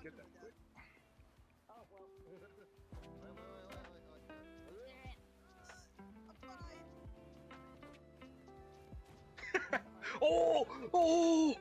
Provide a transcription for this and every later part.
get that quick. Oh, well. Oh! Oh!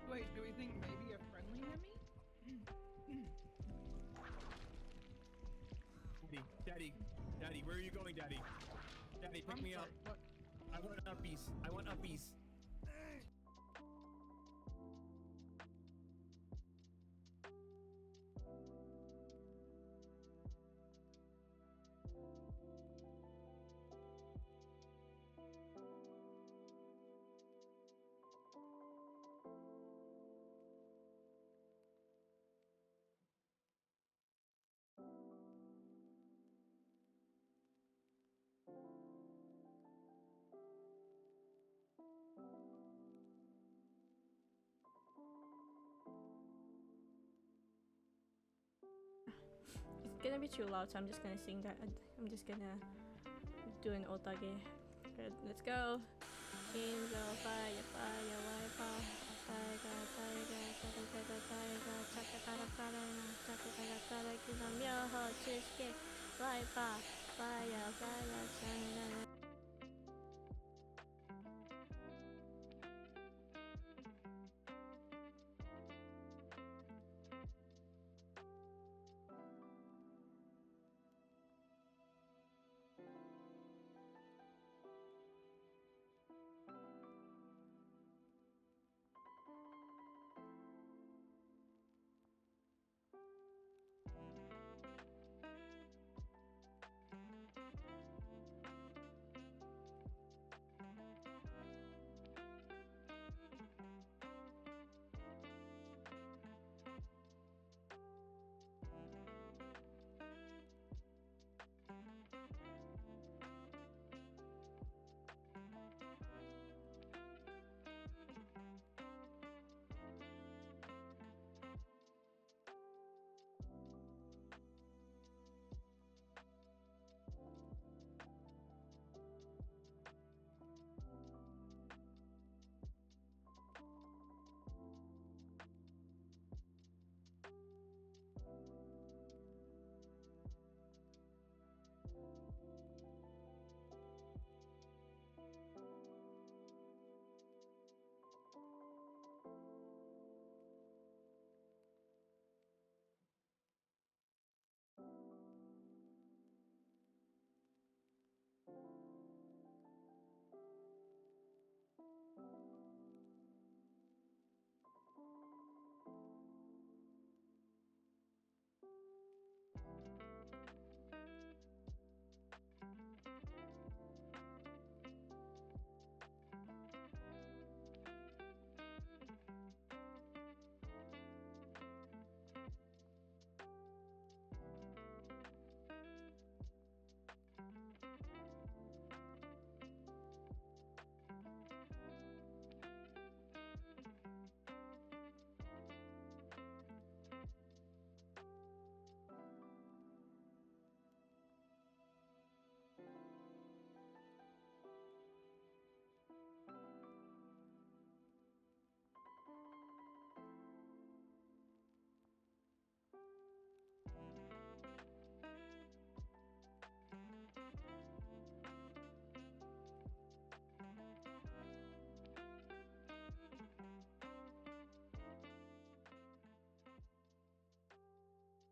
Wait, do we think maybe a friendly enemy? Daddy, where are you going, Daddy? Daddy, pick me up. What? I want uppies. I want uppies. It's gonna be too loud, so I'm just gonna sing that. I'm just gonna do an otage. Good, let's go. Kinzo, fire, fire, wiper. Tiger, tiger, tiger, tiger, tiger. Chaka, kara, kara, chaka, kara, kara. Kizo, myoho, chushike, wiper. Fire, fire, shine.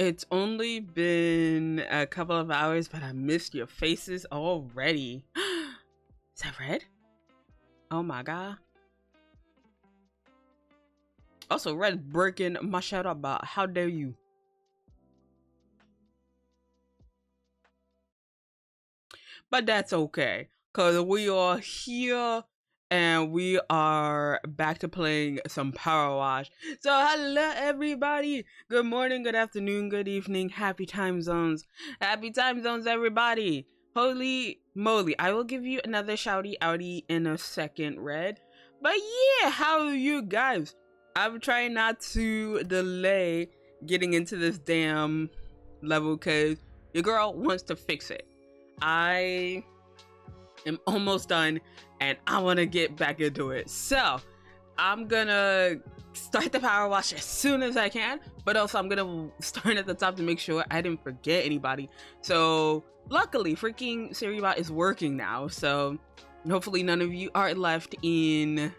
It's only been a couple of hours, but I missed your faces already. Is that Red? Oh my god. Also, Red breaking my shut up about how dare you? But that's okay, cause we are here and we are back to playing some Power Wash. So hello everybody. Good morning, good afternoon, good evening. Happy time zones. Happy time zones, everybody. Holy moly. I will give you another shouty outy in a second, Red. But yeah, how are you guys? I'm trying not to delay getting into this damn level because your girl wants to fix it. I am almost done and I want to get back into it. So I'm gonna start the power wash as soon as I can, but also I'm gonna start at the top to make sure I didn't forget anybody. So luckily freaking Siribot is working now, so hopefully none of you are left in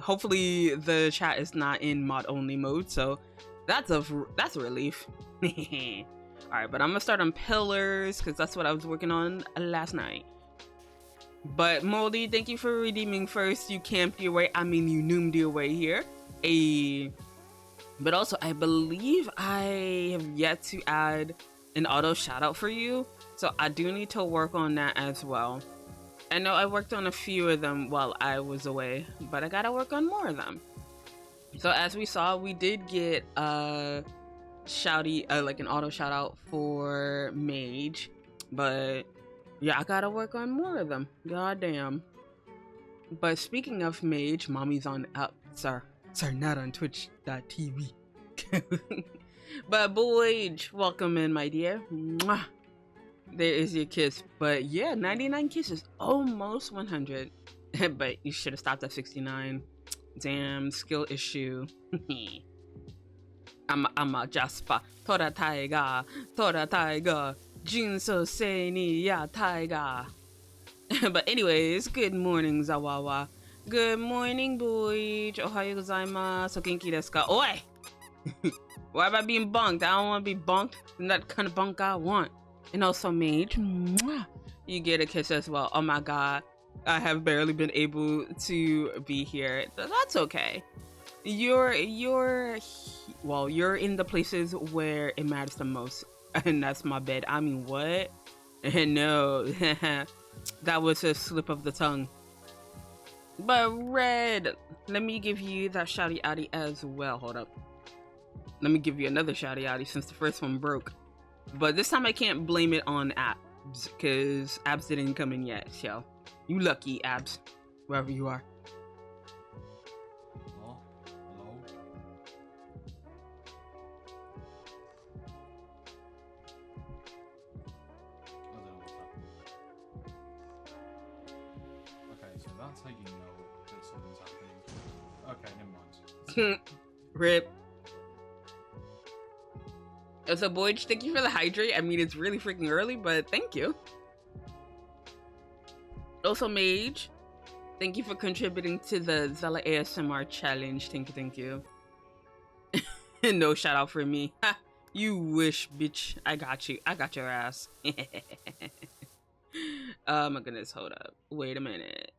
hopefully the chat is not in mod only mode, so that's a relief. Alright, but I'm gonna start on pillars because that's what I was working on last night. But Moldy, thank you for redeeming first. You camped your way, you noomed your way here. But also I believe I have yet to add an auto shout out for you, so I do need to work on that as well. I know I worked on a few of them while I was away, but I gotta work on more of them. So as we saw, we did get shouty, like an auto shout out for Mage, but yeah, I gotta work on more of them. Goddamn. But speaking of Mage, mommy's on sorry, not on twitch.tv. But Boyge, welcome in, my dear. Mwah. There is your kiss. But yeah, 99 kisses, almost 100. But you should have stopped at 69. Damn, skill issue. I'm a Jasper. Tora Taiga. Jinso Seni Ya Taiga. But anyways, good morning, Zawawa. Good morning, Boyge. Ohayo gozaimasu. Genki desu ka? Oi! Why am I being bunked? I don't want to be bunked. And that kind of bunk I want. And also, Mage, mwah, you get a kiss as well. Oh my god, I have barely been able to be here. That's okay. You're in the places where it matters the most, and that's my bed. I mean, what? No, that was a slip of the tongue. But Red, let me give you that shouty outy as well. Hold up. Let me give you another shouty outy since the first one broke. But this time I can't blame it on Abs, because Abs didn't come in yet, so you lucky, Abs, wherever you are. Hello? Okay, so that's how you know that something's happening. Okay, never mind. Rip. So Boyge, thank you for the hydrate. I mean, it's really freaking early, but thank you. Also Mage, thank you for contributing to the Zela ASMR challenge. Thank you. No shout out for me. Ha, you wish, bitch. I got you. I got your ass. Oh my goodness, hold up. Wait a minute.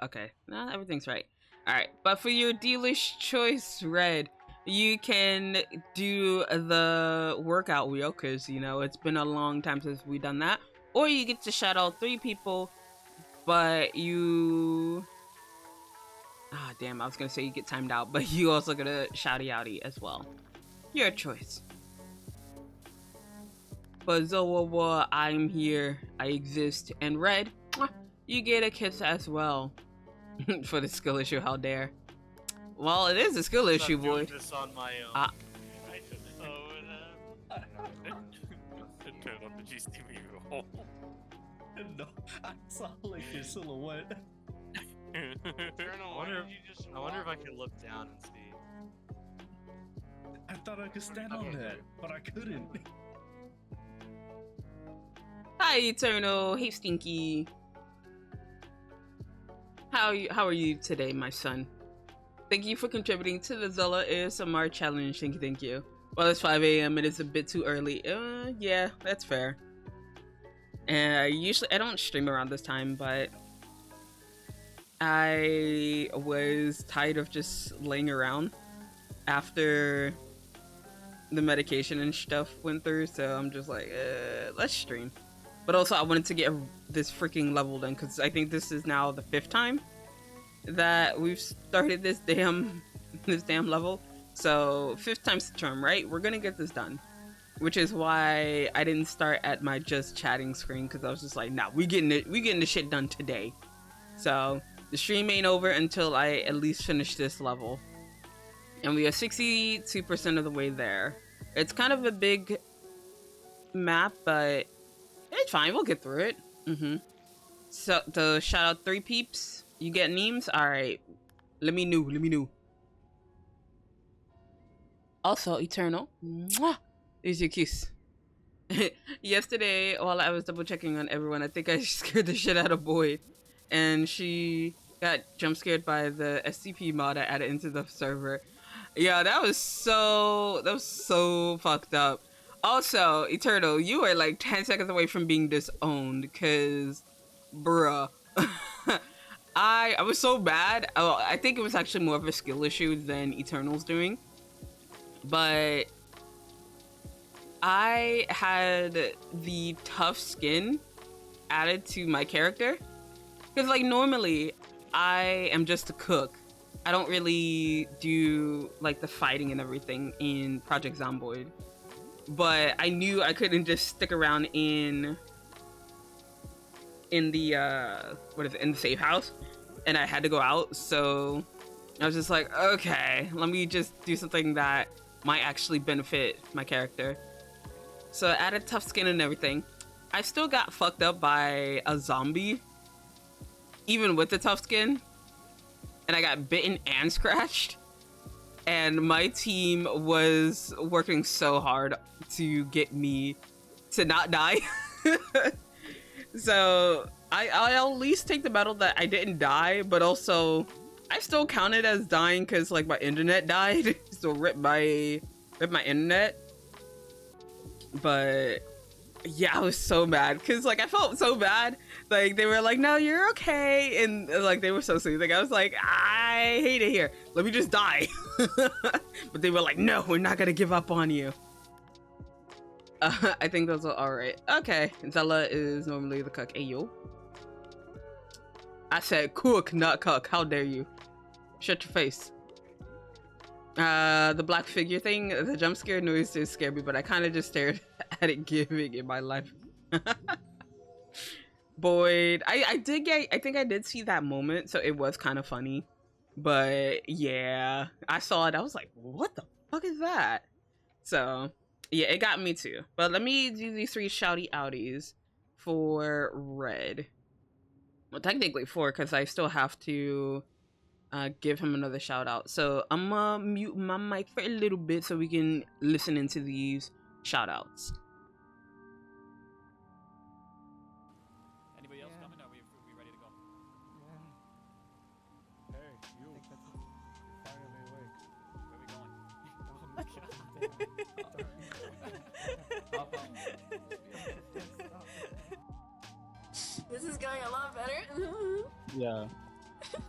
Okay, no, everything's right. Alright, but for your dealer's choice, Red, you can do the workout wheel, because, you know, it's been a long time since we've done that. Or you get to shout out 3 people, but you... Ah, damn, I was going to say you get timed out, but you also get a shouty outy as well. Your choice. But Zowa, I'm here, I exist, and Red, you get a kiss as well. For the skill issue, how dare. Well, it is a skill issue, boy. This on my own. Ah. I should Turtle, did you see me roll? No, I saw like your silhouette. I wonder if I can look down and see. I thought I could stand on that, but I couldn't. Hi, Eternal. Hey, Stinky. How are you today, my son? Thank you for contributing to the Zela ASMR challenge. Thank you, thank you. Well, it's 5 a.m. It is a bit too early. Yeah, that's fair. And usually I don't stream around this time, but I was tired of just laying around after the medication and stuff went through, so I'm just like, let's stream. But also I wanted to get this freaking level done, because I think this is now the 5th time that we've started this damn level. So 5th time's the charm, right? We're gonna get this done. Which is why I didn't start at my just chatting screen, because I was just like, nah, we getting the shit done today. So the stream ain't over until I at least finish this level. And we are 62% of the way there. It's kind of a big map, but it's fine. We'll get through it. So to shout out 3 peeps, you get memes. All right, let me know. Also, Eternal, mwah, is your kiss. Yesterday, while I was double checking on everyone, I think I scared the shit out of Boyd, and she got jump scared by the SCP mod I added into the server. Yeah, that was so fucked up. Also, Eternal, you are like 10 seconds away from being disowned, cause bruh. I was so bad. Oh, I think it was actually more of a skill issue than Eternal's doing. But I had the tough skin added to my character. Because like normally I am just a cook. I don't really do like the fighting and everything in Project Zomboid. But I knew I couldn't just stick around in the in the safe house, and I had to go out. So I was just like, okay, let me just do something that might actually benefit my character. So I added tough skin and everything. I still got fucked up by a zombie, even with the tough skin, and I got bitten and scratched. And my team was working so hard to get me to not die. So I'll at least take the medal that I didn't die, but also I still counted as dying because like my internet died. So rip my internet. But yeah, I was so mad because like I felt so bad. Like they were like, no, you're okay, and like they were so soothing. I was like, I hate it here, let me just die. But they were like, no, we're not gonna give up on you. I think those are all right. Okay, Zela is normally the cook. Ayo, I said cook, not cuck. How dare you? Shut your face. The black figure thing, the jump scare noise did scare me, but I kind of just stared at it giving in my life. Boyd, I think I did see that moment, so it was kind of funny. But yeah, I saw it, I was like, what the fuck is that? So yeah, it got me too. But let me do these 3 shouty outies for Red. Well, technically 4, because I still have to give him another shout out. So I'm gonna mute my mic for a little bit so we can listen into these shout outs. Anybody else coming? Are we ready to go? Hey, you. Finally awake. This is going a lot better. Yeah.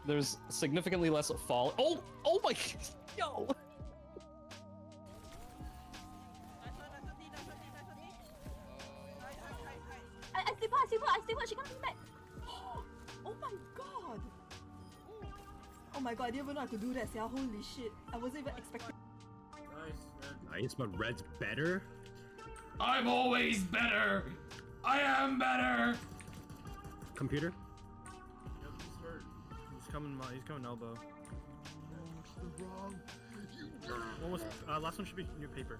There's significantly less fall. Oh my, yo. I sleep her, she coming back. Oh my god. Oh my god, I didn't even know I could do that, yeah. Holy shit. I wasn't even expecting. Nice, but Red's better? I'm always better. I am better. Computer? He's coming elbow. What was last one should be new paper.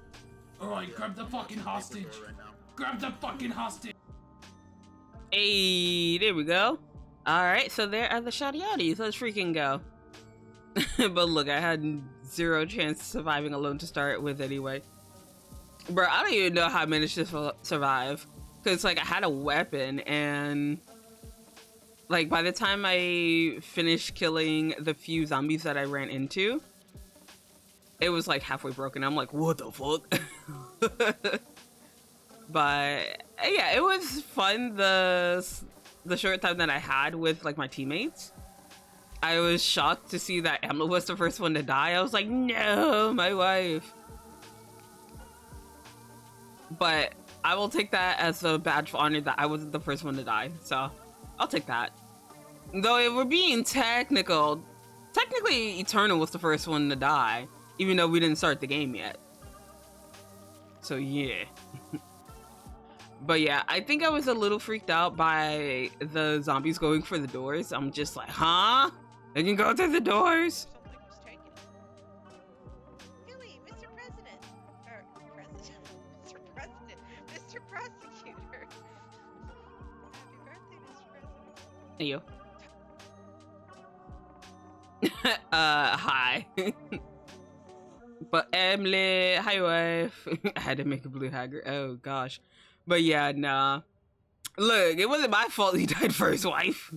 Alright, grab the fucking hostage. Grab the fucking hostage. Hey, there we go. Alright, so there are the shouty outies. Let's freaking go. But look, I had 0 chance surviving alone to start with anyway. Bro, I don't even know how I managed to survive. Because, like, I had a weapon and Like, by the time I finished killing the few zombies that I ran into, it was like halfway broken. I'm like, what the fuck? But yeah, it was fun the short time that I had with like my teammates. I was shocked to see that Emma was the first one to die. I was like, no, my wife. But I will take that as a badge of honor that I wasn't the first one to die. So I'll take that. Though if we're being technically Eternal was the first one to die, even though we didn't start the game yet. So yeah. But yeah, I think I was a little freaked out by the zombies going for the doors. I'm just like, huh? They can go through the doors? Something was taken. Billy, Mr. President. Or, President. Mr. President. Mr. Prosecutor. Happy birthday, Mr. President. Hey, yo. Hi. But Emily, hi wife. I had to make a blue hagger. Oh gosh. But yeah, nah. Look, it wasn't my fault he died first, wife.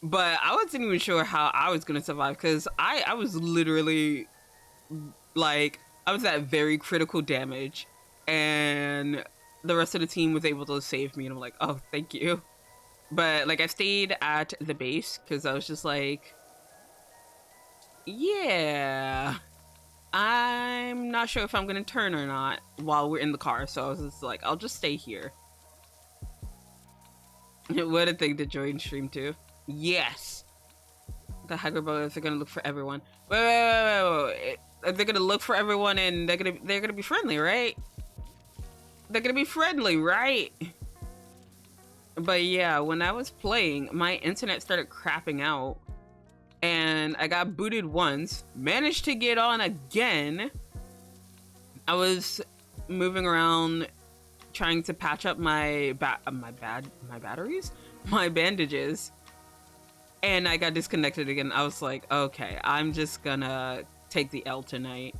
But I wasn't even sure how I was gonna survive because I was literally like, I was at very critical damage and the rest of the team was able to save me and I'm like, oh, thank you. But like I stayed at the base because I was just like, yeah, I'm not sure if I'm gonna turn or not while we're in the car. So I was just like, I'll just stay here. What a thing to join stream too. Yes. The hacker brothers are gonna look for everyone. Wait. They're gonna look for everyone and they're gonna be friendly, right? They're gonna be friendly, right? But yeah, when I was playing, my internet started crapping out. And I got booted once, managed to get on again. I was moving around trying to patch up my batteries, my bandages, and I got disconnected again. I was like, okay, I'm just gonna take the L tonight.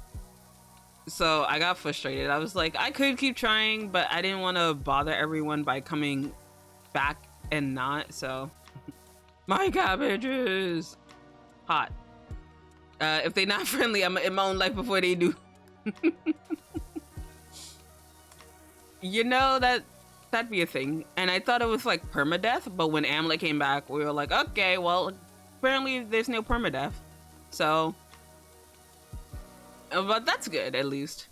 So I got frustrated. I was like, I could keep trying, but I didn't want to bother everyone by coming back and not, so. My cabbages! Hot. If they not friendly, I'm in my own life before they do. You know, that'd be a thing. And I thought it was like permadeath, but when Amlet came back, we were like, okay, well, apparently there's no permadeath. So, but that's good, at least.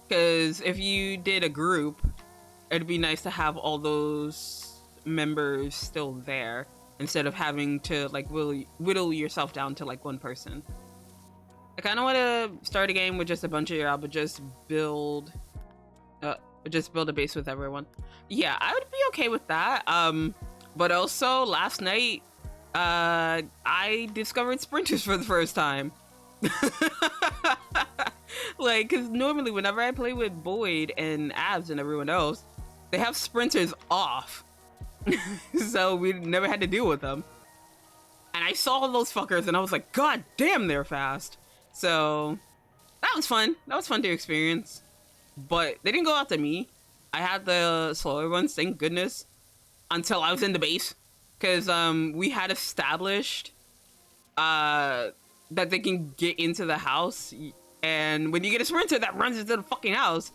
Because if you did a group, it'd be nice to have all those members still there instead of having to like whittle yourself down to like one person. I kind of want to start a game with just a bunch of y'all, but just build a base with everyone. Yeah, I would be okay with that. But also last night, I discovered sprinters for the first time. Like, cause normally whenever I play with Boyd and Abs and everyone else, they have sprinters off. So we never had to deal with them. And I saw those fuckers and I was like, God damn, they're fast. So that was fun. That was fun to experience. But they didn't go after me. I had the slower ones, thank goodness, until I was in the base. Because we had established that they can get into the house. And when you get a sprinter that runs into the fucking house,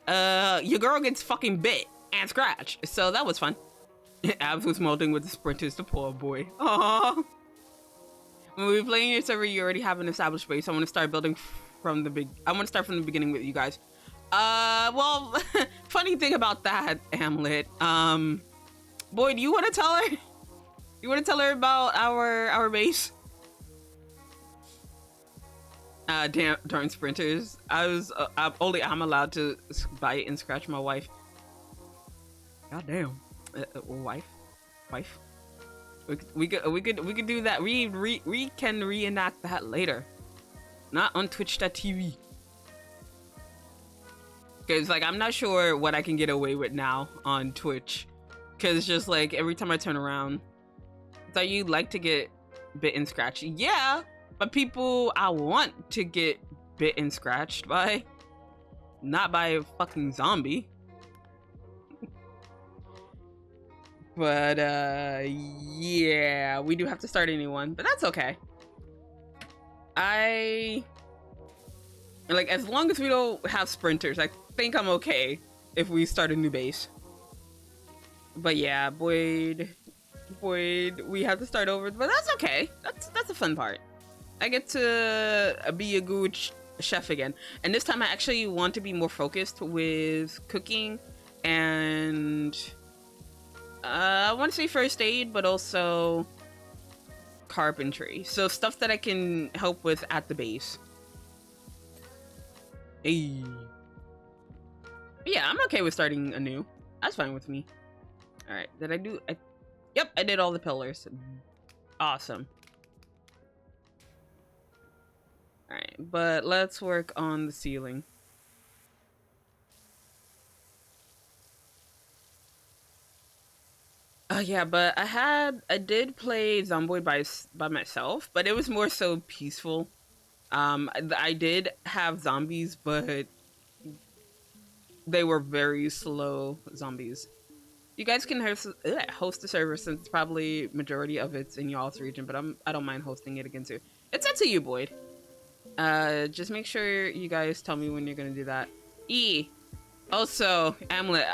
your girl gets fucking bit and scratched. So that was fun. Abs was molding with the sprinters, the poor boy. Aww. When we play in your server, you already have an established base. I want to start building from the I want to start from the beginning with you guys. Well, funny thing about that, Hamlet. Boy, do you want to tell her? You want to tell her about our base? Darn sprinters. I'm allowed to bite and scratch my wife. God damn. Wife. We could do that. We can reenact that later. Not on Twitch.tv. Cause like I'm not sure what I can get away with now on Twitch. Cause it's just like every time I turn around, so you like to get bit and scratched. Yeah, but people I want to get bit and scratched by, not by a fucking zombie. But yeah, we do have to start a new one, but that's okay. Like, as long as we don't have sprinters, I think I'm okay if we start a new base. But yeah, Boyd, we have to start over, but that's okay. That's a fun part. I get to be a good chef again, and this time I actually want to be more focused with cooking, and I want to say first aid, but also carpentry. So stuff that I can help with at the base. Hey. Yeah, I'm okay with starting anew. That's fine with me. All right, did I do? Yep, I did all the pillars. Awesome. All right, but let's work on the ceiling. Yeah, but I did play Zomboid by myself, but it was more so peaceful. I did have zombies, but they were very slow zombies. You guys can host the server since it's probably majority of it's in y'all's region, but I don't mind hosting it again too. It's up to you, Boyd. Just make sure you guys tell me when you're gonna do that. Also, Amlet,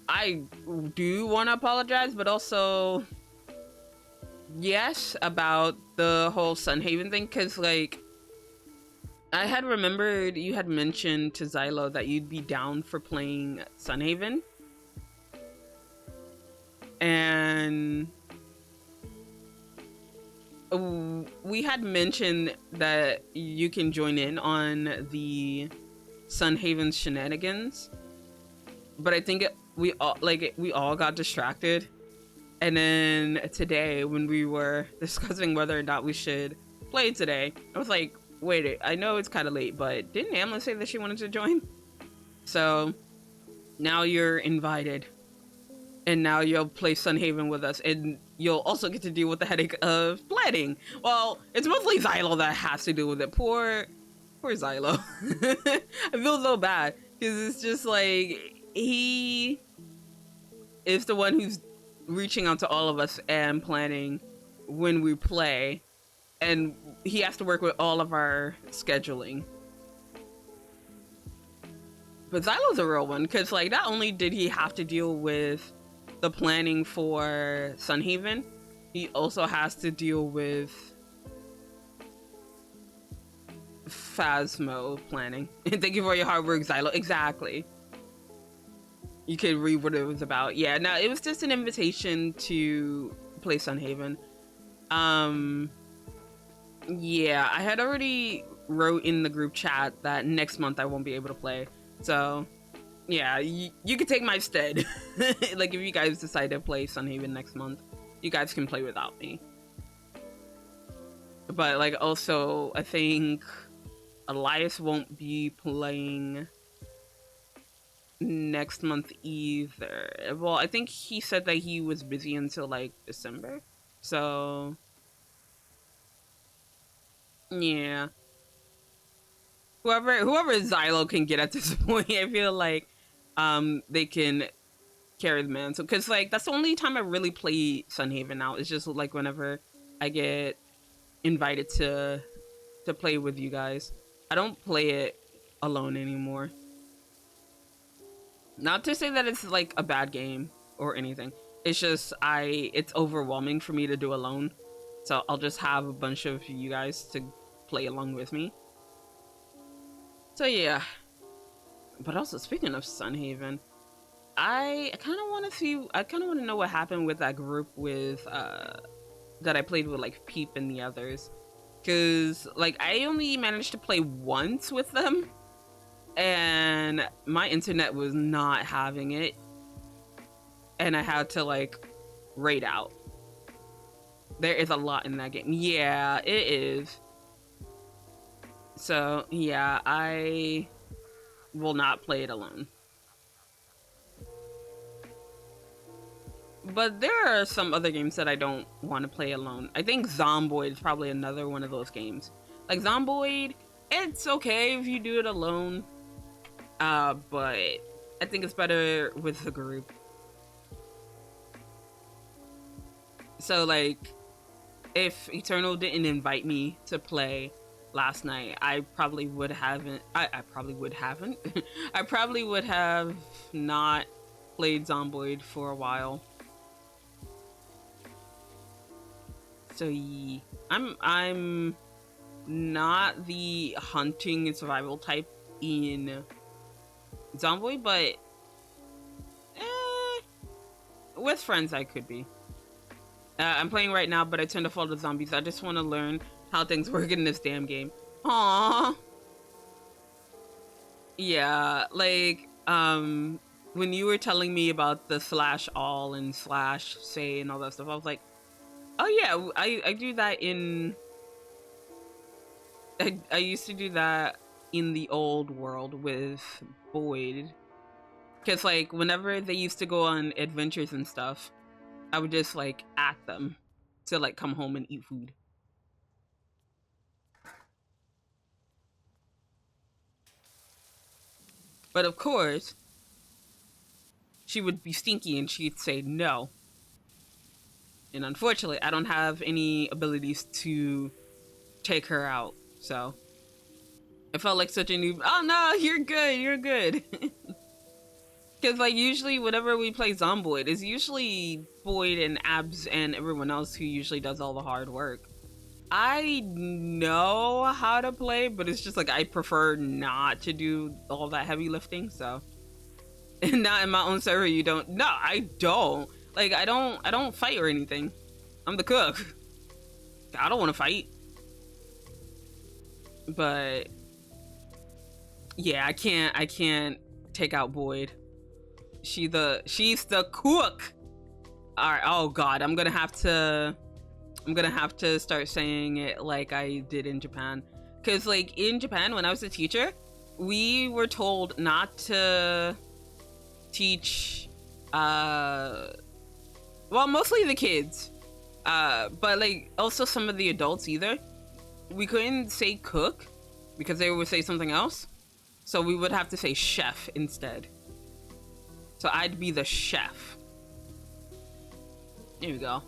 I do want to apologize, but also, yes, about the whole Sunhaven thing, because, like, I had remembered you had mentioned to Zela that you'd be down for playing Sunhaven. And we had mentioned that you can join in on the Sunhaven shenanigans, but I think we all got distracted, and then today when we were discussing whether or not we should play today, I was like, wait, I know it's kind of late, but didn't Amla say that she wanted to join? So now you're invited, and now you'll play Sunhaven with us, and you'll also get to deal with the headache of planning. Well, it's mostly Xylo that has to deal with it. Poor Xylo. I feel so bad because it's just like he is the one who's reaching out to all of us and planning when we play, and he has to work with all of our scheduling. But Xylo's a real one, because like not only did he have to deal with the planning for Sunhaven, he also has to deal with Phasmo planning. Thank you for your hard work, Xylo. Exactly. You could read what it was about. Yeah, no, it was just an invitation to play Sunhaven. Yeah, I had already wrote in the group chat that next month I won't be able to play. So, yeah, you could take my stead. Like, if you guys decide to play Sunhaven next month, you guys can play without me. But, like, also, I think Elias won't be playing next month either. Well, I think he said that he was busy until like December, so yeah, whoever Xylo can get at this point, I feel like they can carry the mantle, because like that's the only time I really play Sunhaven now. It's just like whenever I get invited to play with you guys. I don't play it alone anymore. Not to say that it's like a bad game or anything. It's just it's overwhelming for me to do alone. So I'll just have a bunch of you guys to play along with me. So yeah. But also, speaking of Sunhaven, I kind of want to know what happened with that group with that I played with, like Peep and the others. Cause like I only managed to play once with them, and my internet was not having it, and I had to like raid out. There is a lot in that game. Yeah, it is. So yeah, I will not play it alone. But there are some other games that I don't want to play alone. I think Zomboid is probably another one of those games. Like Zomboid, it's okay if you do it alone. But I think it's better with a group. So like, if Eternal didn't invite me to play last night, I probably would haven't. I probably would haven't. I probably would have not played Zomboid for a while. So yeah, I'm not the hunting and survival type in Zomboid, but with friends I could be. I'm playing right now, but I tend to fall to zombies. I just want to learn how things work in this damn game. Aww. Yeah, like, when you were telling me about the /all and /say and all that stuff, I was like, oh yeah, I do that in... I used to do that in the old world with Boyd. Because, like, whenever they used to go on adventures and stuff, I would just, like, at them to, like, come home and eat food. But of course, she would be stinky and she'd say no. And unfortunately, I don't have any abilities to take her out, so it felt like such a new... Oh no, you're good, you're good. Because, like, usually whenever we play Zomboid, it's usually Boyd and Abs and everyone else who usually does all the hard work. I know how to play, but it's just like I prefer not to do all that heavy lifting, so... And not in my own server, you don't... No, I don't. Like, I don't fight or anything. I'm the cook. I don't want to fight. But... yeah, I can't take out Boyd. She's the cook. All right. Oh God, I'm gonna have to start saying it like I did in Japan. Cause like in Japan, when I was a teacher, we were told not to teach. Well, mostly the kids, but like also some of the adults either. We couldn't say cook because they would say something else. So we would have to say chef instead. So I'd be the chef. Here we go.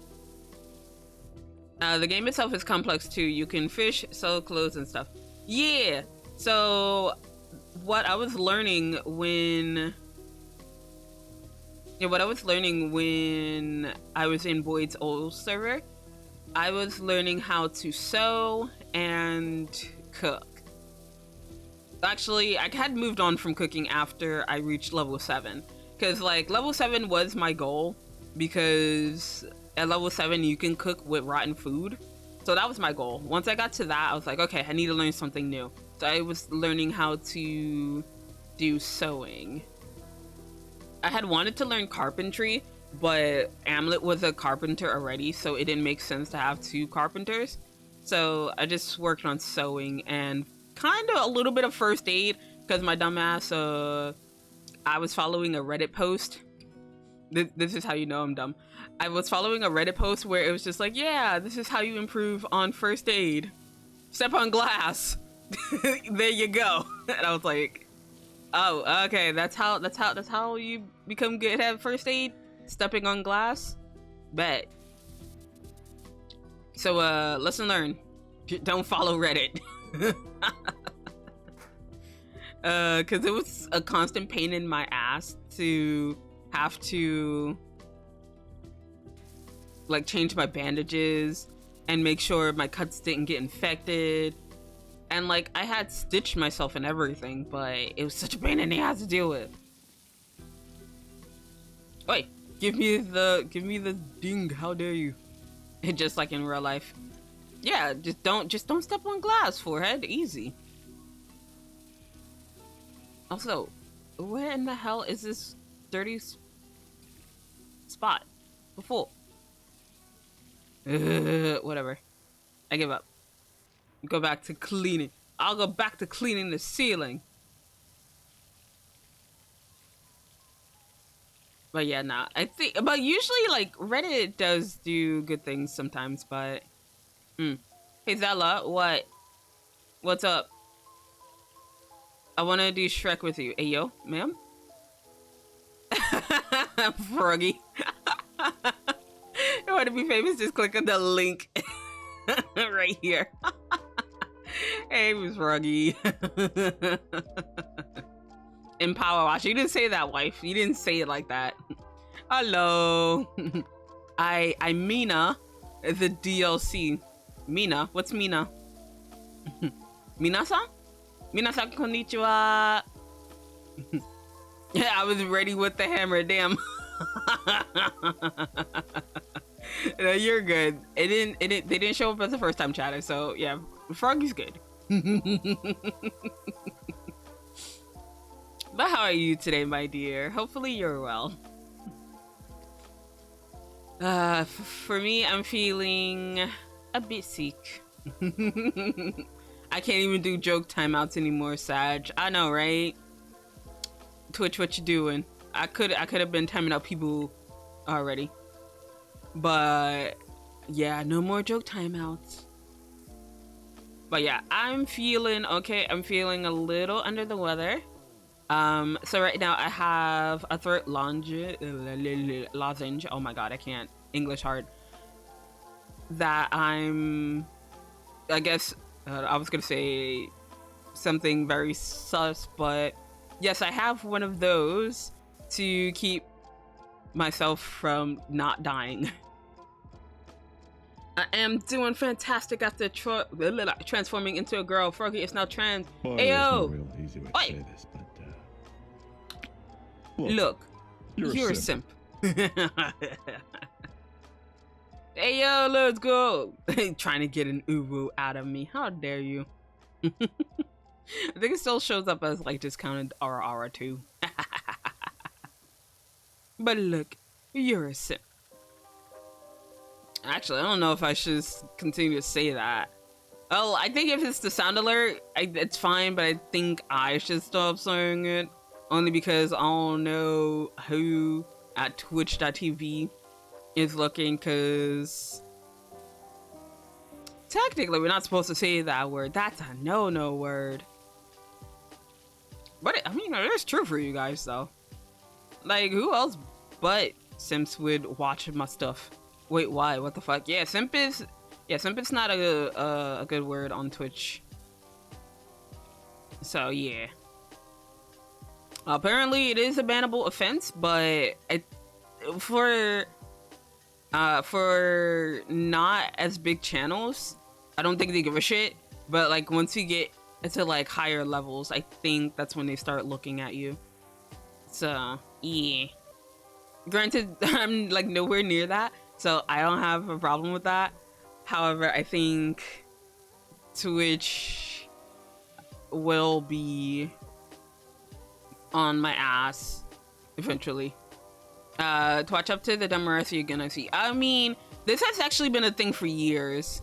The game itself is complex too. You can fish, sell clothes and stuff. Yeah. So what I was learning when I was in Boyd's old server, I was learning how to sew and cook. Actually, I had moved on from cooking after I reached level 7. Because, like, level 7 was my goal. Because at level 7, you can cook with rotten food. So that was my goal. Once I got to that, I was like, okay, I need to learn something new. So I was learning how to do sewing. I had wanted to learn carpentry, but Amlet was a carpenter already, so it didn't make sense to have 2 carpenters. So I just worked on sewing and kind of a little bit of first aid, because my dumbass, I was following a Reddit post. This is how you know I'm dumb. I was following a Reddit post where it was just like, yeah, this is how you improve on first aid. Step on glass. There you go. And I was like, oh, okay, that's how you become good at first aid? Stepping on glass? Bet. So, lesson learned. Don't follow Reddit. Because it was a constant pain in my ass to have to like change my bandages and make sure my cuts didn't get infected, and like I had stitched myself and everything, but it was such a pain in the ass to deal with. Wait, give me the ding, how dare you. Just like in real life. Yeah, just don't step on glass, forehead. Easy. Also, where in the hell is this dirty spot before? Whatever. I give up. Go back to cleaning. I'll go back to cleaning the ceiling. But yeah, nah. I think, but usually like Reddit does do good things sometimes, but Hey Zela, what? What's up? I want to do Shrek with you. Hey yo, ma'am? Froggy. Why want to be famous? Just click on the link right here. Hey, Miss Ruggy. In Power Wash. You didn't say that, wife. You didn't say it like that. Hello. I'm Mina, the DLC. Mina? What's Mina? Mina-san? Mina-san, konnichiwa. Yeah, I was ready with the hammer. Damn. No, you're good. They didn't show up as the first time chatter, so yeah, Froggy's good. But how are you today, my dear? Hopefully you're well. For me, I'm feeling a bit sick. I can't even do joke timeouts anymore, Sag. I know, right? Twitch, what you doing? I could have been timing out people already. But yeah, no more joke timeouts. But yeah, I'm feeling okay. I'm feeling a little under the weather. So right now I have a throat lozenge. Oh my god, I can't. English hard. That I guess I was gonna say something very sus, but yes, I have one of those to keep myself from not dying. I am doing fantastic after transforming into a girl. Froggy is now trans. Well, Ayo! no real easy way to say this, but Look, you're a simp. Hey yo, let's go. Trying to get an uwu out of me. How dare you? I think it still shows up as like discounted RR too. But look, you're a simp. Actually, I don't know if I should continue to say that. Oh, I think if it's the sound alert, it's fine, but I think I should stop saying it. Only because I don't know who at twitch.tv is looking, because technically we're not supposed to say that word. That's a no-no word. But I mean, it is true for you guys though. Like, who else but simps would watch my stuff? Wait, why? What the fuck? Yeah, simp is not a good word on Twitch. So yeah. Apparently it is a bannable offense, but for not as big channels, I don't think they give a shit. But like once you get into like higher levels, I think that's when they start looking at you. So yeah. Granted, I'm like nowhere near that, so I don't have a problem with that. However, I think Twitch will be on my ass eventually. To watch up to the Demarasi you're gonna see. I mean, this has actually been a thing for years.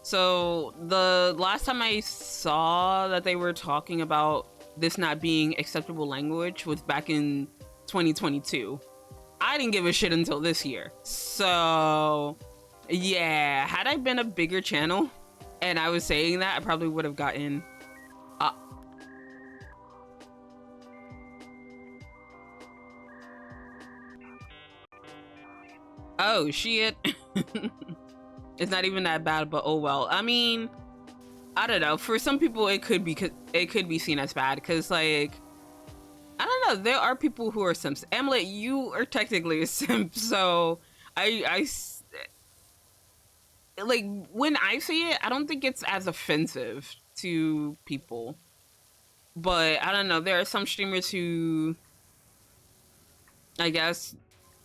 So the last time I saw that they were talking about this not being acceptable language was back in 2022. I didn't give a shit until this year. So yeah, had I been a bigger channel and I was saying that, I probably would have gotten oh shit. It's not even that bad, but oh well. I mean, I don't know. For some people, it could be seen as bad because, like, I don't know. There are people who are simps. Amulet, you are technically a simp, so I like when I see it, I don't think it's as offensive to people. But I don't know. There are some streamers who, I guess,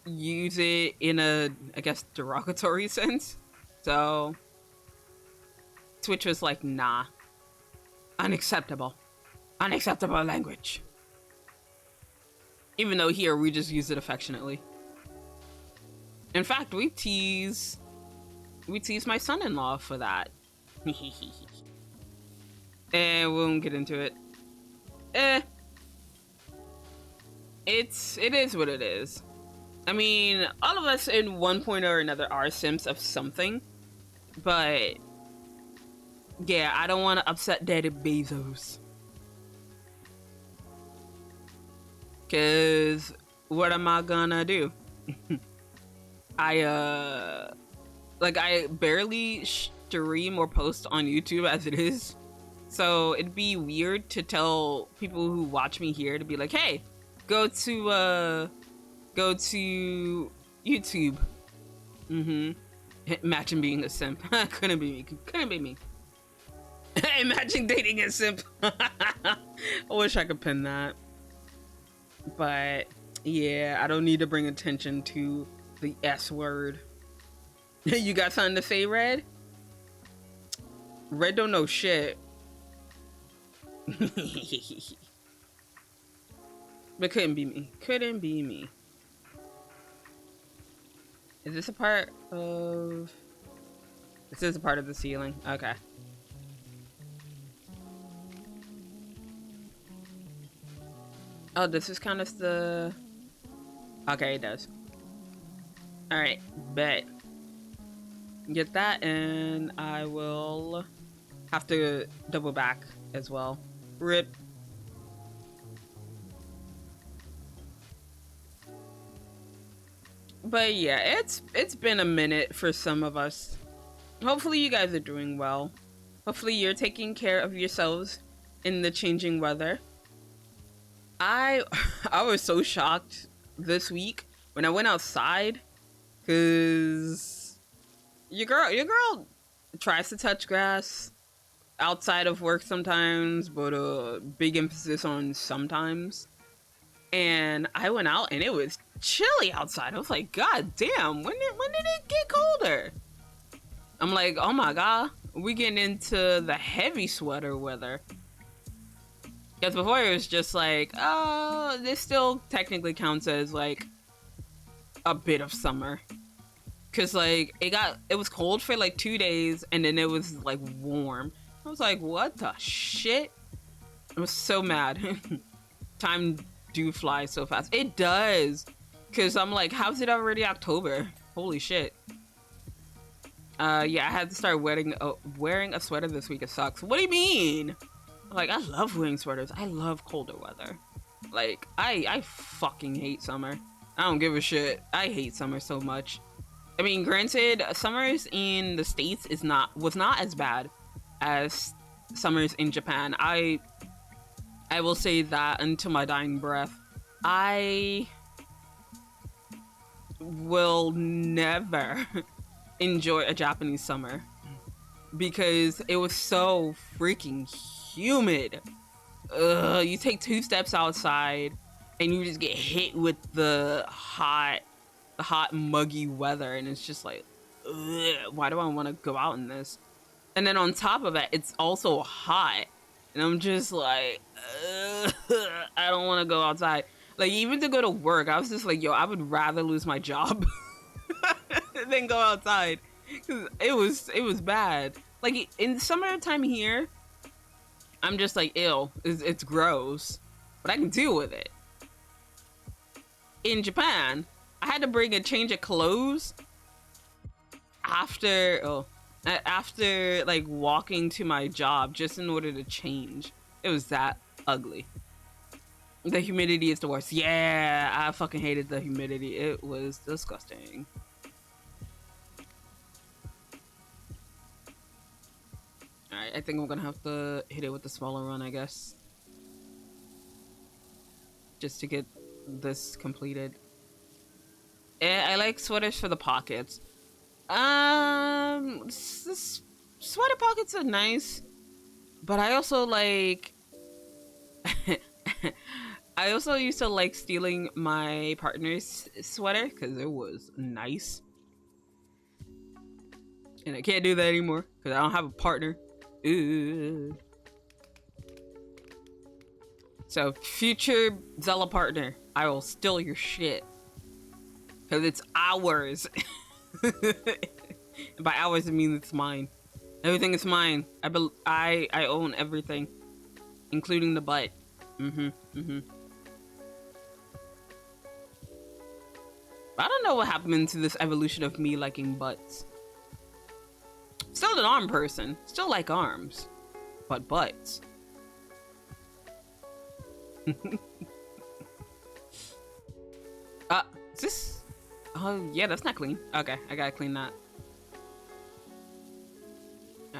use it in a, I guess, derogatory sense. So Twitch was like, nah, unacceptable language. Even though here we just use it affectionately. In fact, we tease my son-in-law for that. And we won't get into it. It is what it is. I mean, all of us in one point or another are simps of something. But yeah, I don't want to upset Daddy Bezos. Cause what am I gonna do? I Like, I barely stream or post on YouTube as it is. So it'd be weird to tell people who watch me here to be like, hey, go to YouTube. Imagine being a simp. Couldn't be me. Couldn't be me. Imagine dating a simp. I wish I could pin that. But yeah, I don't need to bring attention to the S word. You got something to say, Red? Red don't know shit. But couldn't be me. Couldn't be me. Is this a part of... This is a part of the ceiling. Okay. Oh, this is kind of the... Okay, it does. Alright, bet. Get that, and I will have to double back as well. RIP. But yeah, it's been a minute for some of us. Hopefully you guys are doing well. Hopefully you're taking care of yourselves in the changing weather. I was so shocked this week when I went outside, cause your girl tries to touch grass outside of work sometimes, but big emphasis on sometimes. And I went out and it was chilly outside. I was like, God damn, when did it get colder? I'm like, oh my God, we getting into the heavy sweater weather. Because before it was just like, oh, this still technically counts as like a bit of summer. Cause like it was cold for like 2 days and then it was like warm. I was like, what the shit? I was so mad. Time do fly so fast. It does. Cause I'm like, how's it already October? Holy shit. Yeah, I had to start wearing a sweater this week. It sucks. What do you mean? Like, I love wearing sweaters. I love colder weather. Like, I fucking hate summer. I don't give a shit. I hate summer so much. I mean, granted, summers in the States was not as bad as summers in Japan. I will say that until my dying breath. I will never enjoy a Japanese summer because it was so freaking humid. You take 2 steps outside and you just get hit with the hot muggy weather, and it's just like, why do I want to go out in this? And then on top of it, it's also hot, and I'm just like, I don't want to go outside. Like, even to go to work, I was just like, yo, I would rather lose my job than go outside. 'Cause it was bad. Like, in summertime here, I'm just like, ew, it's gross, but I can deal with it. In Japan, I had to bring a change of clothes after like walking to my job just in order to change. It was that ugly. The humidity is the worst. Yeah, I fucking hated the humidity. It was disgusting. Alright, I think I'm gonna have to hit it with the smaller one, I guess. Just to get this completed. I like sweaters for the pockets. Sweater pockets are nice, but I also like... I also used to like stealing my partner's sweater because it was nice. And I can't do that anymore because I don't have a partner. Ooh. So, future Zela partner, I will steal your shit. Because it's ours. By ours, it means it's mine. Everything is mine. I own everything. Including the butt. I don't know what happened to this evolution of me liking butts. Still an arm person. Still like arms. But butts. Is this... Oh, yeah, that's not clean. Okay, I gotta clean that.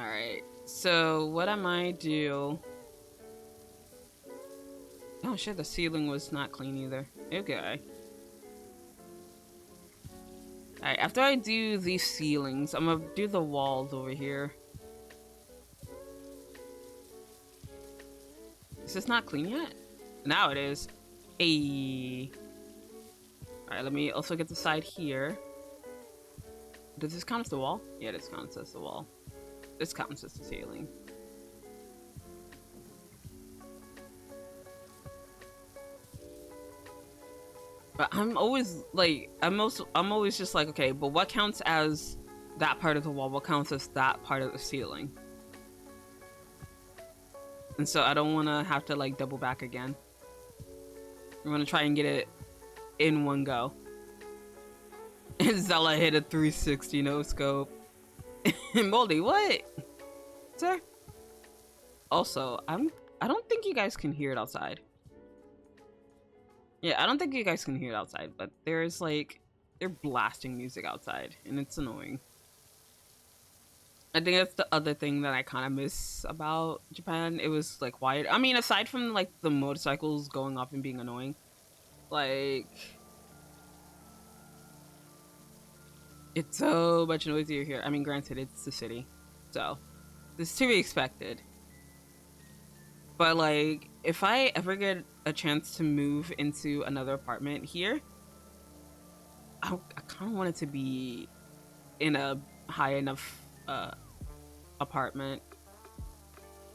Alright, so what I might do... Oh shit, the ceiling was not clean either. Okay. Alright, after I do these ceilings, I'm gonna do the walls over here. Is this not clean yet? Now it is. Ayy. Alright, let me also get the side here. Does this count as the wall? Yeah, this counts as the wall. This counts as the ceiling. But I'm always like, I'm always just like, okay, but what counts as that part of the wall? What counts as that part of the ceiling? And so I don't want to have to like double back again. I'm gonna try and get it in one go. And Zela hit a 360 no scope. Moldy, what? Sir? Also, I don't think you guys can hear it outside. Yeah, I don't think you guys can hear it outside, but there's like, they're blasting music outside, and it's annoying. I think that's the other thing that I kind of miss about Japan. It was like quiet. I mean, aside from like the motorcycles going off and being annoying, like, it's so much noisier here. I mean, granted, it's the city, so it's to be expected. But like, if I ever get a chance to move into another apartment here, I kind of want it to be in a high enough apartment.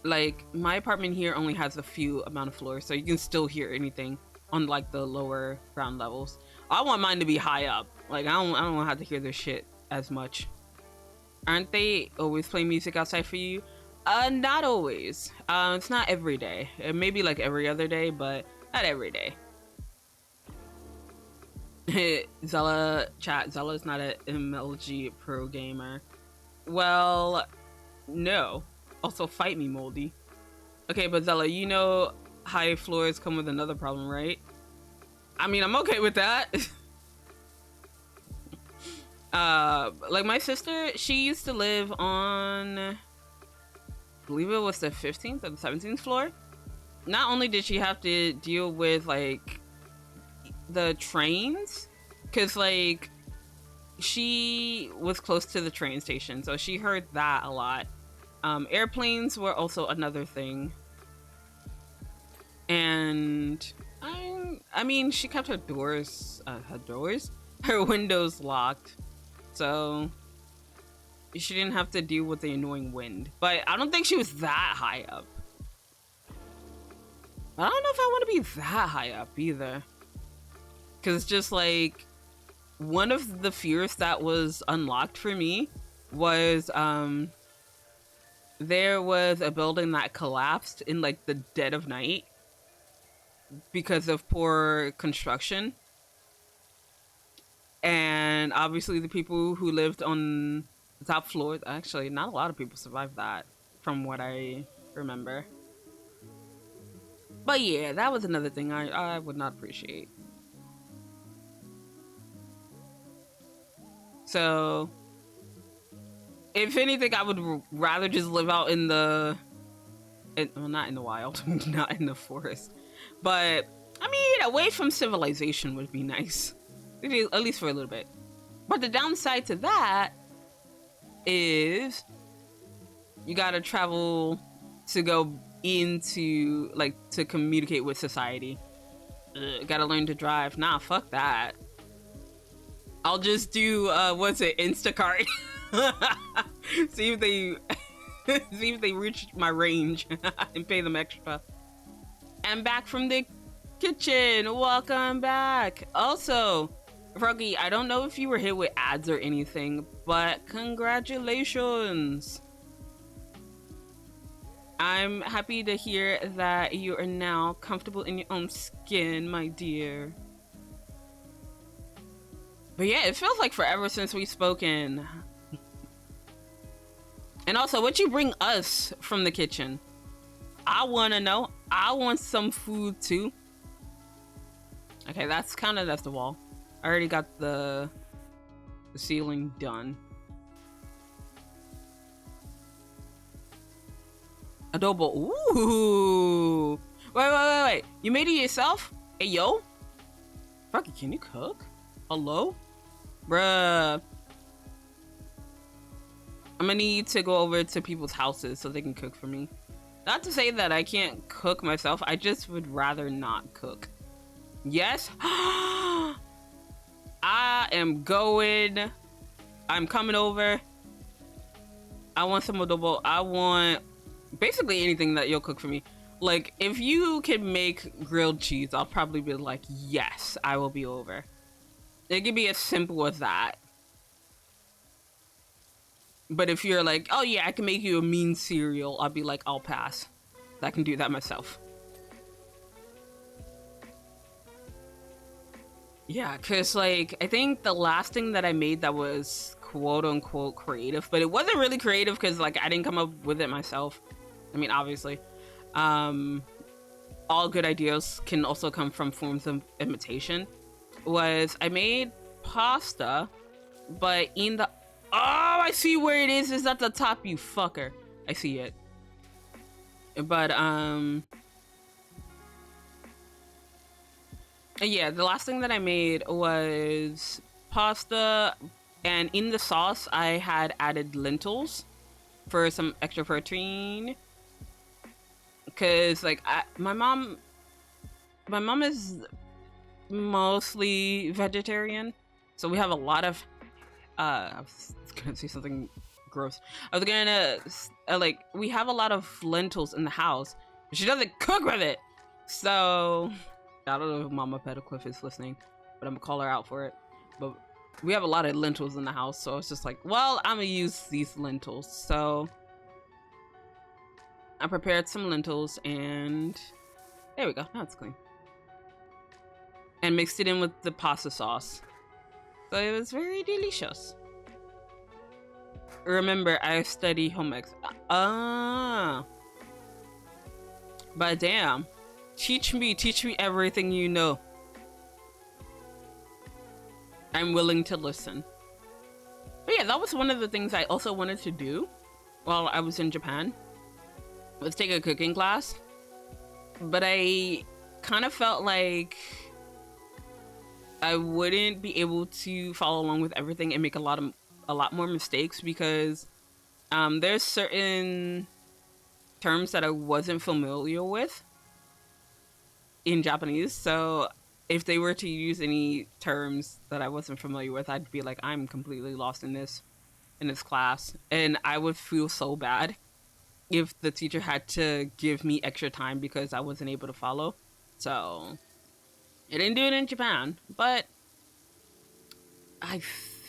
Like, my apartment here only has a few amount of floors, so you can still hear anything on like the lower ground levels. I want mine to be high up. Like, I don't want to have to hear this shit as much. Aren't they always playing music outside for you? Not always. It's not every day. It may be like every other day, but not every day. Zela chat. Zela is not an MLG pro gamer. Well, no. Also, fight me, Moldy. Okay, but Zela, you know high floors come with another problem, right? I mean, I'm okay with that. Like my sister, she used to live on, I believe it was the 15th or the 17th floor. Not only did she have to deal with like the trains, because like she was close to the train station, so she heard that a lot. Airplanes were also another thing. And I mean, she kept her windows locked, so she didn't have to deal with the annoying wind. But I don't think she was that high up. I don't know if I want to be that high up either, because it's just like, one of the fears that was unlocked for me was there was a building that collapsed in like the dead of night because of poor construction, and obviously the people who lived on the top floor, actually not a lot of people survived that from what I remember. But yeah, that was another thing I would not appreciate. So if anything, I would rather just live out in the, well, not in the wild, not in the forest, but I mean, away from civilization would be nice, at least for a little bit. But the downside to that is you gotta travel to go into, like, to communicate with society. Gotta learn to drive. Nah, fuck that. I'll just do, what's it, Instacart. see if they reach my range and pay them extra. And back from the kitchen. Welcome back. Also, Froggy, I don't know if you were hit with ads or anything, but congratulations. I'm happy to hear that you are now comfortable in your own skin, my dear. But yeah, it feels like forever since we've spoken. And also, what you bring us from the kitchen? I want to know. I want some food too. Okay, that's the wall. I already got the ceiling done. Adobo. Ooh. Wait. You made it yourself? Hey, yo. Fuck, can you cook? Hello? Bruh. I'm gonna need to go over to people's houses so they can cook for me. Not to say that I can't cook myself, I just would rather not cook. Yes? I am going. I'm coming over. I want some adobo. I want basically anything that you'll cook for me. Like, if you can make grilled cheese, I'll probably be like, yes, I will be over. It can be as simple as that. But if you're like, oh yeah, I can make you a mean cereal, I'll be like, I'll pass. I can do that myself. Yeah, because like, I think the last thing that I made that was quote unquote creative, but it wasn't really creative because like, I didn't come up with it myself. I mean, obviously. All good ideas can also come from forms of imitation. Was I made pasta, but in the... Oh, I see where it is. It's at the top, you fucker. I see it. But, yeah, the last thing that I made was pasta, and in the sauce, I had added lentils for some extra protein. Because, like, my mom is mostly vegetarian, so we have a lot of, I was gonna say something gross. I was gonna, like, we have a lot of lentils in the house, but she doesn't cook with it. So, I don't know if Mama Petalcliff is listening, but I'm gonna call her out for it. But we have a lot of lentils in the house, so it's just like, well, I'm gonna use these lentils. So, I prepared some lentils and there we go. Now it's clean. And mixed it in with the pasta sauce. So it was very delicious. Remember, I study home ec. But damn. Teach me everything you know. I'm willing to listen. But yeah, that was one of the things I also wanted to do while I was in Japan. Was take a cooking class, but I kind of felt like I wouldn't be able to follow along with everything and make a lot more mistakes because there's certain terms that I wasn't familiar with in Japanese. So if they were to use any terms that I wasn't familiar with, I'd be like, I'm completely lost in this class, and I would feel so bad if the teacher had to give me extra time because I wasn't able to follow. So I didn't do it in Japan, but I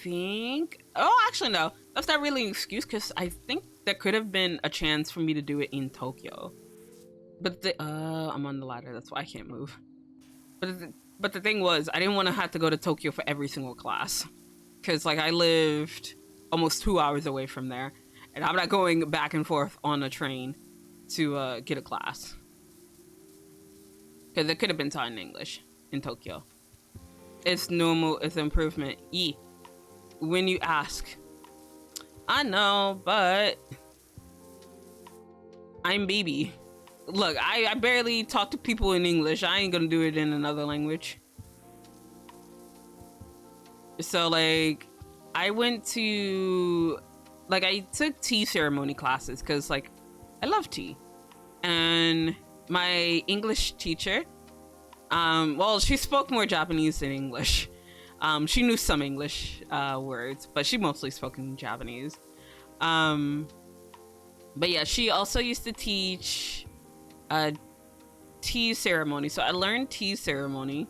think, oh, actually no, that's not really an excuse because I think there could have been a chance for me to do it in Tokyo. But I'm on the ladder, that's why I can't move. But the thing was, I didn't want to have to go to Tokyo for every single class because like I lived almost 2 hours away from there. And I'm not going back and forth on a train to get a class. Because it could have been taught in English in Tokyo. It's normal, it's improvement. When you ask. I know, but I'm baby. Look, I barely talk to people in English. I ain't gonna do it in another language. So like, I went to... Like, I took tea ceremony classes because, like, I love tea. And my English teacher, well, she spoke more Japanese than English. She knew some English words, but she mostly spoke in Japanese. But yeah, she also used to teach tea ceremony. So I learned tea ceremony.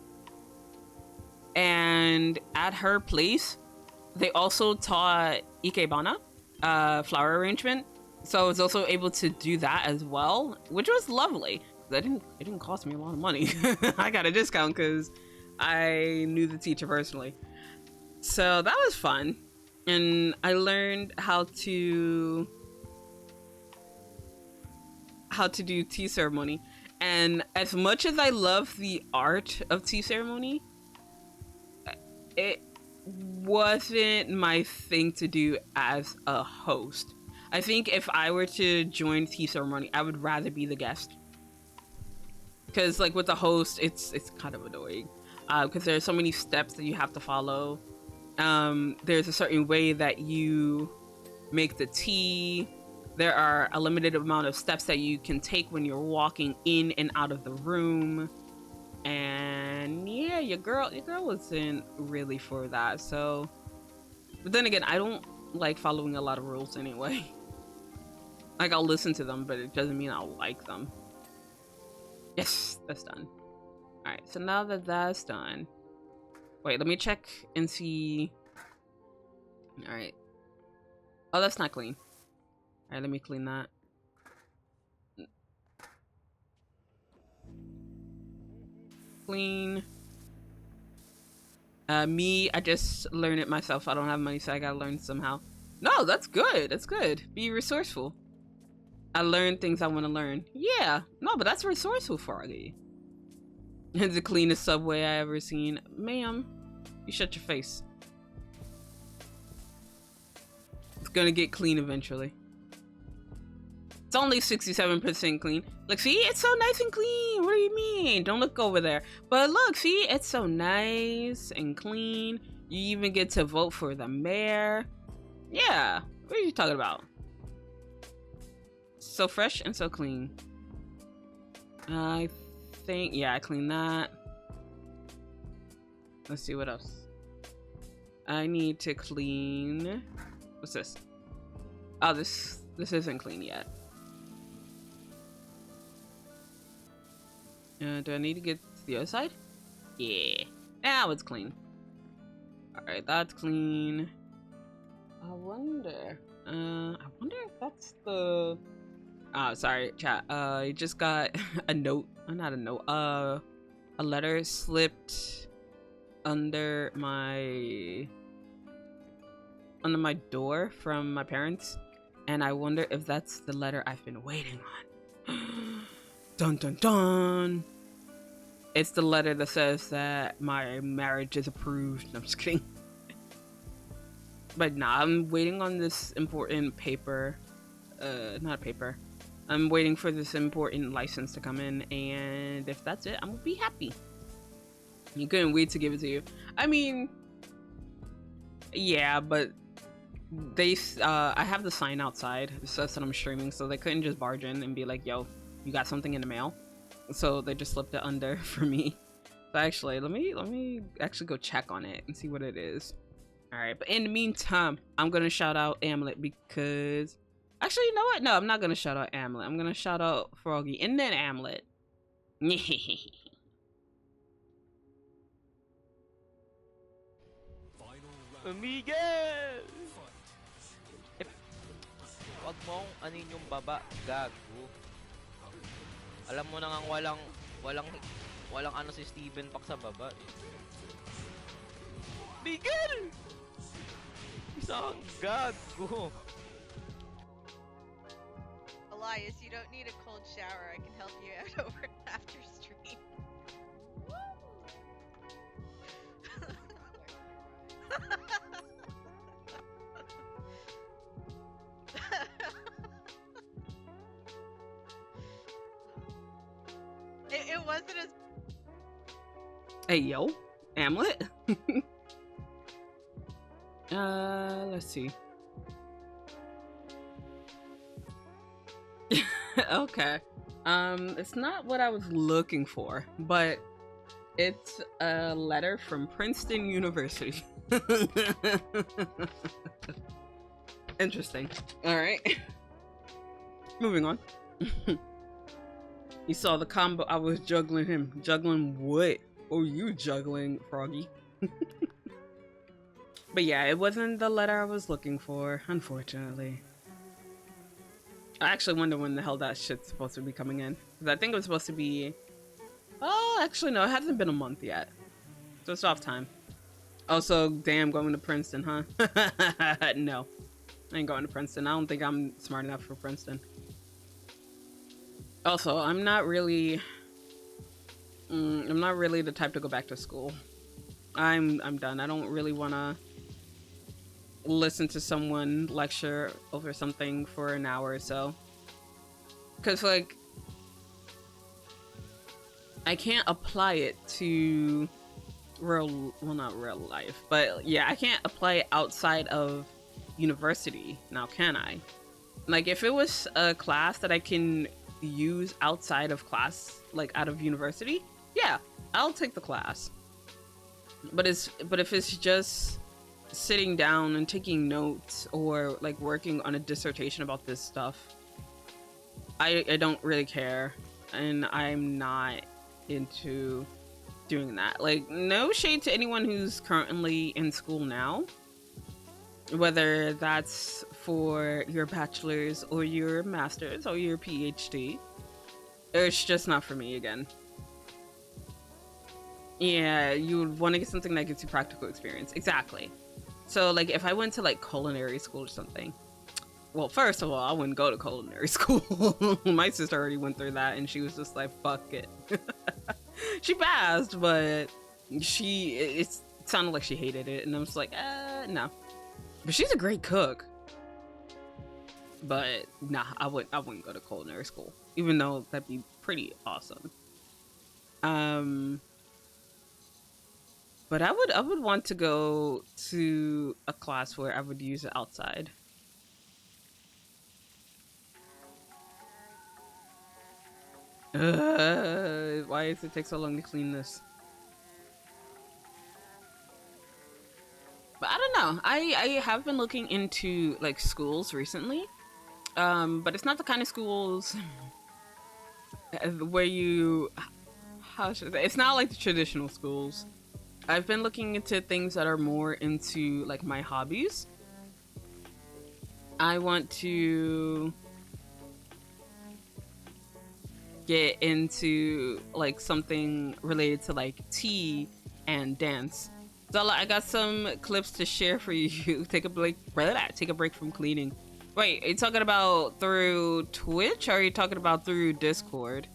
And at her place, they also taught ikebana. Flower arrangement, so I was also able to do that as well, which was lovely. It didn't cost me a lot of money. I got a discount because I knew the teacher personally, so that was fun. And I learned how to do tea ceremony. And as much as I love the art of tea ceremony, it wasn't my thing to do as a host. I think if I were to join tea ceremony, I would rather be the guest. Because like with the host, it's kind of annoying. Because there are so many steps that you have to follow. There's a certain way that you make the tea. There are a limited amount of steps that you can take when you're walking in and out of the room. And yeah, your girl wasn't really for that. So, but then again, I don't like following a lot of rules anyway. Like, I'll listen to them, but it doesn't mean I'll like them. Yes, that's done. All right, so now that that's done, wait, let me check and see. All right. Oh, that's not clean. All right, let me clean that. Clean. Me, I just learned it myself. I don't have money, so I gotta learn somehow. No, that's good. That's good. Be resourceful. I learned things I want to learn. Yeah. No, but that's resourceful, Froggy. It's the cleanest subway I ever seen. Ma'am, you shut your face. It's gonna get clean eventually. It's only 67% clean. Look, see? It's so nice and clean. What do you mean? Don't look over there. But look, see? It's so nice and clean. You even get to vote for the mayor. Yeah. What are you talking about? So fresh and so clean. I think, yeah, I cleaned that. Let's see what else. I need to clean. What's this? Oh, this isn't clean yet. Do I need to get to the other side? Yeah. Now it's clean. Alright, that's clean. I wonder if that's the... Oh, sorry, chat. I just got a note. Not a note. A letter slipped under my door from my parents, and I wonder if that's the letter I've been waiting on. Dun dun dun! It's the letter that says that my marriage is approved. No, I'm just kidding. But nah, I'm waiting on this important paper. Not paper. I'm waiting for this important license to come in, and if that's it, I'm gonna be happy. You couldn't wait to give it to you. I mean, yeah, but they, I have the sign outside. It says that I'm streaming, so they couldn't just barge in and be like, yo, you got something in the mail. So they just slipped it under for me. So actually, let me actually go check on it and see what it is. All right, but in the meantime, I'm gonna shout out Amulet because, actually, you know what? No, I'm not gonna shout out Amulet. I'm gonna shout out Froggy and then Amulet. Miguel! Wag mong anin yung baba, gago. Alam mo na ngang walang ano si Steven Pak sa baba. Miguel! Isang gago. Elias, you don't need a cold shower. I can help you out over after stream. It wasn't as... Hey, yo, Amulet? Let's see. Okay. It's not what I was looking for, but it's a letter from Princeton University. Interesting. Alright. Moving on. You saw the combo. I was juggling him. Juggling what? Oh, you juggling, Froggy. But yeah, it wasn't the letter I was looking for, unfortunately. I actually wonder when the hell that shit's supposed to be coming in. Because I think it was supposed to be... Oh, actually, no, it hasn't been a month yet. So it's off time. Also, damn, going to Princeton, huh? No. I ain't going to Princeton. I don't think I'm smart enough for Princeton. Also, I'm not really the type to go back to school. I'm done. I don't really wanna listen to someone lecture over something for an hour or so. Because, like, I can't apply it to not real life, but yeah, I can't apply it outside of university now, can I? Like, if it was a class that I can use outside of class, like out of university, yeah, I'll take the class. But if it's just sitting down and taking notes or like working on a dissertation about this stuff, I don't really care, and I'm not into doing that. Like, no shade to anyone who's currently in school now, whether that's for your bachelor's or your master's or your PhD. It's just not for me again. Yeah, you would want to get something that gives you practical experience. Exactly. So, like, if I went to, like, culinary school or something, well, first of all, I wouldn't go to culinary school. My sister already went through that, and she was just like, fuck it. She passed, but it sounded like she hated it, and I was like, no. But she's a great cook. But nah, I wouldn't go to culinary school, even though that'd be pretty awesome. But I would want to go to a class where I would use it outside. Why does it take so long to clean this? But I don't know. I have been looking into like schools recently. But it's not the kind of schools where it's not like the traditional schools. I've been looking into things that are more into like my hobbies. I want to get into like something related to like tea and dance. Zela, I got some clips to share for you. Take a break from cleaning. Wait, are you talking about through Twitch or are you talking about through Discord?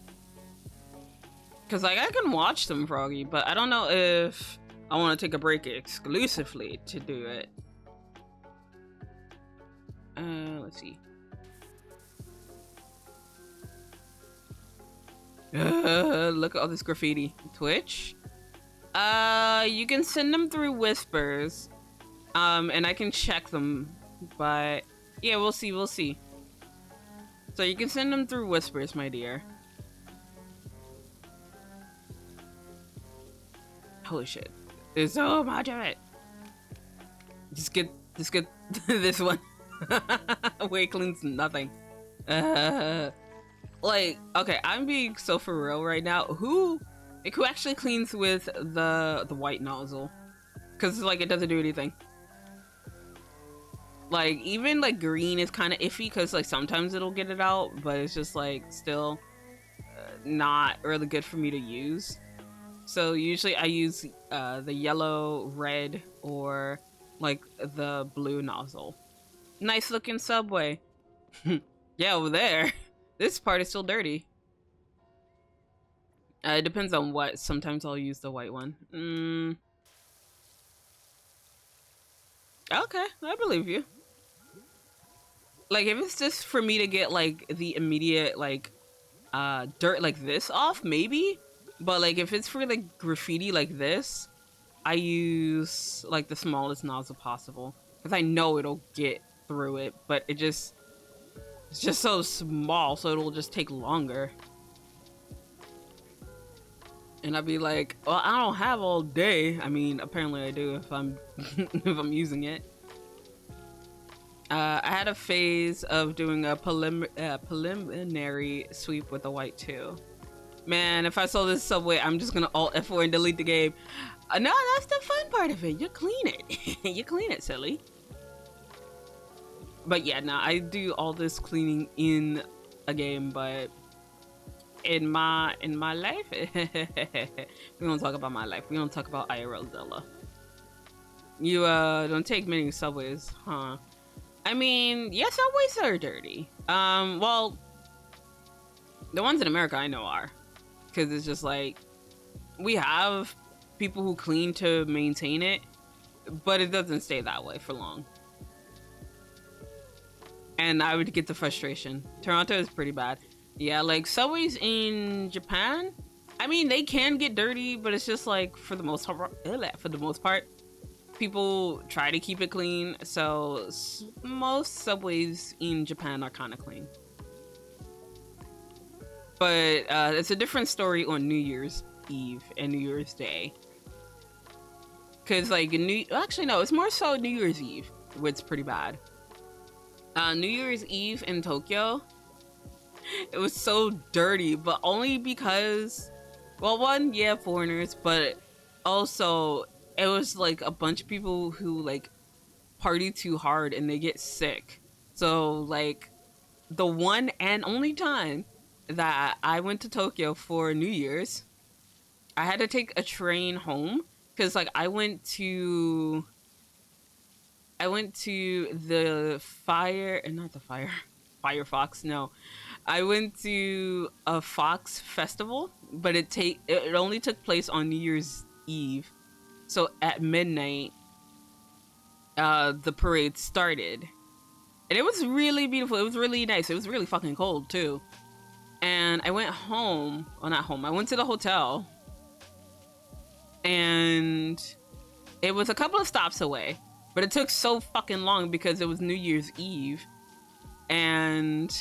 Because like I can watch them, Froggy, but I don't know if I want to take a break exclusively to do it. Let's see. Look at all this graffiti. Twitch? You can send them through whispers. And I can check them, but yeah, we'll see. So you can send them through whispers, my dear. Holy shit. There's so much of it. Just get this one. Wait, cleans nothing. Like, okay, I'm being so for real right now. Who actually cleans with the white nozzle? Because like it doesn't do anything. Like even like green is kind of iffy because like sometimes it'll get it out, but it's just like still not really good for me to use. So usually I use the yellow, red, or like the blue nozzle. Nice looking subway. Yeah, over there. This part is still dirty. It depends on what. Sometimes I'll use the white one. Okay, I believe you. Like, if it's just for me to get, like, the immediate, like, dirt like this off, maybe? But, like, if it's for, like, graffiti like this, I use, like, the smallest nozzle possible. Because I know it'll get through it, but it's just so small, so it'll just take longer. And I'd be like, well, I don't have all day. I mean, apparently I do if I'm if I'm using it. I had a phase of doing a preliminary sweep with the white too. Man, if I saw this subway, I'm just gonna Alt F4 and delete the game. No, that's the fun part of it. You clean it. You clean it, silly. But yeah, no, I do all this cleaning in a game, but in my life, we don't talk about my life. We don't talk about IRL Zela. You don't take many subways, huh? I mean, yeah, subways are dirty. Well, the ones in America I know are, because it's just like we have people who clean to maintain it, but it doesn't stay that way for long. and I would get the frustration. Toronto is pretty bad. Yeah, like subways in Japan, I mean, they can get dirty, but it's just like for the most part, people try to keep it clean. So most subways in Japan are kind of clean. But it's a different story on New Year's Eve and New Year's Day. Cause like actually no, it's more so New Year's Eve, which is pretty bad. New Year's Eve in Tokyo, it was so dirty, but only because, well, one, yeah, foreigners, but also it was like a bunch of people who like party too hard and they get sick. So like the one and only time that I went to Tokyo for New Year's, I had to take a train home because like I went to the Firefox, no. I went to a Fox festival, but it only took place on New Year's Eve. So at midnight, the parade started. And it was really beautiful. It was really nice. It was really fucking cold too. And I went home, well, not home, I went to the hotel. And it was a couple of stops away, but it took so fucking long because it was New Year's Eve. And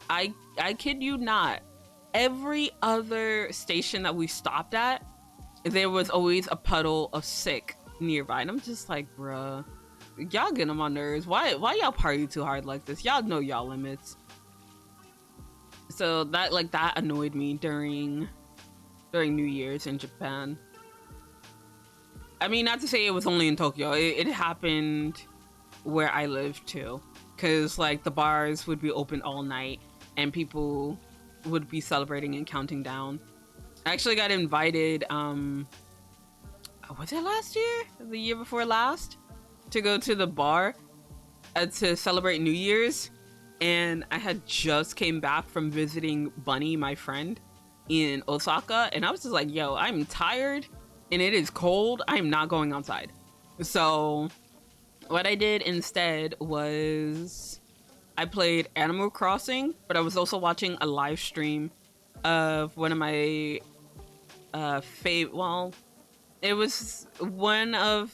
I kid you not, every other station that we stopped at, there was always a puddle of sick nearby. And I'm just like, bruh, y'all get on my nerves. Why y'all party too hard like this? Y'all know y'all limits. So that annoyed me during New Year's in Japan. I mean, not to say it was only in Tokyo. It happened where I live too. Because like the bars would be open all night and people would be celebrating and counting down. I actually got invited, was it last year? The year before last? To go to the bar to celebrate New Year's. And I had just came back from visiting Bunny, my friend, in Osaka. And I was just like, yo, I'm tired and it is cold. I'm not going outside. So what I did instead was I played Animal Crossing, but I was also watching a live stream of one of my it was one of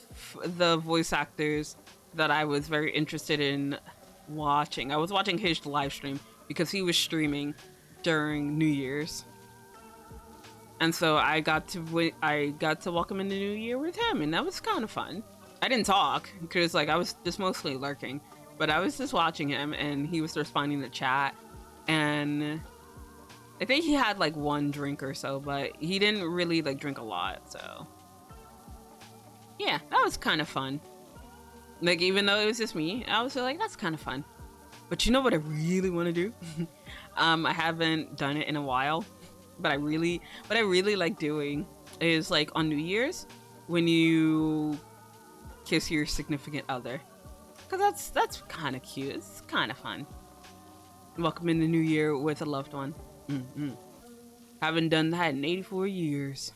the voice actors that I was very interested in watching. I was watching his live stream because he was streaming during New Year's. And so I got to welcome in the new year with him, and that was kind of fun. I didn't talk because like I was just mostly lurking, but I was just watching him and he was responding to chat, and I think he had like one drink or so, but he didn't really like drink a lot. So yeah, that was kind of fun. Like even though it was just me, I was like, that's kind of fun. But you know what I really want to do? I haven't done it in a while, but I really like doing is like on New Year's when you kiss your significant other, because that's kind of cute. It's kind of fun. Welcome in the new year with a loved one. Haven't done that in 84 years.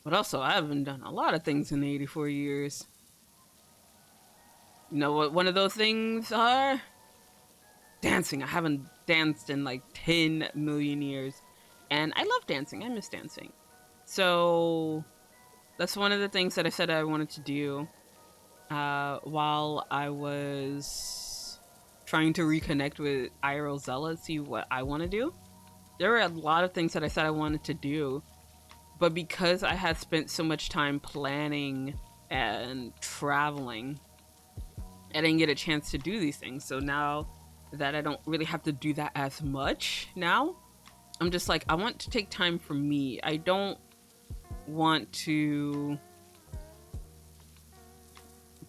But also, I haven't done a lot of things in 84 years. You know what one of those things are? Dancing. I haven't danced in like 10 million years. And I love dancing. I miss dancing. So that's one of the things that I said I wanted to do while I was trying to reconnect with IRL Zela, see what I want to do. There were a lot of things that I said I wanted to do, but because I had spent so much time planning and traveling, I didn't get a chance to do these things. So now that I don't really have to do that as much now, I'm just like, I want to take time for me. I don't want to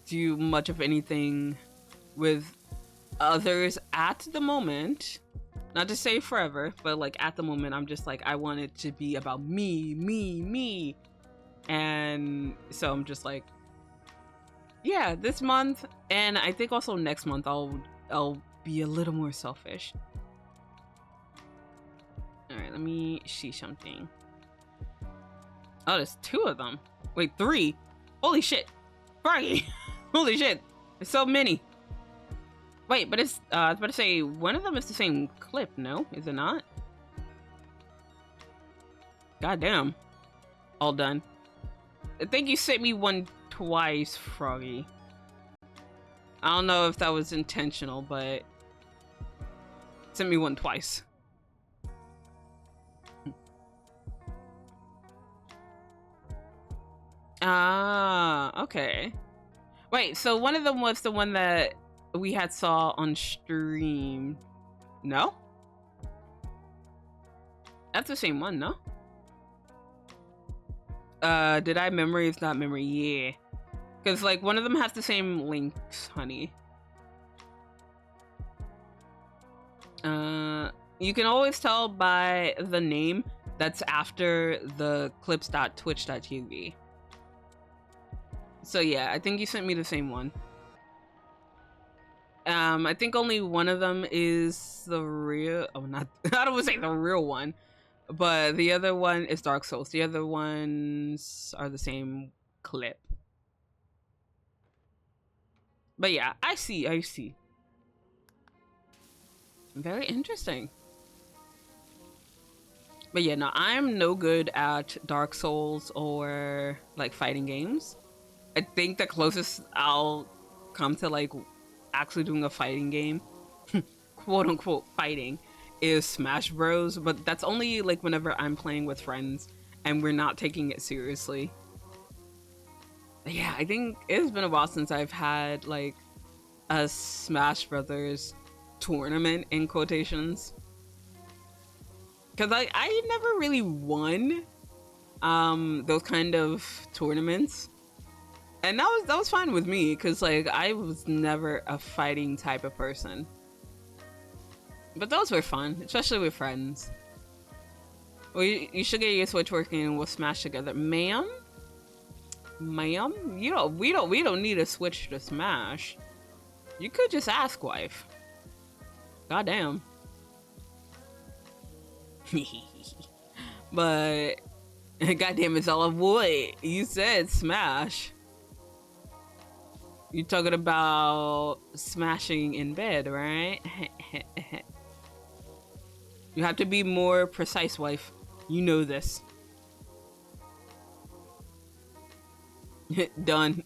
do much of anything with others at the moment. Not to say forever, but like at the moment, I'm just like, I want it to be about me. And so I'm just like, yeah, this month, and I think also next month, I'll be a little more selfish. All right, let me see something. Oh, there's 2 of them. Wait, 3. Holy shit. Froggy. Holy shit. There's so many. Wait, but it's, I was about to say, one of them is the same clip, no? Is it not? Goddamn. All done. I think you sent me one twice, Froggy. I don't know if that was intentional, but sent me one twice. Ah, okay. Wait, so one of them was the one that we had saw on stream. No? That's the same one, no? Did I memory? It's not memory. Yeah. Because, like, one of them has the same links, honey. You can always tell by the name that's after the clips.twitch.tv. So yeah, I think you sent me the same one. I think only one of them is the real, oh not, I don't want to say the real one, but the other one is Dark Souls. The other ones are the same clip. But yeah, I see. Very interesting. But yeah, no, I'm no good at Dark Souls or like fighting games. I think the closest I'll come to like actually doing a fighting game, quote unquote fighting, is Smash Bros. But that's only like whenever I'm playing with friends and we're not taking it seriously. But yeah, I think it's been a while since I've had like a Smash Brothers tournament in quotations. Cause I never really won those kind of tournaments. And that was fine with me, because like I was never a fighting type of person. But those were fun, especially with friends. Well, you should get your Switch working and we'll smash together. Ma'am? Ma'am? We don't need a Switch to smash. You could just ask, wife. Goddamn. But goddamn, it's all of what you said. Smash. You talking about smashing in bed, right? You have to be more precise, wife. You know this. Done.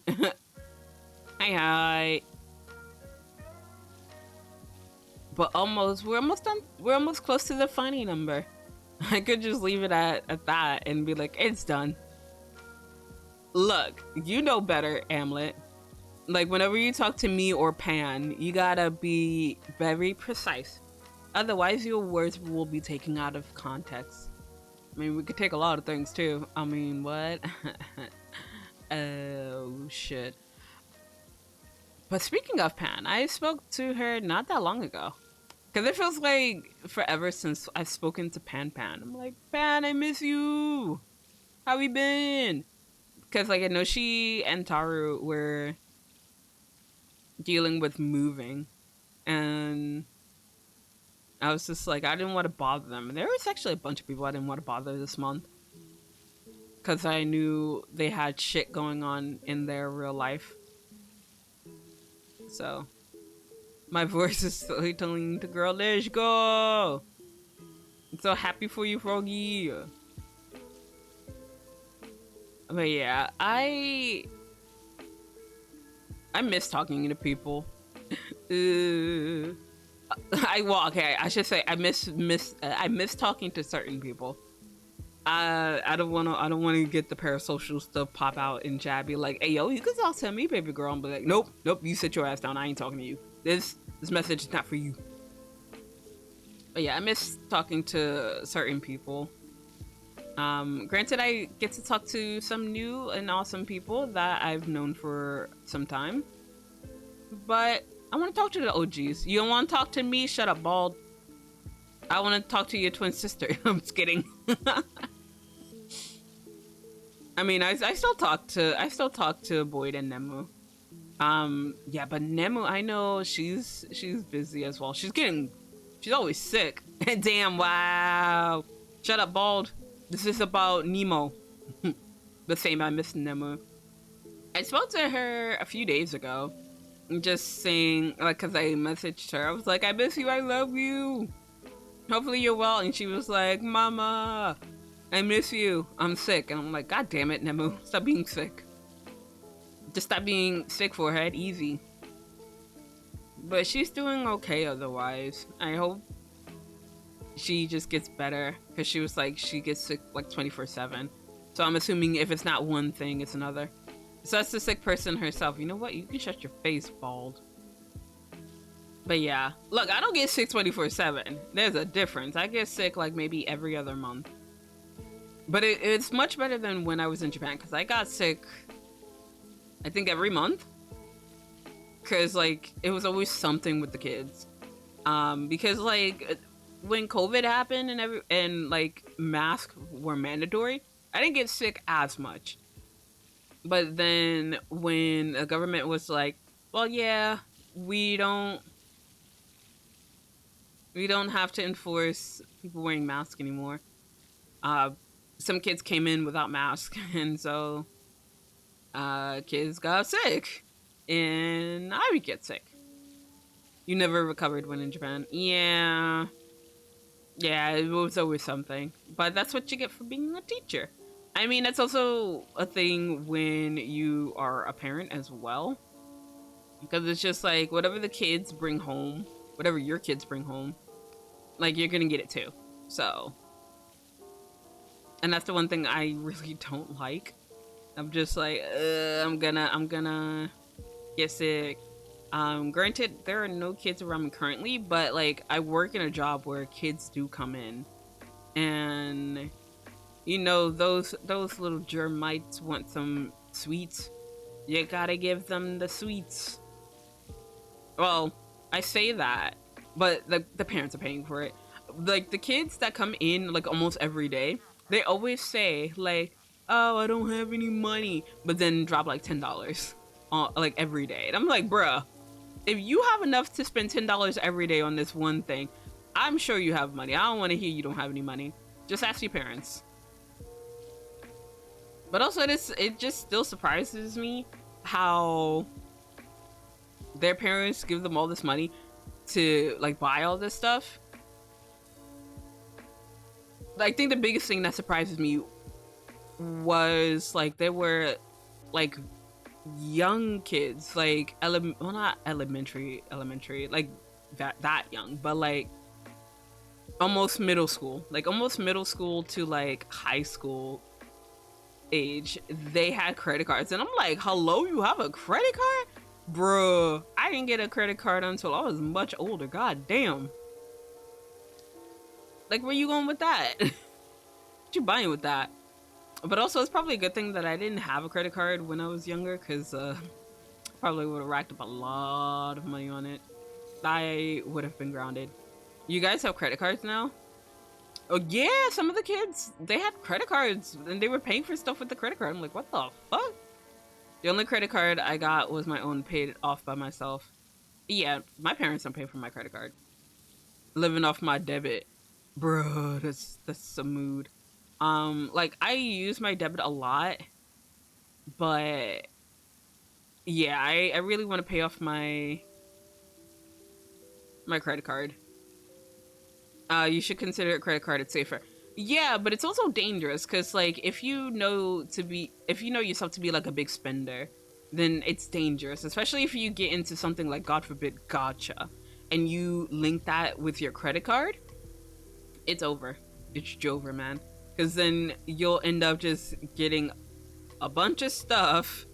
Hi. But we're almost done. We're almost close to the funny number. I could just leave it at that and be like, it's done. Look, you know better, Amlet. Like, whenever you talk to me or Pan, you gotta be very precise. Otherwise, your words will be taken out of context. I mean, we could take a lot of things, too. I mean, what? Oh, shit. But speaking of Pan, I spoke to her not that long ago. Because it feels like forever since I've spoken to Pan. I'm like, Pan, I miss you. How we been? Because, like, I know she and Taru were dealing with moving, and I was just like, I didn't want to bother them. And there was actually a bunch of people I didn't want to bother this month, because I knew they had shit going on in their real life. So my voice is slowly telling the girl, there you go. I'm so happy for you, Froggy. But yeah, I miss talking to people. I should say I miss talking to certain people. I don't wanna get the parasocial stuff pop out in chat, be like, hey yo, you can talk to me, baby girl, and be like, nope, you sit your ass down, I ain't talking to you. This message is not for you. But yeah, I miss talking to certain people. Granted, I get to talk to some new and awesome people that I've known for some time, but I want to talk to the OGs. You don't want to talk to me? Shut up, bald. I want to talk to your twin sister. I'm just kidding. I mean, I still talk to Boyd and Nemu. Yeah, but Nemu, I know she's busy as well. She's always sick. Damn, wow. Shut up, bald. This is about Nemo. The same, I miss Nemu. I spoke to her a few days ago, just saying, like, cause I messaged her. I was like, I miss you, I love you. Hopefully you're well. And she was like, Mama, I miss you. I'm sick. And I'm like, God damn it, Nemu, stop being sick. Just stop being sick, forehead, easy. But she's doing okay otherwise. I hope she just gets better, because she was like, she gets sick like 24/7. So I'm assuming if it's not one thing, it's another. So that's the sick person herself. You know what? You can shut your face, bald. But yeah, look, I don't get sick 24/7. There's a difference. I get sick like maybe every other month. But it's much better than when I was in Japan, because I got sick, I think, every month. Because like it was always something with the kids. Because like when COVID happened and like masks were mandatory, I didn't get sick as much. But then when the government was like, well, yeah, we don't have to enforce people wearing masks anymore. Some kids came in without masks, and so kids got sick, and I would get sick. You never recovered when in Japan. Yeah, it was always something. But that's what you get for being a teacher. I mean, that's also a thing when you are a parent as well. Because it's just like, whatever the kids bring home, whatever your kids bring home, like, you're gonna get it too. So. And that's the one thing I really don't like. I'm just like, I'm gonna get sick. Granted, there are no kids around me currently, but like, I work in a job where kids do come in. And you know, those little germ mites want some sweets. You gotta give them the sweets. Well, I say that, but the parents are paying for it. Like, the kids that come in like almost every day, they always say like, oh, I don't have any money, but then drop like $10 on like every day. And I'm like, bruh, if you have enough to spend $10 every day on this one thing, I'm sure you have money. I don't want to hear you don't have any money. Just ask your parents. But also, it just still surprises me how their parents give them all this money to like buy all this stuff. I think the biggest thing that surprises me was like there were like young kids, like well, not elementary, like that young, but like almost middle school to like high school age. They had credit cards, and I'm like, hello, you have a credit card? Bruh, I didn't get a credit card until I was much older. God damn. Like, where you going with that? What you buying with that? But also, it's probably a good thing that I didn't have a credit card when I was younger, because probably would have racked up a lot of money on it. I would have been grounded. You guys have credit cards now? Oh yeah, some of the kids, they had credit cards and they were paying for stuff with the credit card. I'm like, what the fuck? The only credit card I got was my own, paid off by myself. Yeah, my parents don't pay for my credit card. Living off my debit. Bro, that's a mood. Like, I use my debit a lot, but yeah, I really want to pay off my credit card. You should consider a credit card. It's safer. Yeah, but it's also dangerous, because like, if you know yourself to be like a big spender, then it's dangerous, especially if you get into something like, God forbid, gacha, and you link that with your credit card. It's over. It's Jover, man. Because then you'll end up just getting a bunch of stuff.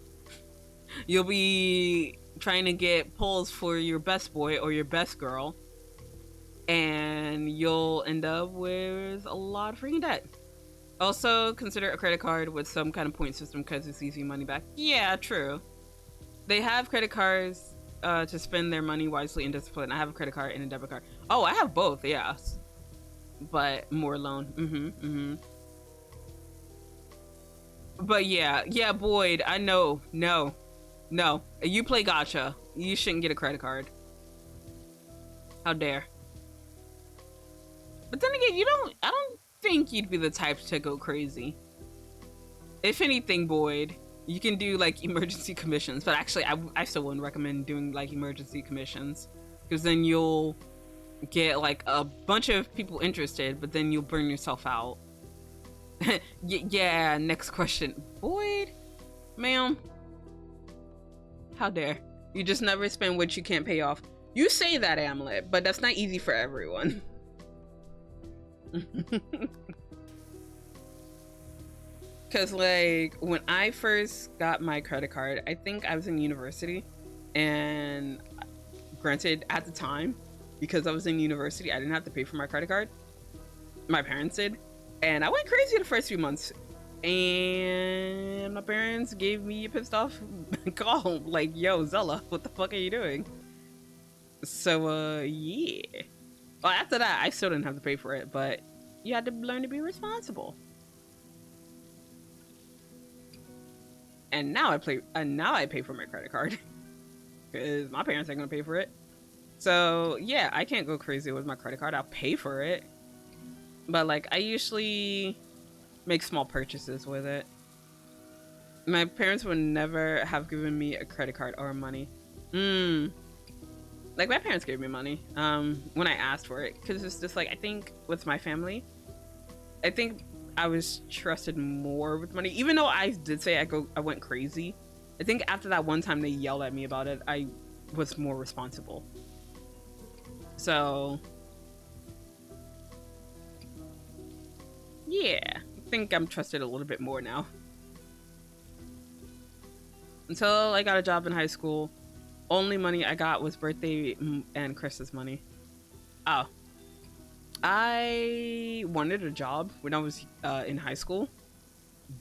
You'll be trying to get pulls for your best boy or your best girl, and you'll end up with a lot of freaking debt. Also, consider a credit card with some kind of point system, because it's easy money back. Yeah, true. They have credit cards to spend their money wisely and discipline. I have a credit card and a debit card. Oh, I have both, yeah. But more loan. But yeah, Boyd, I know. No. You play gacha. You shouldn't get a credit card. How dare. But then again, I don't think you'd be the type to go crazy. If anything, Boyd, You can do like emergency commissions, but actually I still wouldn't recommend doing like emergency commissions, because then you'll get like a bunch of people interested, but then you'll burn yourself out. Yeah, next question. Boyd, ma'am, how dare you just never spend what you can't pay off. You say that, Amulet, but that's not easy for everyone. Because like when I first got my credit card, I think I was in university, and granted at the time, because I was in university, I didn't have to pay for my credit card. My parents did, and I went crazy the first few months, and my parents gave me a pissed off call like, yo, Zela, what the fuck are you doing? So yeah, well, after that I still didn't have to pay for it, but you had to learn to be responsible. And now I pay for my credit card because my parents ain't gonna pay for it. So yeah, I can't go crazy with my credit card. I'll pay for it, but like I usually make small purchases with it. My parents would never have given me a credit card or money. Like my parents gave me money when I asked for it, because it's just like, I think with my family, I think I was trusted more with money, even though I did say I went crazy. I think after that one time they yelled at me about it, I was more responsible. So yeah, I think I'm trusted a little bit more now. Until I got a job in high school, only money I got was birthday and Christmas money. Oh, I wanted a job when I was in high school,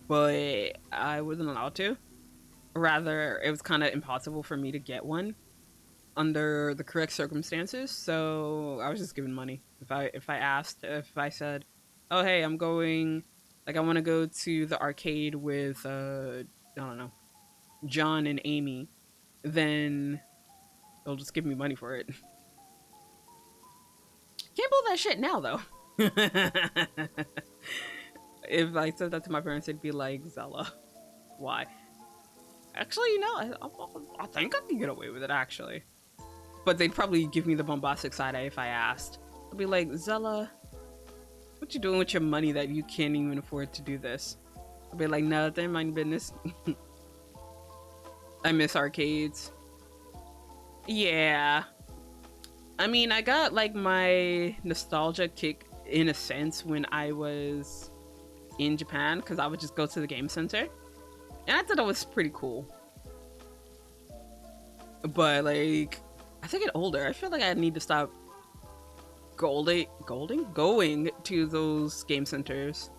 but I wasn't allowed to. Rather, it was kind of impossible for me to get one under the correct circumstances, so I was just given money. If I said, oh hey, I'm going, like I want to go to the arcade with I don't know, John and Amy, then they'll just give me money for it. Can't believe that shit now though. If I said that to my parents, they'd be like, Zela, why? Actually, you know, I think I can get away with it actually. But they'd probably give me the bombastic side eye if I asked. They'd be like, Zela, what you doing with your money that you can't even afford to do this? I'd be like, nothing, mind business. I miss arcades. Yeah. I mean, I got like my nostalgia kick in a sense when I was in Japan, because I would just go to the game center. And I thought that was pretty cool. But like, as I get older, I feel like I need to stop going to those game centers.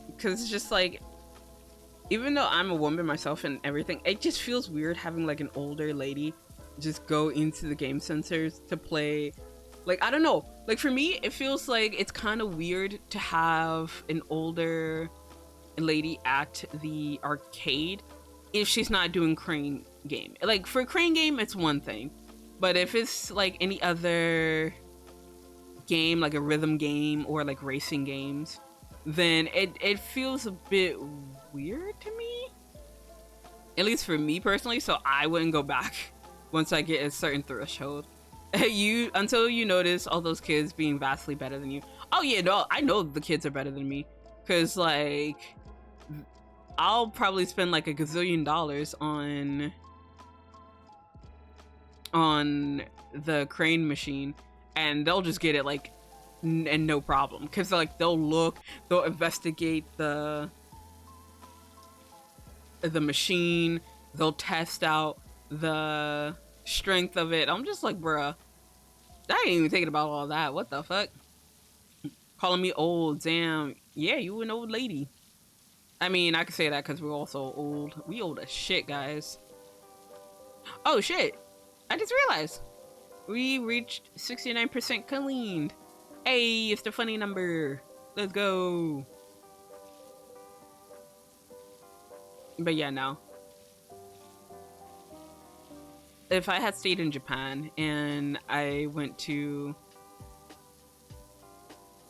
Because it's just like, even though I'm a woman myself and everything, it just feels weird having like an older lady just go into the game centers to play. Like, I don't know, like for me it feels like it's kind of weird to have an older lady at the arcade if she's not doing crane game. Like for crane game it's one thing, but if it's like any other game, like a rhythm game or like racing games, then it feels a bit weird to me, at least for me personally. So I wouldn't go back once I get a certain threshold. Until you notice all those kids being vastly better than you. Oh yeah, no, I know the kids are better than me, because like I'll probably spend like $1 gazillion on the crane machine, and they'll just get it like and no problem, because like they'll investigate the machine, they'll test out the strength of it. I'm just like, bruh, I ain't even thinking about all that. What the fuck? Calling me old, damn. Yeah, you an old lady. I mean, I can say that because we're also old. We old as shit, guys. Oh shit, I just realized we reached 69% cleaned. Hey, it's the funny number. Let's go. But yeah, no. If I had stayed in Japan and I went to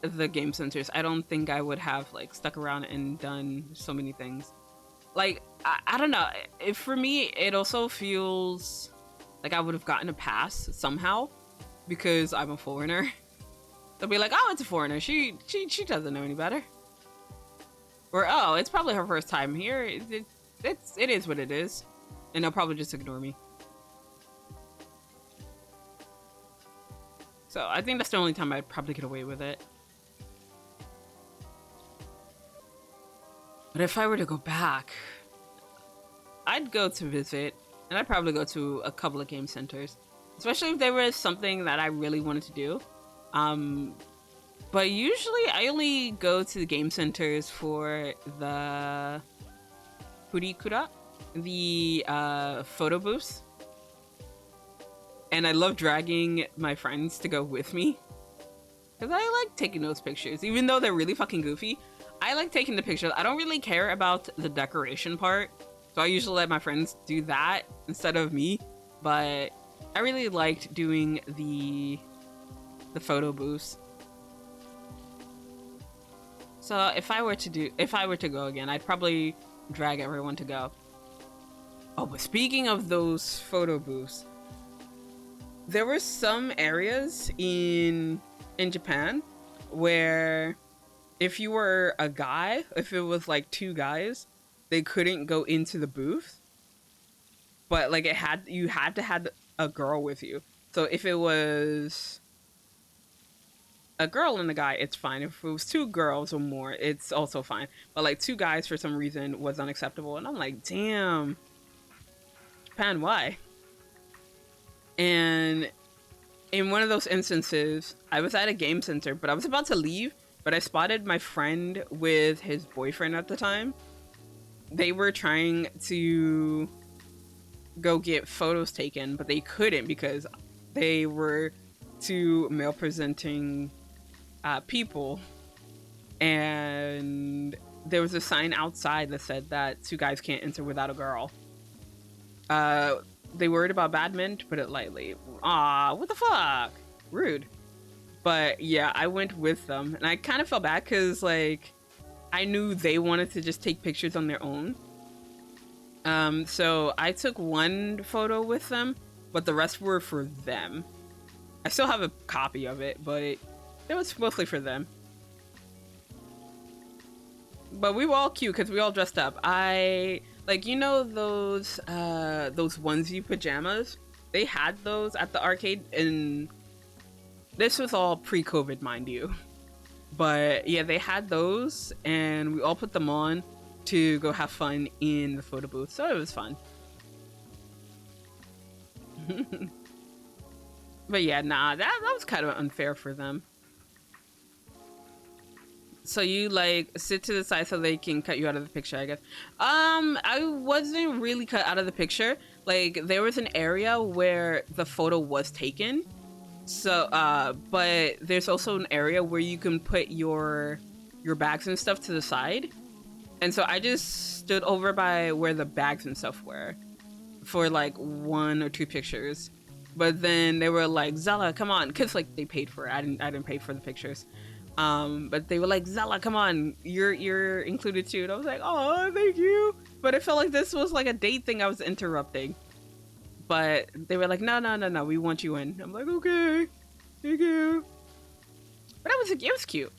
the game centers, I don't think I would have like stuck around and done so many things. Like I don't know. For me, it also feels like I would have gotten a pass somehow because I'm a foreigner. They'll be like, "Oh, it's a foreigner. She doesn't know any better." Or, "Oh, it's probably her first time here. It is what it is," and they'll probably just ignore me. So I think that's the only time I'd probably get away with it. But if I were to go back, I'd go to visit, and I'd probably go to a couple of game centers, especially if there was something that I really wanted to do. But usually I only go to the game centers for the Furikura, the photo booths. And I love dragging my friends to go with me. Because I like taking those pictures. Even though they're really fucking goofy, I like taking the pictures. I don't really care about the decoration part. So I usually let my friends do that instead of me. But I really liked doing the photo booths. So if I were to go again, I'd probably drag everyone to go. Oh, but speaking of those photo booths, there were some areas in Japan where if you were a guy, if it was like two guys, they couldn't go into the booth. But like you had to have a girl with you. So if it was a girl and a guy, it's fine. If it was two girls or more, it's also fine. But like two guys for some reason was unacceptable. And I'm like, damn, Japan, why? And in one of those instances, I was at a game center, but I was about to leave, but I spotted my friend with his boyfriend at the time. They were trying to go get photos taken, but they couldn't because they were two male-presenting people. And there was a sign outside that said that two guys can't enter without a girl. They worried about badminton, to put it lightly. Ah, what the fuck? Rude. But yeah, I went with them, and I kind of felt bad because like I knew they wanted to just take pictures on their own. So I took one photo with them, but the rest were for them. I still have a copy of it, but it was mostly for them. But we were all cute because we all dressed up. Like, you know those onesie pajamas? They had those at the arcade, and this was all pre-COVID, mind you. But yeah, they had those, and we all put them on to go have fun in the photo booth, so it was fun. But yeah, nah, that was kind of unfair for them. So you like sit to the side so they can cut you out of the picture, I guess. I wasn't really cut out of the picture. Like there was an area where the photo was taken. So, but there's also an area where you can put your bags and stuff to the side. And so I just stood over by where the bags and stuff were for like 1 or 2 pictures. But then they were like, Zela, come on. Cause like they paid for it. I didn't pay for the pictures. But they were like, Zela, come on, you're included too. And I was like, oh, thank you. But it felt like this was like a date thing I was interrupting. But they were like, no, we want you in. I'm like, okay, thank you. But it was cute.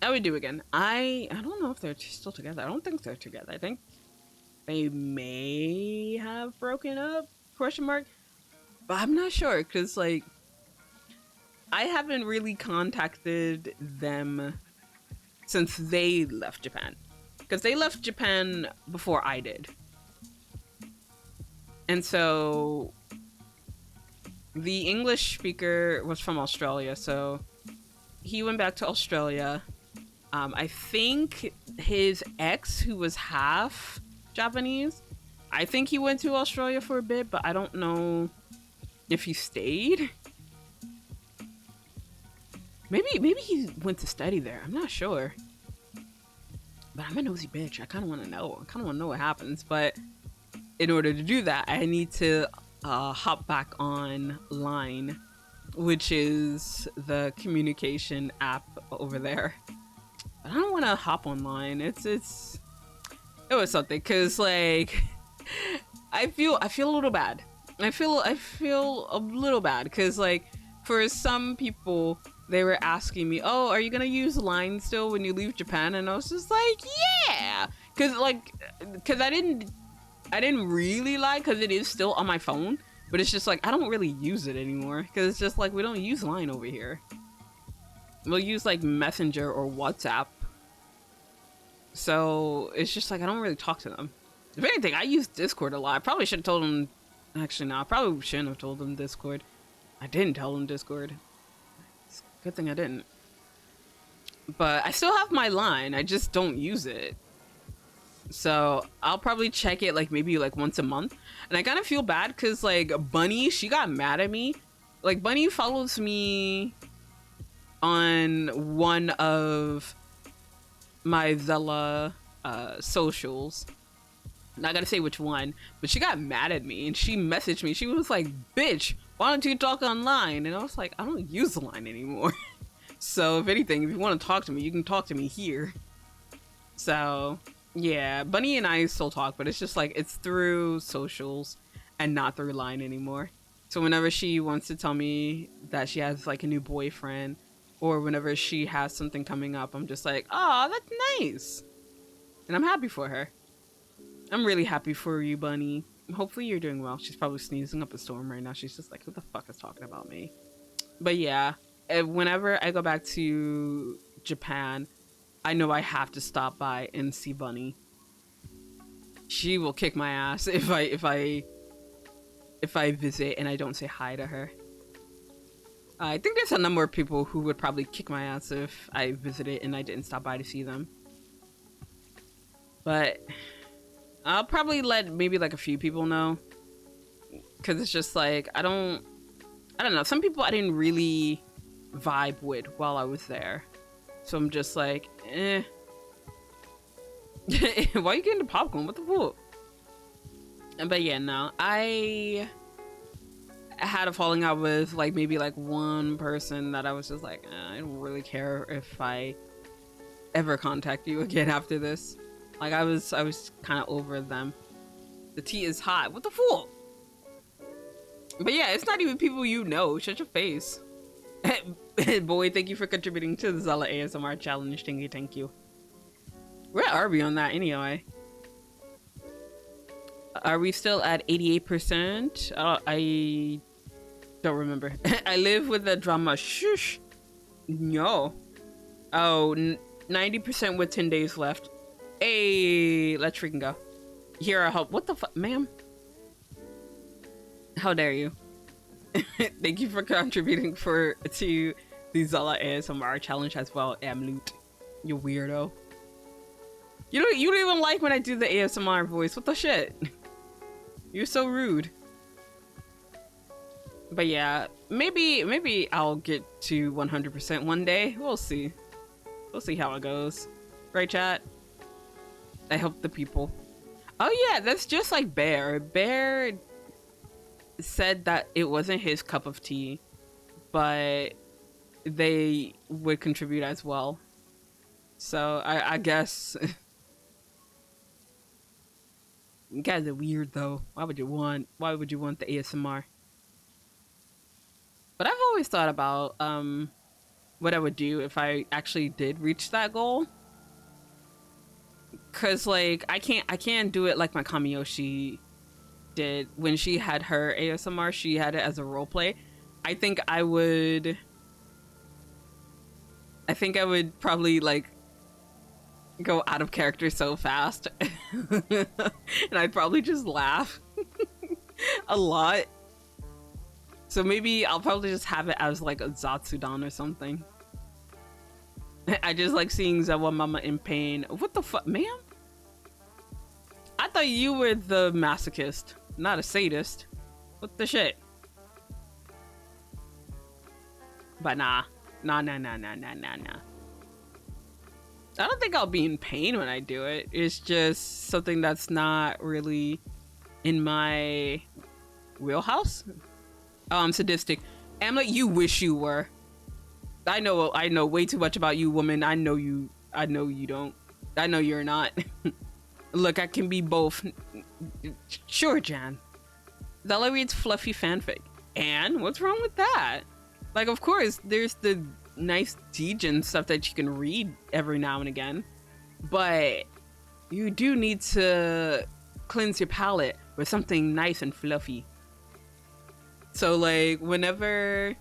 I would do again. I don't know if they're still together. I don't think they're together. I think they may have broken up, ? But I'm not sure, because like I haven't really contacted them since they left Japan. Because they left Japan before I did. And so the English speaker was from Australia, so he went back to Australia. I think his ex, who was half Japanese, I think he went to Australia for a bit, but I don't know if he stayed. Maybe he went to study there. I'm not sure. But I'm a nosy bitch. I kind of want to know. I kind of want to know what happens. But in order to do that, I need to hop back online which is the communication app over there. But I don't want to hop online. It was something, cause like I feel a little bad. I feel a little bad, cause like for some people they were asking me, "Oh, are you gonna use Line still when you leave Japan?" And I was just like, "Yeah," cause I didn't really like, cause it is still on my phone, but it's just like I don't really use it anymore, cause it's just like we don't use Line over here. We'll use like Messenger or WhatsApp. So it's just like I don't really talk to them. If anything, I use Discord a lot. I probably should have told them. Actually, no, I probably shouldn't have told them Discord. I didn't tell them Discord. It's a good thing I didn't. But I still have my Line. I just don't use it. So I'll probably check it like maybe like once a month. And I kind of feel bad because like Bunny, she got mad at me. Like Bunny follows me on one of my Zela socials. Not gonna say which one, but she got mad at me and she messaged me. She was like, "Bitch, why don't you talk online?" And I was like, I don't use the Line anymore. So if anything, if you want to talk to me, you can talk to me here. So yeah, Bunny and I still talk, but it's just like it's through socials and not through Line anymore. So whenever she wants to tell me that she has like a new boyfriend, or whenever she has something coming up, I'm just like, "Oh, that's nice," and I'm happy for her. I'm really happy for you, Bunny. Hopefully you're doing well. She's probably sneezing up a storm right now. She's just like, who the fuck is talking about me? But yeah, whenever I go back to Japan, I know I have to stop by and see Bunny. She will kick my ass if I visit and I don't say hi to her. I think there's a number of people who would probably kick my ass if I visited and I didn't stop by to see them. But I'll probably let maybe like a few people know, because it's just like I don't know, some people I didn't really vibe with while I was there, so I'm just like, eh. Why are you getting the popcorn? What the fuck? But yeah, no, I had a falling out with like maybe like one person that I was just like, I don't really care if I ever contact you again after this. Like I was kind of over them. The tea is hot. What the fool? But yeah, it's not even people you know. Shut your face. Boy, thank you for contributing to the Zela ASMR challenge. Thank you. Where are we on that anyway? Are we still at 88%? I don't remember. I live with the drama. Shush. No. Oh, 90% with 10 days left. Hey, let's freaking go. Here, I'll help. What the fuck, ma'am? How dare you? Thank you for contributing to the Zela ASMR challenge as well, Amloot. You weirdo. You don't even like when I do the ASMR voice. What the shit? You're so rude. But yeah, maybe I'll get to 100% one day. We'll see. We'll see how it goes. Right, chat? I help the people. Oh yeah, that's just like Bear. Bear said that it wasn't his cup of tea, but they would contribute as well. So I guess you guys are weird though. Why would you want the ASMR? But I've always thought about what I would do if I actually did reach that goal. Cause like I can't do it like my Kamiyoshi did when she had her ASMR. She had it as a roleplay. I think I would probably like go out of character so fast, and I'd probably just laugh a lot. So maybe I'll probably just have it as like a Zatsudan or something. I just like seeing Zawa Mama in pain. What the fuck, ma'am? I thought you were the masochist, not a sadist. What the shit? But nah. I don't think I'll be in pain when I do it. It's just something that's not really in my wheelhouse. Oh, I'm sadistic. Amulet, you wish you were. I know way too much about you, woman. I know you don't. I know you're not. Look, I can be both. Sure, Jan. Zela reads fluffy fanfic. And what's wrong with that? Like, of course, there's the nice Degen stuff that you can read every now and again. But you do need to cleanse your palate with something nice and fluffy. So, like, whenever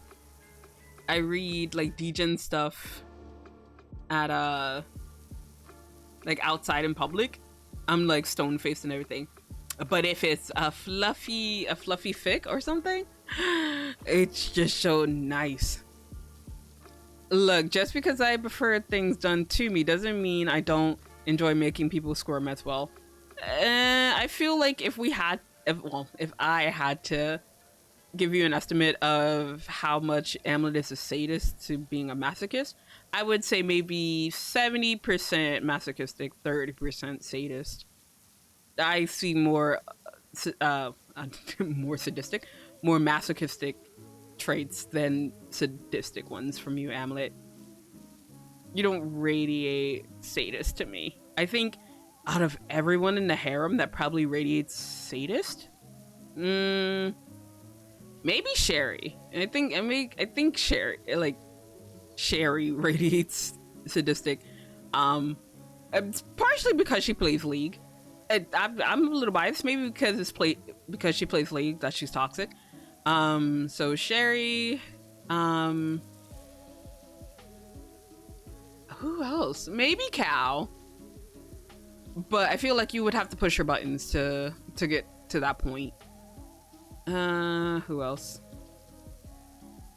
I read, like, Degen stuff at, like, outside in public, I'm, like, stone-faced and everything. But if it's a fluffy fic or something, it's just so nice. Look, just because I prefer things done to me doesn't mean I don't enjoy making people squirm as well. I feel like if I had to give you an estimate of how much Amulet is a sadist to being a masochist, I would say maybe 70% masochistic, 30% sadist. I see more more sadistic, more masochistic traits than sadistic ones from you, Amulet. You don't radiate sadist to me. I think out of everyone in the harem that probably radiates sadist, maybe Sherry. I think Sherry radiates sadistic. It's partially because she plays League. I'm a little biased, maybe because she plays League that she's toxic. So Sherry, who else? Maybe Cal. But I feel like you would have to push her buttons to get to that point. Who else?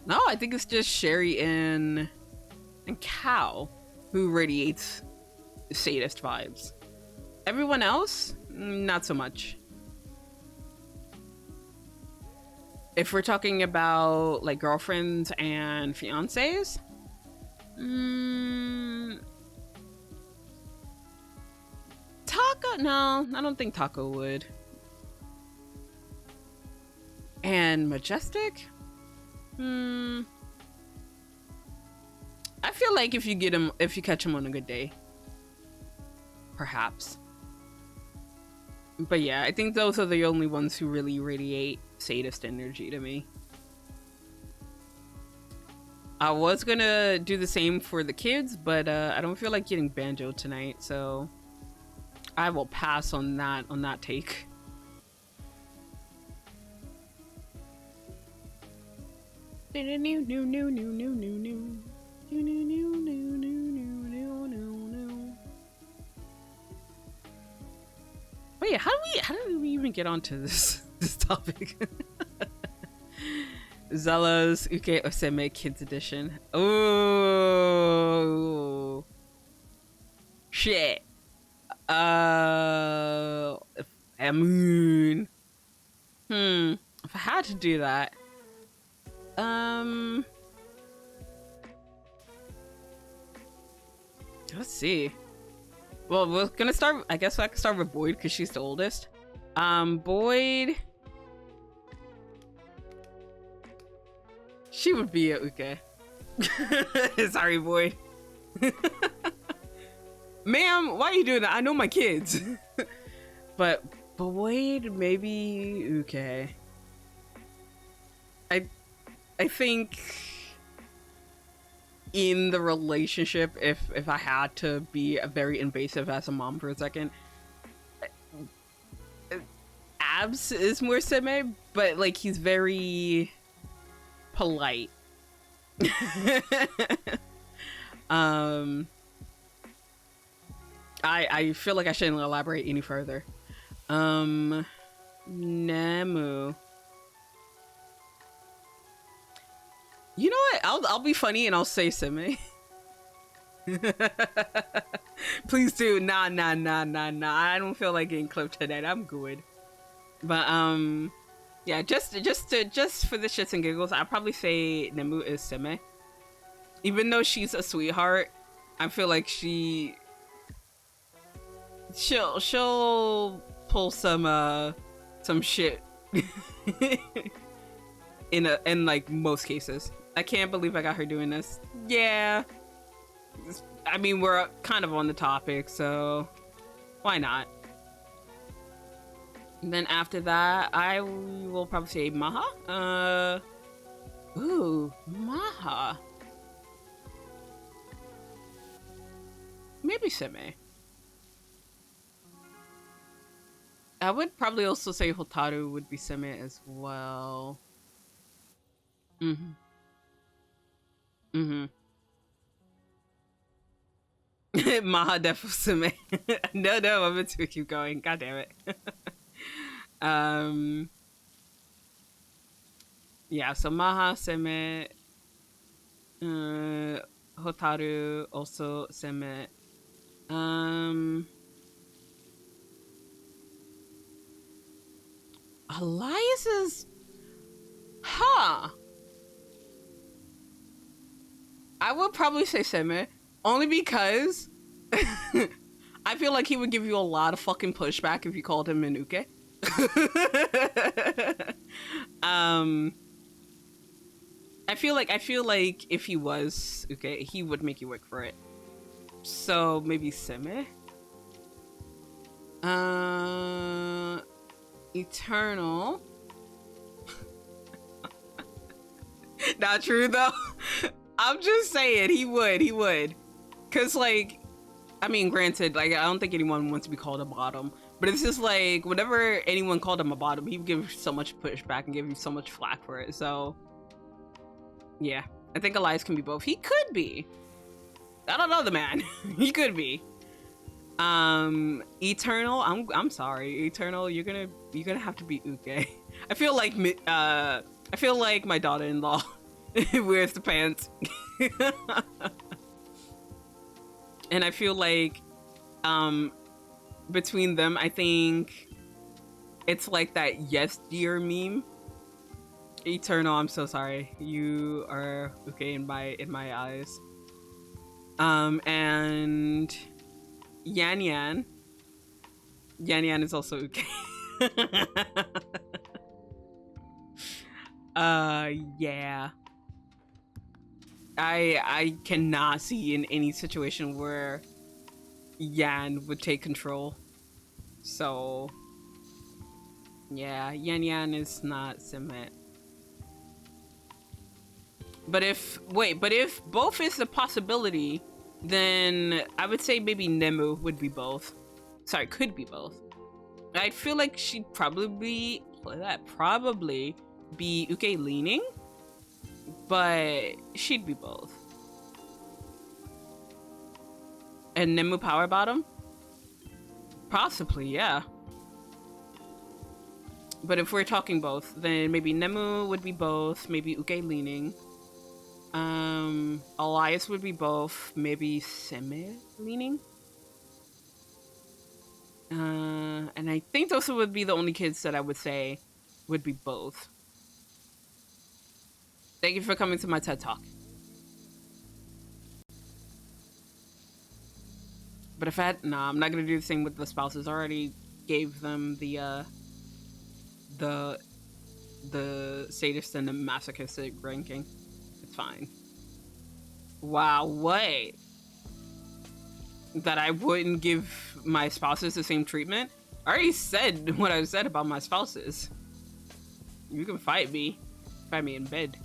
No, I think it's just Sherry and Cal who radiates sadist vibes. Everyone else, not so much. If we're talking about like girlfriends and fiancés, Taco, no, I don't think Taco would. And Majestic, I feel like if you catch him on a good day, perhaps. But yeah, I think those are the only ones who really radiate sadist energy to me. I was gonna do the same for the kids, but I don't feel like getting Banjo tonight, so I will pass on that take. Wait, how did we even get onto this topic? Zela's Uke Oseme Kids Edition. Oh shit. Amoon. If I had to do that. Let's see. Well, we're gonna start. I guess I can start with Boyd because she's the oldest. Boyd. She would be a Uke. Sorry, Boyd. Ma'am, why are you doing that? I know my kids. But Boyd, maybe Uke. I think in the relationship, if I had to be very invasive as a mom for a second, Abs is more Seme, but like he's very polite. I feel like I shouldn't elaborate any further. Nemu. You know what? I'll be funny and I'll say Seme. Please do. Nah. I don't feel like getting clipped tonight. I'm good. But yeah, just for the shits and giggles, I'll probably say Nemu is Seme. Even though she's a sweetheart, I feel like she'll pull some shit. in like most cases. I can't believe I got her doing this. Yeah. I mean, we're kind of on the topic, so why not? And then after that, I will probably say Maha. Ooh, Maha. Maybe Seme. I would probably also say Hotaru would be Seme as well. Mm-hmm. Mm-hmm. Maha definitely Seme. No, I'm going to keep going. God damn it. Yeah, so Maha, Seme, Hotaru, also Seme. Elias is... Huh. I would probably say Seme, only because I feel like he would give you a lot of fucking pushback if you called him Minuke. I feel like if he was okay, he would make you work for it. So maybe Seme. Eternal. Not true though. I'm just saying he would. Cause like, I mean, granted, like I don't think anyone wants to be called a bottom, but it's just like whenever anyone called him a bottom, he would give so much pushback and give you so much flack for it. So yeah, I think Elias can be both. He could be. I don't know the man. He could be. Eternal. I'm sorry, Eternal. You're gonna have to be Uke. I feel like my daughter-in-law wears the pants. And I feel like between them, I think it's like that yes dear meme. Eternal, I'm so sorry. You are okay in my eyes. And Yan Yan. Yan Yan is also okay. Yeah. I cannot see in any situation where Yan would take control. So yeah, Yan Yan is not Simet. But if both is a possibility, then I would say maybe Nemu would be both. Sorry, could be both. I feel like she'd probably be Uke leaning, but she'd be both. And Nemu power bottom? Possibly, yeah. But if we're talking both, then maybe Nemu would be both, maybe Uke leaning. Elias would be both, maybe Seme leaning. And I think those would be the only kids that I would say would be both. Thank you for coming to my TED Talk. But if I'm not gonna do the same with the spouses. I already gave them the sadist and the masochistic ranking. It's fine. Wow, wait. That I wouldn't give my spouses the same treatment? I already said what I said about my spouses. You can fight me. Fight me in bed.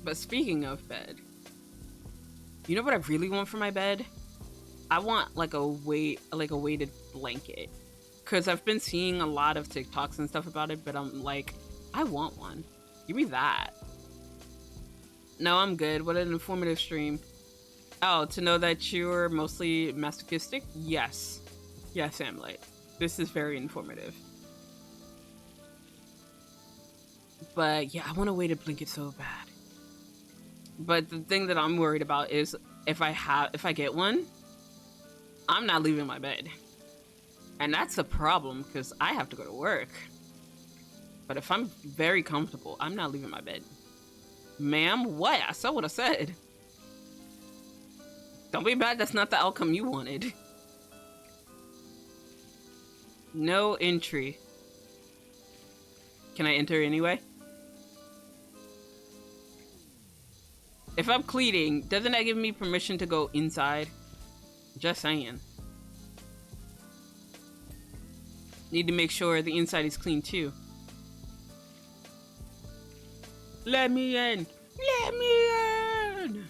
But speaking of bed, you know what I really want for my bed? I want like a weighted blanket. Cause I've been seeing a lot of TikToks and stuff about it, but I'm like, I want one. Give me that. No, I'm good. What an informative stream. Oh, to know that you're mostly masochistic? Yes. Yes, Amlet. This is very informative. But yeah, I want a weighted blanket so bad. But the thing that I'm worried about is if I get one, I'm not leaving my bed. And that's a problem because I have to go to work. But if I'm very comfortable, I'm not leaving my bed. Ma'am, what? I saw what I said. Don't be mad, that's not the outcome you wanted. No entry. Can I enter anyway? If I'm cleaning, doesn't that give me permission to go inside? Just saying. Need to make sure the inside is clean too. Let me in! Let me in!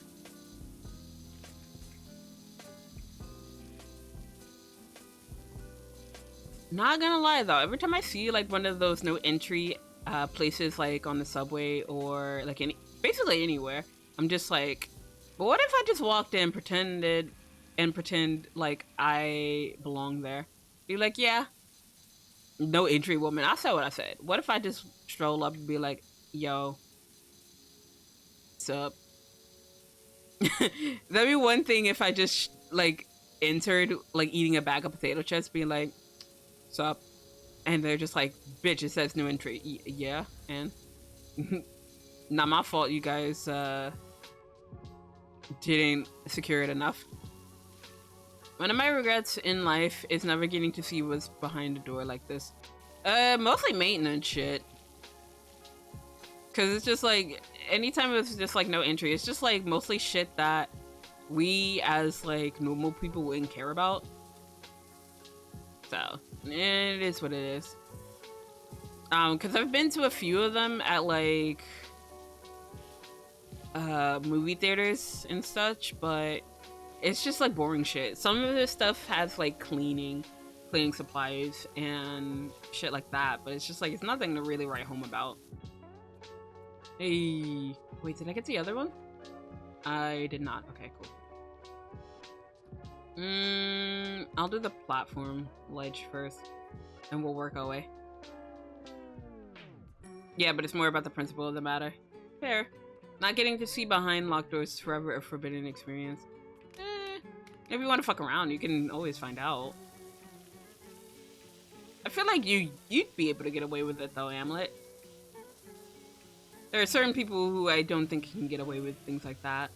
Not gonna lie though, every time I see like one of those no entry places like on the subway or like basically anywhere, I'm just like, but what if I just walked in, pretend like I belong there? Be like, yeah, no entry woman. I said what I said. What if I just stroll up and be like, yo, what's up? That'd be one thing if I just like entered like eating a bag of potato chips, being like, what's up? And they're just like, bitch, it says no entry. Yeah, and not my fault you guys didn't secure it enough. One of my regrets in life is never getting to see what's behind a door like this. Mostly maintenance shit. Cause it's just like, anytime it's just like no entry, it's just like mostly shit that we as like normal people wouldn't care about. So, it is what it is. Cause I've been to a few of them at like movie theaters and such, but it's just like boring shit. Some of this stuff has like cleaning supplies and shit like that, but it's just like, it's nothing to really write home about. Hey, wait, did I get the other one? I did not. Okay, cool. I'll do the platform ledge first, and we'll work our way. Yeah, but it's more about the principle of the matter. Fair. Not getting to see behind locked doors is forever a forbidden experience. If you want to fuck around, you can always find out. I feel like you'd be able to get away with it though, Hamlet. There are certain people who I don't think can get away with things like that.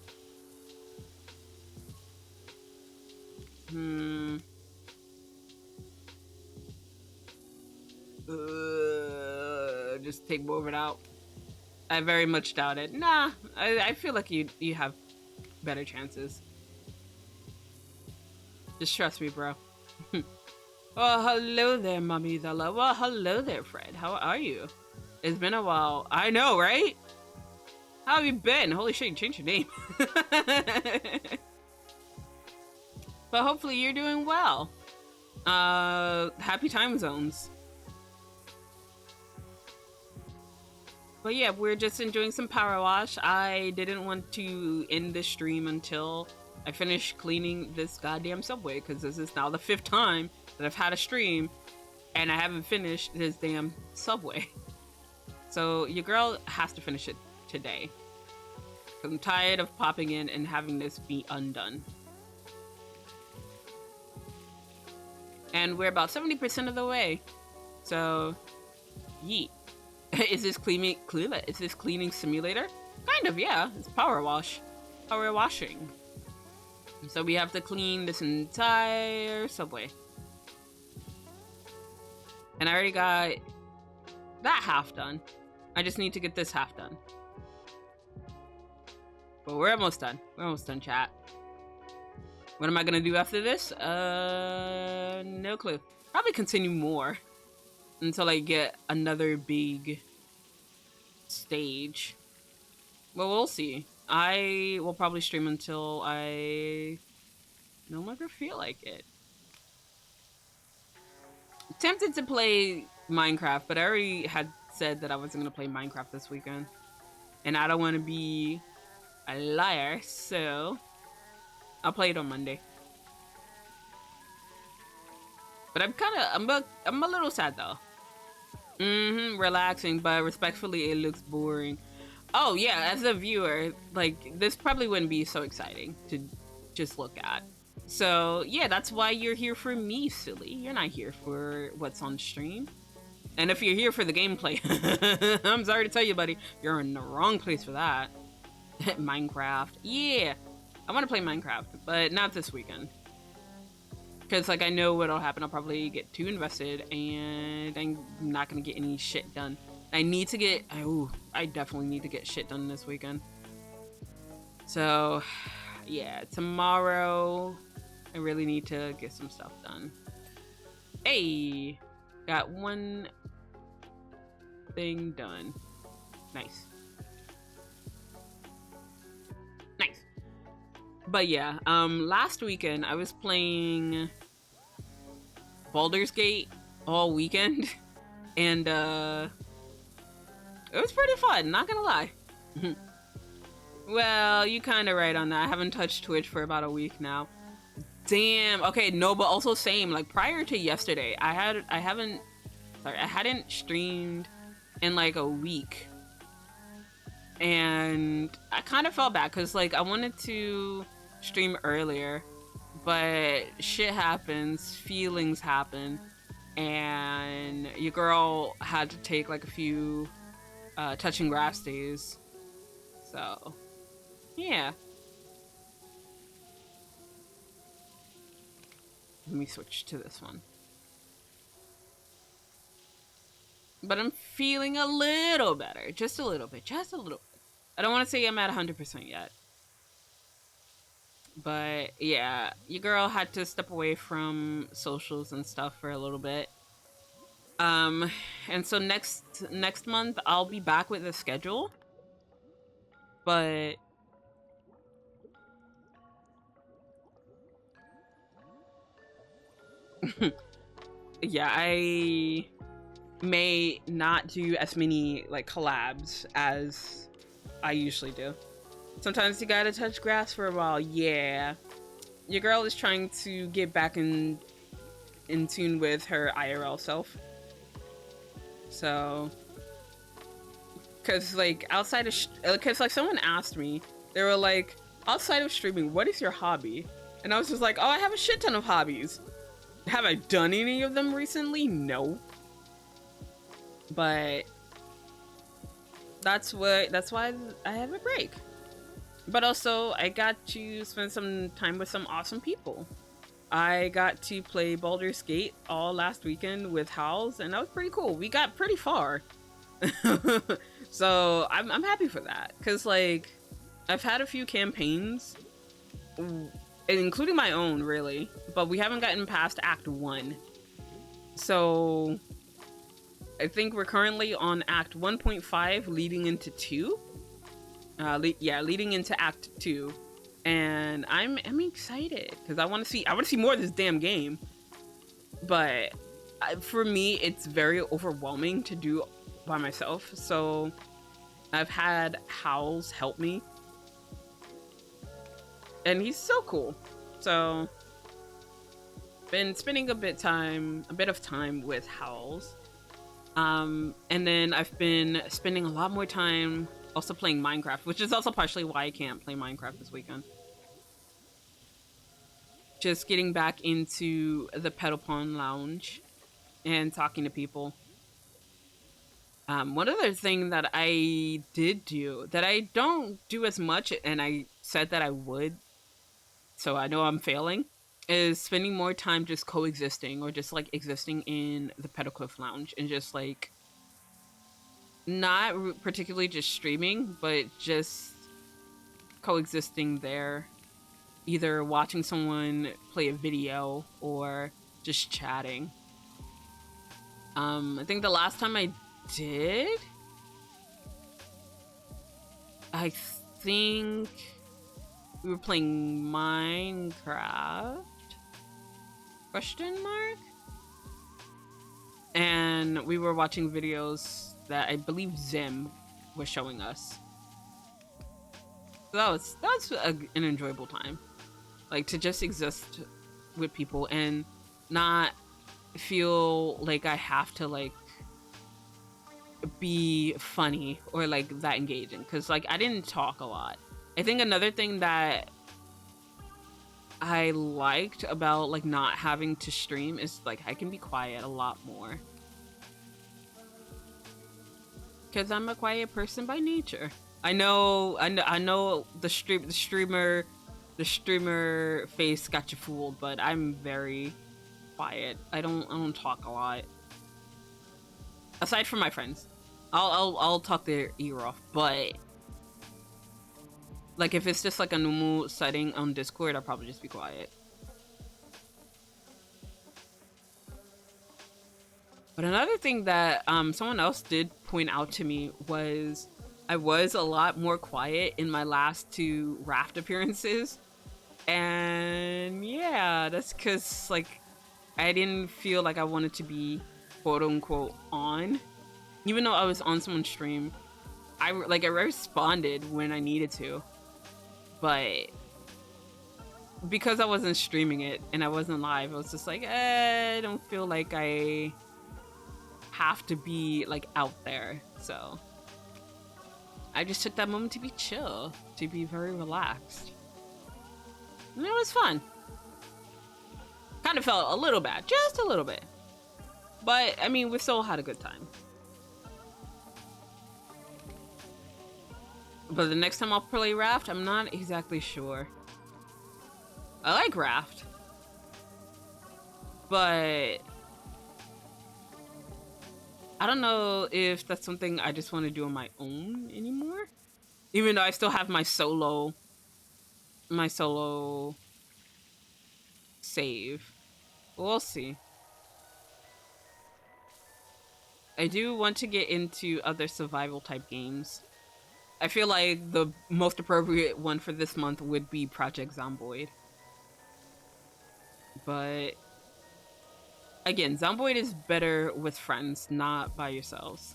Just take more of it out. I very much doubt it. Nah, I feel like you have better chances. Just trust me, bro. Oh, hello there, Mommy Zela. Well, hello there, Fred. How are you? It's been a while. I know, right? How have you been? Holy shit, you changed your name. But hopefully you're doing well. Happy time zones. But yeah, we're just enjoying some power wash. I didn't want to end this stream until I finish cleaning this goddamn subway, because this is now the 5th time that I've had a stream and I haven't finished this damn subway. So your girl has to finish it today. I'm tired of popping in and having this be undone. And we're about 70% of the way. So, yeet. Is this cleaning simulator? Kind of, yeah. It's power washing. So we have to clean this entire subway. And I already got that half done. I just need to get this half done. But we're almost done. We're almost done, chat. What am I gonna do after this? No clue. Probably continue more until I get another big stage. Well, we'll see. I will probably stream until I no longer feel like it. Tempted to play Minecraft, but I already had said that I wasn't gonna play Minecraft this weekend. And I don't want to be a liar, so I'll play it on Monday. But I'm a little sad though. Relaxing, but respectfully, it looks boring. Oh yeah, as a viewer, like, this probably wouldn't be so exciting to just look at. So yeah, that's why you're here for me, silly. You're not here for what's on stream. And if you're here for the gameplay, I'm sorry to tell you, buddy, you're in the wrong place for that. Minecraft. Yeah, I want to play Minecraft, but not this weekend. Because, like, I know what'll happen. I'll probably get too invested, and I'm not going to get any shit done. I need to get, I definitely need to get shit done this weekend. So, yeah, tomorrow I really need to get some stuff done. Hey, got one thing done. Nice. Nice. But yeah, last weekend I was playing Baldur's Gate all weekend, and it was pretty fun, not gonna lie. Well, you kind of right on that. I haven't touched Twitch for about a week now. Damn. Okay, no, but also same. Like prior to yesterday, I hadn't streamed in like a week, and I kind of felt bad because like I wanted to stream earlier, but shit happens, feelings happen, and your girl had to take like a few touching grass days. So, yeah. Let me switch to this one. But I'm feeling a little better. Just a little bit. Just a little bit. I don't want to say I'm at 100% yet. But yeah, your girl had to step away from socials and stuff for a little bit. And so next month I'll be back with the schedule. But yeah, I may not do as many like collabs as I usually do. Sometimes you gotta touch grass for a while. Yeah, your girl is trying to get back in tune with her IRL self. So, cause like outside of, cause like someone asked me, they were like, outside of streaming, what is your hobby? And I was just like, oh, I have a shit ton of hobbies. Have I done any of them recently? No. But that's why I have a break. But also, I got to spend some time with some awesome people. I got to play Baldur's Gate all last weekend with Howls, and that was pretty cool. We got pretty far. So I'm happy for that. Because, like, I've had a few campaigns, including my own, really. But we haven't gotten past Act 1. So I think we're currently on Act 1.5 leading into 2. Leading into Act 2. And I'm excited because I want to see more of this damn game. But for me, it's very overwhelming to do by myself. So I've had Howls help me, and he's so cool. So been spending a bit of time with Howls. And then I've been spending a lot more time also playing Minecraft, which is also partially why I can't play Minecraft this weekend. Just getting back into the Petalcliff lounge and talking to people. One other thing that I did do that I don't do as much, and I said that I would, so I know I'm failing, is spending more time just coexisting or just like existing in the Petalcliff lounge and just like not particularly just streaming, but just coexisting there, either watching someone play a video or just chatting. I think the last time I did, I think we were playing Minecraft? Question mark? And we were watching videos that I believe Zim was showing us. So that's an enjoyable time, like to just exist with people and not feel like I have to like be funny or like that engaging, because like I didn't talk a lot. I think another thing that I liked about like not having to stream is like I can be quiet a lot more. Because I'm a quiet person by nature. I know the streamer face got you fooled, but I'm very quiet. I don't talk a lot. Aside from my friends. I'll talk their ear off, but like if it's just like a normal setting on Discord, I'll probably just be quiet. But another thing that someone else did point out to me was I was a lot more quiet in my last 2 raft appearances. And yeah, that's because like I didn't feel like I wanted to be quote unquote on. Even though I was on someone's stream, I responded when I needed to. But because I wasn't streaming it and I wasn't live, I was just like, I don't feel like I have to be like out there. So I just took that moment to be chill, to be very relaxed. And it was fun. Kind of felt a little bad, just a little bit. But I mean, we still had a good time. But the next time I'll play Raft, I'm not exactly sure. I like Raft. But I don't know if that's something I just want to do on my own anymore. Even though I still have my solo save. We'll see. I do want to get into other survival type games. I feel like the most appropriate one for this month would be Project Zomboid. But again, Zomboid is better with friends, not by yourselves.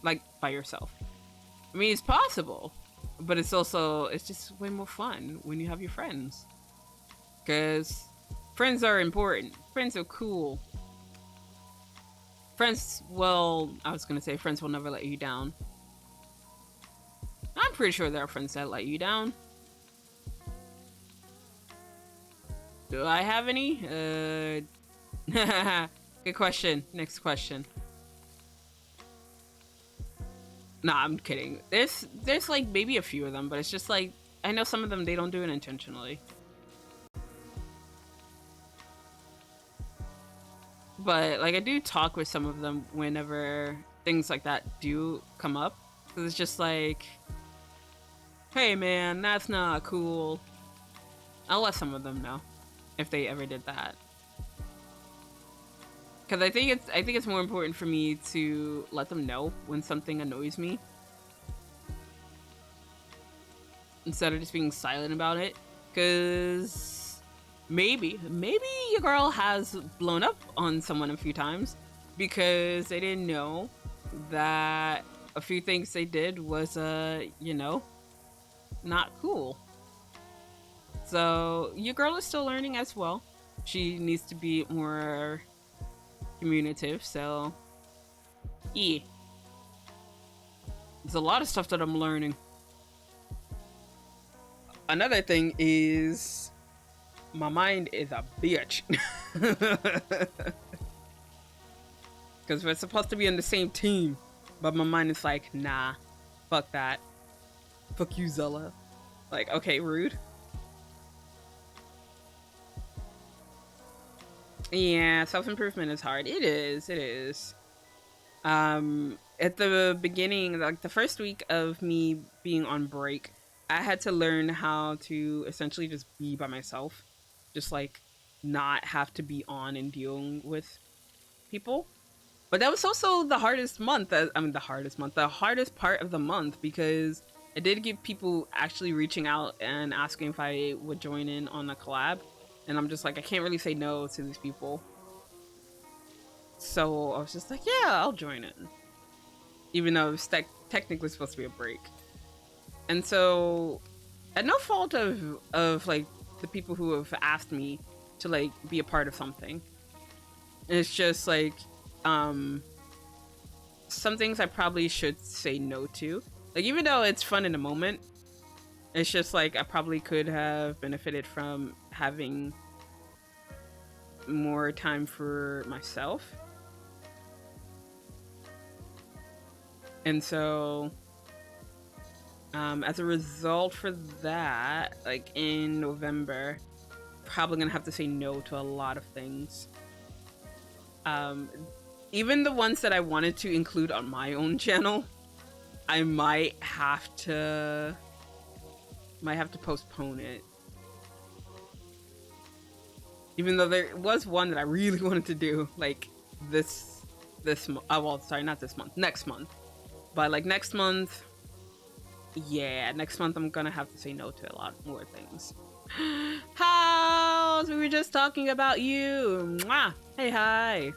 Like, by yourself. I mean, it's possible, but it's just way more fun when you have your friends. Because friends are important. Friends are cool. Friends, well, I was gonna say friends will never let you down. I'm pretty sure there are friends that let you down. Do I have any? Good question. Next question. Nah, I'm kidding. There's like maybe a few of them, but it's just like, I know some of them, they don't do it intentionally. But like I do talk with some of them whenever things like that do come up. Cause it's just like, hey man, that's not cool. I'll let some of them know if they ever did that. Cause I think it's more important for me to let them know when something annoys me instead of just being silent about it. Cause maybe your girl has blown up on someone a few times because they didn't know that a few things they did was you know, not cool. So your girl is still learning as well. She needs to be more communicative, so yeah. There's a lot of stuff that I'm learning. Another thing is my mind is a bitch. Because we're supposed to be on the same team, but my mind is like, nah, fuck that. Fuck you, Zela. Like, okay, rude. Yeah, self-improvement is hard. It is. At the beginning, like the first week of me being on break, I had to learn how to essentially just be by myself. Just like not have to be on and dealing with people. But that was also the hardest month. The hardest part of the month, because I did get people actually reaching out and asking if I would join in on a collab. And I'm just like, I can't really say no to these people. So I was just like, yeah, I'll join in. Even though it's technically supposed to be a break. And so, at no fault of like the people who have asked me to like be a part of something. It's just like, some things I probably should say no to. Like, even though it's fun in the moment, it's just like I probably could have benefited from having more time for myself. And so, as a result for that, like in November, probably gonna have to say no to a lot of things. Even the ones that I wanted to include on my own channel, I might have to postpone it. Even though there was one that I really wanted to do, like this month. Well, sorry, not this month. Next month. But like next month, yeah, next month I'm gonna have to say no to a lot more things. House, we were just talking about you. Mwah! Hey, hi.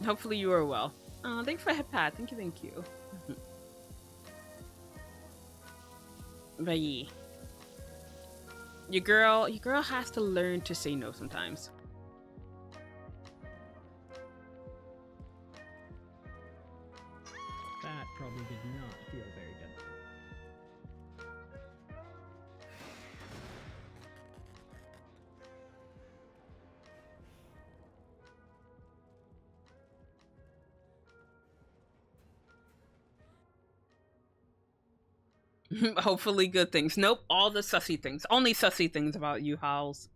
Hopefully you are well. Oh, thanks for the pat. Thank you. But yeah. Your girl has to learn to say no sometimes. That probably did not feel very good. Hopefully good things. Nope, all the sussy things. Only sussy things about you, Howls.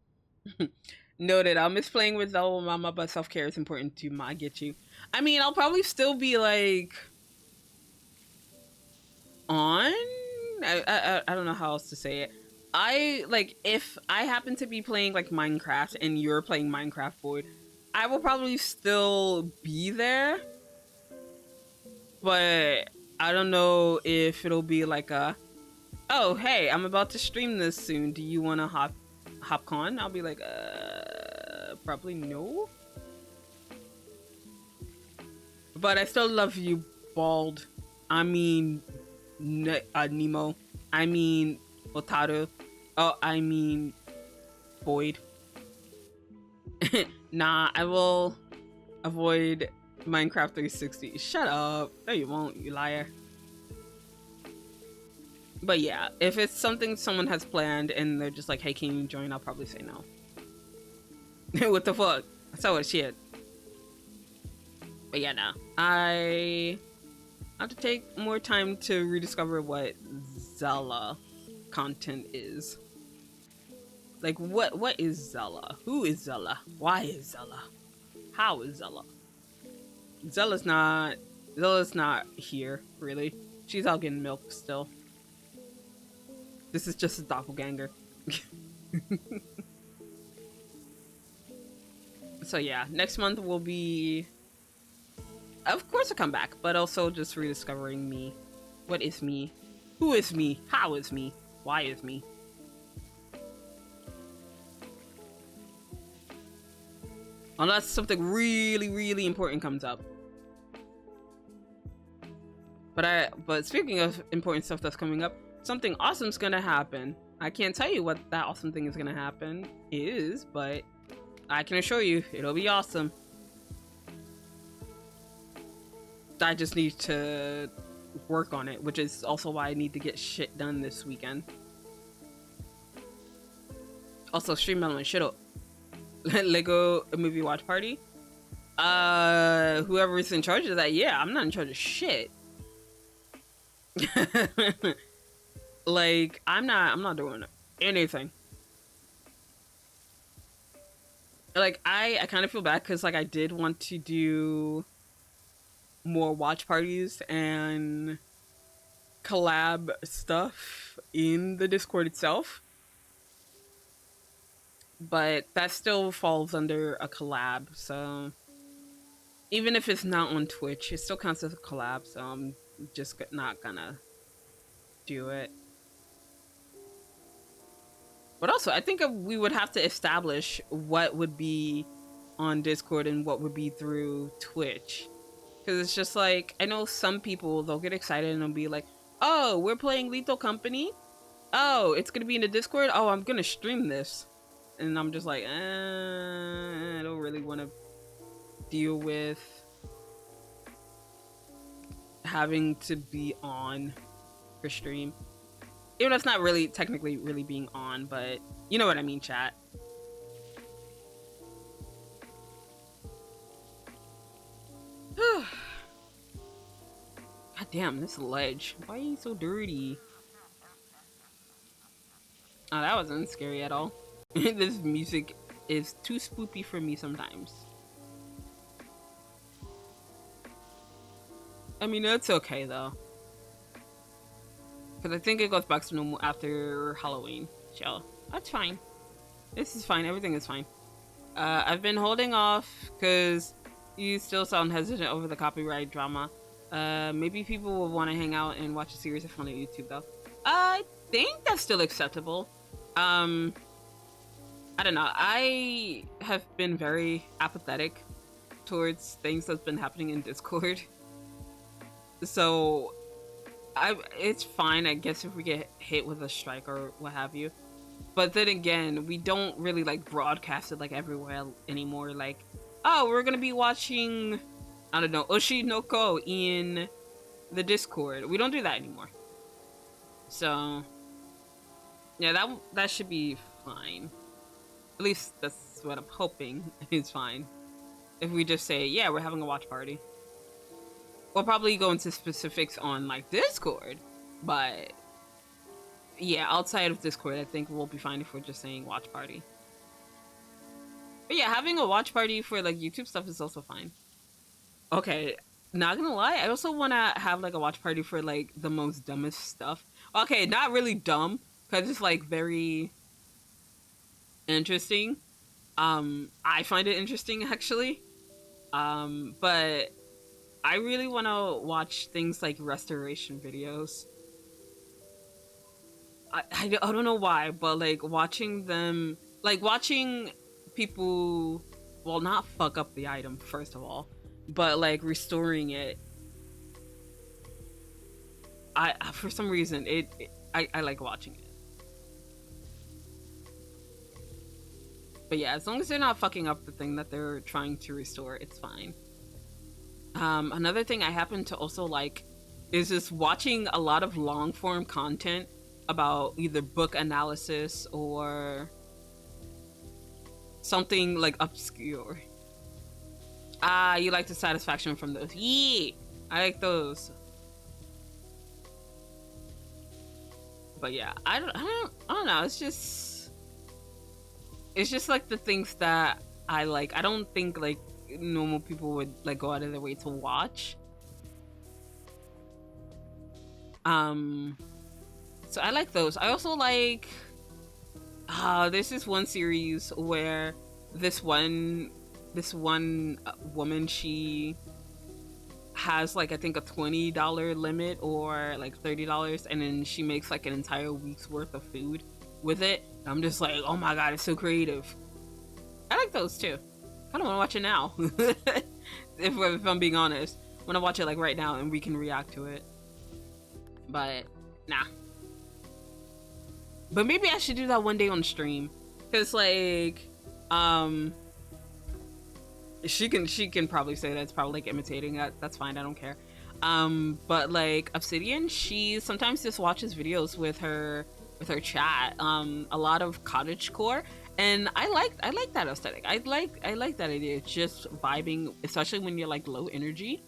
Noted. I'll miss playing with Zela Mama, but self-care is important too. Ma, I get you. I mean, I'll probably still be like on. I don't know how else to say it. I like if I happen to be playing like Minecraft and you're playing Minecraft Void, I will probably still be there. But I don't know if it'll be like a, oh hey, I'm about to stream this soon. Do you want to hop on? I'll be like, probably no. But I still love you, Bald. I mean, Nemo. I mean, Otaru. Oh, I mean, Void. Nah, I will avoid Minecraft 360. Shut up. No, you won't, you liar. But yeah, if it's something someone has planned and they're just like, hey, can you join? I'll probably say no. What the fuck? That's how it shit. But yeah, no. I have to take more time to rediscover what Zela content is. Like, what is Zela? Who is Zela? Why is Zela? How is Zela? Zela's not here, really. She's out getting milk still. This is just a doppelganger. So yeah, next month will be, of course, a comeback, but also just rediscovering me. What is me? Who is me? How is me? Why is me? Unless something really, really important comes up. But speaking of important stuff that's coming up, something awesome's gonna happen. I can't tell you what that awesome thing is gonna happen is, but I can assure you it'll be awesome. I just need to work on it, which is also why I need to get shit done this weekend. Also, stream element, shut up. Lego movie watch party. Whoever's in charge of that, yeah, I'm not in charge of shit. Like, I'm not doing anything. Like, I kind of feel bad because, like, I did want to do more watch parties and collab stuff in the Discord itself. But that still falls under a collab, so even if it's not on Twitch, it still counts as a collab, so I'm just not gonna do it. But also, I think we would have to establish what would be on Discord and what would be through Twitch. Because it's just like, I know some people, they'll get excited and they'll be like, oh, we're playing Lethal Company? Oh, it's gonna be in the Discord? Oh, I'm gonna stream this. And I'm just like, I don't really want to deal with having to be on for stream. Even though it's not really technically really being on, but you know what I mean, chat. God damn, this ledge. Why are you so dirty? Oh, that wasn't scary at all. This music is too spoopy for me sometimes. I mean, it's okay though. Because I think it goes back to normal after Halloween. So, that's fine. This is fine. Everything is fine. I've been holding off because you still sound hesitant over the copyright drama. Maybe people will want to hang out and watch a series of fun on YouTube, though. I think that's still acceptable. I don't know. I have been very apathetic towards things that's been happening in Discord. So, it's fine, I guess, if we get hit with a strike or what have you. But then again, we don't really like broadcast it like everywhere anymore. Like, oh, we're gonna be watching, I don't know, Oshinoko in the Discord. We don't do that anymore. So, yeah, that should be fine. At least that's what I'm hoping is fine. If we just say, yeah, we're having a watch party. We'll probably go into specifics on like Discord, but yeah, outside of Discord, I think we'll be fine if we're just saying watch party. But yeah, having a watch party for like YouTube stuff is also fine. Okay, not gonna lie, I also want to have like a watch party for like the most dumbest stuff. Okay, not really dumb, because it's like very interesting. I find it interesting actually. But I really want to watch things like restoration videos. I don't know why, but like watching them, like watching people, well, not fuck up the item first of all, but like restoring it. For some reason I like watching it. But yeah, as long as they're not fucking up the thing that they're trying to restore, it's fine. Another thing I happen to also like is just watching a lot of long form content about either book analysis or something like obscure. You like the satisfaction from those. Yeah, I like those. But yeah, I don't know. It's just like the things that I like. I don't think like normal people would like go out of their way to watch. So I like those. I also like there's this one series where this one woman, she has like I think a $20 limit or like $30, and then she makes like an entire week's worth of food with it. I'm just like, oh my god, it's so creative. I like those too. I don't want to watch it now. if I'm being honest, I want to watch it like right now and we can react to it. But nah. But maybe I should do that one day on stream, cause like she can probably say that it's probably like imitating. That's fine. I don't care. But like Obsidian, she sometimes just watches videos with her chat. A lot of cottagecore. And I like that aesthetic. I like that idea. It's just vibing, especially when you're like low energy,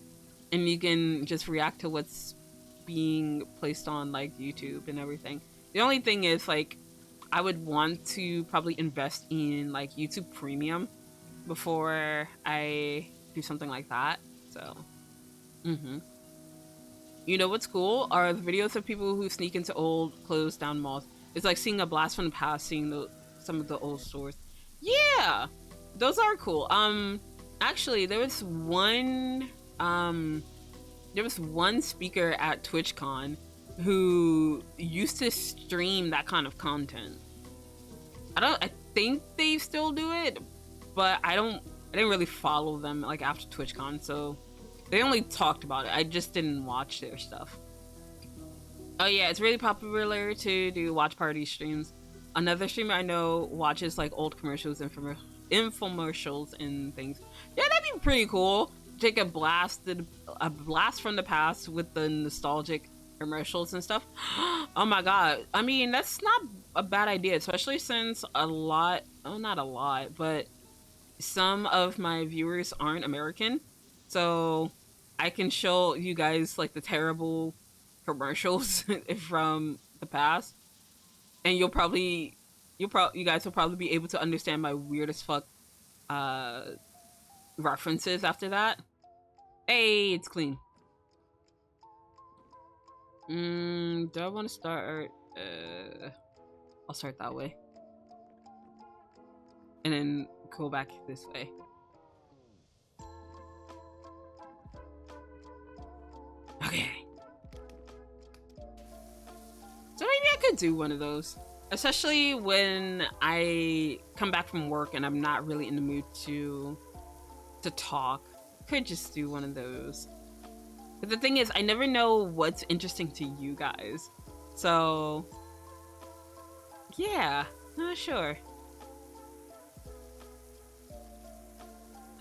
and you can just react to what's being placed on like YouTube and everything. The only thing is like I would want to probably invest in like YouTube Premium before I do something like that. So, you know what's cool are the videos of people who sneak into old closed down malls. It's like seeing a blast from the past, seeing some of the old stores. Yeah, those are cool. Actually, there was one speaker at TwitchCon who used to stream that kind of content. I think they still do it, but I didn't really follow them like after TwitchCon, so they only talked about it. I just didn't watch their stuff. Oh yeah, it's really popular to do watch party streams. Another streamer I know watches like old commercials, infomercials and things. Yeah, that'd be pretty cool. Take a blast from the past with the nostalgic commercials and stuff. Oh my god. I mean, that's not a bad idea, especially since not a lot, but some of my viewers aren't American. So I can show you guys like the terrible commercials from the past, and you guys will probably be able to understand my weird as fuck references after that. Hey, it's clean. Do I want to start? I'll start that way. And then go back this way. Okay. So maybe I could do one of those. Especially when I come back from work and I'm not really in the mood to talk. Could just do one of those. But the thing is, I never know what's interesting to you guys. So yeah, sure.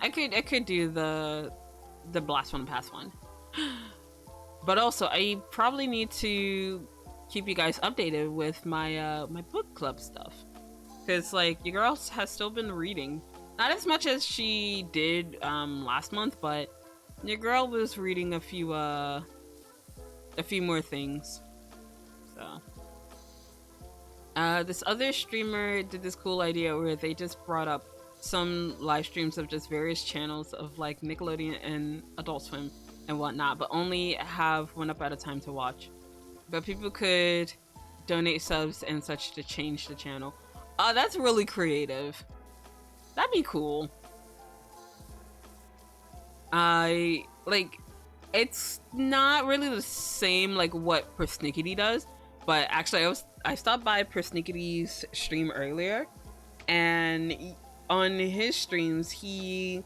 I could do the blast one pass one. But also I probably need to keep you guys updated with my my book club stuff. Cause like your girl has still been reading. Not as much as she did last month, but your girl was reading a few more things. So this other streamer did this cool idea where they just brought up some live streams of just various channels of like Nickelodeon and Adult Swim and whatnot, but only have one up at a time to watch. But people could donate subs and such to change the channel. That's really creative. That'd be cool. It's not really the same like what Persnickety does, but actually I stopped by Persnickety's stream earlier, and on his streams he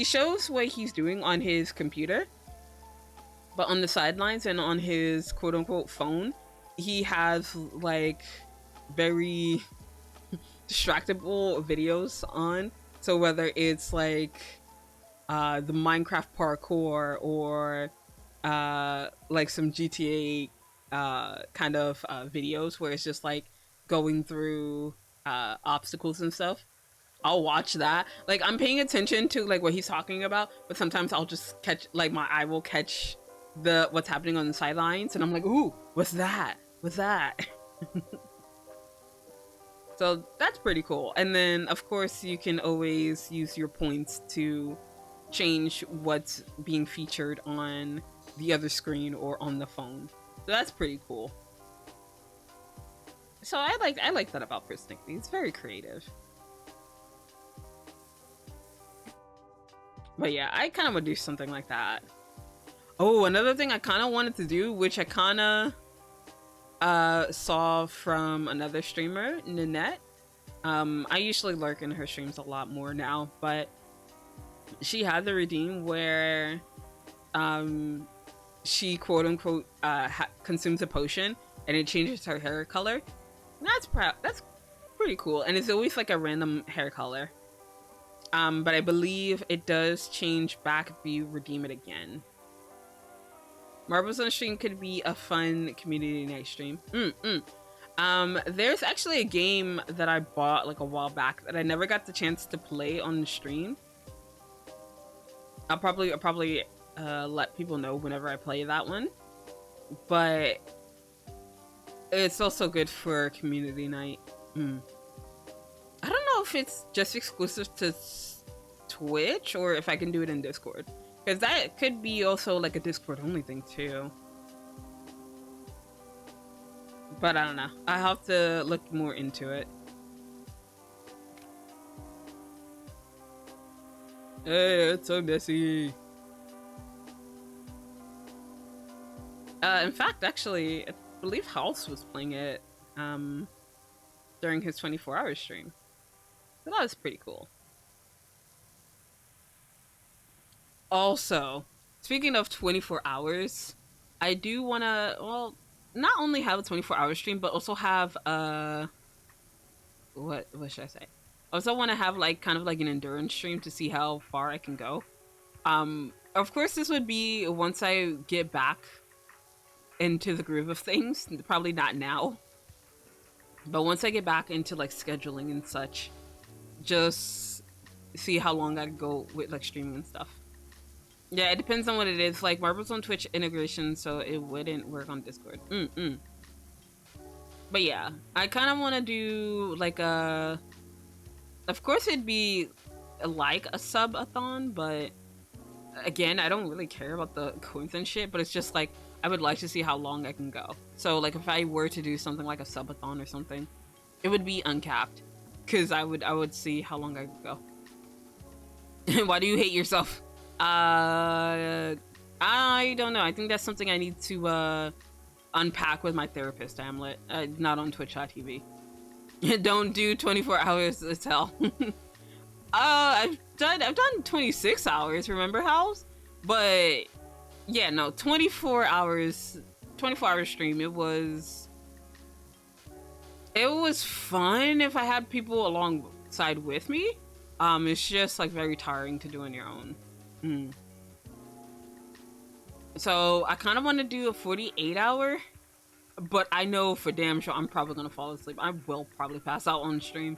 shows what he's doing on his computer, but on the sidelines and on his quote-unquote phone he has like very distractible videos on. So whether it's like the Minecraft parkour or like some GTA kind of videos where it's just like going through obstacles and stuff, I'll watch that. Like I'm paying attention to like what he's talking about, but sometimes I'll just catch, like my eye will catch what's happening on the sidelines and I'm like, ooh, what's that? So that's pretty cool. And then of course you can always use your points to change what's being featured on the other screen or on the phone. So that's pretty cool. So I like that about Persnickety. It's very creative. But yeah, I kind of would do something like that. Oh, another thing I kind of wanted to do, which I kind of saw from another streamer, Nanette. I usually lurk in her streams a lot more now, but she had the redeem where she quote-unquote consumes a potion and it changes her hair color. That's pretty cool, and it's always like a random hair color. But I believe it does change back if you redeem it again. Marbles on stream could be a fun community night stream. There's actually a game that I bought like a while back that I never got the chance to play on the stream. I'll probably let people know whenever I play that one. But it's also good for community night. I don't know if it's just exclusive to Twitch or if I can do it in Discord. Because that could be also like a Discord only thing too. But I don't know. I have to look more into it. Hey, it's so messy. In fact, actually, I believe House was playing it during his 24-hour stream. So that was pretty cool. Also, speaking of 24 hours, I do want to, well, not only have a 24-hour stream, but also have what should I say? I also want to have like kind of like an endurance stream to see how far I can go. Of course, this would be once I get back into the groove of things. Probably not now, but once I get back into like scheduling and such, just see how long I can go with like streaming and stuff. Yeah, it depends on what it is. Like Marbles on Twitch integration, so it wouldn't work on Discord. But yeah, I kind of want to do like a. Of course, it'd be like a sub-a-thon, but again, I don't really care about the coins and shit. But it's just like I would like to see how long I can go. So like if I were to do something like a subathon or something, it would be uncapped, because I would see how long I could go. Why do you hate yourself? I don't know. I think that's something I need to unpack with my therapist, Hamlet. Not on Twitch.tv. Don't do 24 hours. It's hell. I've done 26 hours. Remember, House? But yeah, no, 24 hours stream. It was fun if I had people alongside with me. It's just like very tiring to do on your own. So I kind of want to do a 48 hour, but I know for damn sure I'm probably gonna fall asleep. I will probably pass out on stream.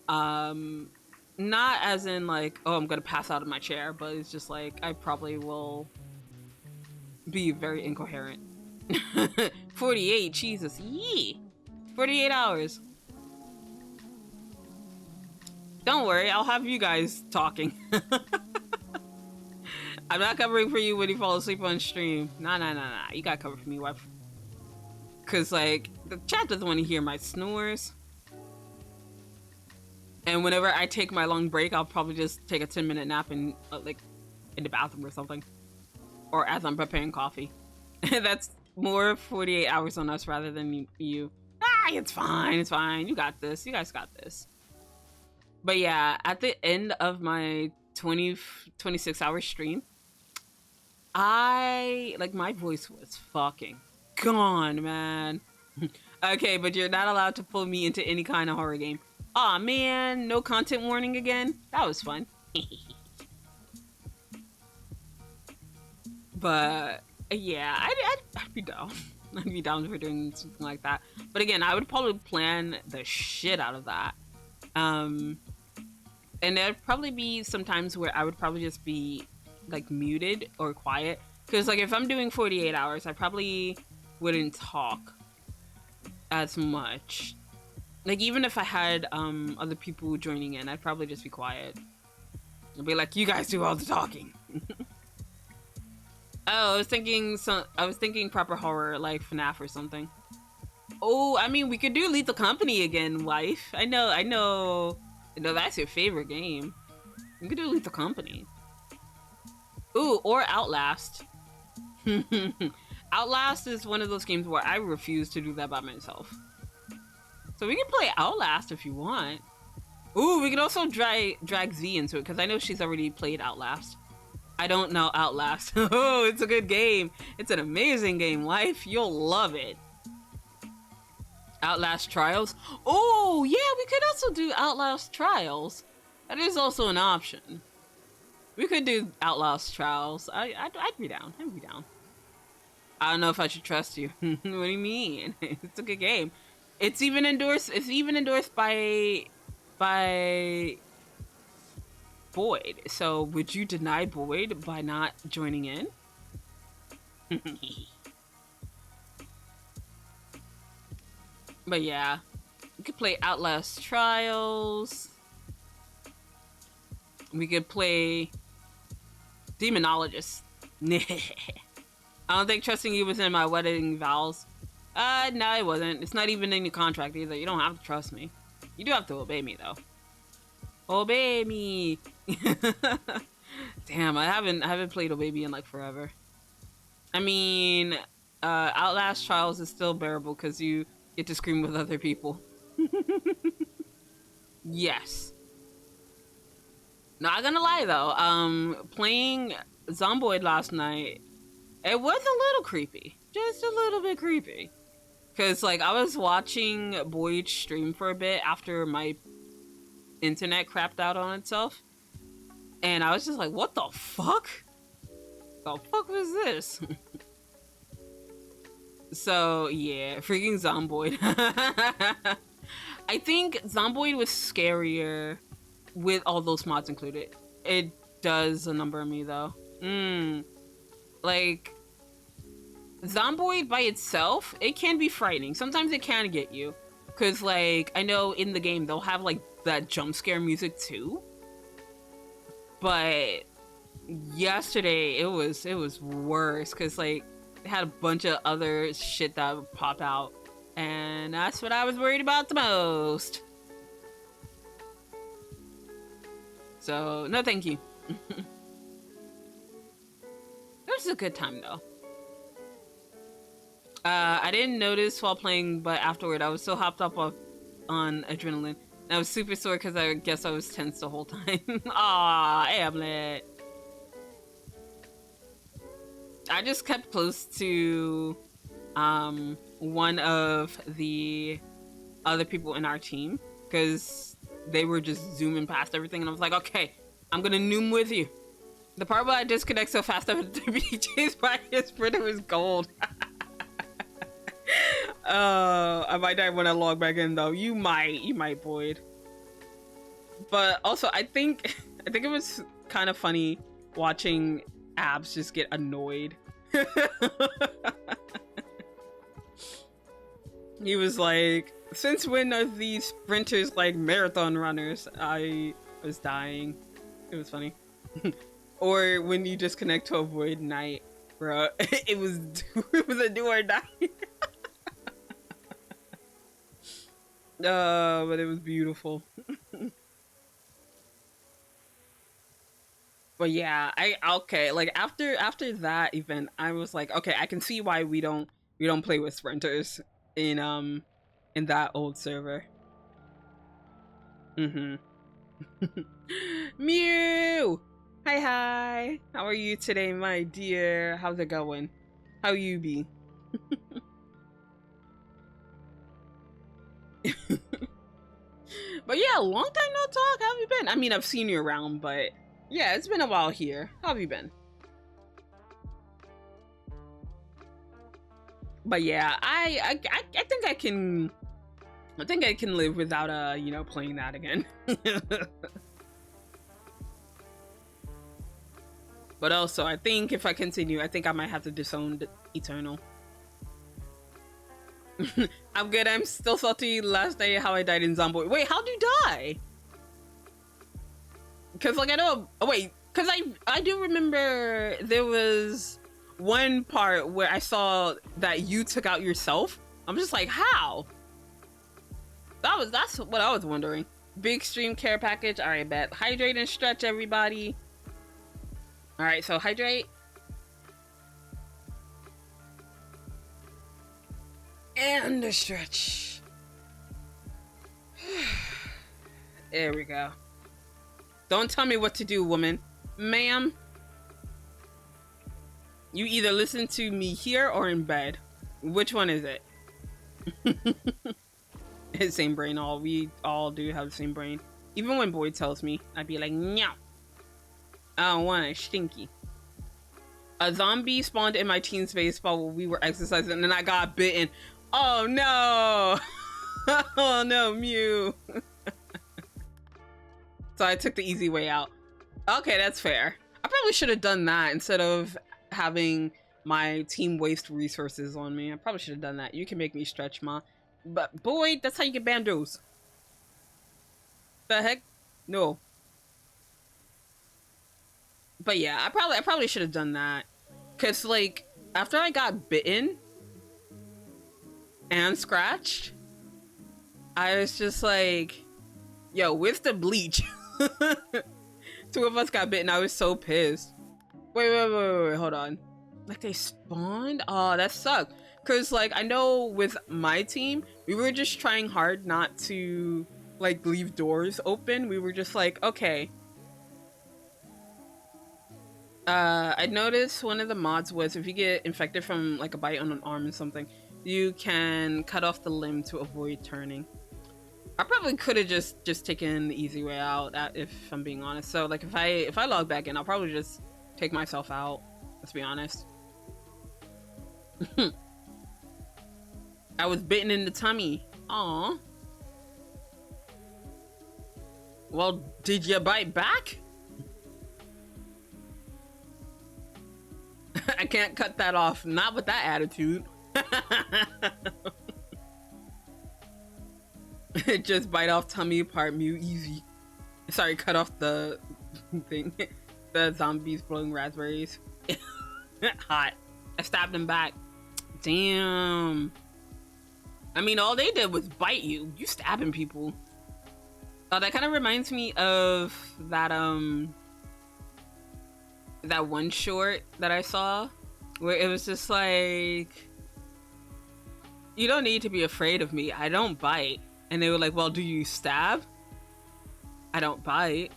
Not as in like, oh, I'm gonna pass out in my chair, but it's just like I probably will be very incoherent. 48, Jesus, yee. 48 hours. Don't worry, I'll have you guys talking. I'm not covering for you when you fall asleep on stream. Nah. You gotta cover for me, wife. Cause like, the chat doesn't want to hear my snores. And whenever I take my long break, I'll probably just take a 10-minute nap in, like, in the bathroom or something. Or as I'm preparing coffee. That's more 48 hours on us rather than you. Ah, it's fine, it's fine. You got this. You guys got this. But yeah, at the end of my 26-hour stream, my voice was fucking gone, man. Okay, but you're not allowed to pull me into any kind of horror game. Aw, man, no content warning again? That was fun. But yeah, I'd be down. I'd be down for doing something like that. But again, I would probably plan the shit out of that. And there'd probably be some times where I would probably just be like muted or quiet. Because like if I'm doing 48 hours, I probably wouldn't talk as much. Like even if I had other people joining in, I'd probably just be quiet. I'd be like, you guys do all the talking. Oh, I was thinking proper horror like FNAF or something. Oh, I mean we could do Lethal Company again, wife. I know that's your favorite game. We could do Lethal Company. Ooh, or Outlast. Outlast is one of those games where I refuse to do that by myself. So we can play Outlast if you want. Ooh, we can also drag Z into it, because I know she's already played Outlast. I don't know Outlast. Oh, it's a good game. It's an amazing game, wife. You'll love it. Outlast Trials. Oh, yeah, we could also do Outlast Trials. That is also an option. We could do Outlast Trials. I'd be down. I'd be down. I don't know if I should trust you. What do you mean? It's a good game. It's even endorsed by Boyd. So would you deny Boyd by not joining in? But yeah, we could play Outlast Trials. We could play Demonologist. I don't think trusting you was in my wedding vows. No, it wasn't. It's not even in your contract either. You don't have to trust me. You do have to obey me though. Obey me. Damn, I haven't played Obey Me in like forever. I mean, Outlast Trials is still bearable because you get to scream with other people. Yes. Not gonna lie though, playing Zomboid last night, it was a little creepy. Just a little bit creepy. Cause like I was watching Boyd stream for a bit after my internet crapped out on itself. And I was just like, what the fuck? The fuck was this? So yeah, freaking Zomboid. I think Zomboid was scarier with all those mods included. It does a number on me though. Like Zomboid by itself, it can be frightening. Sometimes it can get you. Cause like I know in the game they'll have like that jump scare music too. But yesterday it was worse because like had a bunch of other shit that would pop out. And that's what I was worried about the most. So, no thank you. It was a good time though. I didn't notice while playing, but afterward I was so hopped up on adrenaline. And I was super sore because I guess I was tense the whole time. Aw, Hamlet. I just kept close to one of the other people in our team because they were just zooming past everything, and I was like, okay, I'm gonna noom with you. The part where I disconnect so fast I was to be chased by his printer was gold. I might die when I log back in though. You might, Boyd. But also, I think it was kind of funny watching Abs just get annoyed. He was like, since when are these sprinters like marathon runners? I was dying. It was funny. Or when you just connect to avoid night, bro. It was a do or die. But it was beautiful. But yeah, okay, like after that event, I was like, okay, I can see why we don't play with sprinters in that old server. Mew! Hi. How are you today, my dear? How's it going? How you be? But yeah, long time no talk. How have you been? I mean, I've seen you around, but yeah, it's been a while here. How have you been? But yeah, I think I can live without playing that again. But also, I think if I continue, I think I might have to disown Eternal. I'm good. I'm still salty. Last day, how I died in Zombie. Wait, how'd you die? Because like I know. Oh wait, because I do remember there was one part where I saw that you took out yourself. I'm just like, how? That's what I was wondering. Big stream care package. All right, bet. Hydrate and stretch, everybody. All right, so hydrate. And a stretch. There we go. Don't tell me what to do, woman. Ma'am. You either listen to me here or in bed. Which one is it? His same brain. We all do have the same brain. Even when Boyd tells me, I'd be like, no. I don't want it. Stinky. A zombie spawned in my teen space while we were exercising and then I got bitten. Oh no! Oh no, Mew. So I took the easy way out. Okay, that's fair. I probably should have done that instead of having my team waste resources on me. I probably should have done that. You can make me stretch, ma. But boy, that's how you get bandos. The heck? No. But yeah, I probably should have done that. Cause like, after I got bitten and scratched, I was just like, yo, where's the bleach? Two of us got bitten. I was so pissed. Wait, hold on. Like they spawned? Oh, that sucked. Cause like I know with my team, we were just trying hard not to like leave doors open. We were just like, okay. I noticed one of the mods was if you get infected from like a bite on an arm or something, you can cut off the limb to avoid turning. I probably could have just taken the easy way out, if I'm being honest. So like if I log back in, I'll probably just take myself out. Let's be honest. I was bitten in the tummy. Aw. Well, did you bite back? I can't cut that off. Not with that attitude. Just bite off tummy part, Mew, easy. Sorry, cut off the thing. The zombies blowing raspberries. Hot. I stabbed him back. Damn. I mean, all they did was bite you. You stabbing people. Oh, that kind of reminds me of that that one short that I saw where it was just like, you don't need to be afraid of me. I don't bite. And they were like, well, do you stab? I don't bite.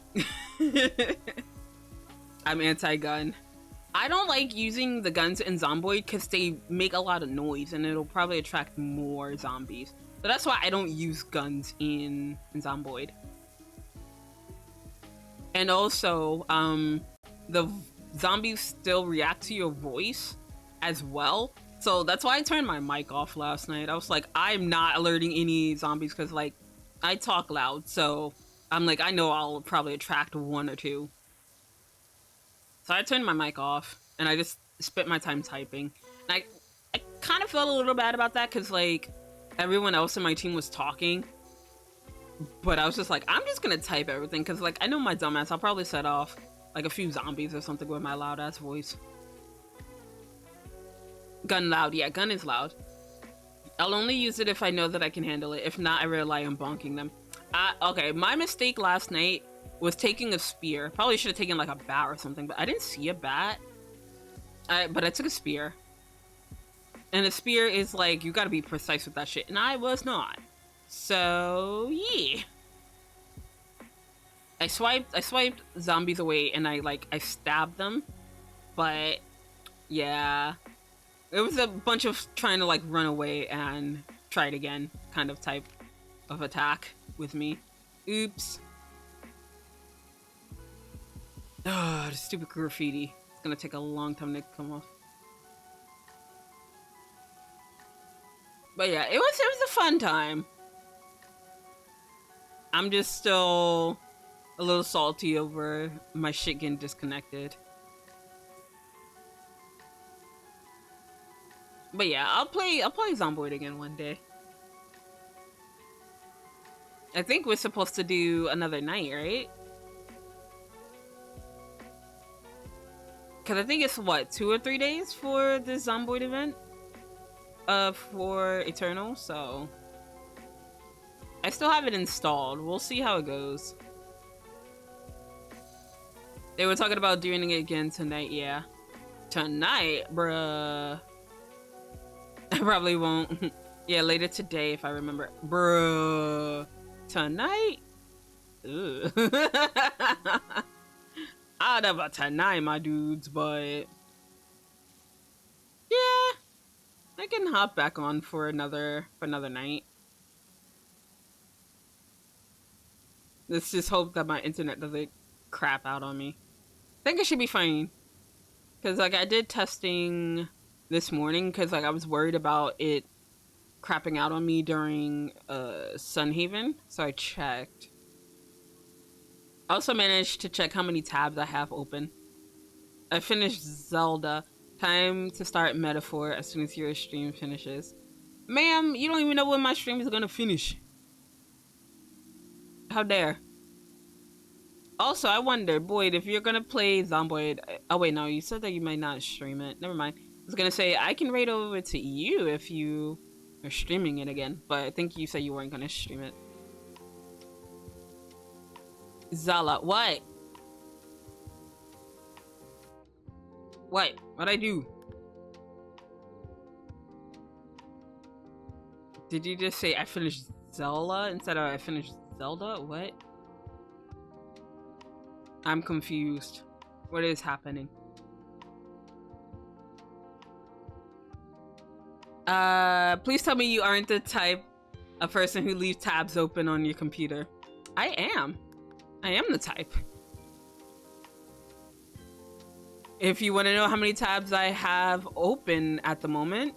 I'm anti-gun. I don't like using the guns in Zomboid because they make a lot of noise and it'll probably attract more zombies. So that's why I don't use guns in Zomboid. And also, the zombies still react to your voice as well. So that's why I turned my mic off last night. I was like, I'm not alerting any zombies because, like, I talk loud. So I'm like, I know I'll probably attract one or two. So I turned my mic off and I just spent my time typing. And I kind of felt a little bad about that because, like, everyone else in my team was talking. But I was just like, I'm just gonna type everything because, like, I know my dumbass. I'll probably set off, like, a few zombies or something with my loud-ass voice. Gun loud. Yeah, gun is loud. I'll only use it if I know that I can handle it. If not, I rely on bonking them. Okay, my mistake last night was taking a spear. Probably should have taken like a bat or something, but I didn't see a bat. But I took a spear. And a spear is like, you gotta be precise with that shit. And I was not. So, yeah. I swiped zombies away and I stabbed them. But, yeah. It was a bunch of trying to like run away and try it again kind of type of attack with me. Oops. Oh, the stupid graffiti. It's gonna take a long time to come off. But yeah, it was a fun time. I'm just still a little salty over my shit getting disconnected. But yeah, I'll play Zomboid again one day. I think we're supposed to do another night, right? Because I think it's, what, 2 or 3 days for the Zomboid event? For Eternal, so... I still have it installed. We'll see how it goes. They were talking about doing it again tonight, yeah. Tonight? Bruh. I probably won't. Yeah, later today if I remember. Bruh. Tonight? Ugh. I don't know about tonight, my dudes, but... yeah. I can hop back on for another night. Let's just hope that my internet doesn't crap out on me. I think it should be fine. Because, like, I did testing this morning because, like, I was worried about it crapping out on me during Sunhaven. So I checked. I also managed to check how many tabs I have open. I finished Zelda. Time to start Metaphor as soon as your stream finishes. Ma'am, you don't even know when my stream is gonna finish. How dare. Also, I wonder, Boyd, if you're gonna play Zomboid... oh wait, no, you said that you might not stream it. Never mind. I was gonna say, I can raid over to you if you are streaming it again. But I think you said you weren't gonna stream it. Zela, what? What? What'd I do? Did you just say I finished Zela instead of I finished Zelda? What? I'm confused. What is happening? Please tell me you aren't the type of person who leaves tabs open on your computer. I am. I am the type. If you want to know how many tabs I have open at the moment,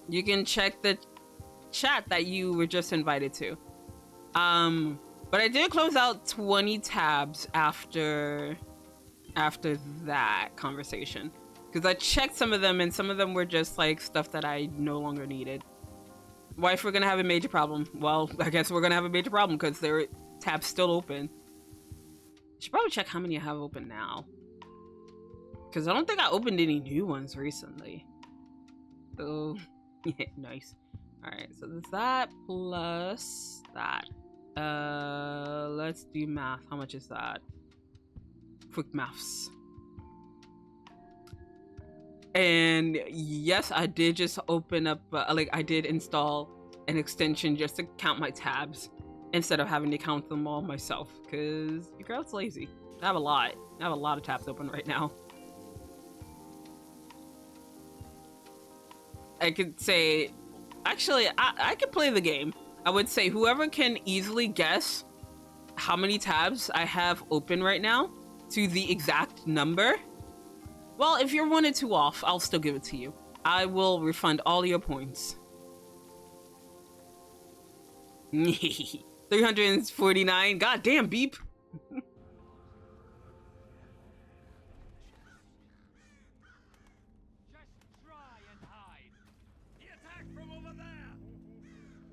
you can check the chat that you were just invited to. But I did close out 20 tabs after that conversation. Because I checked some of them and some of them were just like stuff that I no longer needed. Wife, we're gonna have a major problem. Well, I guess we're gonna have a major problem because there are tabs still open. Should probably check how many I have open now. Because I don't think I opened any new ones recently. So, Nice. Alright, so there's that plus that. Let's do math. How much is that? Quick maths. And yes, I did just open up, I did install an extension just to count my tabs instead of having to count them all myself, because your girl's lazy. I have a lot of tabs open right now. I could say, actually, I could play the game. I would say whoever can easily guess how many tabs I have open right now to the exact number. Well, if you're 1 or 2 off, I'll still give it to you. I will refund all your points. 349. God damn, beep.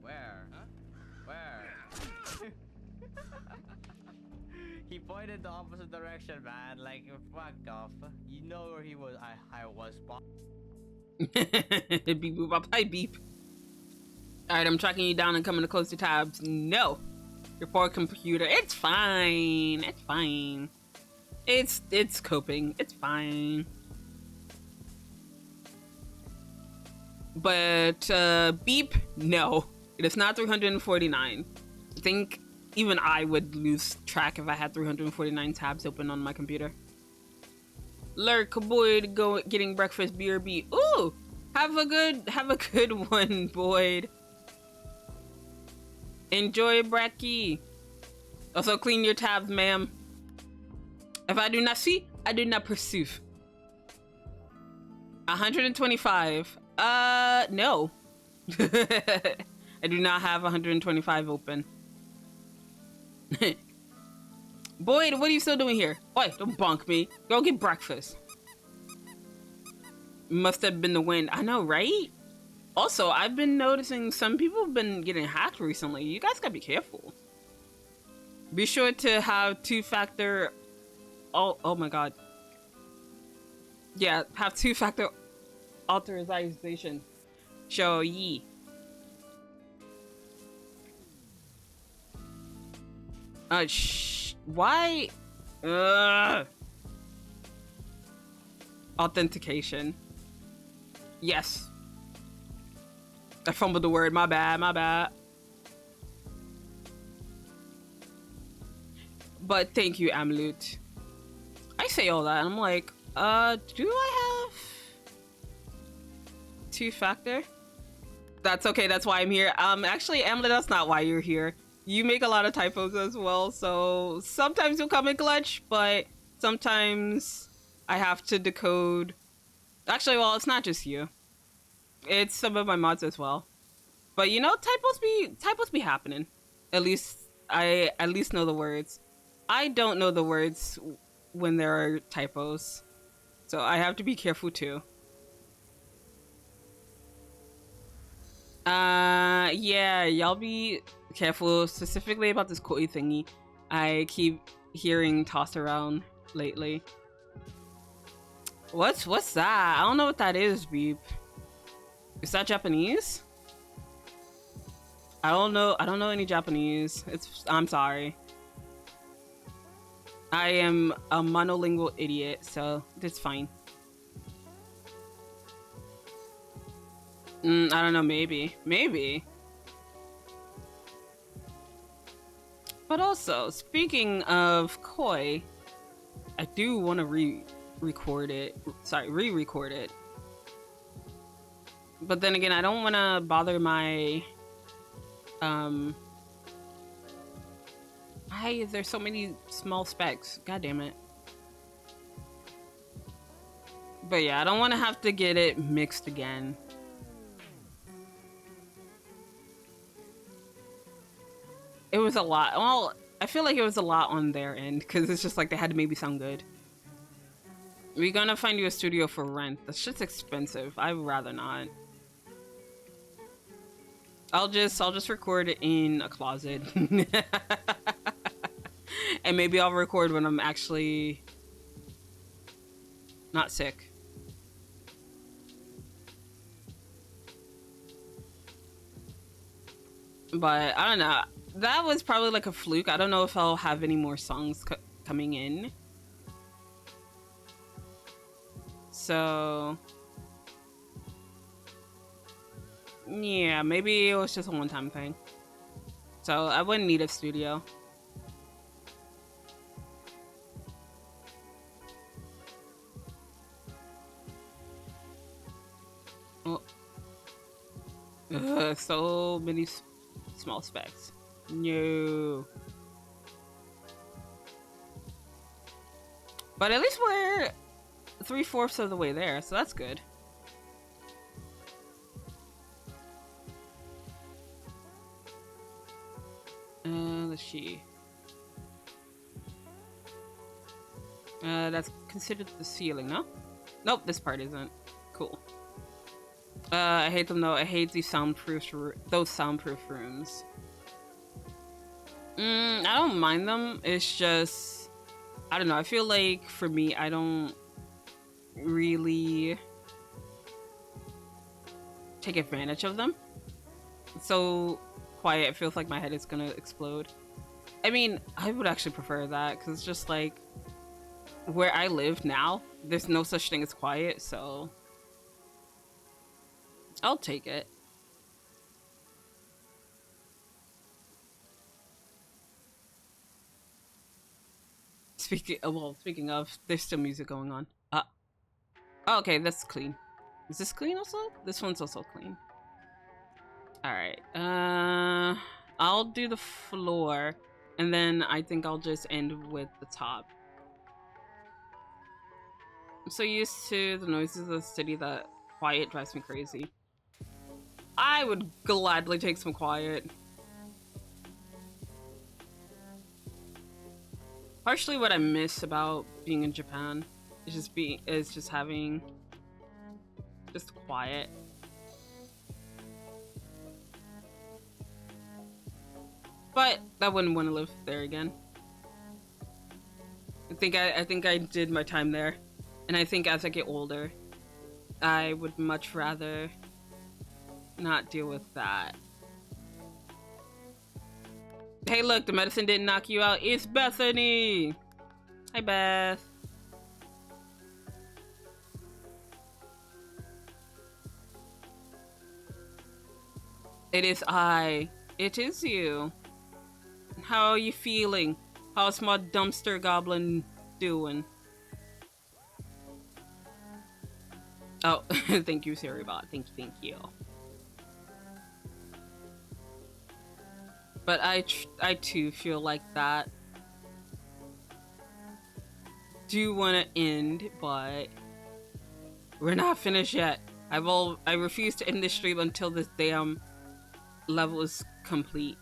Where? Huh? Where? He pointed the opposite direction, man. Like, fuck off. You know where he was. I was. Beep boop up. Hi, beep. Alright, I'm tracking you down and coming to close the tabs. No. Your poor computer. It's fine. It's fine. It's coping. It's fine. But, beep, no. It is not 349. I think even I would lose track if I had 349 tabs open on my computer. Lurk, Boyd, getting breakfast, BRB. Ooh! Have a good one, Boyd. Enjoy, Bracky. Also, clean your tabs, ma'am. If I do not see, I do not perceive. 125. No. I do not have 125 open. Boyd, what are you still doing here? Oi, don't bonk me. Go get breakfast. Must have been the wind. I know, right? Also, I've been noticing some people have been getting hacked recently. You guys gotta be careful. Be sure to have two-factor... Oh my god. Yeah, have two-factor authorization. Show ye. Why? Authentication. Yes. I fumbled the word. My bad. But thank you, Amlut. I say all that and I'm like, do I have two-factor? That's okay, that's why I'm here. Actually, Amlet, that's not why you're here. You make a lot of typos as well, so sometimes you'll come in clutch, but sometimes I have to decode. Actually, well, it's not just you. It's some of my mods as well. But you know, typos be happening. At least I know the words. I don't know the words when there are typos, so I have to be careful too. Yeah, y'all be careful, specifically about this koi thingy I keep hearing tossed around lately. What's that? I don't know what that is, Beep. Is that Japanese? I don't know any Japanese. I'm sorry. I am a monolingual idiot, so it's fine. I don't know, maybe. But also, speaking of koi, I do want to re-record it. But then again, I don't want to bother my... Why there's so many small specks? God damn it. But yeah, I don't want to have to get it mixed again. It was a lot. Well, I feel like it was a lot on their end because it's just like they had to maybe sound good. We're gonna find you a studio for rent. That's just expensive. I'd rather not. I'll just record it in a closet. And maybe I'll record when I'm actually not sick. But I don't know. That was probably like a fluke. I don't know if I'll have any more songs coming in. So yeah, maybe it was just a one-time thing. So I wouldn't need a studio. Oh. Ugh, so many small specs. No. But at least we're 3/4 of the way there, so that's good. Let's see. That's considered the ceiling, no? Nope, this part isn't. Cool. I hate them though. I hate these those soundproof rooms. I don't mind them. It's just, I don't know. I feel like for me, I don't really take advantage of them. It's so quiet. It feels like my head is gonna explode. I mean, I would actually prefer that because it's just like where I live now, there's no such thing as quiet, so I'll take it. Speaking of, there's still music going on. Oh, okay, that's clean. Is this clean also? This one's also clean. All right. I'll do the floor, and then I think I'll just end with the top. I'm so used to the noises of the city that quiet drives me crazy. I would gladly take some quiet. Partially what I miss about being in Japan is just having just quiet. But I wouldn't want to live there again. I think I did my time there. And I think as I get older, I would much rather not deal with that. Hey look, the medicine didn't knock you out. It's Bethany! Hi Beth. It is I. It is you. How are you feeling? How's my dumpster goblin doing? Oh, thank you, Siribot. Thank you. But I too feel like that. Do want to end, but we're not finished yet. I refuse to end this stream until this damn level is complete.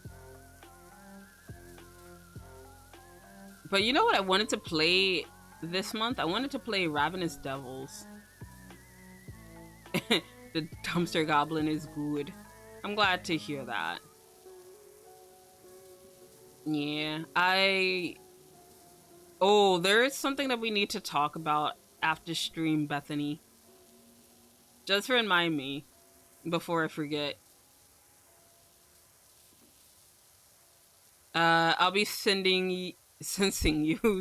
But you know what I wanted to play this month? I wanted to play Ravenous Devils. The dumpster goblin is good. I'm glad to hear that. Yeah, oh, there is something that we need to talk about after stream, Bethany. Just remind me before I forget. I'll be sending you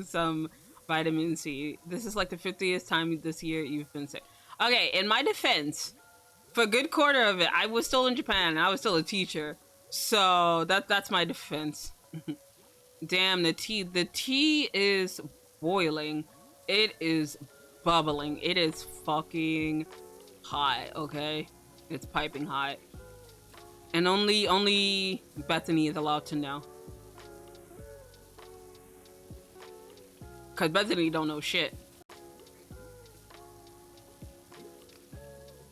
some vitamin C. This is like the 50th time this year you've been sick. Okay, in my defense, for a good quarter of it, I was still in Japan and I was still a teacher. So that's my defense. Damn, the tea is boiling. It is bubbling. It is fucking hot, okay? It's piping hot. And only Bethany is allowed to know. Cause Bethany don't know shit.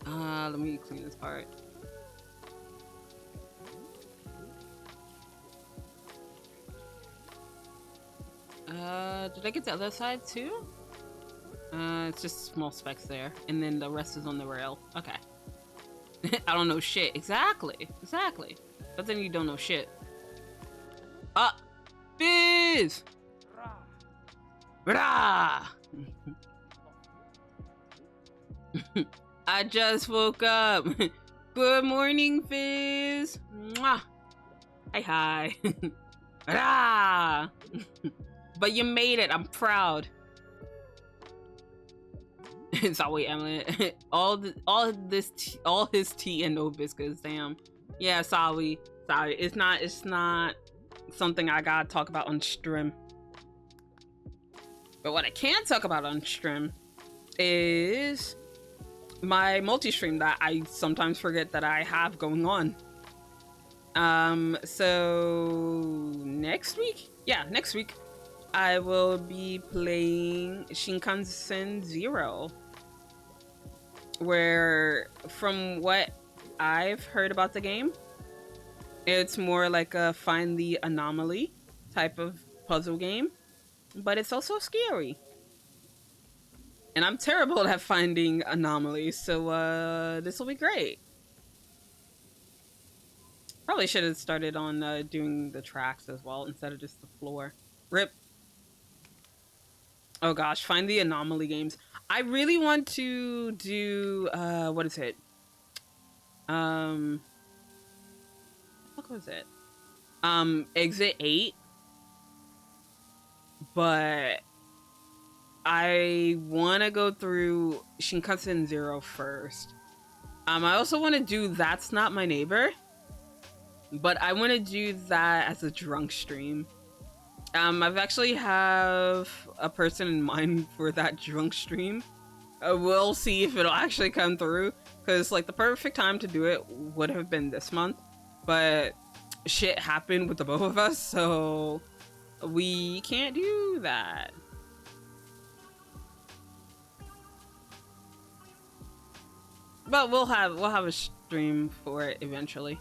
Let me clean this part. Did I get the other side too? It's just small specks there. And then the rest is on the rail. Okay. I don't know shit. Exactly. But then you don't know shit. Fizz! Rah! I just woke up. Good morning, Fizz. Mwah. Hi. Ah! But you made it. I'm proud. Sorry, Emily. all his tea and no biscuits. Damn. Yeah, sorry. It's not something I gotta talk about on stream. But what I can talk about on stream is my multi-stream that I sometimes forget that I have going on. So next week? Yeah, next week I will be playing Shinkansen Zero, where from what I've heard about the game, it's more like a find the anomaly type of puzzle game, but it's also scary. And I'm terrible at finding anomalies, so this will be great. Probably should have started on doing the tracks as well instead of just the floor. Rip. Oh gosh, find the anomaly games. I really want to do what is it? What was it? Exit 8. But I want to go through Shinkansen Zero first. I also want to do That's Not My Neighbor, but I want to do that as a drunk stream. I've actually have a person in mind for that drunk stream. We'll see if it'll actually come through, because like the perfect time to do it would have been this month, but shit happened with the both of us, so we can't do that. But we'll have a stream for it eventually.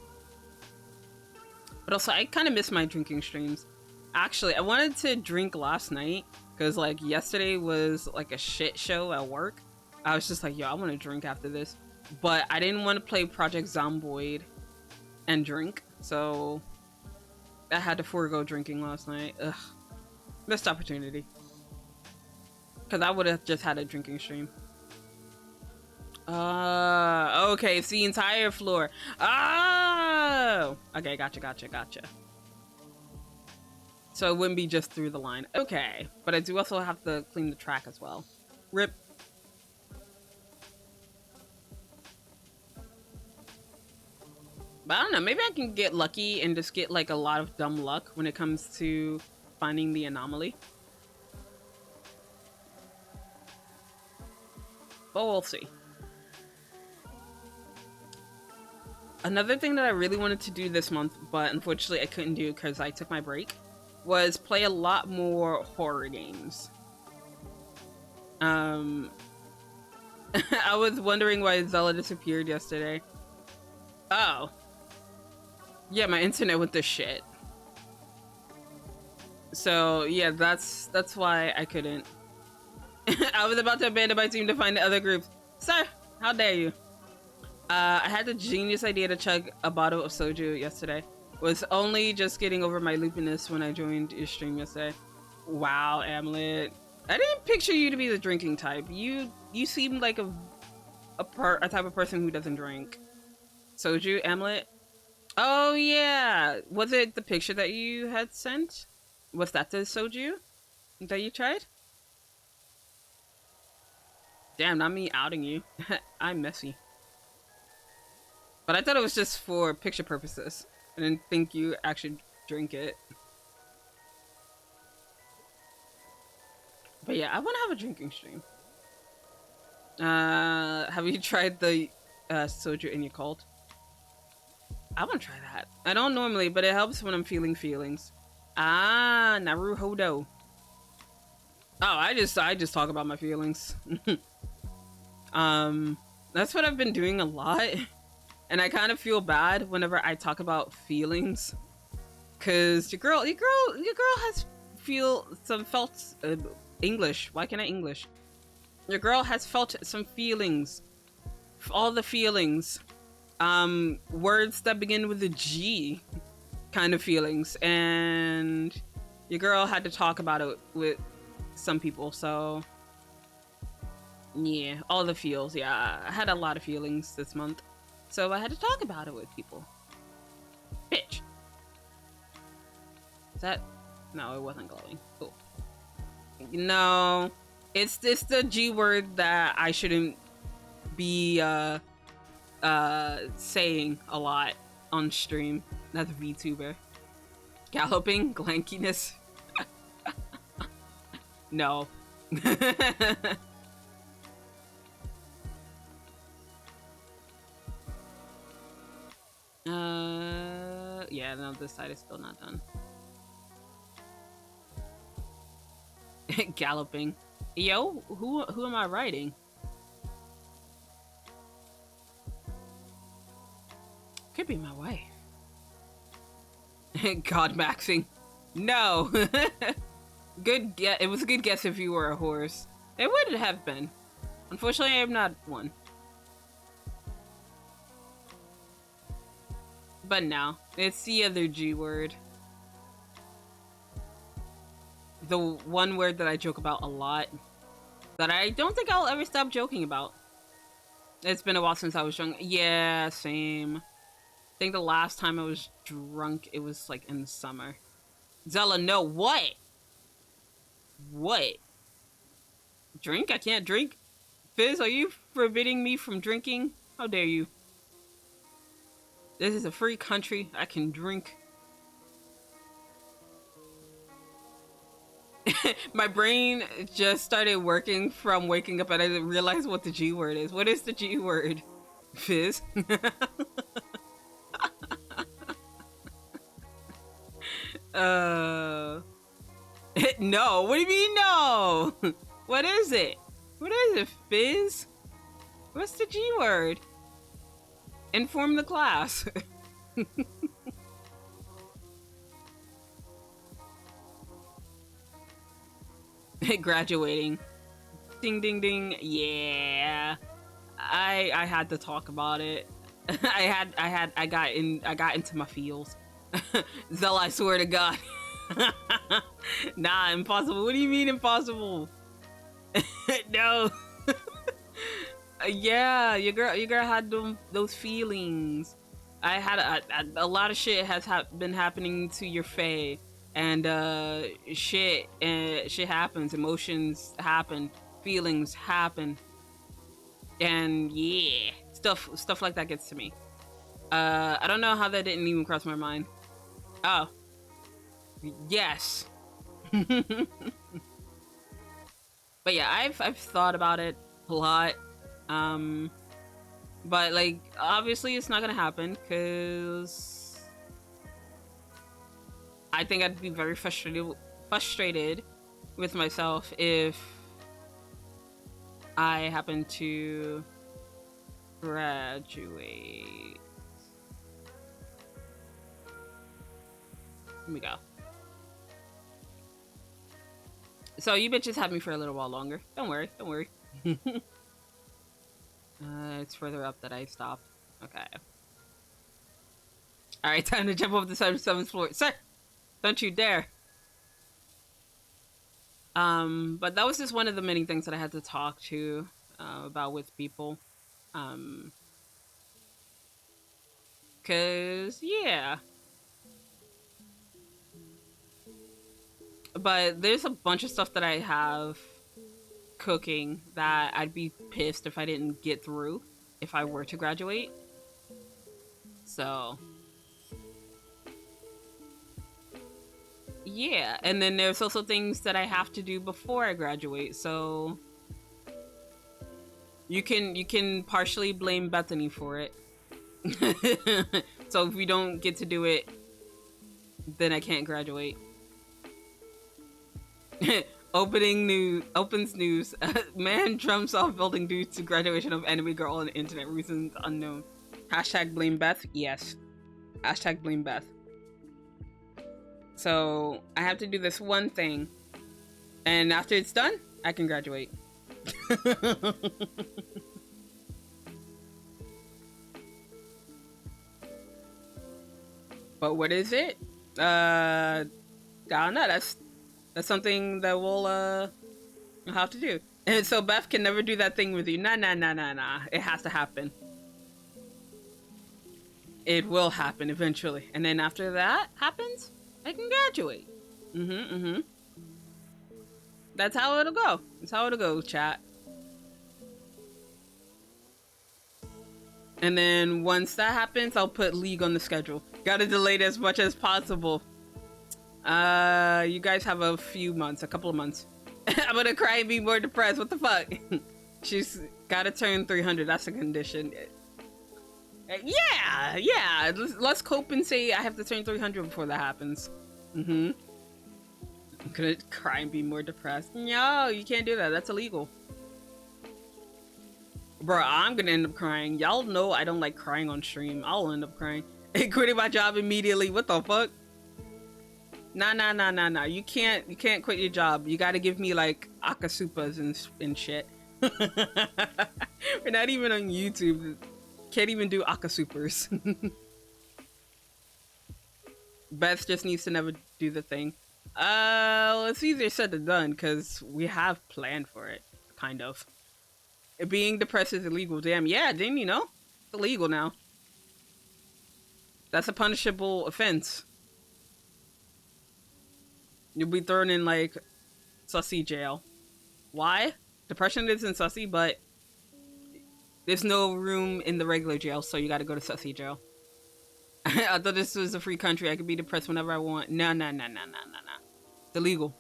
But also, I kind of miss my drinking streams. Actually, I wanted to drink last night because like yesterday was like a shit show at work. I was just like, yo, I want to drink after this, but I didn't want to play Project Zomboid and drink, so I had to forego drinking last night. Ugh, missed opportunity. Because I would have just had a drinking stream. Okay, it's the entire floor. Oh! Okay, gotcha. So it wouldn't be just through the line. Okay, but I do also have to clean the track as well. Rip. But I don't know, maybe I can get lucky and just get like a lot of dumb luck when it comes to finding the anomaly. But we'll see. Another thing that I really wanted to do this month, but unfortunately I couldn't do because I took my break, was play a lot more horror games. I was wondering why Zela disappeared yesterday. Oh. Yeah, my internet went to shit. So yeah, that's why I couldn't. I was about to abandon my team to find the other groups. Sir, how dare you? I had the genius idea to chug a bottle of soju yesterday. Was only just getting over my loopiness when I joined your stream yesterday. Wow, Amulet. I didn't picture you to be the drinking type. You seem like a type of person who doesn't drink. Soju, Amulet? Oh yeah! Was it the picture that you had sent? Was that the soju that you tried? Damn, not me outing you. I'm messy. But I thought it was just for picture purposes. I didn't think you actually drink it. But yeah, I want to have a drinking stream. Have you tried the soju in your cult? I want to try that. I don't normally, but it helps when I'm feeling feelings. Ah, Naruhodo. Oh, I just talk about my feelings. That's what I've been doing a lot. And I kind of feel bad whenever I talk about feelings, cause your girl has felt English. Why can't I English? Your girl has felt some feelings, all the feelings, words that begin with a G, kind of feelings, and your girl had to talk about it with some people. So yeah, all the feels. Yeah, I had a lot of feelings this month. So I had to talk about it with people. Bitch. Is that? No, it wasn't glowing. Cool. No, it's the G word that I shouldn't be saying a lot on stream. That's VTuber. Galloping, glankiness. No. Yeah, no, this side is still not done. Galloping. Yo, who am I riding? Could be my wife. God maxing. No. Good guess. It was a good guess if you were a horse. It would have been. Unfortunately, I am not one. But no, it's the other G word. The one word that I joke about a lot. That I don't think I'll ever stop joking about. It's been a while since I was drunk. Yeah, same. I think the last time I was drunk, it was like in the summer. Zela, no, what? What? Drink? I can't drink? Fizz, are you forbidding me from drinking? How dare you? This is a free country. I can drink. My brain just started working from waking up and I didn't realize what the G word is. What is the G word? Fizz? No. What do you mean no? What is it? What is it, Fizz? What's the G word? Inform the class. Graduating. Ding ding ding. Yeah. I had to talk about it. I got into my feels. Zell, I swear to God. Nah, impossible. What do you mean impossible? No. Yeah, your girl had those feelings. I had a lot of shit has been happening to your fae, and shit happens. Emotions happen. Feelings happen. And yeah, stuff like that gets to me. I don't know how that didn't even cross my mind. Oh, yes. But yeah, I've thought about it a lot. But like obviously it's not gonna happen because I think I'd be very frustrated with myself if I happen to graduate. Here we go. So you bitches have me for a little while longer. Don't worry, don't worry. It's further up that I stopped. Okay. Alright, time to jump off the 7th floor. Sir! Don't you dare! But that was just one of the many things that I had to talk to about with people. Cause yeah. But there's a bunch of stuff that I have cooking that I'd be pissed if I didn't get through if I were to graduate. So yeah, and then there's also things that I have to do before I graduate, so you can partially blame Bethany for it. So if we don't get to do it, then I can't graduate. Opens news. Man jumps off building due to graduation of enemy girl on internet, reasons unknown. Hashtag blame Beth. Yes. Hashtag blame Beth. So I have to do this one thing, and after it's done, I can graduate. But what is it? I don't know. That's something that we'll have to do. And so Beth can never do that thing with you. Nah. It has to happen. It will happen eventually. And then after that happens, I can graduate. That's how it'll go. That's how it'll go, chat. And then once that happens, I'll put League on the schedule. Gotta delay it as much as possible. You guys have a few months, a couple of months. I'm gonna cry and be more depressed. What the fuck? She's gotta turn 300. That's a condition. Yeah. Let's cope and say I have to turn 300 before that happens. I'm gonna cry and be more depressed. No, you can't do that. That's illegal. Bro, I'm gonna end up crying. Y'all know I don't like crying on stream. I'll end up crying. And quitting my job immediately. What the fuck? Nah. You can't quit your job. You gotta give me like akasupas and shit. We're not even on YouTube. Can't even do akasupers. Beth just needs to never do the thing. It's easier said than done because we have planned for it, kind of. Being depressed is illegal. Damn, yeah, didn't you know? It's illegal now. That's a punishable offense. You'll be thrown in like sussy jail. Why? Depression isn't sussy, but there's no room in the regular jail, so you gotta go to sussy jail. I thought this was a free country. I could be depressed whenever I want. No. It's illegal.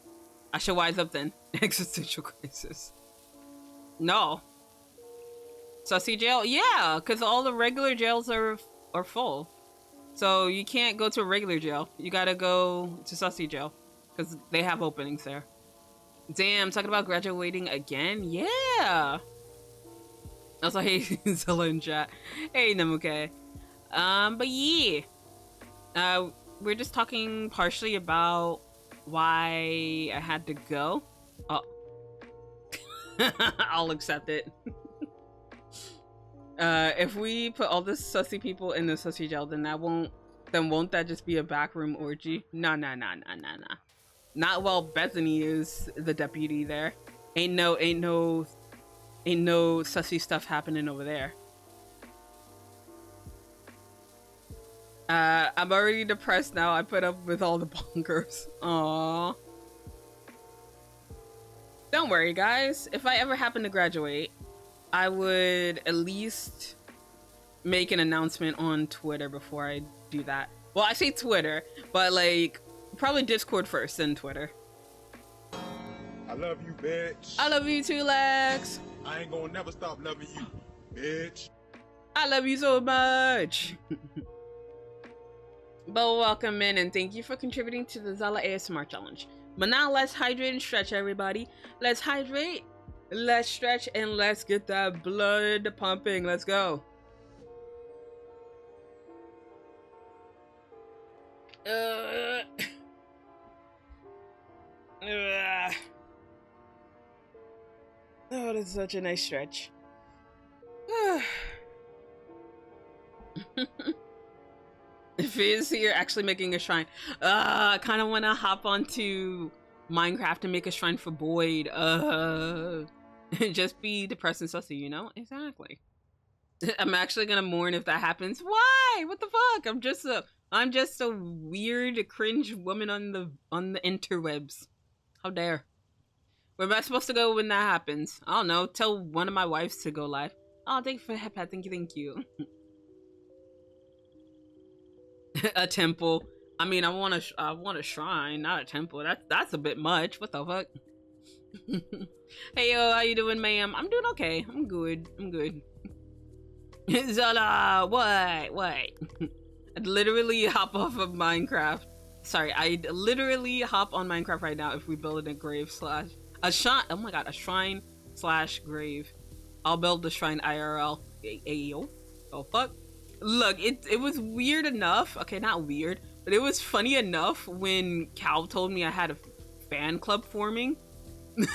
I should wise up then. Existential crisis. No. Sussy jail? Yeah, because all the regular jails are full. So you can't go to a regular jail. You gotta go to sussy jail. Because they have openings there. Damn, talking about graduating again? Yeah! Also, hey, Zela in chat. Hey, Namuke. But yeah. We're just talking partially about why I had to go. Oh. I'll accept it. If we put all the sussy people in the sussy jail, then won't that just be a backroom orgy? Nah. Not while Bethany is the deputy there. Ain't no sussy stuff happening over there. I'm already depressed now. I put up with all the bonkers. Aww. Don't worry, guys. If I ever happen to graduate, I would at least make an announcement on Twitter before I do that. Well, I say Twitter, but like probably Discord first, then Twitter. I love you, bitch. I love you too, Lex. I ain't gonna never stop loving you, bitch. I love you so much. But welcome in and thank you for contributing to the Zela ASMR challenge. But now let's hydrate and stretch, everybody. Let's hydrate, let's stretch, and let's get that blood pumping. Let's go. Oh, that's such a nice stretch. Fizz here actually making a shrine. I kind of want to hop onto Minecraft and make a shrine for Boyd. Just be depressed and sussy, you know? Exactly. I'm actually gonna mourn if that happens. Why? What the fuck? I'm just a weird, cringe woman on the interwebs. How dare? Where am I supposed to go when that happens? I don't know. Tell one of my wives to go live. Oh, thank you for the head pat. Thank you. A temple. I mean, I want a shrine, not a temple. That's a bit much. What the fuck? Hey yo, how you doing, ma'am? I'm doing okay. I'm good. Zela, what? I'd literally hop off of Minecraft. Sorry, I'd literally hop on Minecraft right now if we build a grave slash a shrine. Oh my god, a shrine slash grave. I'll build the shrine IRL. Ayo. Oh fuck. Look, it was weird enough. Okay, not weird, but it was funny enough when Cal told me I had a fan club forming. And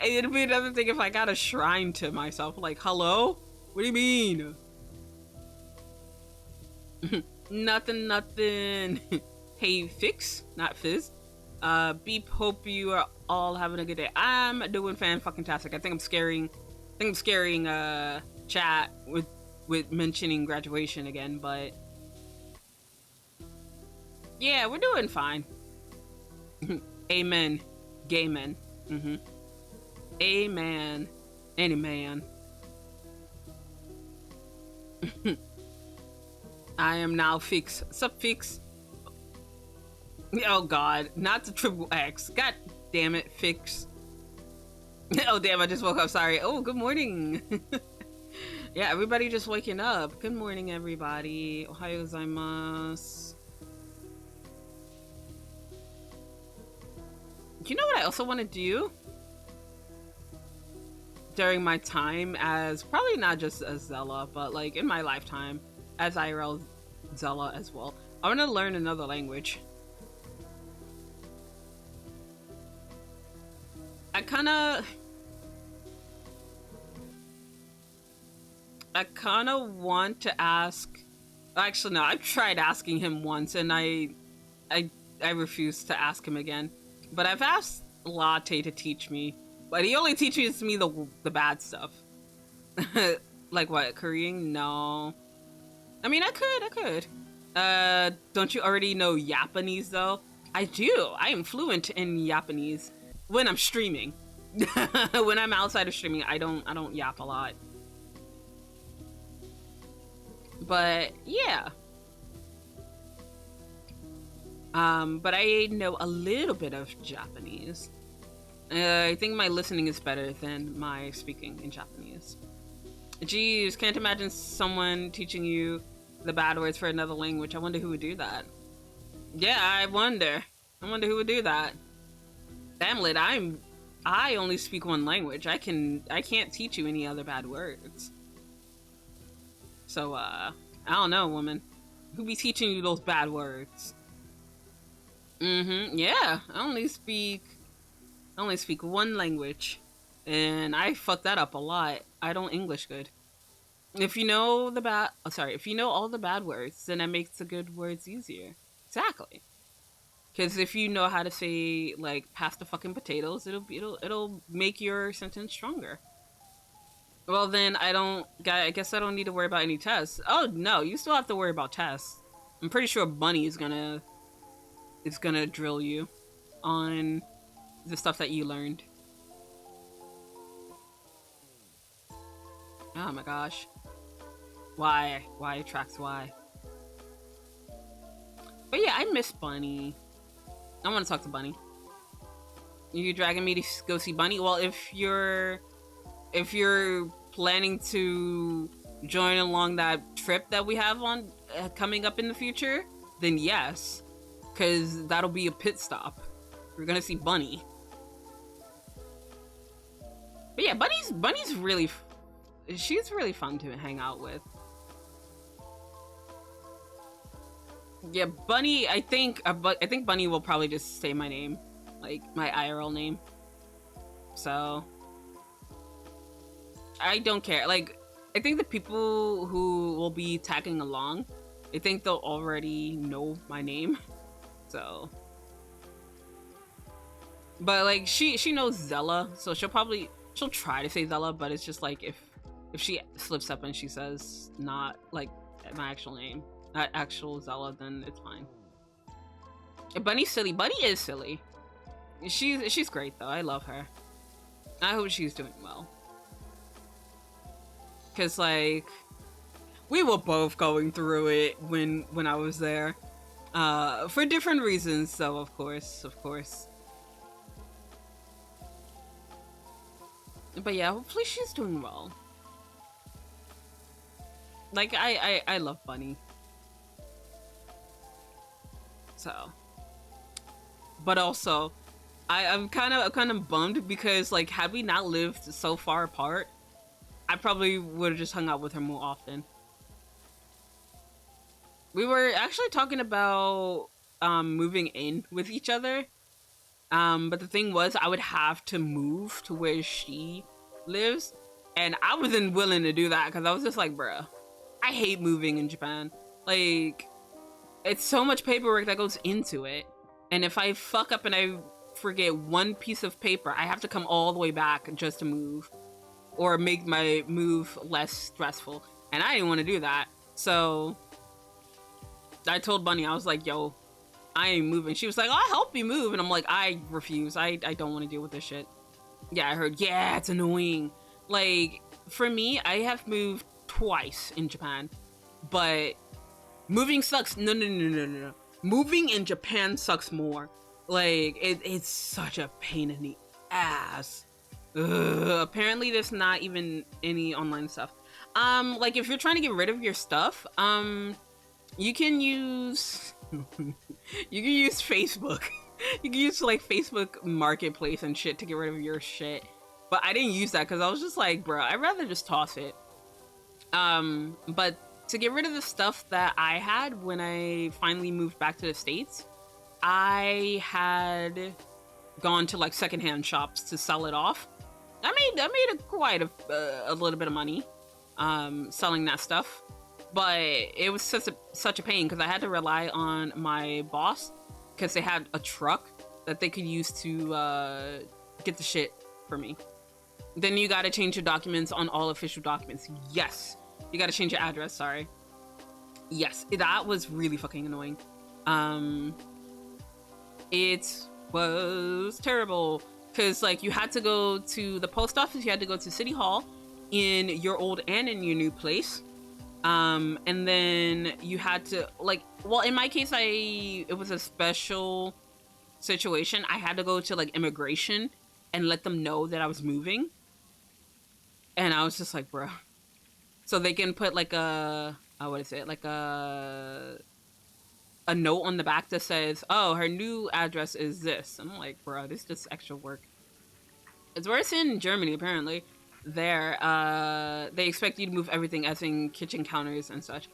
it'd be another thing if I got a shrine to myself. Like, hello? What do you mean? Nothing. Hey, Fix, not Fizz. Beep, hope you are all having a good day. I'm doing fan-fucking-tastic. I think I'm scaring chat with mentioning graduation again, but yeah, we're doing fine. Amen. Gay men. Amen. Any man. I am now Fix. Sup, Fix? Oh god, not the triple X. God damn it, Fix. Oh damn, I just woke up, sorry. Oh, good morning. Yeah, everybody just waking up. Good morning, everybody. Ohayo gozaimasu. You know what I also want to do? During my time as, probably not just as Zela, but like in my lifetime as IRL Zela as well. I want to learn another language. I kind of want to ask. Actually, no. I've tried asking him once, and I refused to ask him again. But I've asked Latte to teach me, but he only teaches me the bad stuff. Like what? Korean? No. I mean, I could. Don't you already know Japanese though? I do. I am fluent in Japanese when I'm streaming. When I'm outside of streaming, I don't yap a lot. But yeah. But I know a little bit of Japanese. I think my listening is better than my speaking in Japanese. Jeez, can't imagine someone teaching you the bad words for another language. I wonder who would do that. Yeah, I wonder who would do that. Hamlet, I only speak one language. I can't teach you any other bad words. So I don't know, woman. Who be teaching you those bad words? Yeah, I only speak one language, and I fuck that up a lot. I don't English good. If you know if you know all the bad words, then that makes the good words easier. Exactly. Because if you know how to say like "pass the fucking potatoes," it'll make your sentence stronger. Well, then I guess I don't need to worry about any tests. Oh no, you still have to worry about tests. I'm pretty sure Bunny is gonna drill you on the stuff that you learned. Oh my gosh. Why attracts why? But yeah, I miss Bunny. I want to talk to Bunny. You dragging me to go see Bunny? Well, if you're planning to join along that trip that we have on coming up in the future, then yes, because that'll be a pit stop. We're gonna see Bunny. But yeah, Bunny's really, she's really fun to hang out with. Yeah, Bunny. I think Bunny will probably just say my name, like my IRL name. So I don't care. Like, I think the people who will be tagging along, I think they'll already know my name. So, but like she knows Zela, so she'll try to say Zela, but it's just like if she slips up and she says not like my actual name, not actual Zela, then it's fine. Bunny's silly. Bunny is silly. She's great though. I love her. I hope she's doing well. Cause like we were both going through it when I was there, for different reasons. So of course. But yeah, hopefully she's doing well. Like I love Bunny. So, but also, I'm kind of bummed because like had we not lived so far apart, I probably would have just hung out with her more often. We were actually talking about moving in with each other. But the thing was, I would have to move to where she lives, and I wasn't willing to do that because I was just like, bruh, I hate moving in Japan. Like, it's so much paperwork that goes into it, and if I fuck up and I forget one piece of paper, I have to come all the way back just to move, or make my move less stressful, and I didn't want to do that. So I told Bunny, I was like, yo, I ain't moving. She was like, I'll help you move. And I'm like, I refuse. I don't want to deal with this shit. Yeah, I heard, yeah, it's annoying. Like, for me, I have moved twice in Japan. But moving sucks. No. Moving in Japan sucks more. Like, it's such a pain in the ass. Ugh, apparently there's not even any online stuff. Like if you're trying to get rid of your stuff, you can use you can use Facebook. You can use like Facebook Marketplace and shit to get rid of your shit. But I didn't use that because I was just like, bro, I'd rather just toss it. But to get rid of the stuff that I had when I finally moved back to the States, I had gone to like secondhand shops to sell it off. I made quite a little bit of money selling that stuff, but it was such a pain because I had to rely on my boss because they had a truck that they could use to get the shit for me. Then you gotta change your documents on all official documents. Yes, you gotta change your address. Sorry. Yes, that was really fucking annoying. It was terrible. Because, like, you had to go to the post office, you had to go to City Hall in your old and in your new place. And then you had to, like, well, in my case, it was a special situation. I had to go to, like, immigration and let them know that I was moving. And I was just like, bro. So they can put, like, what is it? Like, a note on the back that says, oh, her new address is this. I'm like, bro, this is just extra work. It's worse in Germany, apparently. There, they expect you to move everything, as in kitchen counters and such.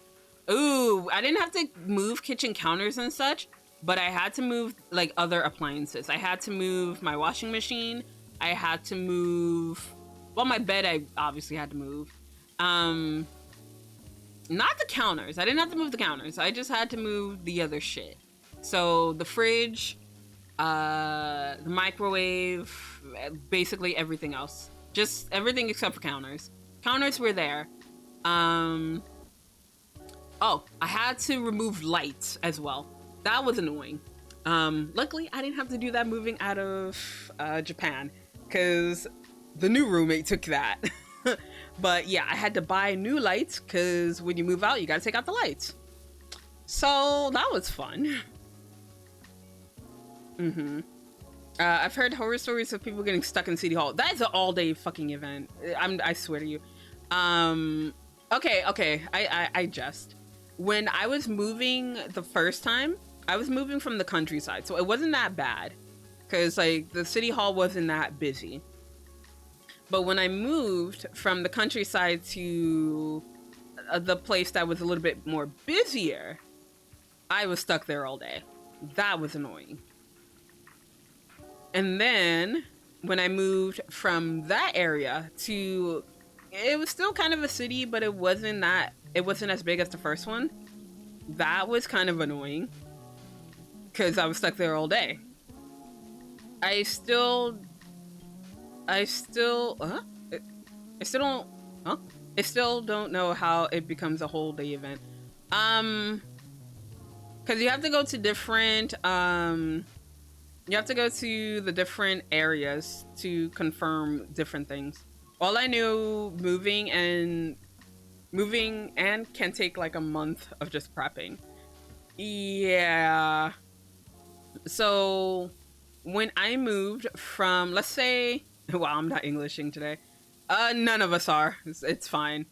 Ooh, I didn't have to move kitchen counters and such, but I had to move, like, other appliances. I had to move my washing machine. I had to move, well, my bed I obviously had to move. Not the counters. I didn't have to move the counters. I just had to move the other shit. So the fridge, the microwave, basically everything else. Just everything except for counters. Counters were there. Oh, I had to remove lights as well. That was annoying. Luckily, I didn't have to do that moving out of Japan because the new roommate took that. But yeah, I had to buy new lights because when you move out, you gotta take out the lights. So that was fun. I've heard horror stories of people getting stuck in City Hall. That is an all-day fucking event. I swear to you. Okay. I just. When I was moving the first time, I was moving from the countryside, so it wasn't that bad. Because, like, the City Hall wasn't that busy. But when I moved from the countryside to the place that was a little bit more busier, I was stuck there all day. That was annoying. And then when I moved from that area to, it was still kind of a city, but it wasn't as big as the first one. That was kind of annoying because I was stuck there all day. I still don't know how it becomes a whole day event. Because you have to go to different, you have to go to the different areas to confirm different things. All I knew, moving and can take like a month of just prepping. Yeah. So when I moved from, let's say, wow, I'm not Englishing today. None of us are. It's fine.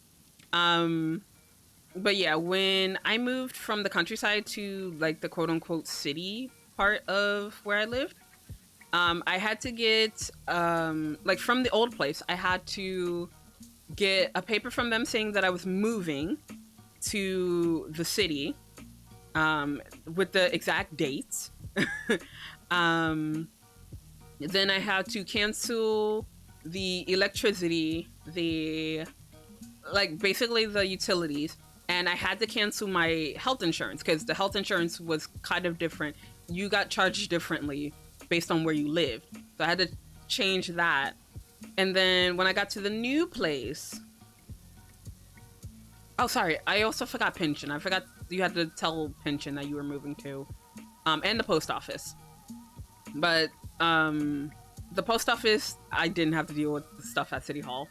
But yeah, when I moved from the countryside to like the quote-unquote city part of where I lived, I had to get, like from the old place, I had to get a paper from them saying that I was moving to the city, with the exact dates. Then I had to cancel the electricity, basically the utilities, and I had to cancel my health insurance because the health insurance was kind of different. You got charged differently based on where you lived. So I had to change that. And then when I got to the new place, oh, sorry, I also forgot pension. I forgot you had to tell pension that you were moving to. and the post office. But the post office, I didn't have to deal with the stuff at City Hall.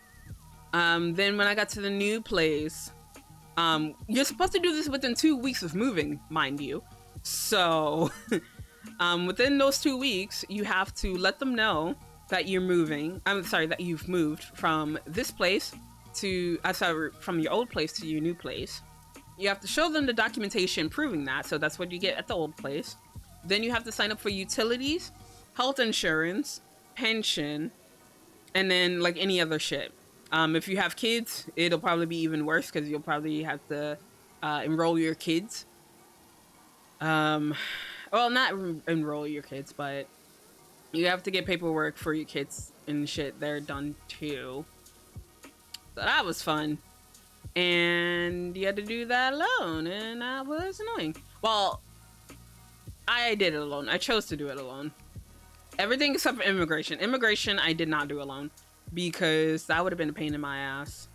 Then when I got to the new place, you're supposed to do this within 2 weeks of moving, mind you. So within those 2 weeks, you have to let them know that you're moving. I'm sorry, that you've moved from this place to, from your old place to your new place. You have to show them the documentation proving that. So that's what you get at the old place. Then you have to sign up for utilities, health insurance, pension, and then like any other shit. If you have kids, it'll probably be even worse because you'll probably have to enroll your kids. Well, not enroll your kids, but you have to get paperwork for your kids and shit. They're done too. So that was fun. And you had to do that alone, and that was annoying. Well, I did it alone. I chose to do it alone. Everything except for immigration. Immigration, I did not do alone because that would have been a pain in my ass.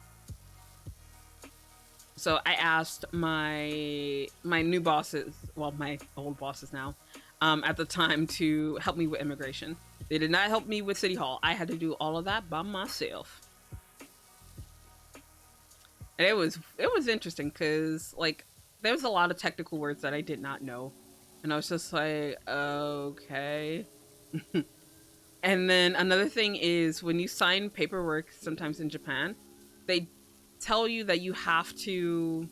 So I asked my new bosses, well, my old bosses now, at the time to help me with immigration. They did not help me with City Hall. I had to do all of that by myself. And it was interesting because like there was a lot of technical words that I did not know. And I was just like, okay. And then another thing is when you sign paperwork sometimes in Japan, they tell you that you have to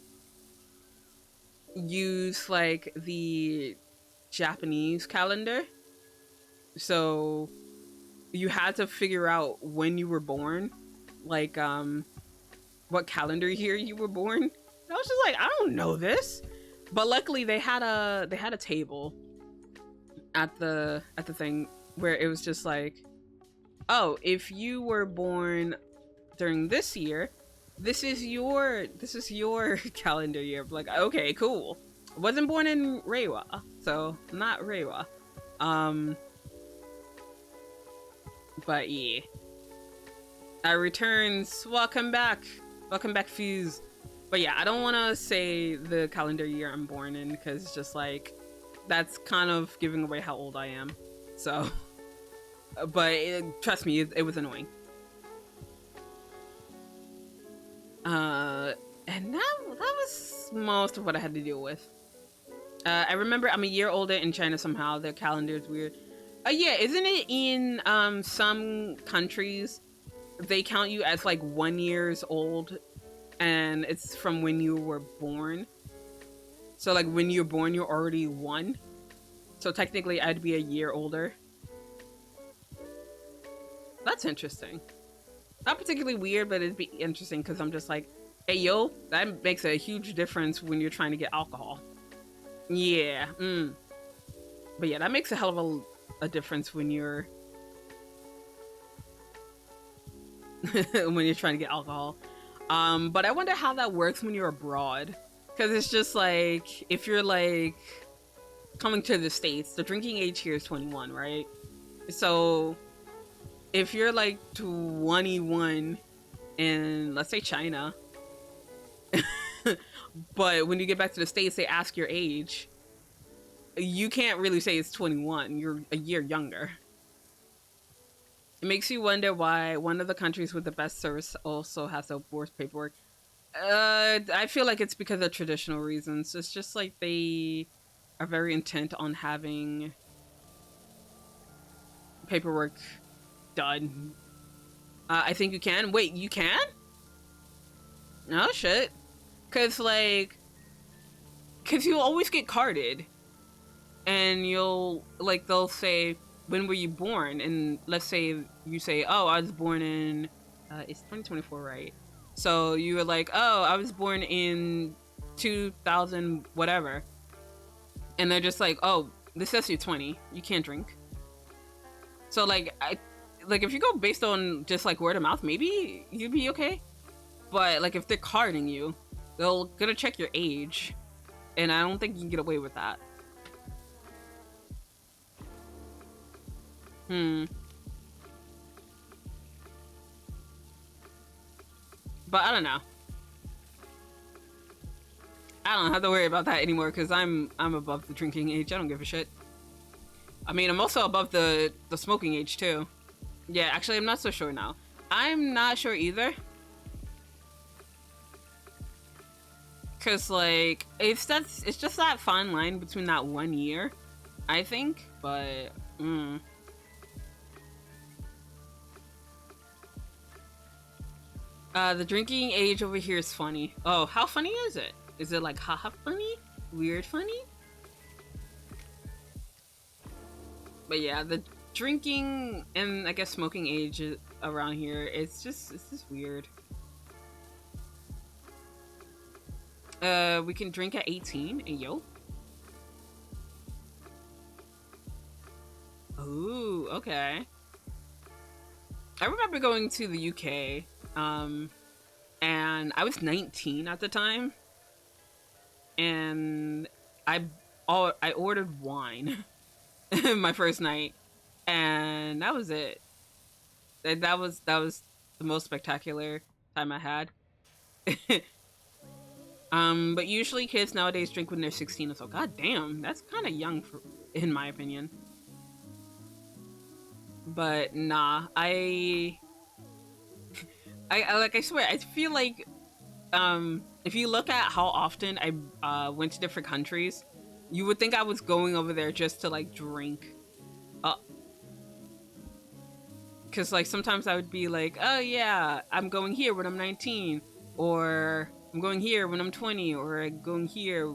use like the Japanese calendar. So you had to figure out when you were born, like what calendar year you were born. And I was just like, I don't know this. But luckily they had a table at the thing where it was just like, oh, if you were born during this year, this is your calendar year. Like, okay, cool. I wasn't born in Reiwa, so not Reiwa. But yeah. Returns, welcome back. Welcome back, Fuse. But yeah, I don't want to say the calendar year I'm born in because it's just like, that's kind of giving away how old I am. So, but trust me, it was annoying. And that was most of what I had to deal with. I remember I'm a year older in China somehow. Their calendar is weird. Yeah, isn't it in some countries they count you as like 1 year old and it's from when you were born? So like when you're born, you're already 1. So technically I'd be a year older. That's interesting. Not particularly weird, but it'd be interesting because I'm just like, hey yo, that makes a huge difference when you're trying to get alcohol. Yeah. But yeah, that makes a hell of a difference when you're when you're trying to get alcohol. But I wonder how that works when you're abroad, because it's just like if you're like coming to the States, the drinking age here is 21, right? So if you're like 21 in, let's say, China, but when you get back to the States they ask your age, you can't really say it's 21. You're a year younger. It makes you wonder why one of the countries with the best service also has the worst paperwork. I feel like it's because of traditional reasons. It's just like they are very intent on having paperwork done. I think you can. Wait, you can? Oh shit. Cause you'll always get carded. And you'll, like, they'll say, when were you born? And let's say you say, oh, I was born in, it's 2024, right? So you were like, oh, I was born in 2000 whatever. And they're just like, oh, this says you're 20. You can't drink. So like, if you go based on just like word of mouth, maybe you'd be okay. But like if they're carding you, they're gonna check your age. And I don't think you can get away with that. But I don't know. I don't have to worry about that anymore because I'm above the drinking age. I don't give a shit. I mean, I'm also above the smoking age too. Yeah, actually, I'm not so sure now. I'm not sure either. Cause like it's just that fine line between that 1 year, I think. But the drinking age over here is funny. Oh, how funny is it? Is it like haha funny? Weird funny? But yeah, the drinking and I guess smoking age around here, it's just weird. We can drink at 18. Yo. Ooh, okay. I remember going to the UK, and I was 19 at the time, and I ordered wine my first night, and that was it. That was the most spectacular time I had. But usually kids nowadays drink when they're 16 or so. God damn, that's kind of young in my opinion. But nah, I swear, I feel like, if you look at how often I went to different countries, you would think I was going over there just to like drink. Cause like sometimes I would be like, oh yeah, I'm going here when I'm 19, or I'm going here when I'm 20, or I'm going here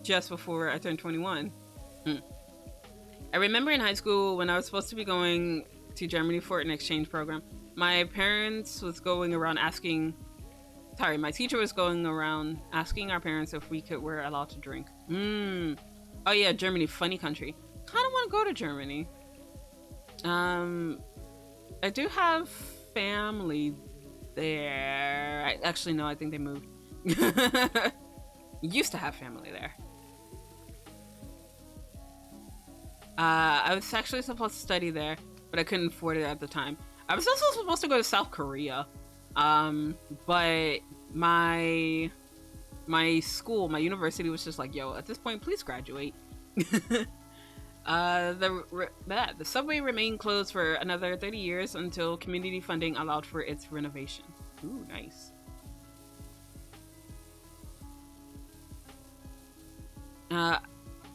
just before I turn 21. I remember in high school when I was supposed to be going to Germany for an exchange program, my parents was going around asking, sorry, my teacher was going around asking our parents if were allowed to drink. Oh yeah, Germany, funny country. Kind of want to go to Germany. I do have family there. Actually, no, I think they moved. Used to have family there. I was actually supposed to study there, but I couldn't afford it at the time. I was also supposed to go to South Korea, but my school, my university was just like, yo, at this point, please graduate. The subway remained closed for another 30 years until community funding allowed for its renovation. Ooh, nice.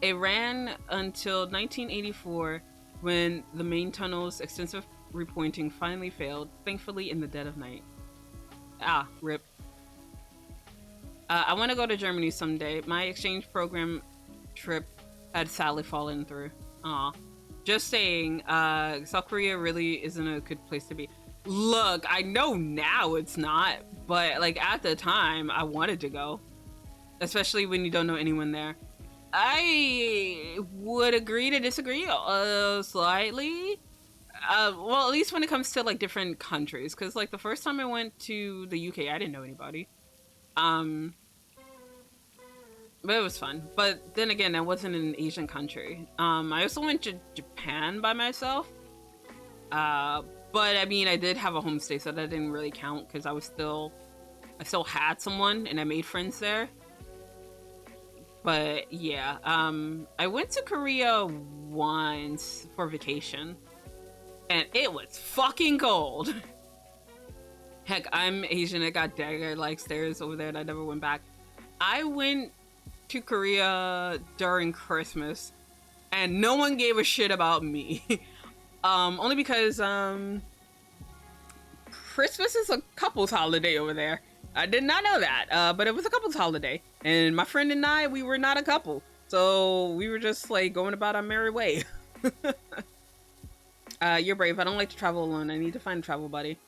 It ran until 1984 when the main tunnel's extensive repointing finally failed, thankfully in the dead of night. Ah, rip. I want to go to Germany someday. My exchange program trip had sadly fallen through. Aw. Just saying, South Korea really isn't a good place to be. Look, I know now it's not, but like at the time, I wanted to go. Especially when you don't know anyone there. I would agree to disagree slightly. Well, at least when it comes to like different countries, because like the first time I went to the UK, I didn't know anybody. But it was fun. But then again, I wasn't in an Asian country. I also went to Japan by myself. But I mean, I did have a homestay, so that didn't really count because I still had someone and I made friends there. But yeah, I went to Korea once for vacation, and it was fucking cold. Heck, I'm Asian. I got dagger-like stares over there, and I never went back. I went to Korea during Christmas, and no one gave a shit about me. Only because Christmas is a couple's holiday over there. I did not know that, but it was a couple's holiday. And my friend and I, we were not a couple. So we were just like going about our merry way. You're brave. I don't like to travel alone. I need to find a travel buddy.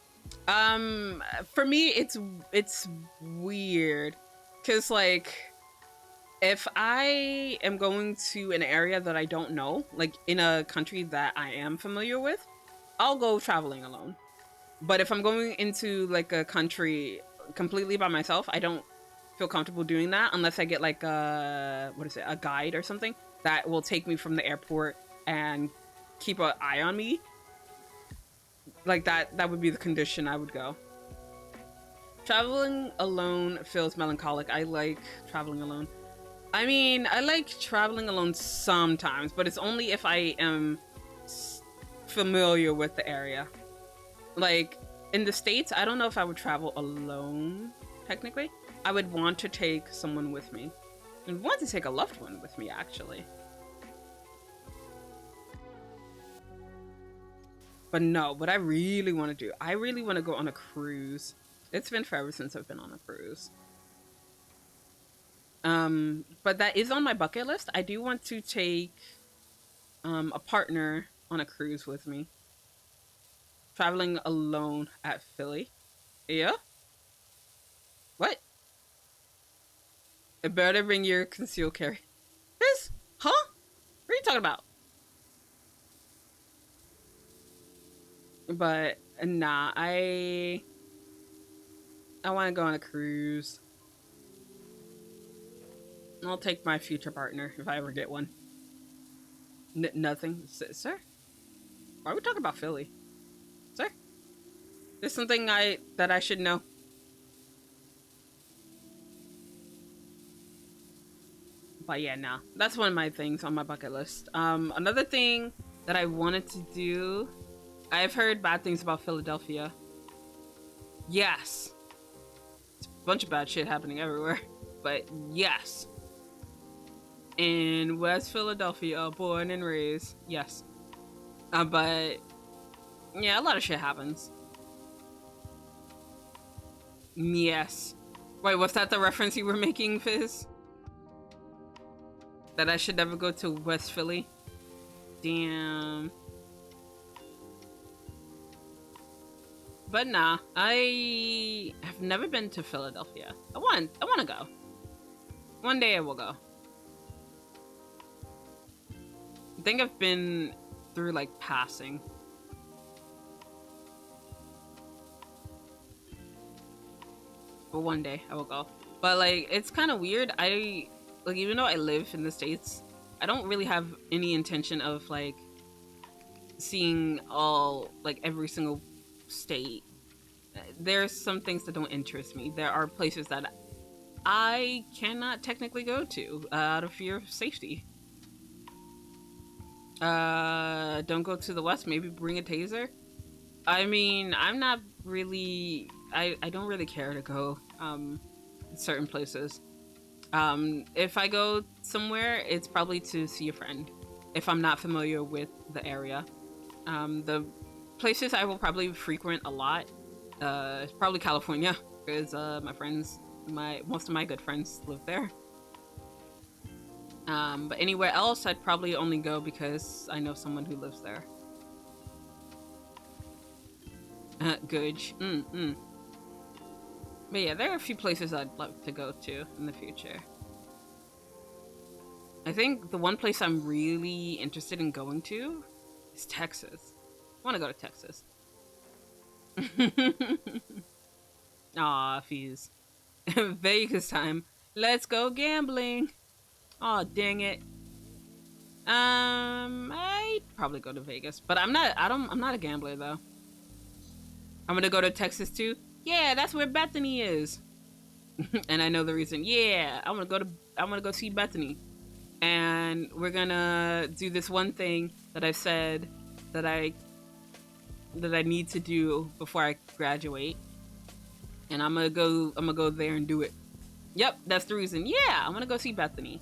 For me, it's weird. Cause like, if I am going to an area that I don't know, like in a country that I am familiar with, I'll go traveling alone. But if I'm going into like a country completely by myself, I don't feel comfortable doing that unless I get like a guide or something that will take me from the airport and keep an eye on me. Like that would be the condition I would go. Traveling alone feels melancholic. I like traveling alone. I mean, I like traveling alone sometimes, but it's only if I am familiar with the area. Like, in the States, I don't know if I would travel alone, technically. I would want to take someone with me. And want to take a loved one with me, actually. But no, what I really want to do, I really want to go on a cruise. It's been forever since I've been on a cruise. But that is on my bucket list. I do want to take a partner on a cruise with me. Traveling alone at Philly. Yeah? What? It better bring your concealed carry. This? Huh? What are you talking about? But nah, I want to go on a cruise. I'll take my future partner if I ever get one. Nothing, sir. Why are we talking about Philly, sir? There's something that I should know. But yeah, nah, that's one of my things on my bucket list. Another thing that I wanted to do. I've heard bad things about Philadelphia. Yes. It's a bunch of bad shit happening everywhere. But yes. In West Philadelphia, born and raised. Yes. But yeah, a lot of shit happens. Yes. Wait, was that the reference you were making, Fizz? That I should never go to West Philly? Damn. But nah, I have never been to Philadelphia. I want to go. One day I will go. I think I've been through like passing. But one day I will go. But like, it's kind of weird. Even though I live in the States, I don't really have any intention of like seeing every single state. There's some things that don't interest me. There are places that I cannot technically go to out of fear of safety. Don't go to the West. Maybe bring a taser. I mean, I'm not really. I don't really care to go certain places. If I go somewhere, it's probably to see a friend. If I'm not familiar with the area, the places I will probably frequent a lot is probably California because most of my good friends live there. But anywhere else, I'd probably only go because I know someone who lives there. Good. But yeah, there are a few places I'd love to go to in the future. I think the one place I'm really interested in going to is Texas. I want to go to Texas. Aw, fees. Vegas time. Let's go gambling. Aw, dang it. I'd probably go to Vegas, but I'm not a gambler though. I'm gonna go to Texas too. Yeah, that's where Bethany is. And I know the reason. Yeah, I'm gonna go see Bethany. And we're gonna do this one thing that I said that I need to do before I graduate. And I'm gonna go there and do it. Yep, that's the reason. Yeah, I'm gonna go see Bethany.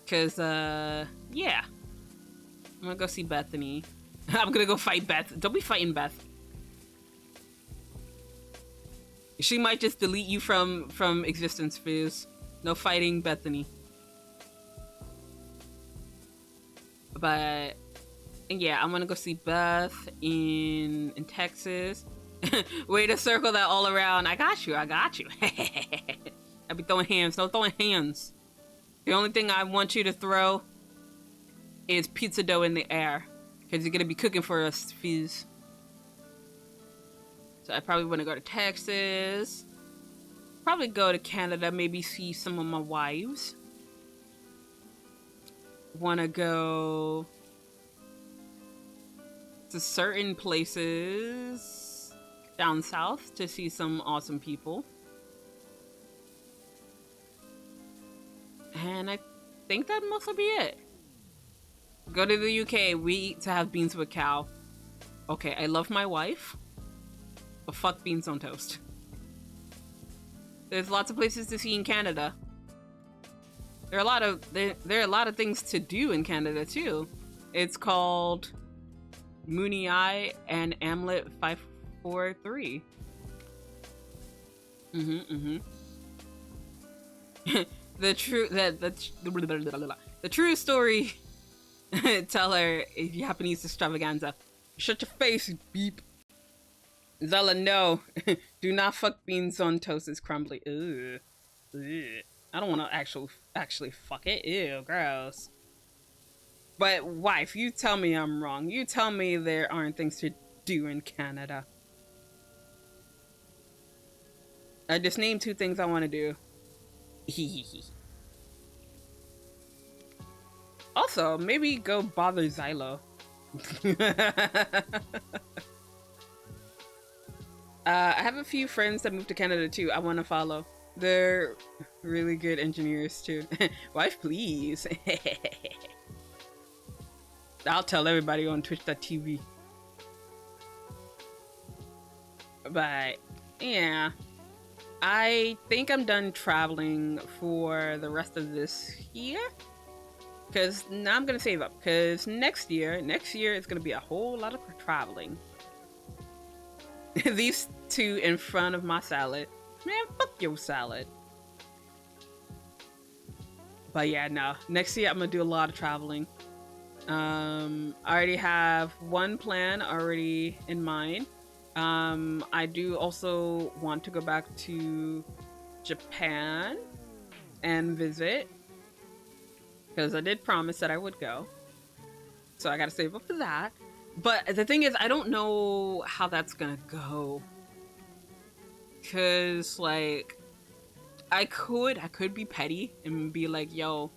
Cause yeah. I'm gonna go see Bethany. I'm gonna go fight Beth. Don't be fighting Beth. She might just delete you from existence, Fizz. No fighting Bethany. But yeah, I'm gonna go see Beth in Texas. Way to circle that all around. I got you. I be throwing hands. No throwing hands. The only thing I want you to throw is pizza dough in the air. Because you're gonna be cooking for us, Fizz. So I probably want to go to Texas. Probably go to Canada, maybe see some of my wives. Want to go to certain places down south to see some awesome people. And I think that mostly be it. Go to the UK, we eat to have beans with cow. Okay, I love my wife, but fuck beans on toast. There's lots of places to see in Canada. There are a lot of things to do in Canada too. It's called Mooney Eye and Amlet 543. The true story teller is Japanese extravaganza. Shut your face, beep. Zela, no. Do not fuck beans on toast. It's crumbly. Ugh. Ugh. I don't want to actually fuck it. Ew, gross. But wife, you tell me I'm wrong. You tell me there aren't things to do in Canada. I just named 2 things I want to do. Also, maybe go bother Zela. I have a few friends that moved to Canada too. I want to follow. They're really good engineers too. Wife, please. I'll tell everybody on Twitch.tv. But yeah, I think I'm done traveling for the rest of this year. Because now I'm going to save up. Because next year it's going to be a whole lot of traveling. These 2 in front of my salad. Man, fuck your salad. But yeah, no. Next year I'm going to do a lot of traveling. I already have one plan already in mind. I do also want to go back to Japan and visit. Because I did promise that I would go. So I gotta save up for that. But the thing is, I don't know how that's gonna go. Because, like, I could be petty and be like, yo,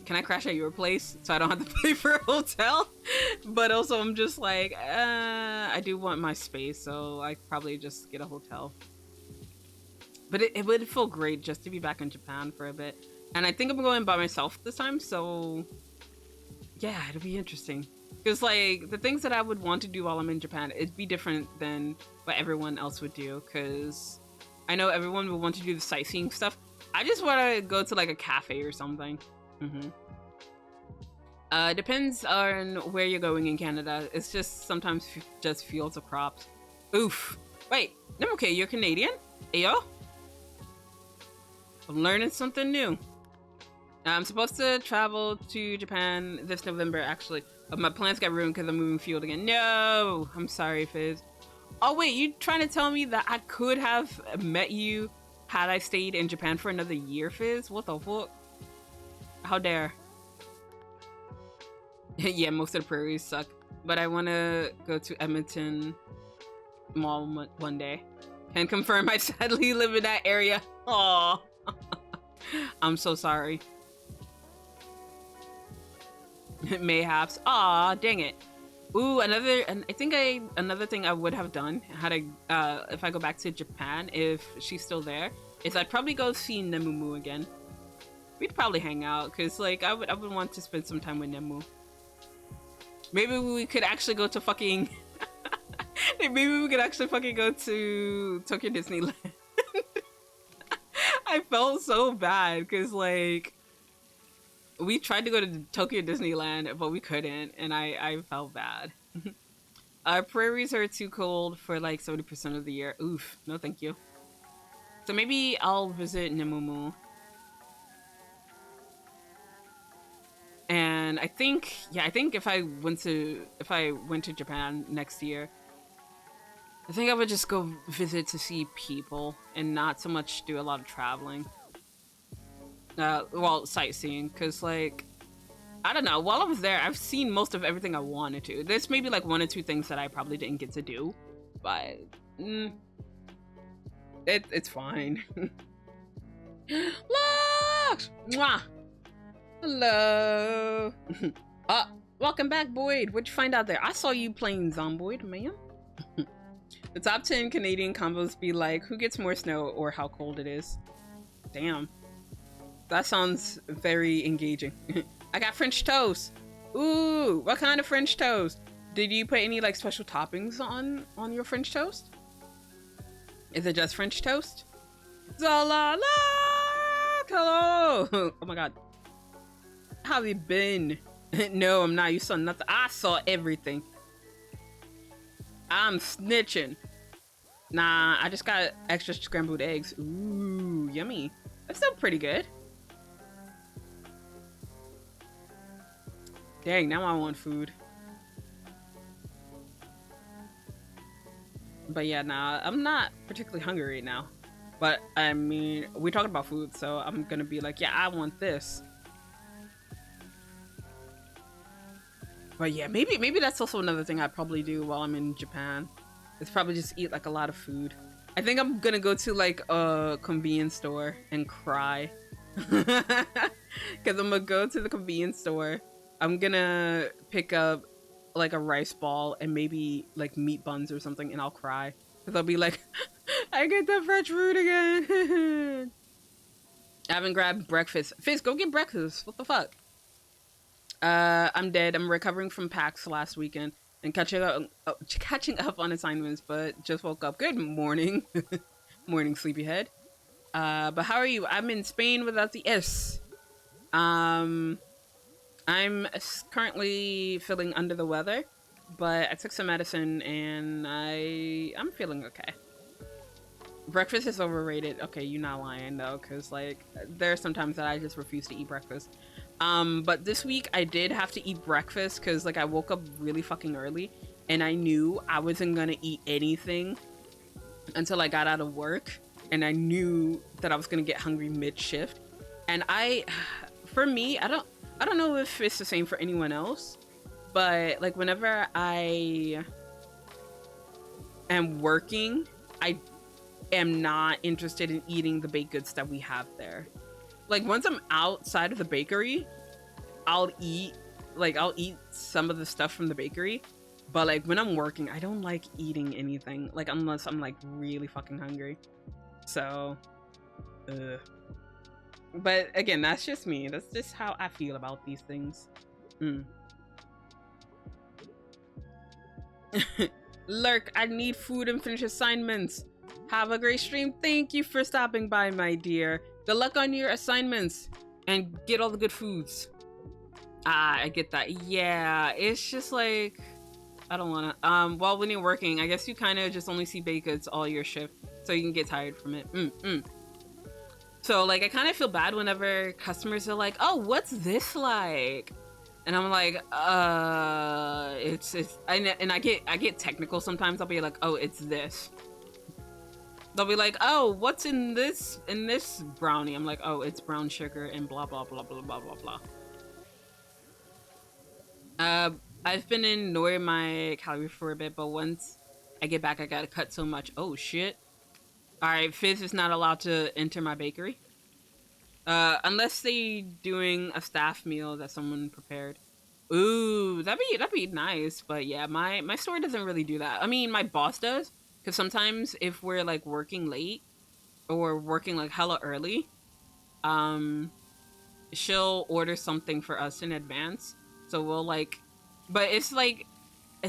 can I crash at your place so I don't have to pay for a hotel? But also I'm just like, I do want my space, so I probably just get a hotel. But it would feel great just to be back in Japan for a bit. And I think I'm going by myself this time, so yeah, it'll be interesting. Because, like, the things that I would want to do while I'm in Japan, it'd be different than what everyone else would do. Because I know everyone would want to do the sightseeing stuff. I just want to go to, like, a cafe or something. Depends on where you're going in Canada. It's just sometimes just fields of crops. Oof. Wait, no, okay, you're Canadian? Ayo? I'm learning something new. I'm supposed to travel to Japan this November, actually. But my plans got ruined because I'm moving field again. No! I'm sorry, Fizz. Oh, wait, you trying to tell me that I could have met you had I stayed in Japan for another year, Fizz? What the fuck? How dare. Yeah, most of the prairies suck. But I want to go to Edmonton Mall one day. Can confirm I sadly live in that area. Aww. I'm so sorry. Mayhaps. Aw, dang it. Ooh, another thing I would have done had I if I go back to Japan, if she's still there, is I'd probably go see Nemumu again. We'd probably hang out, cause like I would want to spend some time with Nemu. Maybe we could actually go to fucking maybe we could actually fucking go to Tokyo Disneyland. I felt so bad, cause like we tried to go to Tokyo Disneyland, but we couldn't, and I felt bad. Our prairies are too cold for like 70% of the year. Oof, no thank you. So maybe I'll visit Nemumu. And I think if I went to Japan next year, I think I would just go visit to see people and not so much do a lot of traveling. Well, sightseeing, because, like, I don't know, while I was there, I've seen most of everything I wanted to. There's maybe, like, 1 or 2 things that I probably didn't get to do, but, it's fine. Lux! Mwah! Hello! Welcome back, Boyd. What'd you find out there? I saw you playing Zomboid, man. The top 10 Canadian combos be like, who gets more snow or how cold it is? Damn. That sounds very engaging. I got French toast. Ooh, what kind of French toast? Did you put any like special toppings on your French toast? Is it just French toast? Zela, hello. Oh my god. How have you been? No, I'm not. You saw nothing. I saw everything. I'm snitching. Nah, I just got extra scrambled eggs. Ooh, yummy. That's still pretty good. Dang, now I want food. But yeah, nah, I'm not particularly hungry right now. But I mean, we talking about food, so I'm gonna be like, yeah, I want this. But yeah, maybe that's also another thing I'd probably do while I'm in Japan. Is probably just eat like a lot of food. I think I'm gonna go to like a convenience store and cry. Cause I'm gonna go to the convenience store. I'm gonna pick up like a rice ball and maybe like meat buns or something, and I'll cry. Cause I'll be like, I get the French food again. I haven't grabbed breakfast. Fizz, go get breakfast. What the fuck? I'm dead. I'm recovering from PAX last weekend and catching up on assignments, but just woke up. Good morning. Morning, sleepyhead. But how are you? I'm in Spain without the S. I'm currently feeling under the weather, but I took some medicine and I'm feeling okay. Breakfast is overrated. Okay, you're not lying though, because like there are some times that I just refuse to eat breakfast. But this week I did have to eat breakfast because like I woke up really fucking early and I knew I wasn't gonna eat anything until I got out of work, and I knew that I was gonna get hungry mid-shift. And for me, I don't know if it's the same for anyone else, but like whenever I am working, I am not interested in eating the baked goods that we have there. Like once I'm outside of the bakery, I'll eat some of the stuff from the bakery, but like when I'm working, I don't like eating anything, like unless I'm like really fucking hungry. So but again, that's just me. That's just how I feel about these things. Lurk, I need food and finish assignments. Have a great stream. Thank you for stopping by, my dear. Good luck on your assignments and get all the good foods. I get that. Yeah, it's just like I don't wanna. Well, when you're working, I guess you kind of just only see baked goods all your shift, so you can get tired from it. So like I kind of feel bad whenever customers are like, "Oh, what's this like?" And I'm like, and I get technical sometimes. I'll be like, "Oh, it's this." They'll be like, "Oh, what's in this brownie?" I'm like, "Oh, it's brown sugar and blah blah blah blah blah blah blah." I've been ignoring my calories for a bit, but once I get back, I gotta cut so much. Oh shit! All right, Fizz is not allowed to enter my bakery, unless they doing a staff meal that someone prepared. Ooh, that'd be nice. But yeah, my store doesn't really do that. I mean, my boss does. Because sometimes if we're like working late or working like hella early, she'll order something for us in advance. So we'll like, but it's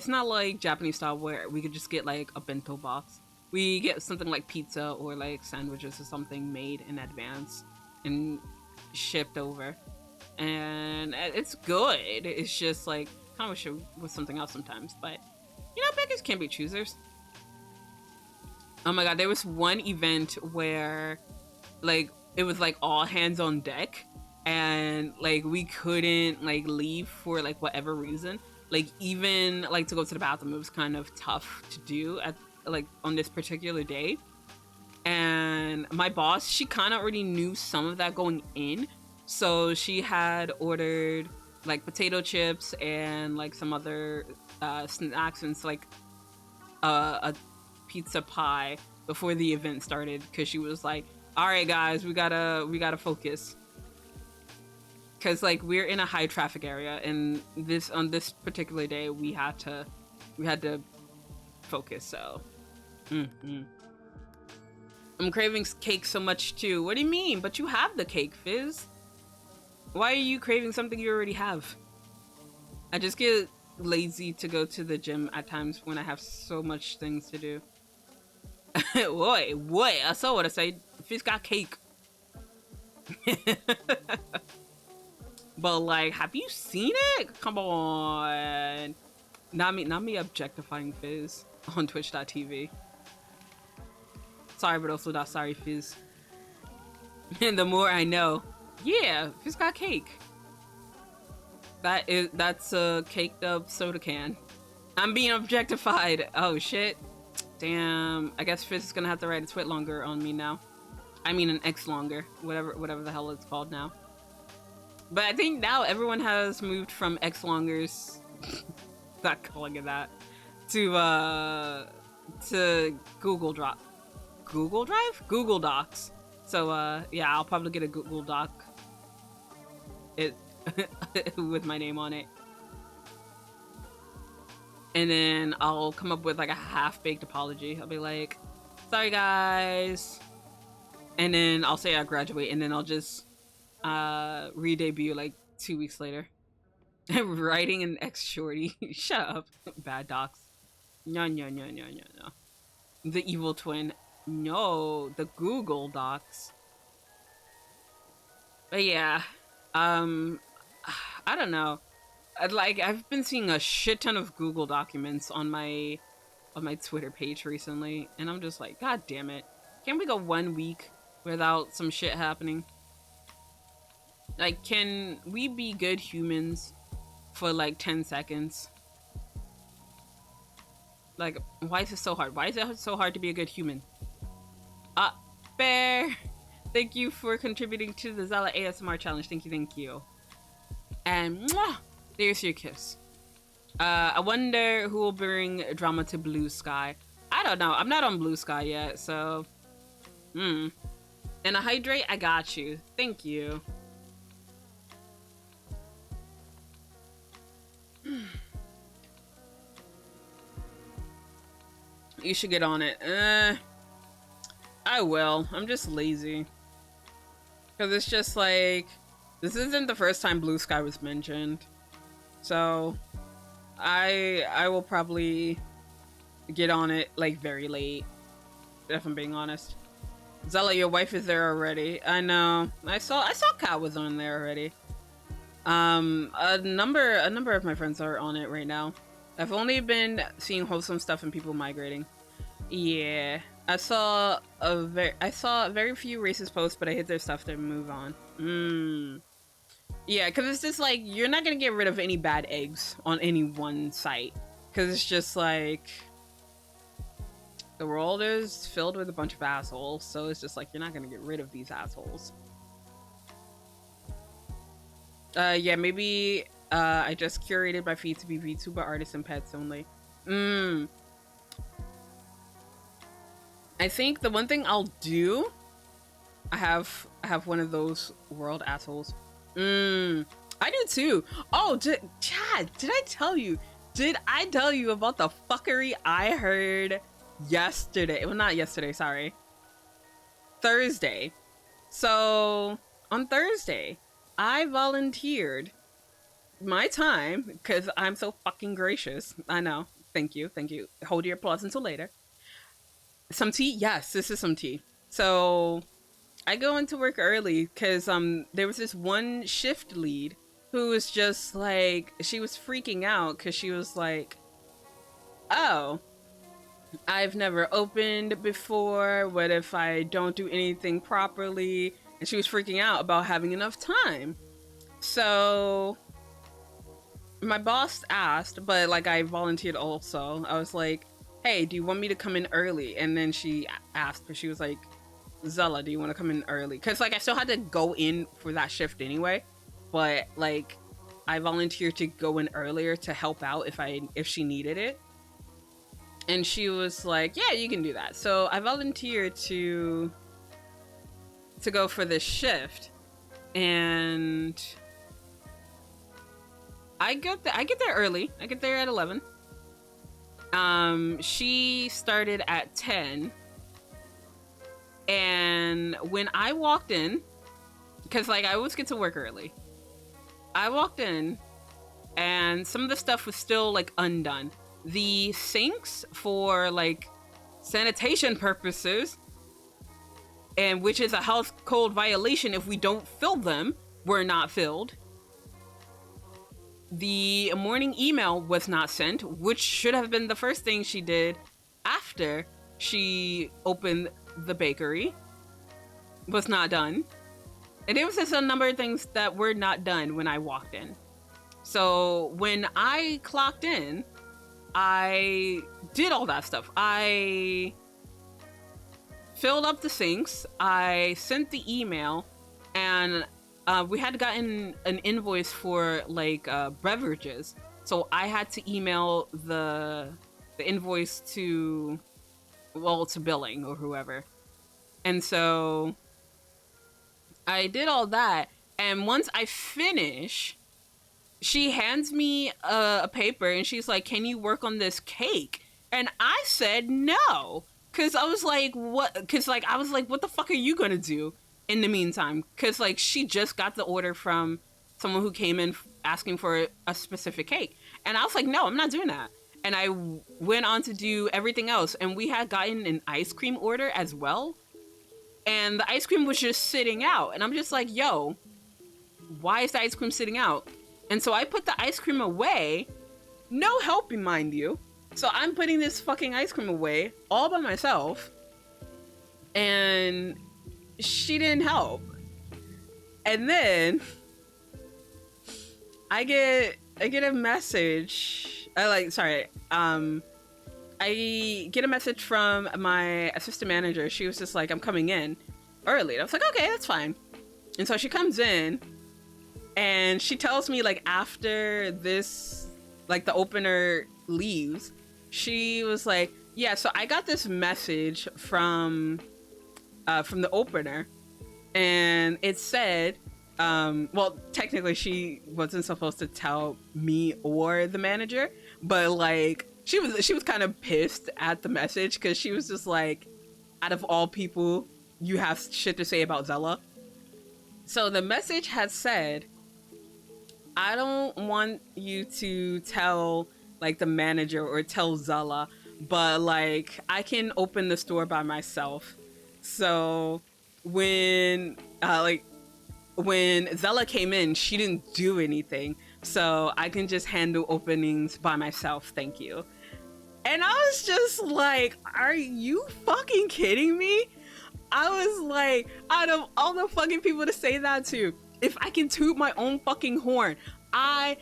not like Japanese style where we could just get like a bento box. We get something like pizza or like sandwiches or something made in advance and shipped over. And it's good. It's just like, kind of wish it was something else sometimes. But, you know, bakers can be choosers. Oh my god, there was one event where like it was like all hands on deck and like we couldn't like leave for like whatever reason. Like even like to go to the bathroom, it was kind of tough to do at like on this particular day. And my boss, she kind of already knew some of that going in, so she had ordered like potato chips and like some other snacks and like a pizza pie before the event started, because she was like, all right guys, we gotta focus, because like we're in a high traffic area, and on this particular day we had to focus. So I'm craving cake so much too. What do you mean? But you have the cake, Fizz. Why are you craving something you already have? I just get lazy to go to the gym at times when I have so much things to do. Wait, I saw what I said. Fizz got cake. But like, have you seen it? Come on. Not me objectifying Fizz on twitch.tv. Sorry, but also not sorry, Fizz. And the more I know. Yeah, Fizz got cake. That's a caked up soda can. I'm being objectified. Oh shit. Damn. I guess Fizz is gonna have to write a twit longer on me now. I mean an X longer. Whatever the hell it's called now. But I think now everyone has moved from X longers, not calling it that, to Google Docs. So yeah, I'll probably get a Google Doc with my name on it. And then I'll come up with like a half-baked apology. I'll be like, sorry guys. And then I'll say I graduate, and then I'll just re-debut like 2 weeks later. Writing an ex shorty. Shut up. Bad docs. No. The evil twin. No, the Google Docs. But yeah, I don't know. I've been seeing a shit ton of Google documents on my Twitter page recently, and I'm just like, God damn it! Can't we go 1 week without some shit happening? Like, can we be good humans for like 10 seconds? Like, why is it so hard? Why is it so hard to be a good human? Bear! Thank you for contributing to the Zela ASMR challenge. Thank you. And mwah, there's your kiss. I wonder who will bring drama to Blue Sky. I don't know. I'm not on Blue Sky yet, so... And a hydrate, I got you. Thank you. You should get on it. I will. I'm just lazy. Because it's just like... This isn't the first time Blue Sky was mentioned. So... I will probably get on it, like, very late. If I'm being honest. Zela, your wife is there already. I know. I saw Kat was on there already. A number of my friends are on it right now. I've only been seeing wholesome stuff and people migrating. Yeah. I saw very few racist posts, but I hit their stuff to move on. Yeah, because it's just like, you're not gonna get rid of any bad eggs on any one site. Because it's just like... The world is filled with a bunch of assholes, so it's just like, you're not gonna get rid of these assholes. Yeah, maybe I just curated my feed to be VTuber artists and pets only. I think the one thing I'll do... I have one of those world assholes. I do too. Oh, Chad, did I tell you? Did I tell you about the fuckery I heard yesterday? Well, not yesterday, sorry. Thursday. So, on Thursday, I volunteered my time, because I'm so fucking gracious. I know. Thank you. Hold your applause until later. Some tea? Yes, this is some tea. So... I go into work early because there was this one shift lead who was just like, she was freaking out because she was like, oh, I've never opened before. What if I don't do anything properly? And she was freaking out about having enough time. So my boss asked, but like I volunteered also. I was like, hey, do you want me to come in early? And then she asked, but she was like, Zela, do you want to come in early? Because like I still had to go in for that shift anyway, but like I volunteered to go in earlier to help out if she needed it. And she was like, yeah, you can do that. So I volunteered to go for this shift, and I get there early. I get there at 11. She started at 10. And when I walked in, because like I always get to work early, I walked in and some of the stuff was still like undone. The sinks for like sanitation purposes, and which is a health code violation if we don't fill them, were not filled. The morning email was not sent, which should have been the first thing she did after she opened the bakery. Was not done. And there was just a number of things that were not done when I walked in. So when I clocked in, I did all that stuff. I filled up the sinks, I sent the email, and we had gotten an invoice for like beverages. So I had to email the invoice to billing or whoever. And so I did all that, and once I finish, she hands me a paper and she's like, "Can you work on this cake?" And I said no, cause I was like, "What?" Cause like I was like, "What the fuck are you gonna do in the meantime?" Cause like she just got the order from someone who came in asking for a specific cake, and I was like, "No, I'm not doing that." And I went on to do everything else, and we had gotten an ice cream order as well, and the ice cream was just sitting out, and I'm just like, "Yo, why is the ice cream sitting out?" And so I put the ice cream away, no helping, mind you. So I'm putting this fucking ice cream away all by myself, and she didn't help. And then I get a message. I get a message from my assistant manager. She was just like, "I'm coming in early." And I was like, "Okay, that's fine." And so she comes in, and she tells me like after this, like the opener leaves, she was like, "Yeah, so I got this message from the opener, and it said, well, technically she wasn't supposed to tell me or the manager, but like she was kind of pissed at the message because she was just like, out of all people, you have shit to say about Zela." So the message had said, "I don't want you to tell like the manager or tell Zela, but like I can open the store by myself. So when Zela came in, she didn't do anything, so I can just handle openings by myself, thank you." And I was just like, "Are you fucking kidding me?" I was like, out of all the fucking people to say that to, if I can toot my own fucking horn, I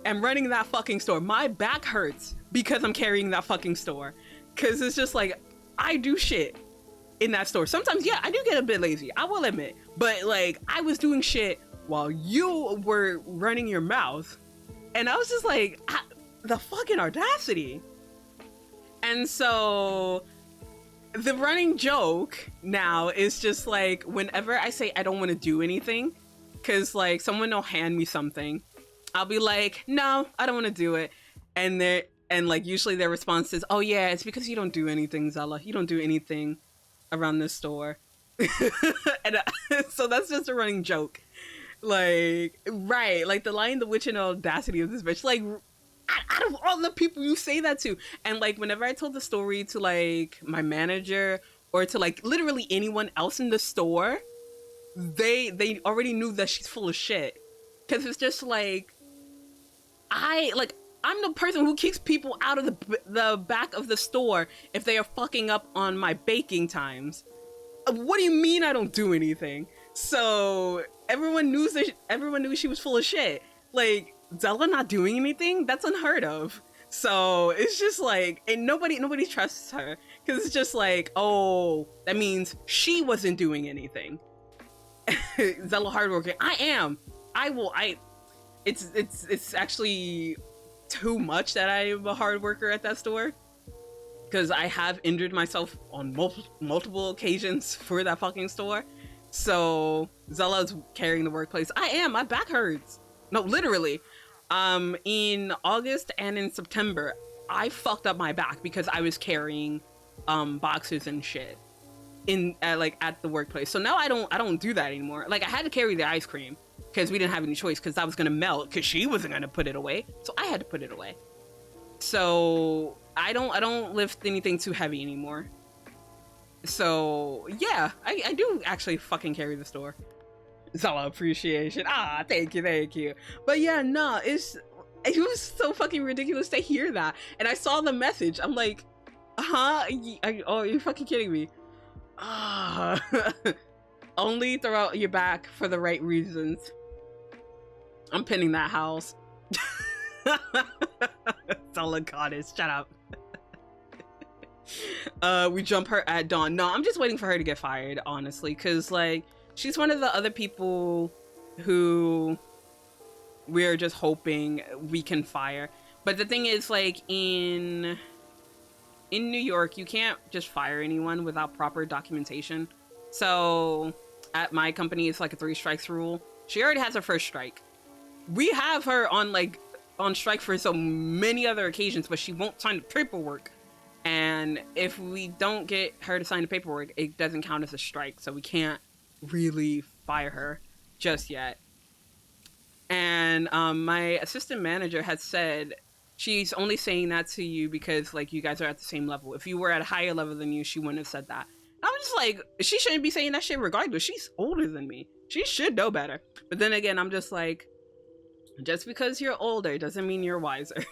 am running that fucking store. My back hurts because I'm carrying that fucking store. Cause it's just like, I do shit in that store. Sometimes, yeah, I do get a bit lazy, I will admit. But like, I was doing shit while you were running your mouth. And I was just like, the fucking audacity. And so the running joke now is just like, whenever I say I don't want to do anything, cause like someone will hand me something, I'll be like, "No, I don't want to do it." And like usually their response is, "Oh yeah, it's because you don't do anything, Zela. You don't do anything around this store." And so that's just a running joke. Like, right, like the Lion, the Witch, and the audacity of this bitch. Like, out of all the people you say that to, and like whenever I told the story to like my manager or to like literally anyone else in the store, they already knew that she's full of shit. Cause it's just like, I'm the person who kicks people out of the back of the store if they are fucking up on my baking times. What do you mean I don't do anything? So everyone knew she was full of shit. Like, Zela not doing anything? That's unheard of. So it's just like, and nobody trusts her, because it's just like, oh, that means she wasn't doing anything. Zela hardworking. I am. It's actually too much that I am a hard worker at that store, because I have injured myself on multiple occasions for that fucking store. So Zela's carrying the workplace. I am. My back hurts. No, literally. In August and in September, I fucked up my back because I was carrying boxes and shit. at the workplace. So now I don't do that anymore. Like, I had to carry the ice cream because we didn't have any choice because I was gonna melt because she wasn't gonna put it away, so I had to put it away. So I don't lift anything too heavy anymore. So yeah, I do actually fucking carry the store. Zela appreciation. Ah, thank you. But yeah, nah, it was so fucking ridiculous to hear that. And I saw the message. I'm like, huh? Oh, you're fucking kidding me. Ah, only throw out your back for the right reasons. I'm pinning that house. Zela goddess, shut up. We jump her at dawn. No, I'm just waiting for her to get fired, honestly, because like she's one of the other people who we're just hoping we can fire. But the thing is, like, in New York, you can't just fire anyone without proper documentation. So at my company, it's like a 3 strikes rule. She already has her first strike. We have her on strike for so many other occasions, but she won't sign the paperwork. And if we don't get her to sign the paperwork, it doesn't count as a strike. So we can't really fire her just yet. And my assistant manager had said she's only saying that to you because like you guys are at the same level. If you were at a higher level than you, she wouldn't have said that. I'm just like, she shouldn't be saying that shit regardless. She's older than me. She should know better. But then again, I'm just like, just because you're older doesn't mean you're wiser.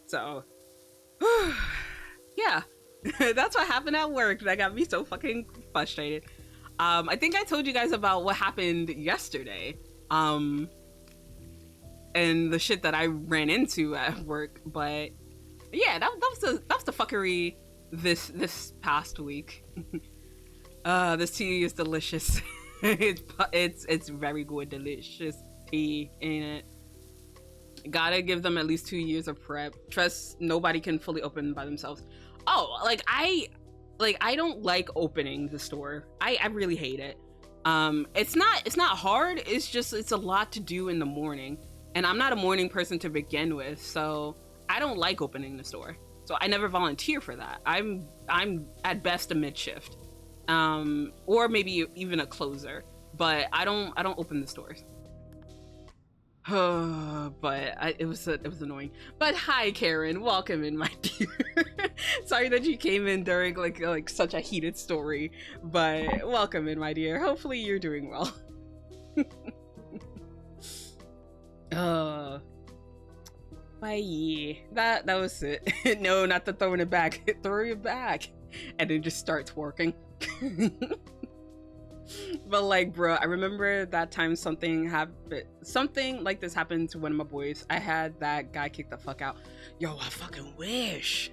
So, yeah, that's what happened at work. That got me so fucking frustrated. I think I told you guys about what happened yesterday. And the shit that I ran into at work, but yeah, that was the fuckery this past week. This tea is delicious. it's very good, delicious tea, ain't it? Gotta give them at least 2 years of prep. Trust nobody can fully open by themselves. Oh, like I don't like opening the store. I really hate it. It's not hard. It's just it's a lot to do in the morning. And I'm not a morning person to begin with, so I don't like opening the store. So I never volunteer for that. I'm at best a mid-shift, or maybe even a closer. But I don't open the stores. But it was annoying. But hi, Karen, welcome in, my dear. Sorry that you came in during like such a heated story, but welcome in, my dear. Hopefully you're doing well. Bye. That was it. No, not the throwing it back. Throw it back, and it just starts working. But like, bro, I remember that time something like this happened to one of my boys. I had that guy kick the fuck out. Yo, I fucking wish.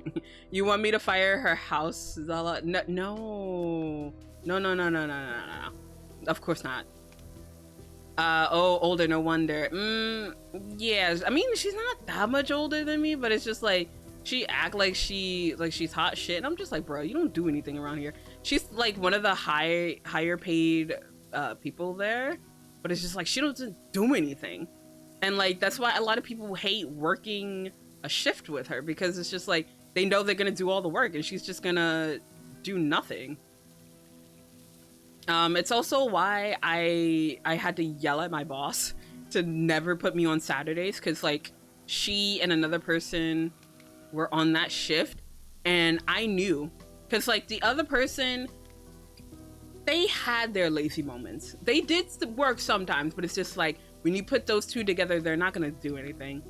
You want me to fire her house, Zela? No. Of course not. Oh, older, no wonder. Yeah, I mean, she's not that much older than me, but it's just like she act like she's hot shit, and I'm just like, bro, you don't do anything around here. She's like one of the higher paid people there, but it's just like she doesn't do anything. And like that's why a lot of people hate working a shift with her, because it's just like they know they're gonna do all the work and she's just gonna do nothing. It's also why I had to yell at my boss to never put me on Saturdays, because like she and another person were on that shift, and I knew, because like the other person, they had their lazy moments. They did work sometimes, but it's just like when you put those two together, they're not gonna do anything.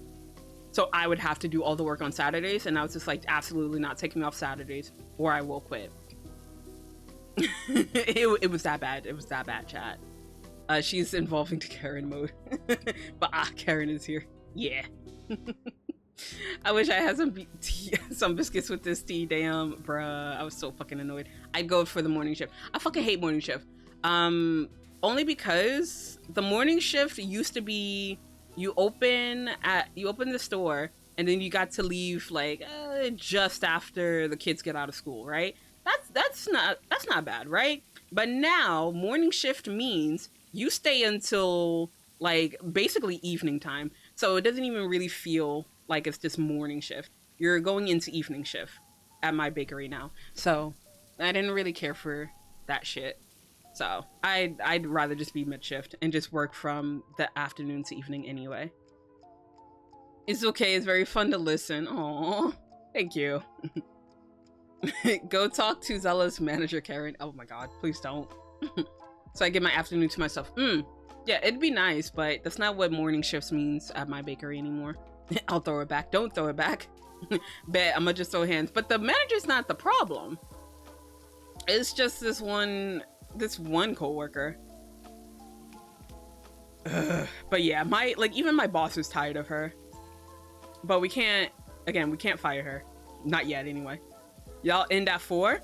So I would have to do all the work on Saturdays, and I was just like, absolutely not taking me off Saturdays or I will quit. It was that bad. It was that bad, chat. She's evolving to Karen mode. But Karen is here. Yeah. I wish I had some biscuits with this tea. Damn, bruh. I was so fucking annoyed. I'd go for the morning shift. I fucking hate morning shift. Only because the morning shift used to be you open the store and then you got to leave like just after the kids get out of school, right? That's not bad, right? But now morning shift means you stay until like basically evening time. So it doesn't even really feel like it's just morning shift. You're going into evening shift at my bakery now. So I didn't really care for that shit. So I'd rather just be mid-shift and just work from the afternoon to evening anyway. It's okay. It's very fun to listen. Aww. Thank you. Go talk to Zela's manager, Karen. Oh my god, please don't. So I get my afternoon to myself. Yeah, it'd be nice, but that's not what morning shifts means at my bakery anymore. I'll throw it back. Don't throw it back. Bet I'm gonna just throw hands. But the manager's not the problem. It's just this one coworker. But yeah, even my boss is tired of her. But we can't fire her. Not yet anyway. Y'all end at 4?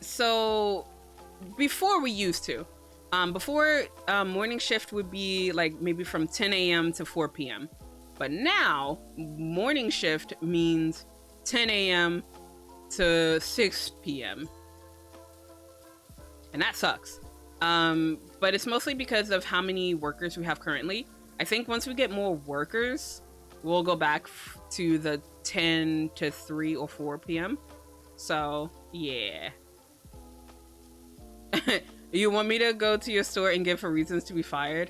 So before we used to. Before morning shift would be like maybe from 10 a.m. to 4 p.m. But now morning shift means 10 a.m. to 6 p.m. And that sucks. But it's mostly because of how many workers we have currently. I think once we get more workers, we'll go back to the 10 to 3 or 4 p.m. So, yeah. You want me to go to your store and give her reasons to be fired?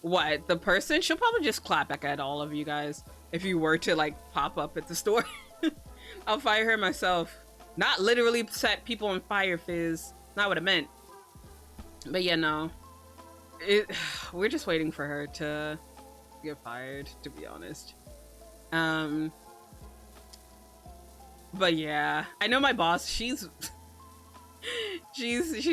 What, the person? She'll probably just clap back at all of you guys if you were to like pop up at the store. I'll fire her myself. Not literally set people on fire, Fizz. Not what I meant. But yeah, no. We're just waiting for her to get fired, to be honest. But yeah, I know my boss, she's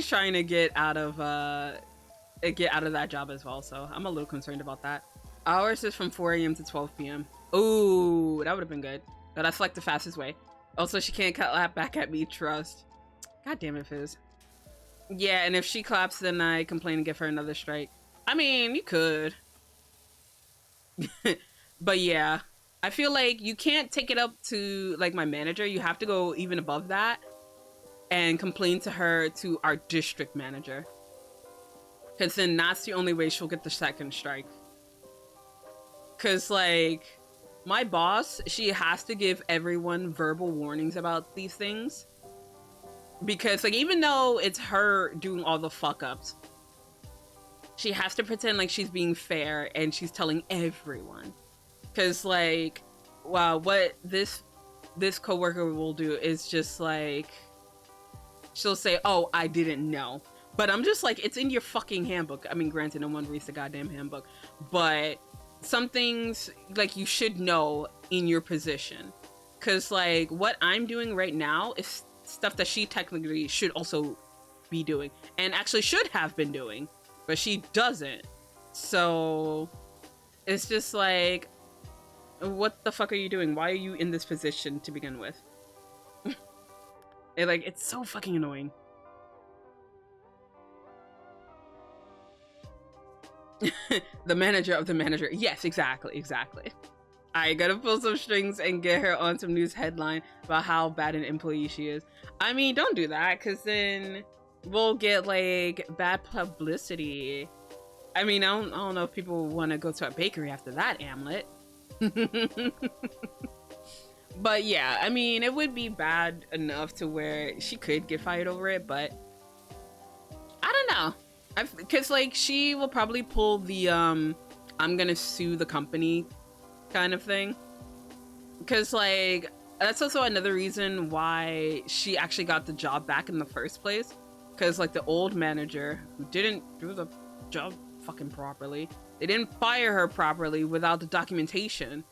trying to get out of that job as well, so I'm a little concerned about that. Ours is from 4 a.m. to 12 p.m. Ooh, that would have been good. But that's like the fastest way. Also, she can't clap back at me, trust. God damn it, Fizz. Yeah, and if she claps, then I complain and give her another strike. I mean, you could. But yeah, I feel like you can't take it up to like my manager. You have to go even above that and complain to her, to our district manager. Because then that's the only way she'll get the second strike. Because like my boss, she has to give everyone verbal warnings about these things. Because like even though it's her doing all the fuck ups, she has to pretend like she's being fair and she's telling everyone. Because like, wow, what this coworker will do is just like, she'll say, oh, I didn't know. But I'm just like, it's in your fucking handbook. I mean, granted, no one reads the goddamn handbook. But some things like you should know in your position. Because like what I'm doing right now is stuff that she technically should also be doing. And actually should have been doing. But she doesn't. So it's just like, what the fuck are you doing? Why are you in this position to begin with? It's so fucking annoying. The manager of the manager. Yes, exactly. I gotta pull some strings and get her on some news headline about how bad an employee she is. I mean, don't do that, because then we'll get like bad publicity. I mean, I don't know if people want to go to a bakery after that, Amlet. But yeah, I mean, it would be bad enough to where she could get fired over it, but I don't know. Because like she will probably pull the I'm gonna sue the company kind of thing. Because like that's also another reason why she actually got the job back in the first place. Because like the old manager who didn't do the job fucking properly, they didn't fire her properly without the documentation,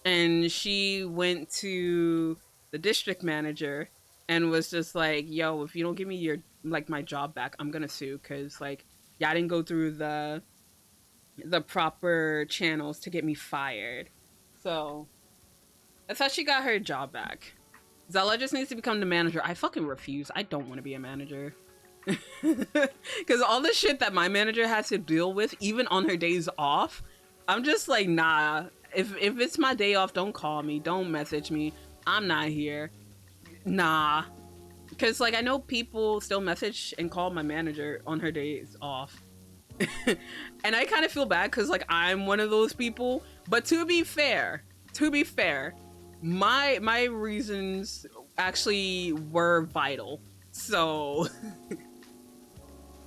and she went to the district manager and was just like, yo, if you don't give me your my job back, I'm gonna sue, because like yeah, I didn't go through the proper channels to get me fired. So that's how she got her job back. Zela just needs to become the manager. I fucking refuse. I don't want to be a manager. Because all the shit that my manager has to deal with, even on her days off, I'm just like, nah. If it's my day off, don't call me. Don't message me. I'm not here. Nah. Because like I know people still message and call my manager on her days off. And I kind of feel bad because like I'm one of those people. But to be fair, my reasons actually were vital So,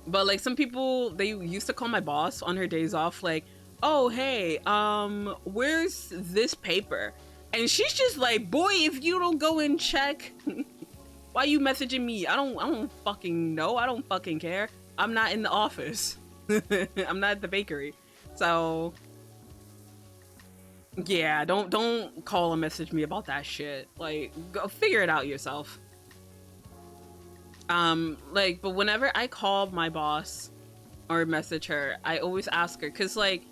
but like some people, they used to call my boss on her days off, like, oh, hey, where's this paper? And she's just like, boy, if you don't go and check, why you messaging me? I don't fucking know. I don't fucking care. I'm not in the office. I'm not at the bakery. So yeah, don't call and message me about that shit. Like, go figure it out yourself. Like, but whenever I call my boss or message her, I always ask her, cause like,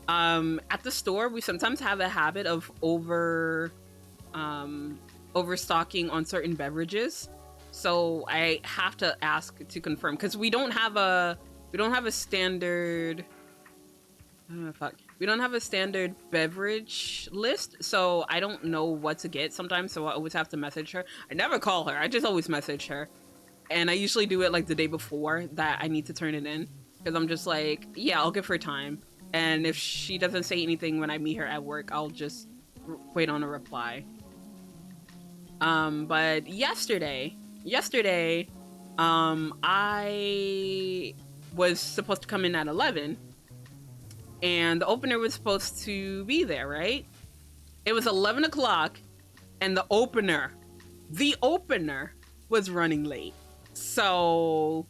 at the store, we sometimes have a habit of overstocking on certain beverages. So I have to ask to confirm, cause we don't have a standard, we don't have a standard beverage list, so I don't know what to get sometimes, so I always have to message her. I never call her, I just always message her. And I usually do it like the day before that I need to turn it in, because I'm just like, yeah, I'll give her time. And if she doesn't say anything when I meet her at work, I'll just wait on a reply. But yesterday, I was supposed to come in at 11, and the opener was supposed to be there, right? It was 11 o'clock, and the opener was running late. So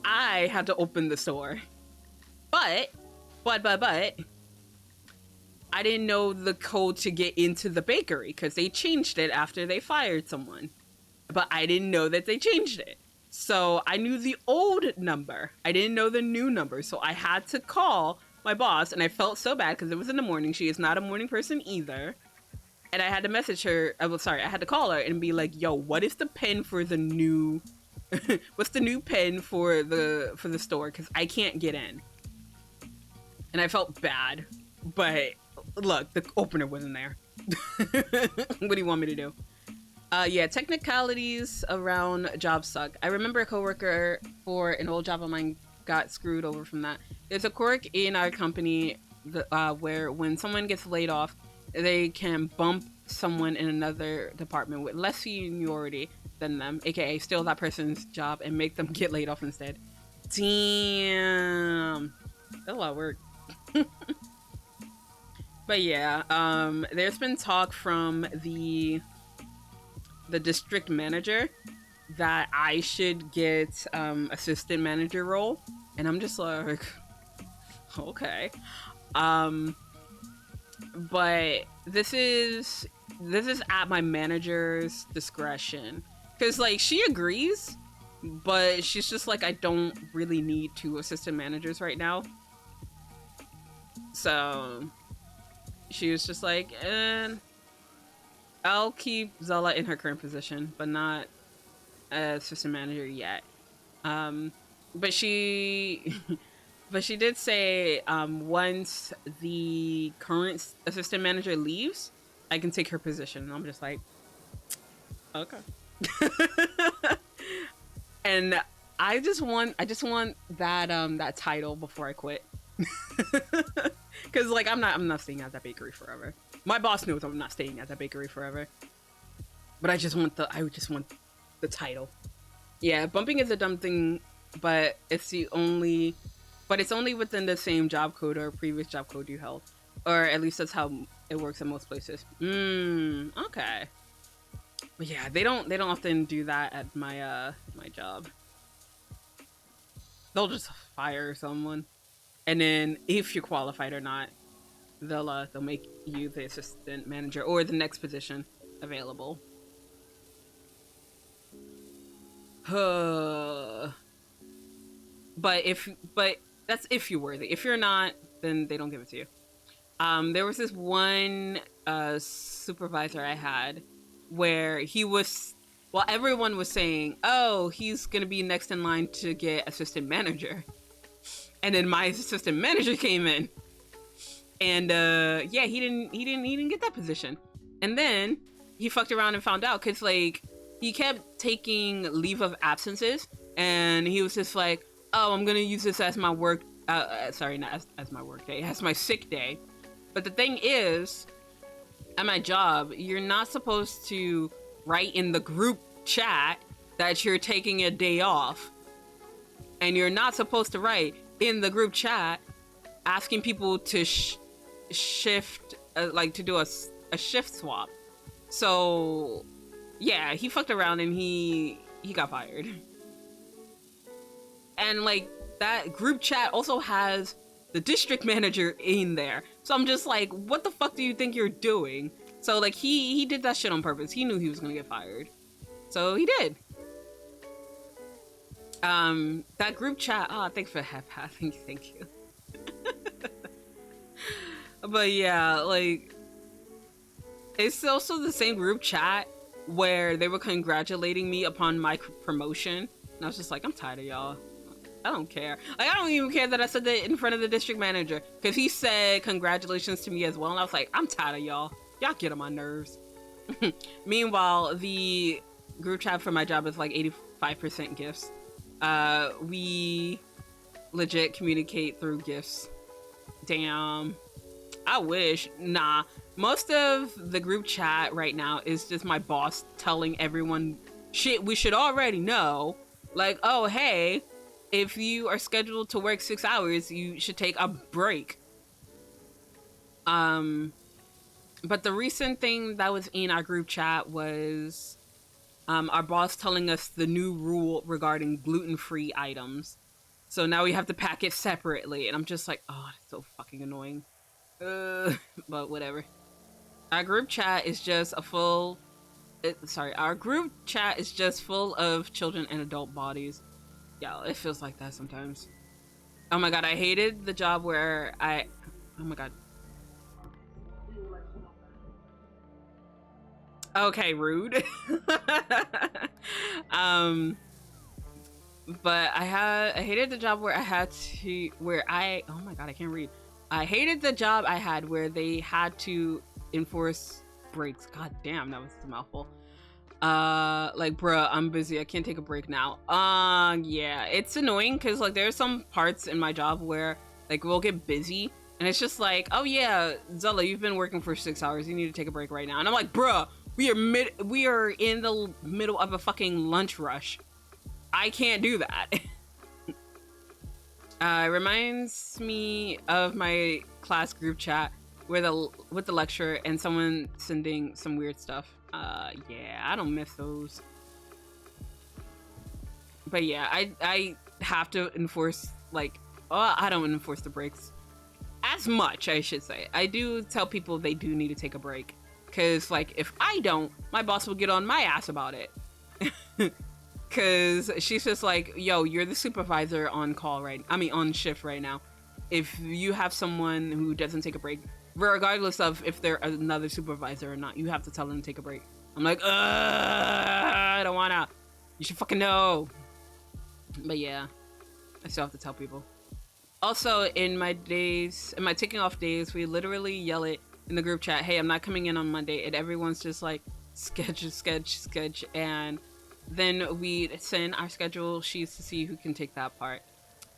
I had to open the store. But I didn't know the code to get into the bakery because they changed it after they fired someone. But I didn't know that they changed it. So I knew the old number. I didn't know the new number. So I had to call my boss, and I felt so bad because it was in the morning. She is not a morning person either. And I had to message her. I had to call her and be like, yo, what is the pin for the new what's the new pin for the store? Because I can't get in. And I felt bad. But look, the opener wasn't there. What do you want me to do? Yeah, technicalities around job suck. I remember a coworker for an old job of mine got screwed over from that. There's a quirk in our company where when someone gets laid off, they can bump someone in another department with less seniority than them, aka steal that person's job and make them get laid off instead. Damn. That's a lot of work. But yeah, there's been talk from the district manager that I should get assistant manager role, and I'm just like, okay. But this is at my manager's discretion, because like she agrees, but she's just like, I don't really need 2 assistant managers right now. So she was just like, I'll keep Zela in her current position, but not assistant manager yet. But she did say once the current assistant manager leaves, I can take her position. And I'm just like, okay. And I just want that that title before I quit. Cause like I'm not staying at that bakery forever. My boss knows I'm not staying at that bakery forever. But I just want the title. Yeah, bumping is a dumb thing, but it's only within the same job code or previous job code you held. Or at least that's how it works in most places. Okay. But yeah, they don't often do that at my my job. They'll just fire someone. And then if you're qualified or not, they'll make you the assistant manager or the next position available. But that's if you're worthy. If you're not, then they don't give it to you. There was this one supervisor I had where everyone was saying, oh, he's gonna be next in line to get assistant manager. And then my assistant manager came in, and yeah, he didn't get that position. And then he fucked around and found out, cause like he kept taking leave of absences, and he was just like, oh, I'm gonna use this as my work. Sorry, not as my work day, as my sick day. But the thing is, at my job, you're not supposed to write in the group chat that you're taking a day off, and you're not supposed to write in the group chat asking people to shift, like to do a shift swap. So yeah, he fucked around and he got fired. And like that group chat also has the district manager in there. So I'm just like, what the fuck do you think you're doing? So like he did that shit on purpose. He knew he was gonna get fired. So he did. That group chat, thanks for half. Thank you. But yeah, like, it's also the same group chat where they were congratulating me upon my promotion. And I was just like, I'm tired of y'all. I don't care. Like, I don't even care that I said that in front of the district manager, because he said congratulations to me as well. And I was like, I'm tired of y'all. Y'all get on my nerves. Meanwhile, the group chat for my job is like 85% gifts. We legit communicate through gifts. Damn. I wish. Nah. Most of the group chat right now is just my boss telling everyone shit we should already know. Like, oh, hey, if you are scheduled to work 6 hours, you should take a break. But the recent thing that was in our group chat was our boss telling us the new rule regarding gluten-free items. So now we have to pack it separately. And I'm just like, oh, that's so fucking annoying. But whatever. Our group chat is just our group chat is just full of children and adult bodies. Yeah, it feels like that sometimes. Oh my god, I hated the job where oh my god. Okay, rude. But I hated the job where I had to, oh my god, I can't read. I hated the job I had where they had to enforce breaks. God damn, that was a mouthful. Like, bruh, I'm busy. I can't take a break now. Yeah, it's annoying because like there's some parts in my job where like we'll get busy and it's just like, oh yeah, Zela, you've been working for 6 hours. You need to take a break right now. And I'm like, bruh, we are in the middle of a fucking lunch rush. I can't do that. It reminds me of my class group chat with the lecturer and someone sending some weird stuff. Yeah, I don't miss those. But yeah, I have to enforce, like, I don't enforce the breaks as much, I should say. I do tell people they do need to take a break. Because, like, if I don't, my boss will get on my ass about it. Because she's just like, yo, you're the supervisor on on shift right now. If you have someone who doesn't take a break, regardless of if they're another supervisor or not, you have to tell them to take a break. I'm like, I don't wanna. You should fucking know. But yeah, I still have to tell people. Also, in my taking off days, we literally yell it in the group chat, hey, I'm not coming in on Monday, and everyone's just like, sketch, and then we send our schedule sheets to see who can take that part.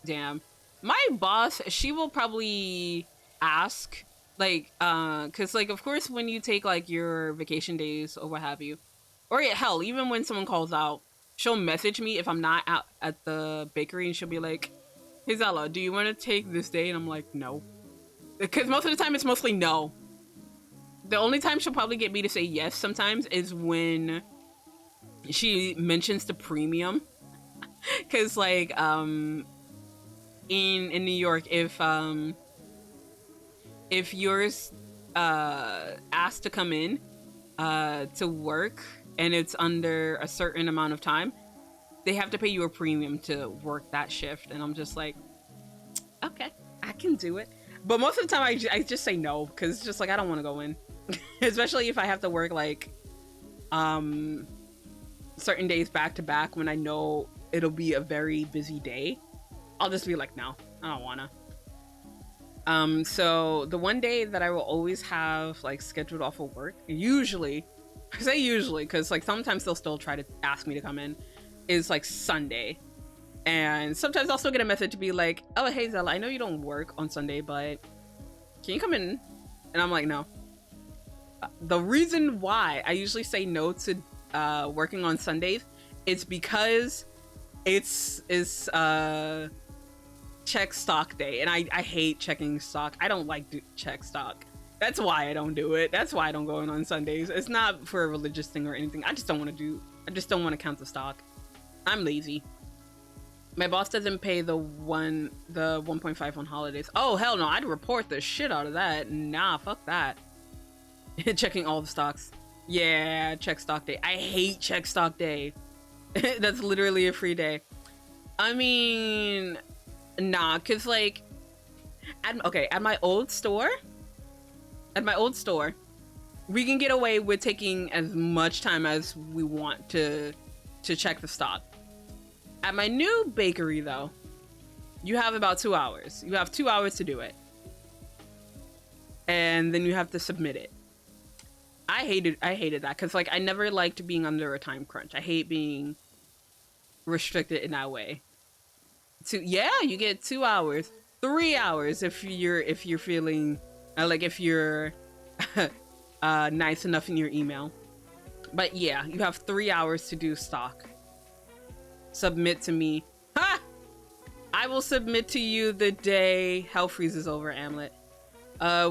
Damn. My boss, she will probably ask, like, because, like, of course, when you take, like, your vacation days or what have you, or hell, even when someone calls out, she'll message me if I'm not out at the bakery, and she'll be like, hey, Zela, do you want to take this day? And I'm like, no. Because most of the time, it's mostly no. The only time she'll probably get me to say yes sometimes is when she mentions the premium. Because, like, in New York, if you're asked to come in to work and it's under a certain amount of time, they have to pay you a premium to work that shift. And I'm just like, okay, I can do it. But most of the time I just say no, because it's just like, I don't want to go in. Especially if I have to work like certain days back to back when I know it'll be a very busy day. I'll just be like, no, I don't wanna. So the one day that I will always have like scheduled off of work, usually, I say usually because like sometimes they'll still try to ask me to come in, is like Sunday. And sometimes I'll still get a message to be like, oh, hey Zela, I know you don't work on Sunday, but can you come in? And I'm like, no. The reason why I usually say no to working on Sundays it's because it's check stock day, and I hate checking stock. I don't like to check stock. That's why I don't do it. That's why I don't go in on Sundays. It's not for a religious thing or anything. I just don't want to count the stock. I'm lazy. My boss doesn't pay the 1.5 on holidays. Oh hell no, I'd report the shit out of that. Nah, fuck that. Checking all the stocks. Yeah, check stock day. I hate check stock day. That's literally a free day. I mean, nah, cause like, at my old store, we can get away with taking as much time as we want to check the stock. At my new bakery though, you have about 2 hours. You have 2 hours to do it. And then you have to submit it. I hated that because like I never liked being under a time crunch. I hate being restricted in that way. Yeah, you get 2 hours, 3 hours if you're feeling like if you're nice enough in your email. But yeah, you have 3 hours to do stock. Submit to me. Ha! I will submit to you the day hell freezes over, Amlet.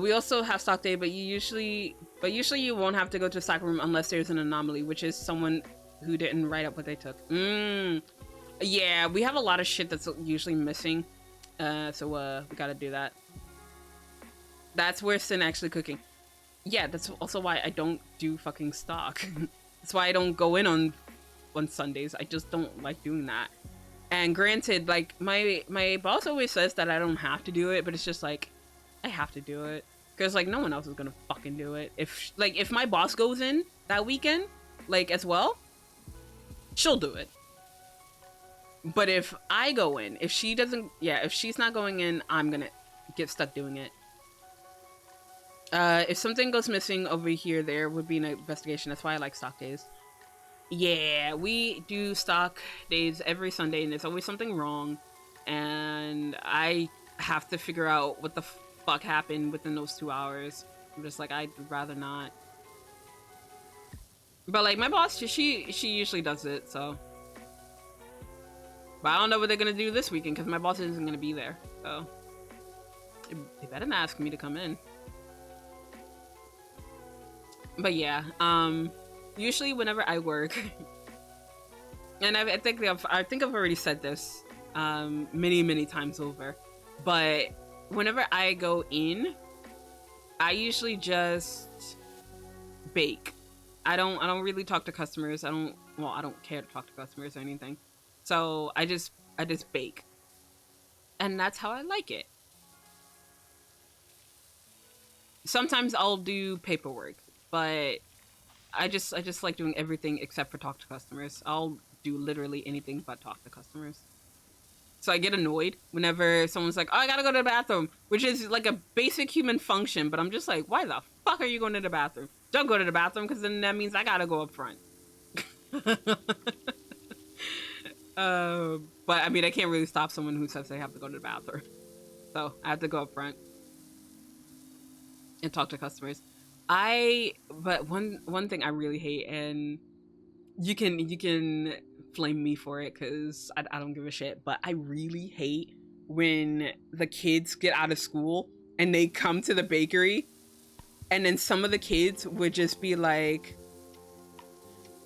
We also have stock day, but usually you won't have to go to the stock room unless there's an anomaly, which is someone who didn't write up what they took. Yeah, we have a lot of shit that's usually missing. So we gotta do that. That's worse than actually cooking. Yeah, that's also why I don't do fucking stock. That's why I don't go in on Sundays. I just don't like doing that. And granted, like my boss always says that I don't have to do it, but it's just like I have to do it because like no one else is gonna fucking do it. If my boss goes in that weekend, like as well, she'll do it. But if I go in, if she's not going in, I'm gonna get stuck doing it. If something goes missing over here, there would be an investigation. That's why I like stock days. Yeah, we do stock days every Sunday, and there's always something wrong, and I have to figure out what the fuck happened within those 2 hours. I'm just like, I'd rather not. But like my boss, she usually does it, so. But I don't know what they're gonna do this weekend because my boss isn't gonna be there, so they better not ask me to come in. But yeah, usually whenever I work, and I think I've already said this many times over, but whenever I go in, I usually just bake. I don't really talk to customers. I don't care to talk to customers or anything. So I just bake. And that's how I like it. Sometimes I'll do paperwork, but I just like doing everything except for talk to customers. I'll do literally anything but talk to customers. So I get annoyed whenever someone's like, oh, I gotta go to the bathroom, which is like a basic human function, but I'm just like, why the fuck are you going to the bathroom? Don't go to the bathroom, because then that means I gotta go up front. But I mean, I can't really stop someone who says they have to go to the bathroom. So I have to go up front and talk to customers. But one thing I really hate, and you can flame me for it because I don't give a shit, but I really hate when the kids get out of school and they come to the bakery, and then some of the kids would just be like,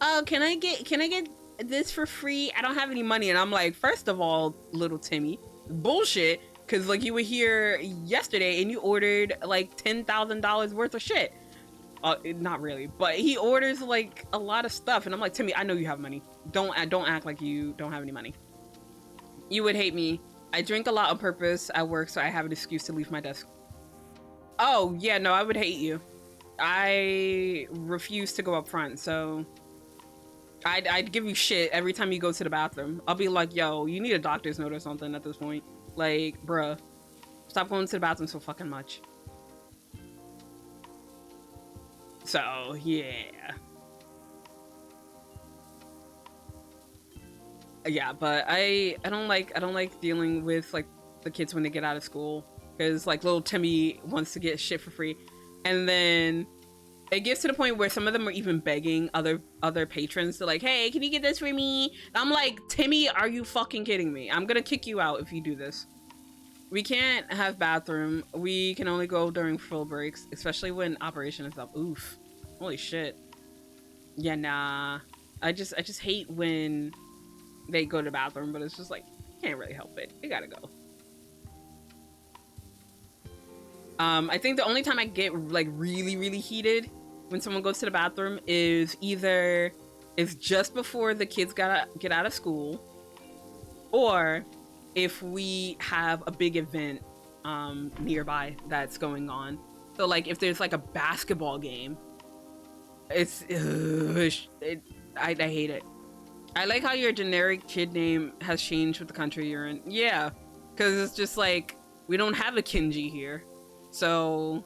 oh, can I get this for free? I don't have any money. And I'm like, first of all, little Timmy, bullshit, because like you were here yesterday and you ordered like $10,000 worth of shit. Not really, but he orders like a lot of stuff, and I'm like, Timmy, I know you have money. Don't act like you don't have any money. You would hate me. I drink a lot on purpose at work, so I have an excuse to leave my desk. Oh yeah, no, I would hate you. I refuse to go up front, so I'd give you shit every time you go to the bathroom. I'll be like, yo, you need a doctor's note or something at this point. Like, bruh, stop going to the bathroom so fucking much. So yeah, but I don't like dealing with like the kids when they get out of school, because like little Timmy wants to get shit for free, and then it gets to the point where some of them are even begging other patrons to like, hey, can you get this for me? I'm like, Timmy, are you fucking kidding me? I'm gonna kick you out if you do this. We can't have bathroom. We can only go during full breaks, especially when operation is up. Oof. Holy shit. Yeah, nah. I just hate when they go to the bathroom, but it's just like, can't really help it. You gotta go. I think the only time I get like really heated when someone goes to the bathroom is either it's just before the kids gotta get out of school, or if we have a big event nearby that's going on. So like if there's like a basketball game, it's I hate it. I like how your generic kid name has changed with the country you're in. Yeah, because it's just like we don't have a Kenji here. So,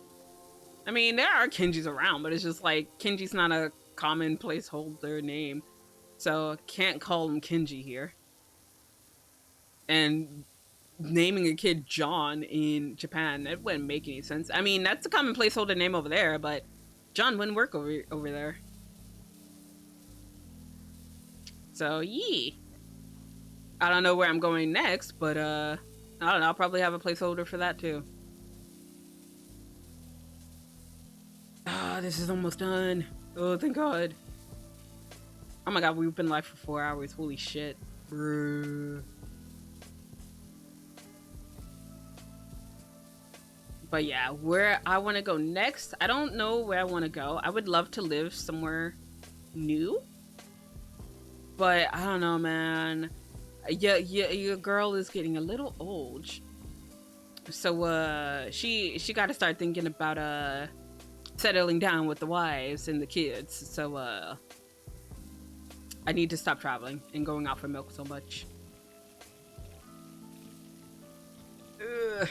I mean, there are Kenjis around, but it's just like Kenji's not a common placeholder name. So, can't call him Kenji here. And naming a kid John in Japan, that wouldn't make any sense. I mean, that's a common placeholder name over there, but John wouldn't work over there. So, yee. I don't know where I'm going next, but I don't know, I'll probably have a placeholder for that too. Ah, this is almost done. Oh, thank God. Oh my God, we've been live for 4 hours. Holy shit. Brr. But yeah, where I want to go next, I don't know where I want to go. I would love to live somewhere new. But I don't know, man. Yeah, your girl is getting a little old. So, she got to start thinking about, settling down with the wives and the kids. So, I need to stop traveling and going out for milk so much. Ugh.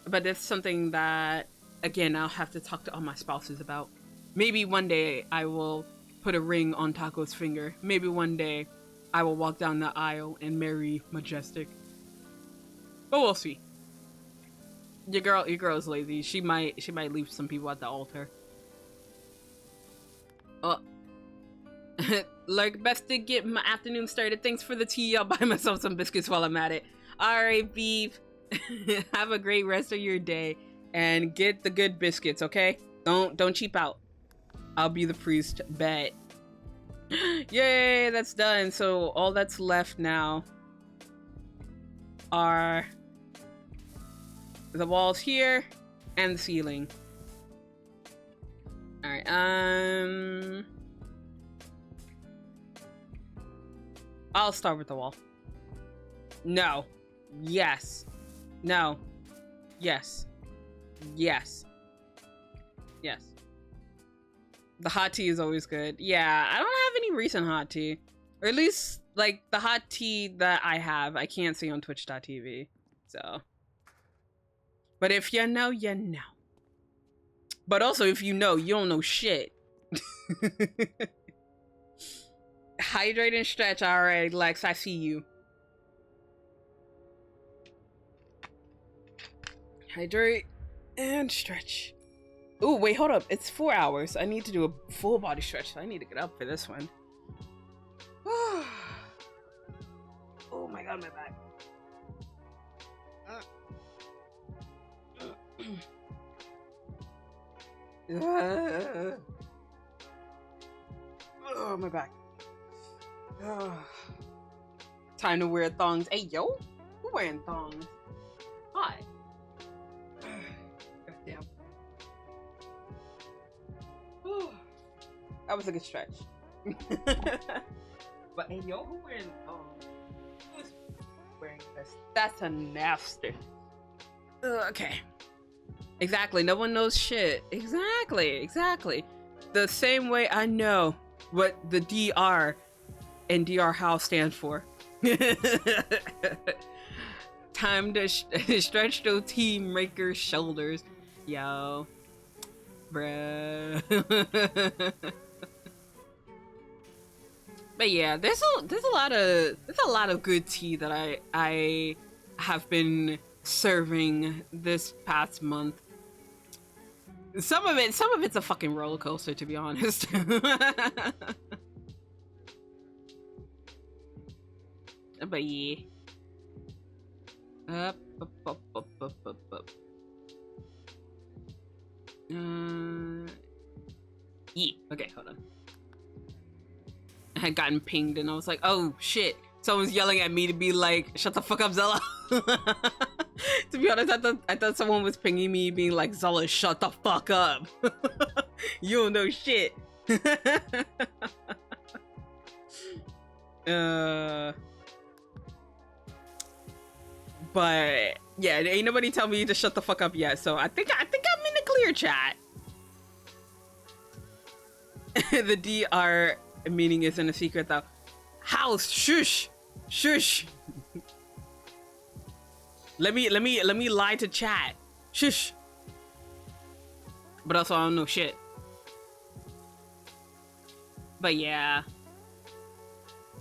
But it's something that, again, I'll have to talk to all my spouses about. Maybe one day I will put a ring on Taco's finger. Maybe one day I will walk down the aisle and marry Majestic. But we'll see. Your girl's lazy. She might leave some people at the altar. Oh. Like, best to get my afternoon started. Thanks for the tea. I'll buy myself some biscuits while I'm at it. Alright, beef. Have a great rest of your day. And get the good biscuits, okay? Don't cheap out. I'll be the priest. Bet. Yay, that's done. So all that's left now are the walls here and the ceiling. Alright, I'll start with the wall. No. Yes. No. Yes. Yes. Yes. The hot tea is always good. Yeah, I don't have any recent hot tea. Or at least, like, the hot tea that I have, I can't see on twitch.tv. So. But if you know, you know. But also, if you know, you don't know shit. Hydrate and stretch. Alright, Lex, I see you. Hydrate and stretch. Ooh, wait, hold up. It's 4 hours. I need to do a full body stretch, so I need to get up for this one. Oh my God, my back. Oh, my back. Time to wear thongs. Hey, yo, who wearing thongs? Hi. Goddamn. That was a good stretch. But hey, yo, who wearing thongs? Who's wearing this? That's a nasty. Okay. Exactly. No one knows shit. Exactly. The same way I know what the DR and DR House stand for. Time to stretch those team makers' shoulders. Yo. Bruh. But yeah, there's a lot of good tea that I have been serving this past month. Some of it's a fucking roller coaster, to be honest. But yeah. Up. Yeah. Okay, hold on. I had gotten pinged and I was like, oh shit. Someone's yelling at me to be like, shut the fuck up, Zela. To be honest, I thought someone was pinging me being like, Zela, shut the fuck up. You don't know shit. But yeah, ain't nobody tell me to shut the fuck up yet, so I think I'm in the clear, chat. The DR meaning isn't a secret though. House, shush, shush. Let me lie to chat. Shush. But also I don't know shit. But yeah.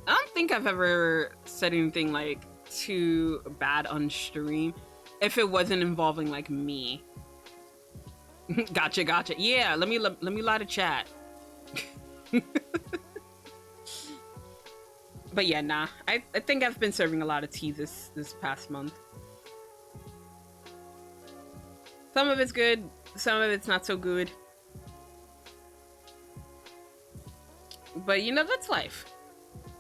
I don't think I've ever said anything like too bad on stream if it wasn't involving like me. Gotcha. Yeah, let me lie to chat. But yeah, nah. I think I've been serving a lot of tea this past month. Some of it's good, some of it's not so good. But you know, that's life.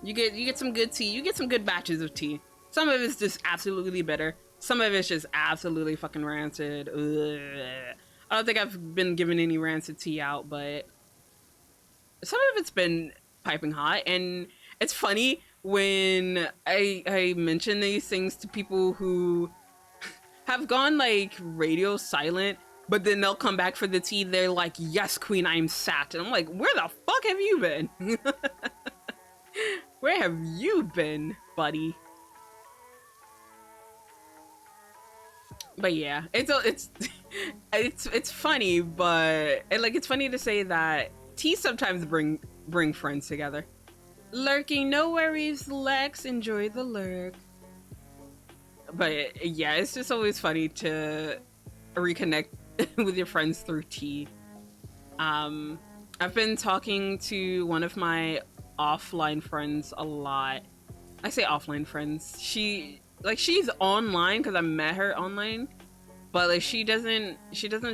You get some good tea, you get some good batches of tea. Some of it's just absolutely bitter. Some of it's just absolutely fucking rancid. Ugh. I don't think I've been giving any rancid tea out, but some of it's been piping hot. And it's funny when I mention these things to people who have gone like radio silent, but then they'll come back for the tea. They're like, yes, queen, I'm sat. And I'm like, where the fuck have you been? Where have you been, buddy? But yeah, it's funny, but it's funny to say that tea sometimes bring friends together. Lurking, no worries, Lex. Enjoy the lurk. But yeah, it's just always funny to reconnect with your friends through tea. I've been talking to one of my offline friends a lot. I say offline friends. She's online because I met her online, but like she doesn't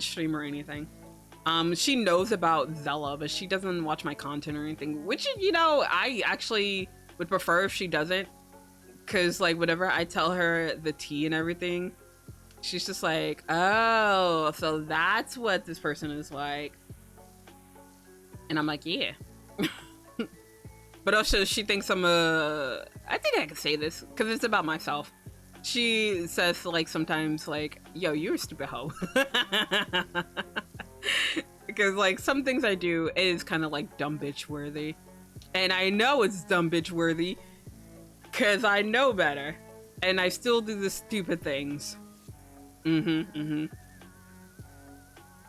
stream or anything. She knows about Zela, but she doesn't watch my content or anything, which, you know, I actually would prefer if she doesn't, because like whenever I tell her the tea and everything, she's just like, oh, so that's what this person is like. And I'm like, yeah. But also she thinks I'm I think I can say this because it's about myself. She says like sometimes like, yo, you're a stupid hoe. Because like some things I do is kind of like dumb bitch worthy. And I know it's dumb bitch worthy because I know better. And I still do the stupid things.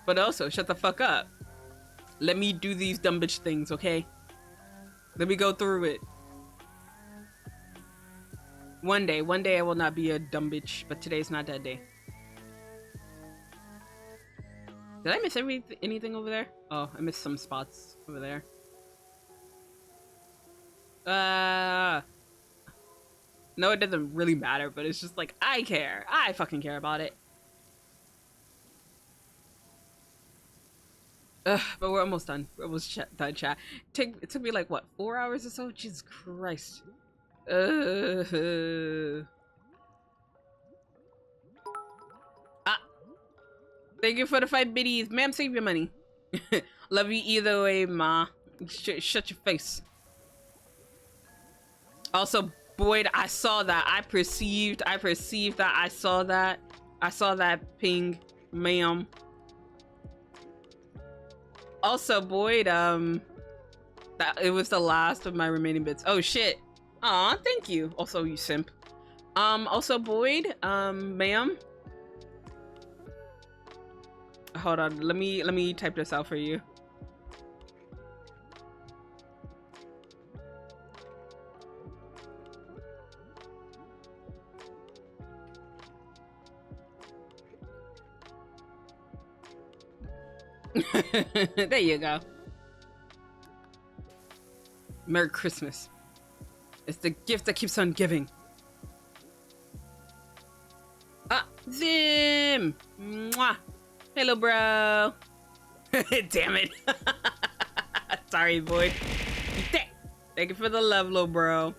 But also, shut the fuck up. Let me do these dumb bitch things, okay? Let me go through it. One day I will not be a dumb bitch, but today's not that day. Did I miss anything over there? Oh, I missed some spots over there. No, it doesn't really matter, but it's just like, I care. I fucking care about it. Ugh, but we're almost done. We're almost done, chat. It took me like, what, 4 hours or so? Jesus Christ. Thank you for the 5 biddies. Ma'am, save your money. Love you either way, ma. Shut your face. Also, Boyd, I saw that. I perceived that. I saw that. I saw that ping, ma'am. Also, Boyd, that it was the last of my remaining bits. Oh shit. Aw, thank you. Also, you simp. Also, Boyd, ma'am. Hold on, let me type this out for you. There you go. Merry Christmas. It's the gift that keeps on giving. Ah, Zim! Mwah! Hello, bro. Damn it. Sorry, boy. Thank you for the love, little bro.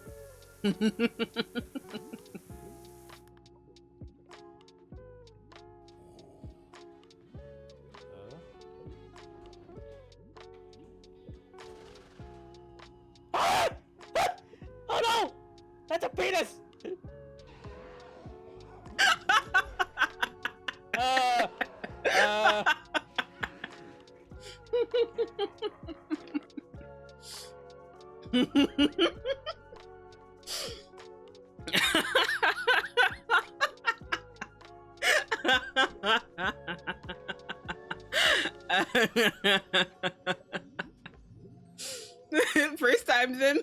Oh no! That's a penis! First time, Zim.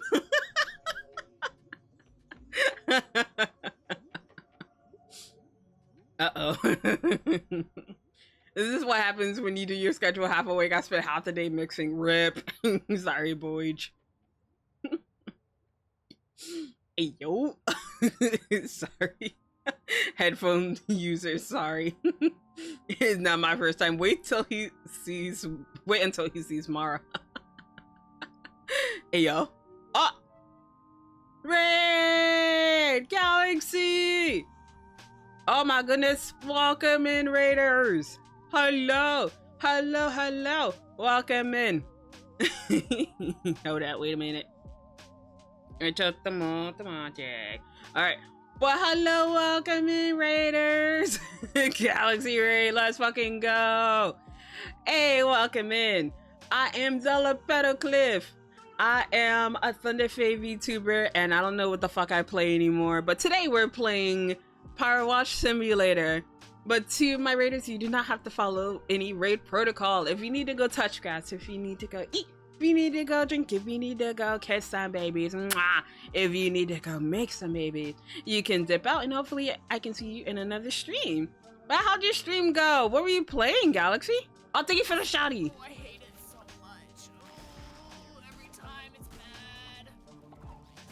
Uh-oh. This is what happens when you do your schedule half awake. I spent half the day mixing. Rip. Sorry, boy. Hey, yo. Sorry. Headphone user, sorry. It's not my first time. Wait until he sees Mara. Hey, yo. Oh! Raid! Galaxy! Oh my goodness. Welcome in, Raiders. Hello. Hello, hello. Welcome in. Hold that. Wait a minute. Alright. Well, hello. Welcome in, Raiders. Galaxy Raid. Let's fucking go. Hey, welcome in. I am Zela Petalcliff. I am a Thunderfay VTuber, and I don't know what the fuck I play anymore. But today we're playing Power Wash Simulator. But to my raiders, you do not have to follow any raid protocol. If you need to go touch grass, if you need to go eat, if you need to go drink, if you need to go catch some babies, mwah, if you need to go make some babies, you can dip out and hopefully I can see you in another stream. But how'd your stream go? What were you playing, Galaxy? Oh, thank you for the shouty. I hate it so much. Oh, every time it's bad.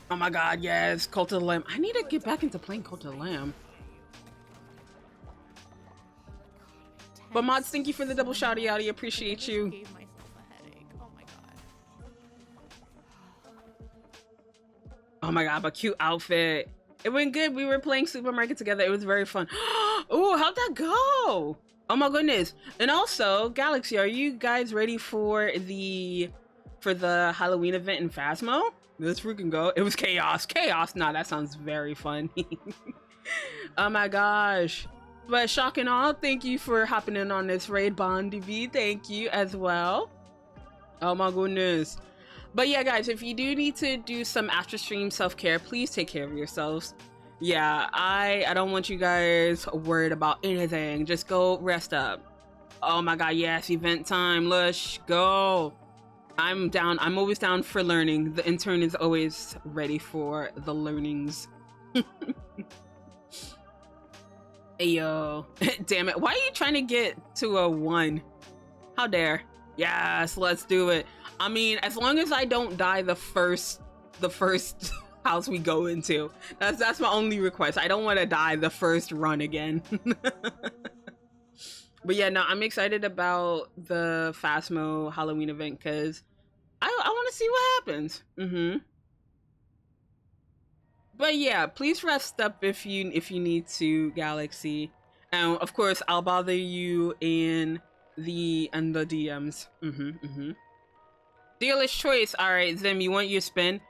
Oh my god, yes, Cult of the Lamb. I need to get back into playing Cult of the Lamb. But mods, thank you for the double shouty outy. Appreciate you. Gave myself a headache. Oh my god. Oh my god, but cute outfit. It went good. We were playing Supermarket together. It was very fun. Oh, how'd that go? Oh my goodness. And also, Galaxy, are you guys ready for the Halloween event in Phasmo? Let's freaking go. It was chaos. Chaos. Nah, that sounds very fun. Oh my gosh. But shock and awe, thank you for hopping in on this raid, Bondi B. Thank you as well. Oh my goodness. But yeah, guys, if you do need to do some after stream self-care, please take care of yourselves. Yeah, I don't want you guys worried about anything. Just go rest up. Oh my god, yes, event time. Let's go. I'm down. I'm always down for learning. The intern is always ready for the learnings. Hey, yo. Damn it. Why are you trying to get to a 1? How dare. Yes, let's do it. I mean, as long as I don't die the first house we go into. That's my only request. I don't want to die the first run again. But yeah, no, I'm excited about the Phasmo Halloween event because I want to see what happens. But yeah, please rest up if you need to, Galaxy. And of course, I'll bother you in the DMs. Dealer's choice. All right, Zim, you want your spin?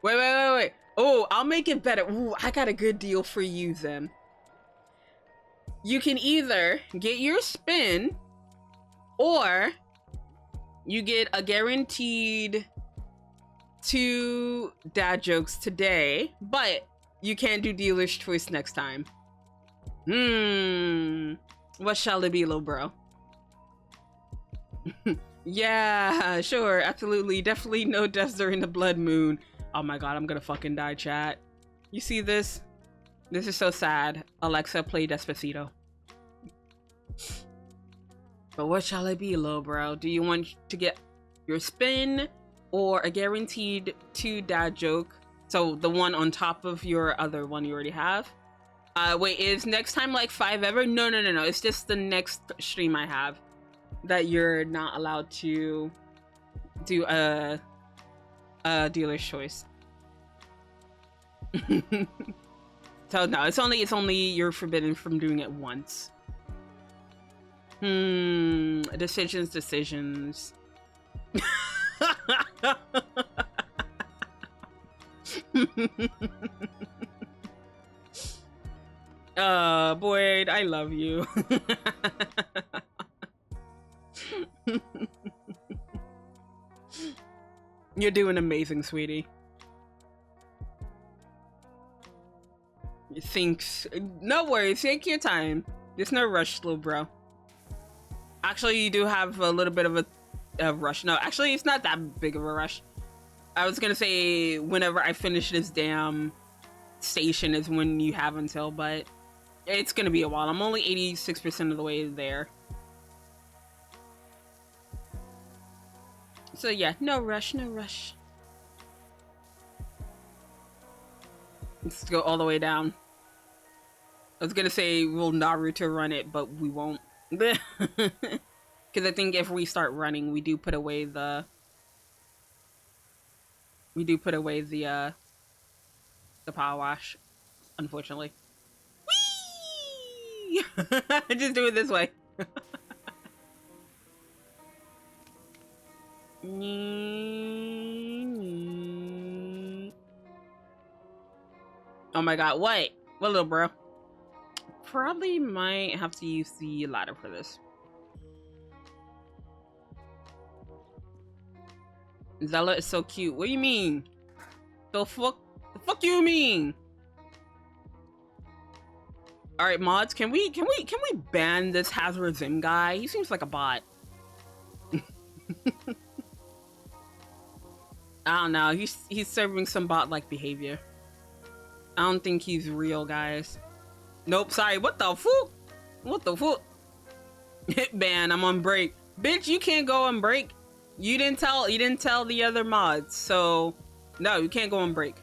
Wait. Oh, I'll make it better. Ooh, I got a good deal for you, Zim. You can either get your spin, or you get a guaranteed 2 dad jokes today, but you can't do dealer's choice next time. What shall it be, little bro? Yeah, sure, absolutely. Definitely no deaths during the blood moon. Oh my god, I'm gonna fucking die, chat. You see this? This is so sad. Alexa, play Despacito. But what shall it be, little bro? Do you want to get your spin or a guaranteed 2 dad joke? So the one on top of your other one you already have. Wait, is next time like 5 ever? No. It's just the next stream I have that you're not allowed to do a dealer's choice. So no, it's only you're forbidden from doing it once. Decisions. Boyd, I love you. You're doing amazing, sweetie. Thanks. No worries, take your time. There's no rush, little bro. Actually, you do have a little bit of a rush. No, actually, it's not that big of a rush. I was gonna say whenever I finish this damn station is when you have until, but it's gonna be a while. I'm only 86% of the way there. So yeah, no rush, no rush. Let's go all the way down. I was gonna say we'll Naruto run it, but we won't. Because I think if we start running, we do put away the power wash, unfortunately. Whee! Just do it this way. Oh my god, what? What, little bro? Probably might have to use the ladder for this. Zela is so cute. What do you mean? The fuck you mean? All right, mods, can we ban this Hazard Zim guy? He seems like a bot. I don't know. He's serving some bot-like behavior. I don't think he's real, guys. Nope. Sorry. What the fuck? What the fuck? Ban. I'm on break. Bitch, you can't go on break. You didn't tell the other mods, so no, you can't go on break.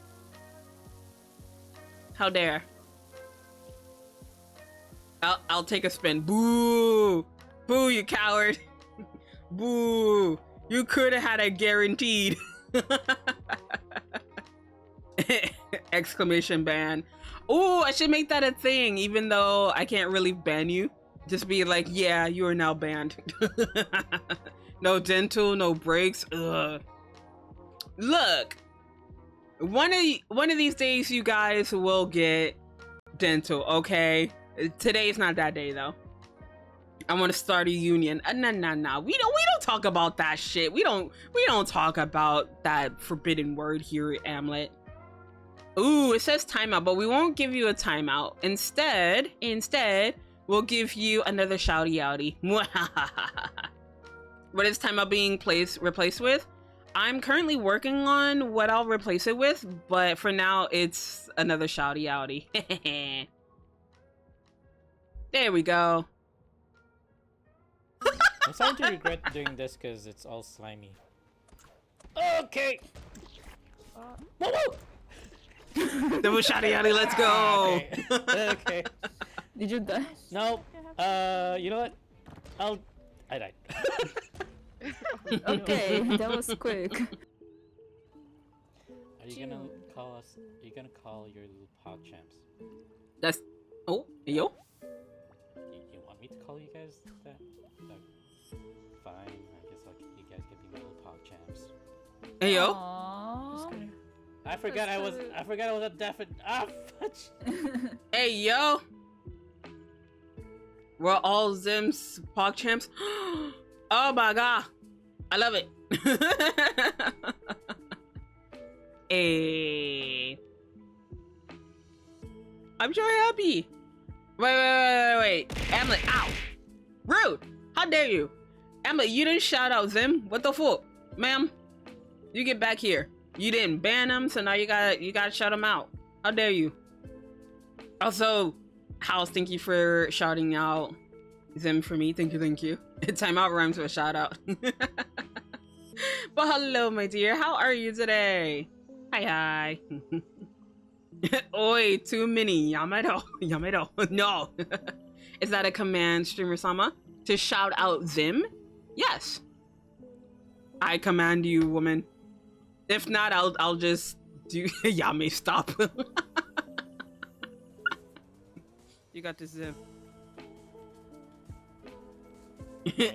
How dare? I'll take a spin. Boo! Boo, you coward! Boo! You could have had a guaranteed. Exclamation ban. Oh, I should make that a thing, even though I can't really ban you. Just be like, yeah, you are now banned. No dental, no breaks. Ugh. Look, one of these days, you guys will get dental. Okay, today's not that day though. I want to start a union. Nah. We don't talk about that shit. We don't talk about that forbidden word here at Amlet. Ooh, it says timeout, but we won't give you a timeout. Instead, we'll give you another shouty outy. What is timeout being replaced with? I'm currently working on what I'll replace it with, but for now, it's another shouty outy. There we go. I'm starting to regret doing this because it's all slimy. Okay. Whoa! Double shouty outy, let's go. Okay. Did you die? No. You know what? I died. Okay, that was quick. Are you gonna call us? Are you gonna call your little pog champs? That's. Oh, yo. You want me to call you guys that? Fine. I guess you guys can be my little pog champs. Hey yo. Aww. I forgot I was a deaf and fudge. Hey yo. We're all Zim's pog champs. Oh my god. I love it. Hey. I'm so happy. Wait. Amlet, ow. Rude. How dare you? Amlet, you didn't shout out Zim. What the fuck? Ma'am, you get back here. You didn't ban him, so now you gotta shout him out. How dare you? Also, House, thank you for shouting out Zim for me. Thank you. Timeout rhymes with shout out. But hello, my dear. How are you today? Hi. Oi, too many. Yamero. No. Is that a command, Streamer Sama? To shout out Zim? Yes. I command you, woman. If not, I'll just do Yame stop. You got this, Zim.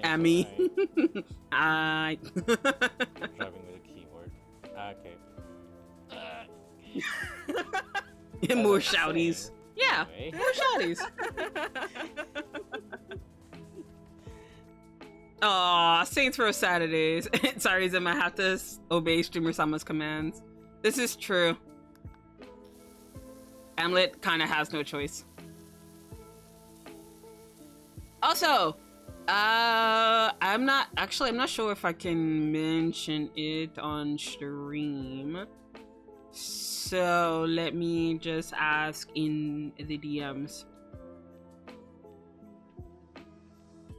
Amy. I Driving with a keyboard. Okay. More shouties. Yeah, Anyway. more shouties. Aw, Saints Row Saturdays. Sorry, Zim, I have to obey Streamer Sama's commands. This is true. Hamlet kind of has no choice. Also, I'm not sure if I can mention it on stream. So let me just ask in the DMs.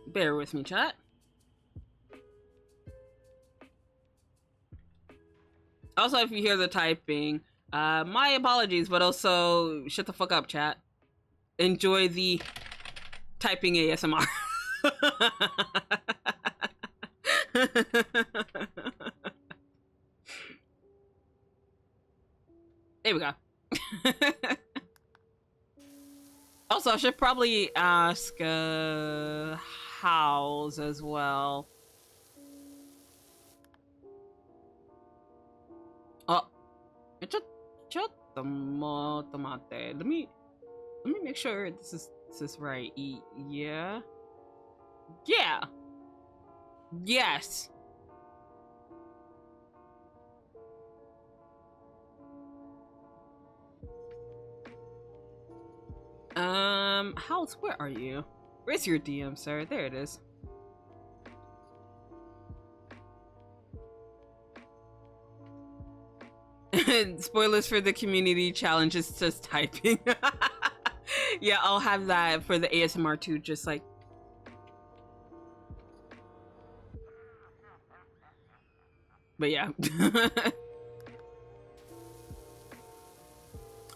Bear with me, chat. Also, if you hear the typing, my apologies, but also shut the fuck up, chat. Enjoy the typing ASMR. There we go. Also, I should probably ask Howls as well. Oh, tomate. Let me make sure this is right. Yeah. Yes. House, where are you? Where's your DM, sir? There it is. Spoilers for the community challenge is just typing. Yeah, I'll have that for the ASMR too, just like. But yeah.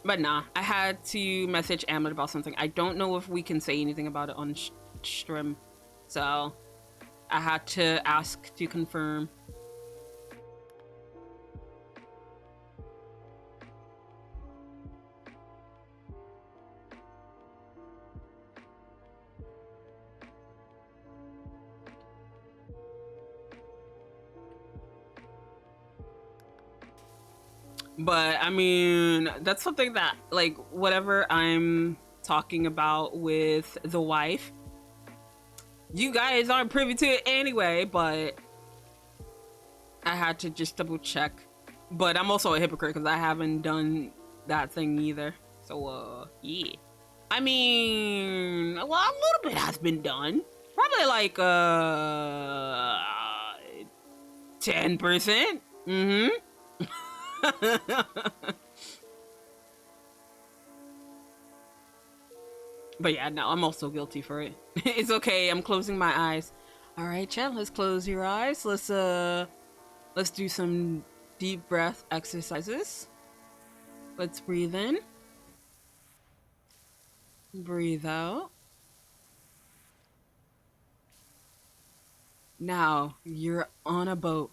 But nah, I had to message Amet about something. I don't know if we can say anything about it on stream. So I had to ask to confirm. But I mean, that's something that, like, whatever I'm talking about with the wife, you guys aren't privy to it anyway, but I had to just double check. But I'm also a hypocrite because I haven't done that thing either. So, yeah. I mean, well, a little bit has been done. Probably like, 10%. Mm-hmm. But yeah, no, I'm also guilty for it. It's okay, I'm closing my eyes. Alright, chat, let's close your eyes. Let's do some deep breath exercises. Let's breathe in. Breathe out. Now, you're on a boat.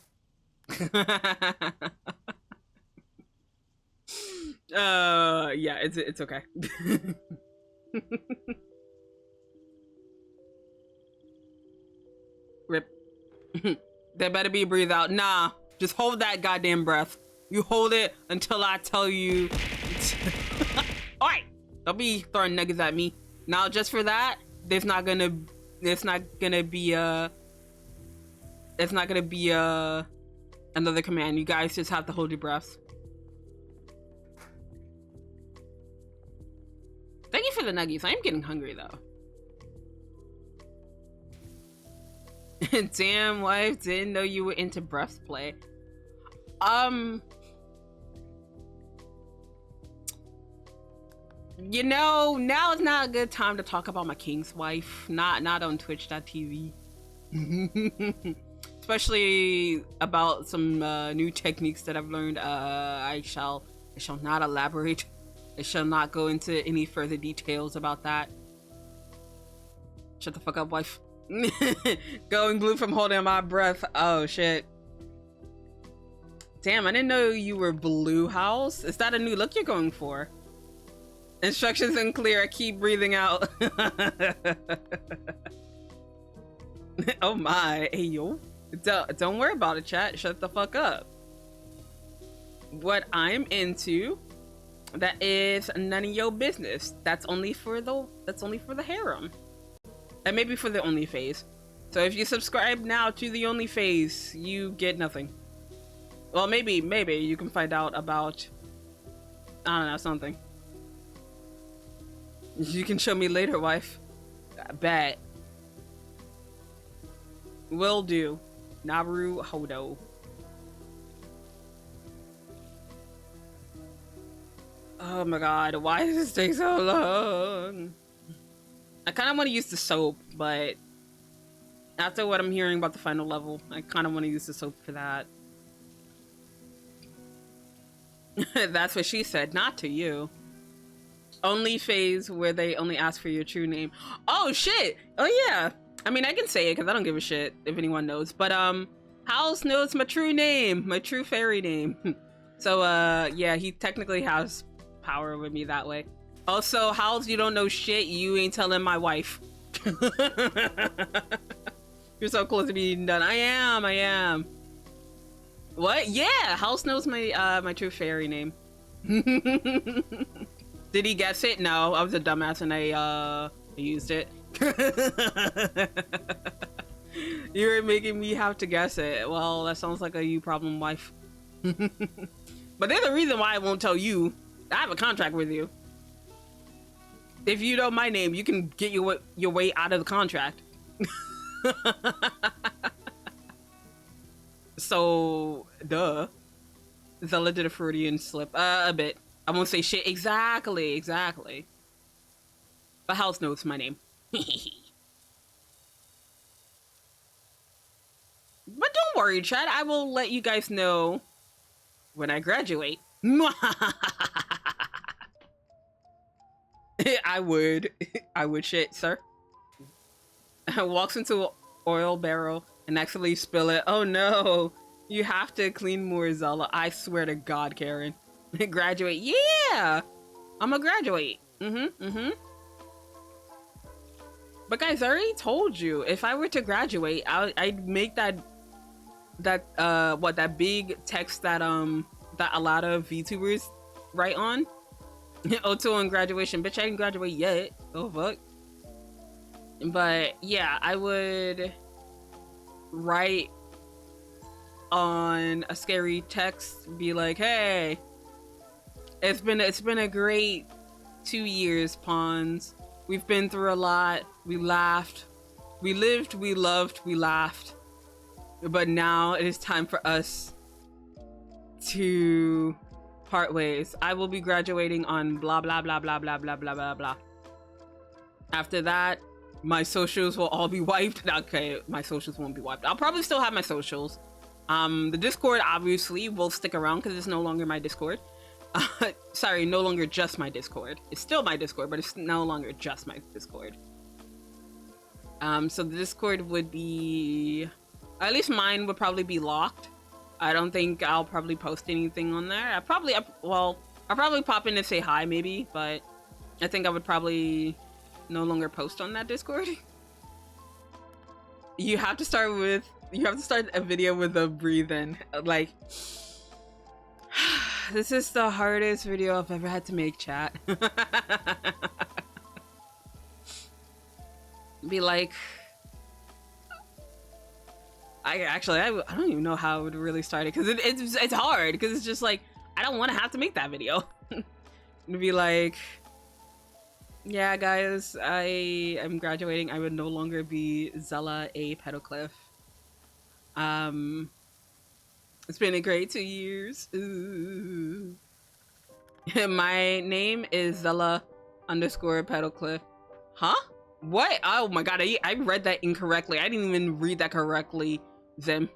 Yeah, it's okay. Rip. There better be a breathe out. Nah, just hold that goddamn breath. You hold it until I tell you. Alright, don't be throwing nuggets at me. Now, just for that, there's not gonna be another command. You guys just have to hold your breath. Thank you for the nuggies. I am getting hungry though. Damn, wife, didn't know you were into breath play. You know, now is not a good time to talk about my king's wife. Not on twitch.tv. Especially about some new techniques that I've learned. I shall not elaborate. I shall not go into any further details about that. Shut the fuck up, wife. Going blue from holding my breath. Oh shit. Damn, I didn't know you were blue, House. Is that a new look you're going for? Instructions unclear. Keep breathing out. Oh my. Hey, yo. Don't worry about it, chat. Shut the fuck up. What I'm into, that is none of your business. That's only for the harem. And maybe for the only phase. So if you subscribe now to the only phase, you get nothing. Well, maybe you can find out about, I don't know, something. You can show me later, wife. I bet. Will do. Naru Hodo. Oh my god, why does this take so long? I kind of want to use the soap, but after what I'm hearing about the final level, I kind of want to use the soap for that. That's what she said, not to you. Only phase where they only ask for your true name. Oh shit! Oh yeah! I mean, I can say it because I don't give a shit if anyone knows. But House knows my true name, my true fairy name. So yeah, he technically has power with me that way. Also, House, you don't know shit. You ain't telling my wife. You're so close to being done. I am. What? Yeah, House knows my my true fairy name. Did he guess it? No, I was a dumbass and I used it. You were making me have to guess it. Well, that sounds like a you problem, wife. But there's a reason why I won't tell you. I have a contract with you. If you know my name, you can get your way out of the contract. So, duh. Zela did a Freudian slip. A bit. I won't say shit. Exactly. But House knows my name. But don't worry, chat. I will let you guys know when I graduate. I would shit, sir. Walks into an oil barrel and accidentally spill it. Oh no. You have to clean more, Zela. I swear to God, Karen. Graduate. Yeah! I'm gonna graduate. But guys, I already told you, if I were to graduate, I'd make that big text that a lot of VTubers write on. O2 on graduation. Bitch, I didn't graduate yet. Oh fuck. But yeah, I would write on a scary text, be like, hey, it's been a great 2 years, Pawns. We've been through a lot. We laughed. We lived, we loved, we laughed. But now it is time for us to part ways. I will be graduating on blah blah blah blah blah blah blah blah blah. After that, my socials will all be wiped. Okay, my socials won't be wiped. I'll probably still have my socials. The Discord obviously will stick around because it's no longer my Discord. Sorry, no longer just my Discord. It's still my Discord, but it's no longer just my Discord. So the Discord would be, at least mine would probably be locked. I don't think I'll probably post anything on there. I'll probably pop in to say hi maybe, but I think I would probably no longer post on that Discord. You have to start a video with a breathe in. Like, this is the hardest video I've ever had to make, chat. Be like, I don't even know how I would really start it, because it's hard, because it's just like, I don't want to have to make that video. To be like, yeah guys, I am graduating. I would no longer be Zela A. Petalcliff. It's been a great 2 years. Ooh. My name is Zela underscore Petalcliff. Huh? What? Oh my god, I read that incorrectly. I didn't even read that correctly. Zim.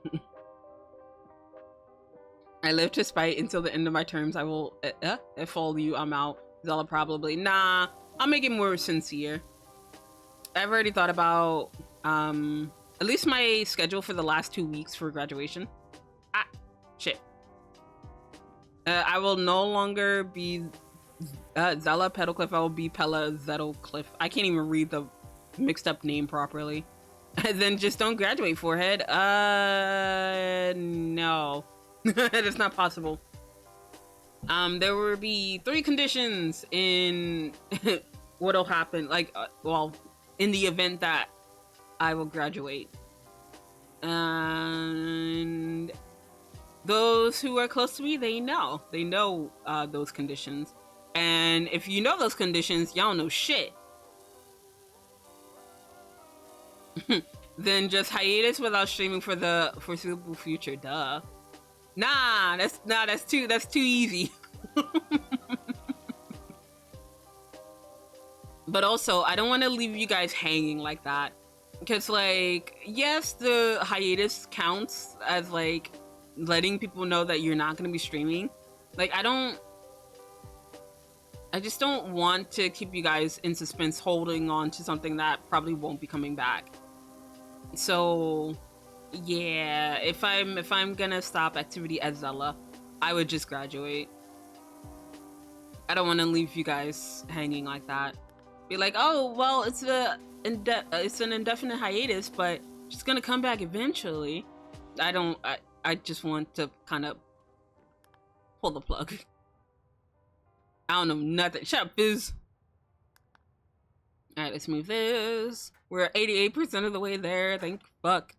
I live to spite until the end of my terms. I will follow you. I'm out. Zela probably. Nah, I'll make it more sincere. I've already thought about at least my schedule for the last 2 weeks for graduation. Ah, shit. I will no longer be Zela Petalcliff. I will be Pella Zettlecliff. I can't even read the mixed up name properly. And then just don't graduate, forehead. No. That's not possible. There will be 3 conditions in what'll happen. Like, well, in the event that I will graduate. And those who are close to me, they know those conditions. And if you know those conditions, y'all know shit. Then just hiatus without streaming for the foreseeable future. Duh. Nah, that's too easy. But also, I don't want to leave you guys hanging like that. Because, like, yes, the hiatus counts as, like, letting people know that you're not going to be streaming. Like, I just don't want to keep you guys in suspense holding on to something that probably won't be coming back. So, yeah, if I'm gonna stop activity at Zela, I would just graduate. I don't want to leave you guys hanging like that. Be like, oh, well, it's an indefinite hiatus, but she's gonna come back eventually. I just want to kind of pull the plug. I don't know nothing. Shut up, Fizz. Alright, let's move this. We're 88% of the way there. Thank fuck.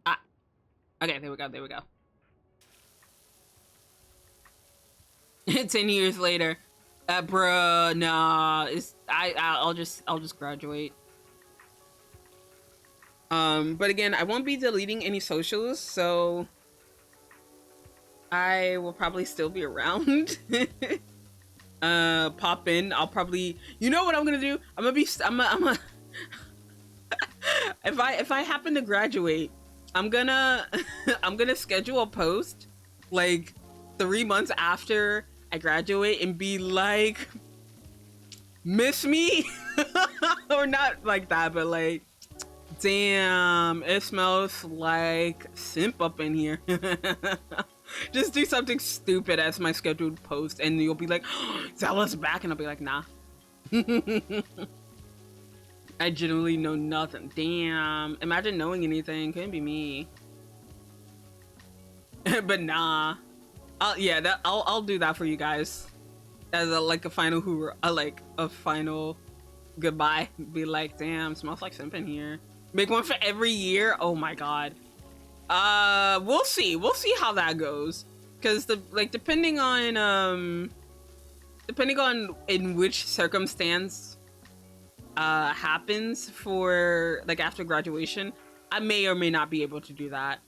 Ah. Okay, there we go. 10 years later. Bruh, nah. I'll just graduate. But again, I won't be deleting any socials, so I will probably still be around. Pop in. I'll probably, you know what I'm gonna do? I'm gonna if I happen to graduate, I'm gonna schedule a post like 3 months after I graduate and be like, miss me? Or not like that, but like, damn, it smells like simp up in here. Just do something stupid as my scheduled post and you'll be like, oh, Zela's back, and I'll be like, nah. I genuinely know nothing. Damn, imagine knowing anything. Couldn't be me. But nah. I'll do that for you guys as a final hoorah, like a final goodbye. Be like, damn, smells like simp in here. Make one for every year. Oh my god. We'll see how that goes, because depending on in which circumstance happens for like after graduation, I may or may not be able to do that.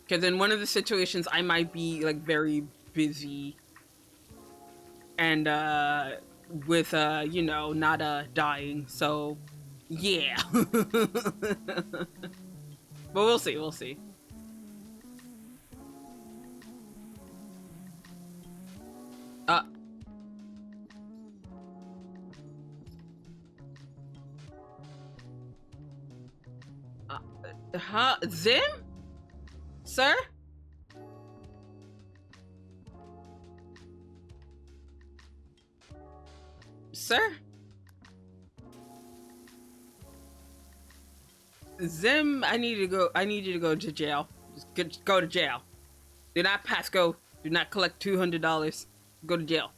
Because in one of the situations, I might be like very busy and with you know, not dying. So yeah. But we'll see. Zim? Sir? Sir? Zim, I need you to go to jail. Just go to jail. Do not pass go. Do not collect $200. Go to jail.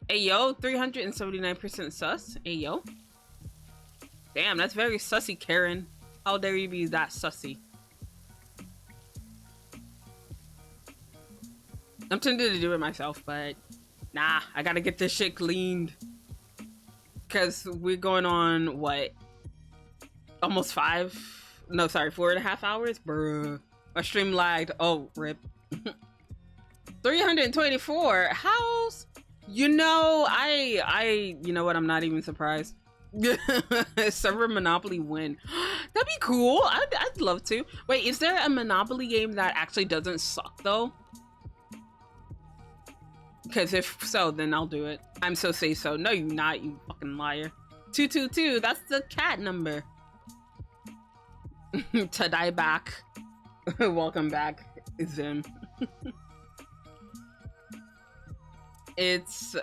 Hey yo, 379% sus. Hey yo. Damn, that's very sussy, Karen. How dare you be that sussy? I'm tempted to do it myself, but nah, I gotta get this shit cleaned. Cause we're going on, what, almost 5. No, sorry, 4.5 hours. Bruh, my stream lagged. Oh, rip. 324. How's? You know, you know what? I'm not even surprised. Server Monopoly win. That'd be cool. I'd love to. Wait, is there a Monopoly game that actually doesn't suck though? Because if so, then I'll do it. I'm so say so. No, you not, you fucking liar. 222. That's the cat number. To die back. Welcome back, Zim. It's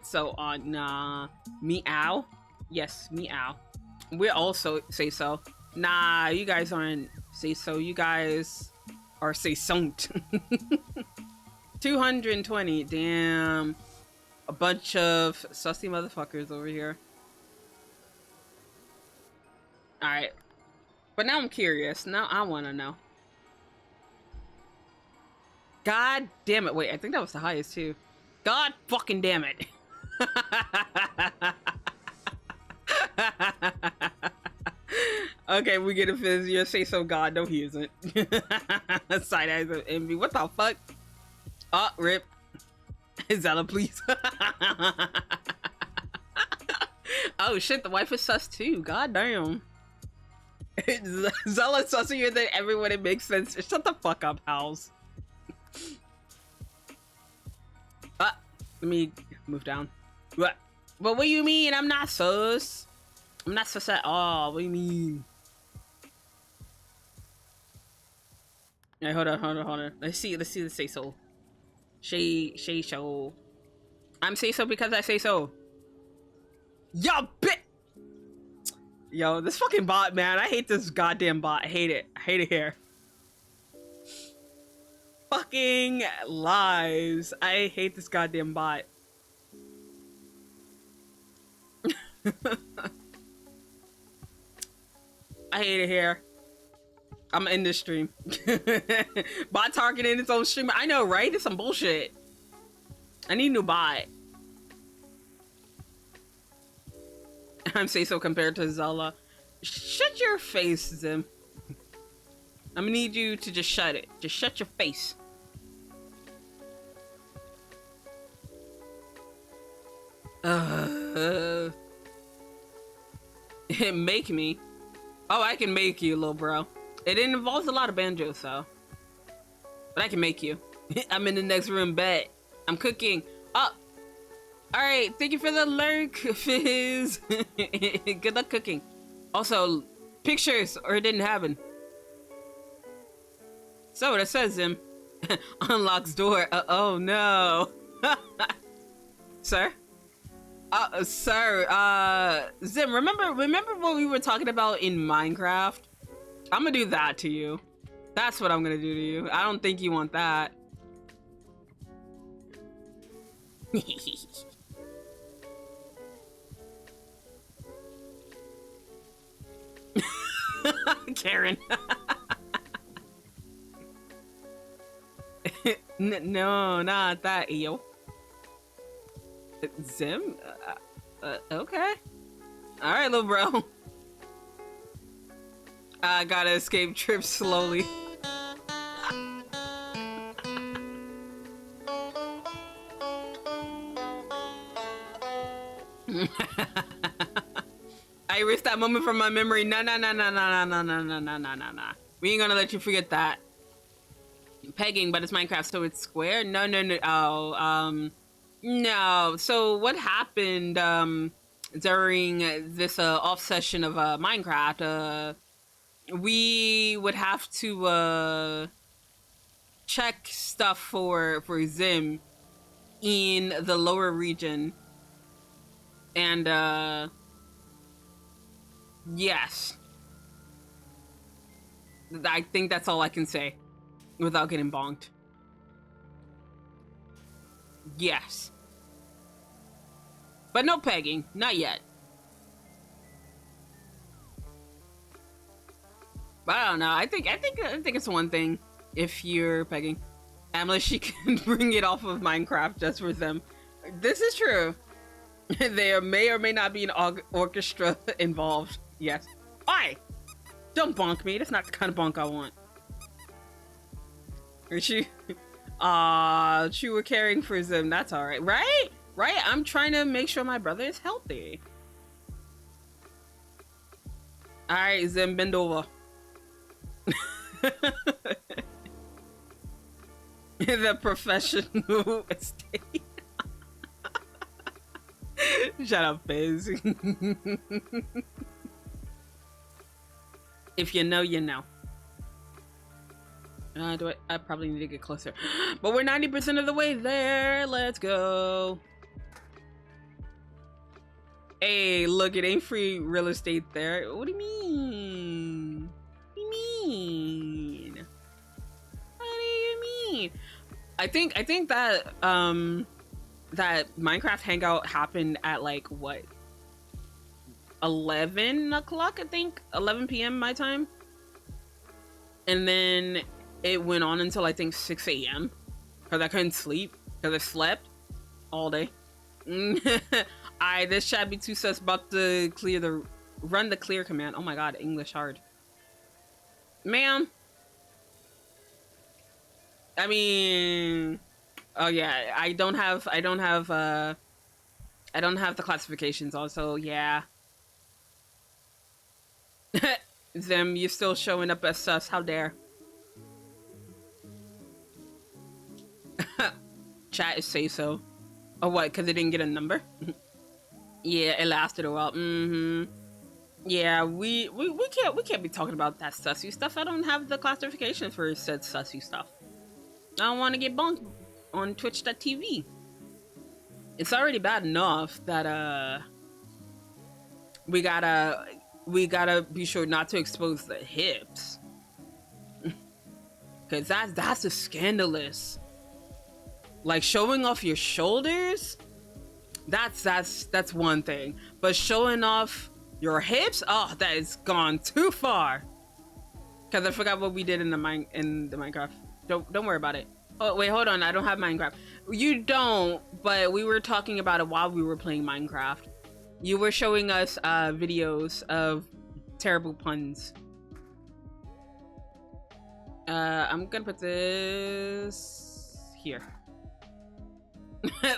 so odd. Nah, meow. Yes, meow. We also say so. Nah, you guys aren't say so. You guys are say sont. 220. Damn, a bunch of sussy motherfuckers over here. All right, but now I'm curious. Now I want to know. God damn it! Wait, I think that was the highest too. God fucking damn it. Okay, we get a fizz. You say so, God. No, he isn't. Side eyes of envy. What the fuck? Oh, rip. Zela, please. Oh shit, the wife is sus too. God damn. Zela sussier than everyone. It makes sense. Shut the fuck up, House. Let me move down. What? But what do you mean? I'm not sus. I'm not sus at all. What do you mean? Alright, hold on. Let's see the say so. Say so. I'm say so because I say so. Yo, bit. Yo, this fucking bot, man. I hate this goddamn bot. I hate it. I hate it here. Fucking lies. I hate this goddamn bot. I hate it here. I'm in this stream. Bot targeting its own stream. I know, right? It's some bullshit. I need a new bot. I'm say so compared to Zela. Shut your face, Zim. I'm gonna need you to just shut it. Just shut your face. Make me. Oh, I can make you, little bro. It involves a lot of banjo, so. But I can make you. I'm in the next room, bet. I'm cooking. Oh. Alright, thank you for the lurk, Fizz. Good luck cooking. Also, pictures, or it didn't happen. So, that says him. Unlocks door. Oh, no. Sir? Sir, Zim, remember what we were talking about in Minecraft? I'm gonna do that to you. That's what I'm gonna do to you. I don't think you want that. Karen. No, not that, yo. Zim? Okay. Alright, little bro. I gotta escape trip slowly. I erased that moment from my memory. Nah. We ain't gonna let you forget that. Pegging, but it's Minecraft, so it's square? No. Oh, no. So what happened during this off session of Minecraft? We would have to check stuff for Zim in the lower region, and yes, I think that's all I can say without getting bonked. Yes. But no pegging. Not yet. But I don't know. I think it's one thing if you're pegging. Unless she can bring it off of Minecraft just for them. This is true. There may or may not be an orchestra involved. Yes. Why? Don't bonk me. That's not the kind of bonk I want. Or she... you were caring for Zim. That's alright. Right? Right? I'm trying to make sure my brother is healthy. Alright, Zim, bend over. The professional estate. Shut up, Fizz. If you know, you know. I probably need to get closer. But we're 90% of the way there. Let's go. Hey, look, it ain't free real estate there. What do you mean? What do you mean? What do you mean? I think that that Minecraft Hangout happened at like what? 11 o'clock, I think? 11 p.m. my time. And then it went on until I think 6 a.m. because I couldn't sleep because I slept all day. This chat be too sus about to run the clear command. Oh my god, English hard. Ma'am. I mean, oh yeah, I don't have the classifications also, yeah. Zim, you're still showing up as sus, how dare. Chat is say so. Oh what, because it didn't get a number? Yeah, it lasted a while. Yeah, we can't be talking about that sussy stuff. I don't have the classification for said sussy stuff. I don't want to get bunked on twitch.tv. It's already bad enough that we gotta be sure not to expose the hips. Cause that's a scandalous. Like showing off your shoulders, that's one thing. But showing off your hips, oh, that has gone too far. Cause I forgot what we did in the Minecraft. Don't worry about it. Oh wait, hold on. I don't have Minecraft. You don't, but we were talking about it while we were playing Minecraft. You were showing us videos of terrible puns. I'm gonna put this here.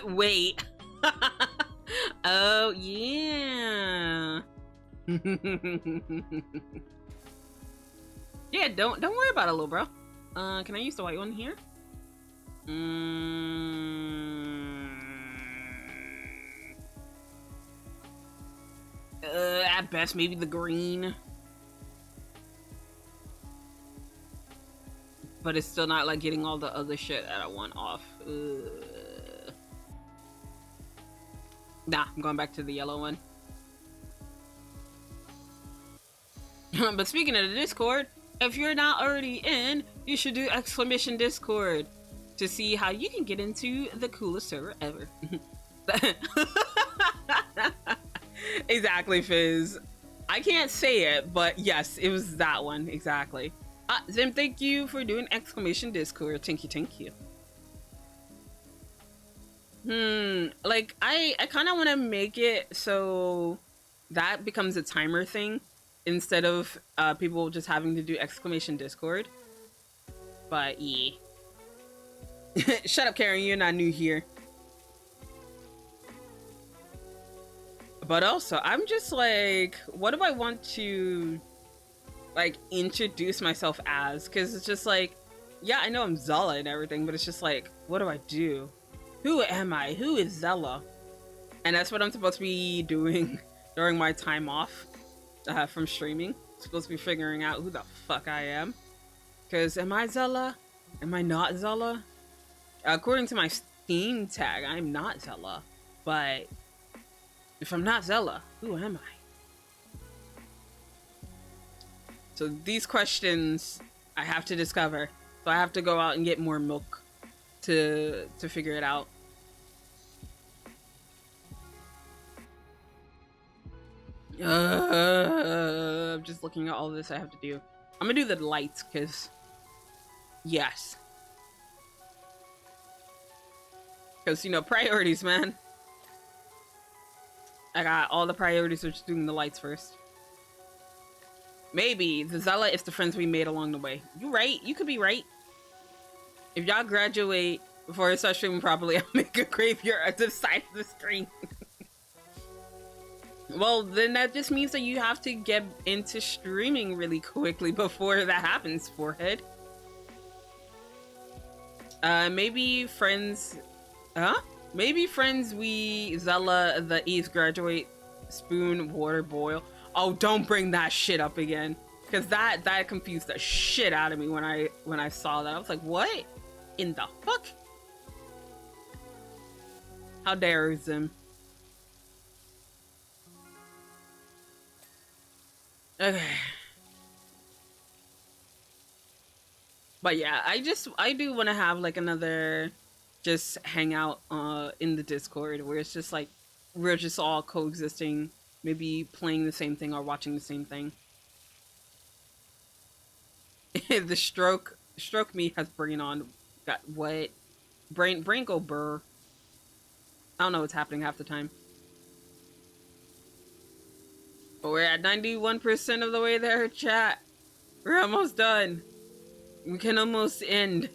Wait. Oh yeah. Yeah, don't worry about it, little bro. Can I use the white one here? At best, maybe the green. But it's still not like getting all the other shit that I want off. Nah, I'm going back to the yellow one. But speaking of the Discord, if you're not already in, you should do !Discord to see how you can get into the coolest server ever. Exactly, Fizz. I can't say it, but yes, it was that one, exactly. Zim, thank you for doing !Discord. Thank you. Like, I kind of want to make it so that becomes a timer thing instead of people just having to do !Discord. But yeah. Shut up, Karen, you're not new here. But also, I'm just like, what do I want to like introduce myself as? Because it's just like, yeah, I know I'm Zela and everything, but it's just like, what do I do? Who am I? Who is Zela? And that's what I'm supposed to be doing during my time off from streaming. I'm supposed to be figuring out who the fuck I am. Because am I Zela? Am I not Zela? According to my Steam tag, I'm not Zela. But if I'm not Zela, who am I? So these questions I have to discover. So I have to go out and get more milk to figure it out. I'm just looking at all this I have to do. I'm gonna do the lights because yes. Because, you know, priorities, man. I got all the priorities of just doing the lights first. Maybe the Zela is the friends we made along the way. You right. You could be right. If y'all graduate before I start streaming properly, I'll make a graveyard at the side of the screen. Well, then that just means that you have to get into streaming really quickly before that happens, forehead. Maybe friends... Huh? Maybe friends we Zela the East graduate spoon water boil. Oh, don't bring that shit up again. Cause that confused the shit out of me when I saw that. I was like, what in the fuck? How dare him? Okay. But yeah, I do want to have like another just hang out in the Discord where it's just like we're just all coexisting, maybe playing the same thing or watching the same thing. The stroke me has brain on. Got what? Brain go burr. I don't know what's happening half the time. But we're at 91% of the way there, chat. We're almost done. We can almost end.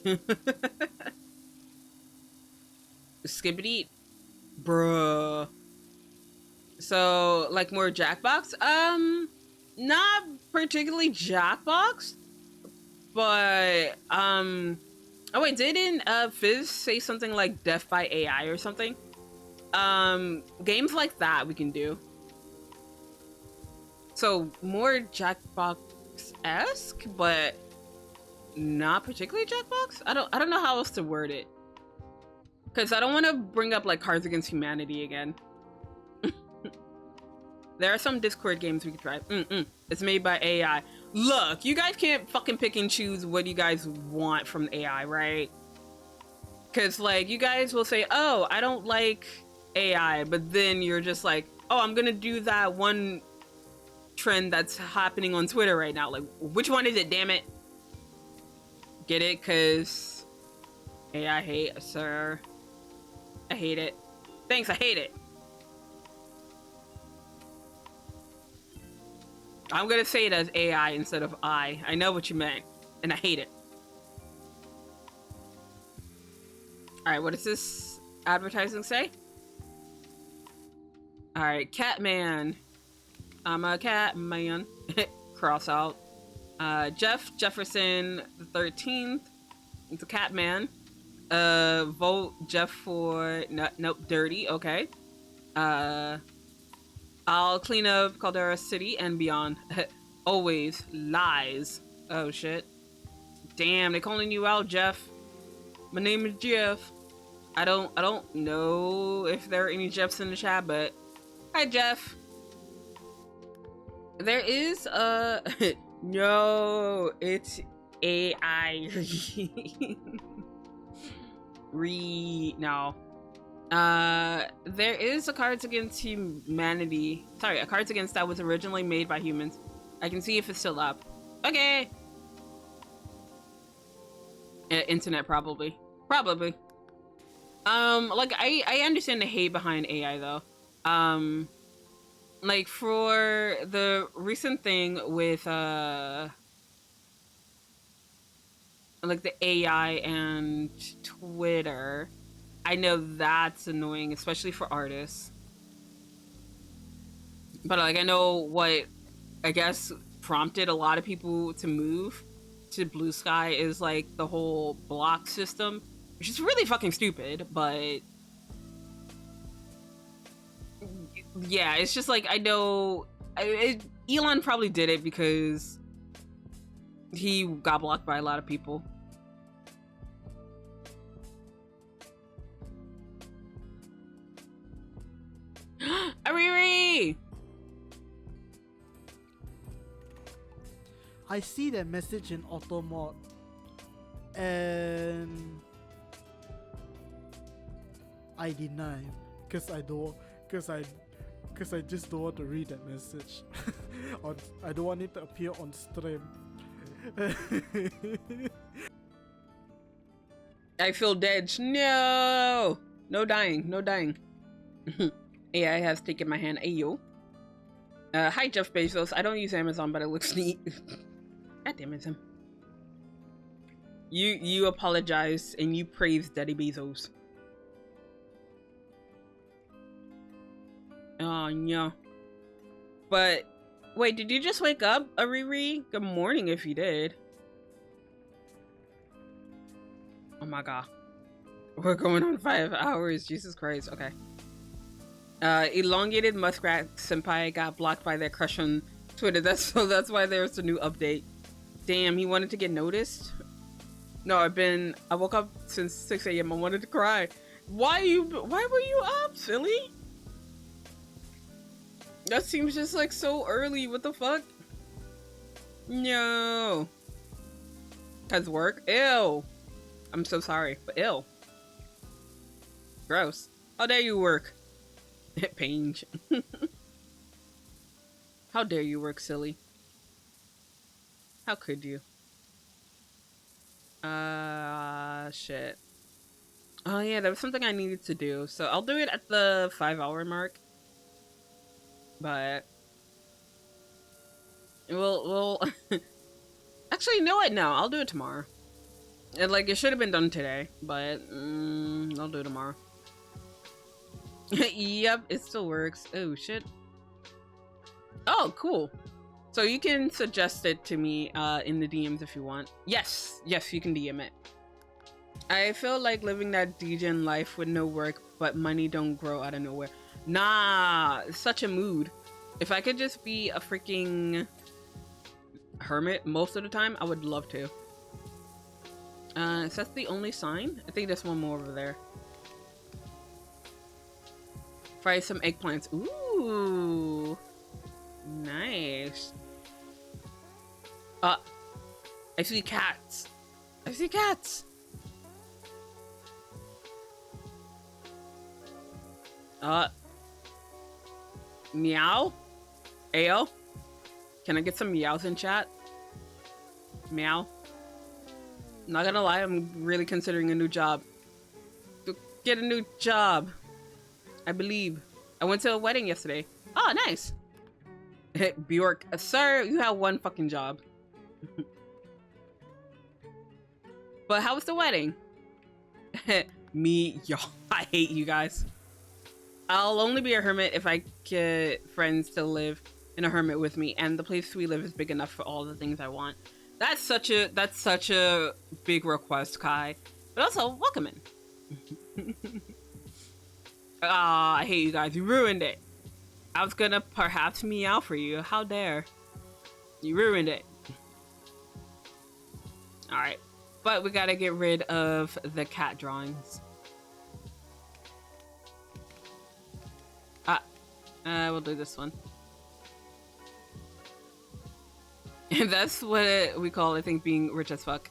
Skibbity. Bruh. So, like more Jackbox? Not particularly Jackbox. But, oh wait, didn't Fizz say something like Death by AI or something? Games like that we can do. So, more Jackbox-esque, but not particularly Jackbox? I don't know how else to word it. Because I don't want to bring up like Cards Against Humanity again. There are some Discord games we could try. It's made by AI. Look, you guys can't fucking pick and choose what you guys want from AI, right? Because like you guys will say, oh, I don't like AI, but then you're just like, oh, I'm gonna do that one trend that's happening on Twitter right now. Like, which one is it, damn it? Get it? Because AI hate, sir. I hate it. Thanks, I hate it. I'm gonna say it as AI instead of I. I know what you meant, and I hate it. Alright, what does this advertising say? Alright, Catman. I'm a Catman. Cross out. Jeff Jefferson the 13th. It's a Catman. Vote Jeff for nope, dirty. Okay. I'll clean up Caldera City and beyond. Always lies. Oh shit. Damn, they calling you out, Jeff. My name is Jeff. I don't know if there are any Jeffs in the chat, but hi, Jeff. There is no, it's AI. No. There is a Cards Against Humanity. Sorry, a Cards Against that was originally made by humans. I can see if it's still up. Okay. Internet probably. Probably. Like I understand the hate behind AI though. Like for the recent thing with like the AI and Twitter, I know that's annoying, especially for artists. But like I know what I guess prompted a lot of people to move to Blue Sky is like the whole block system, which is really fucking stupid, but yeah, it's just like I know Elon probably did it because he got blocked by a lot of people. Ariri! I see that message in auto mod and I deny because I just don't want to read that message. I don't want it to appear on stream. I feel dead. No! No dying. No dying. AI has taken my hand. Ayo. Hi, Jeff Bezos. I don't use Amazon, but it looks neat. God damn it, Tim. You apologize and you praise Daddy Bezos. Oh, no. But, wait, did you just wake up, Ariri? Good morning if you did. Oh my god. We're going on 5 hours. Jesus Christ. Okay. Elongated Muskrat Senpai got blocked by their crush on Twitter. That's why there's a new update. Damn, he wanted to get noticed? No, I woke up since 6 a.m. I wanted to cry. Why were you up, silly? That seems just like so early. What the fuck? No. Cause work? Ew. I'm so sorry, but ew. Gross. How dare you work? Pain. How dare you work, silly? How could you? Shit. Oh yeah, there was something I needed to do, so I'll do it at the 5-hour mark. But we'll actually, you know what? No, I'll do it tomorrow. It should have been done today, but I'll do it tomorrow. Yep, it still works. Oh shit. Oh, cool. So you can suggest it to me in the DMs if you want. Yes, you can DM it. I feel like living that degen life with no work, but money don't grow out of nowhere. Nah, it's such a mood. If I could just be a freaking hermit most of the time, I would love to. Is that the only sign? I think there's one more over there. Fry some eggplants. Ooh. Nice. I see cats. I see cats. Meow? Ayo? Can I get some meows in chat? Meow? Not gonna lie, I'm really considering a new job. Get a new job. I believe. I went to a wedding yesterday. Oh, nice. Bjork, sir, you have one fucking job. But how was the wedding? Me, y'all, I hate you guys. I'll only be a hermit if I get friends to live in a hermit with me, and the place we live is big enough for all the things I want. That's such a big request, Kai. But also, welcome in. Ah, I hate you guys. You ruined it. I was gonna perhaps meow for you. How dare. You ruined it. Alright. But we gotta get rid of the cat drawings. We'll do this one. And that's what we call, I think, being rich as fuck.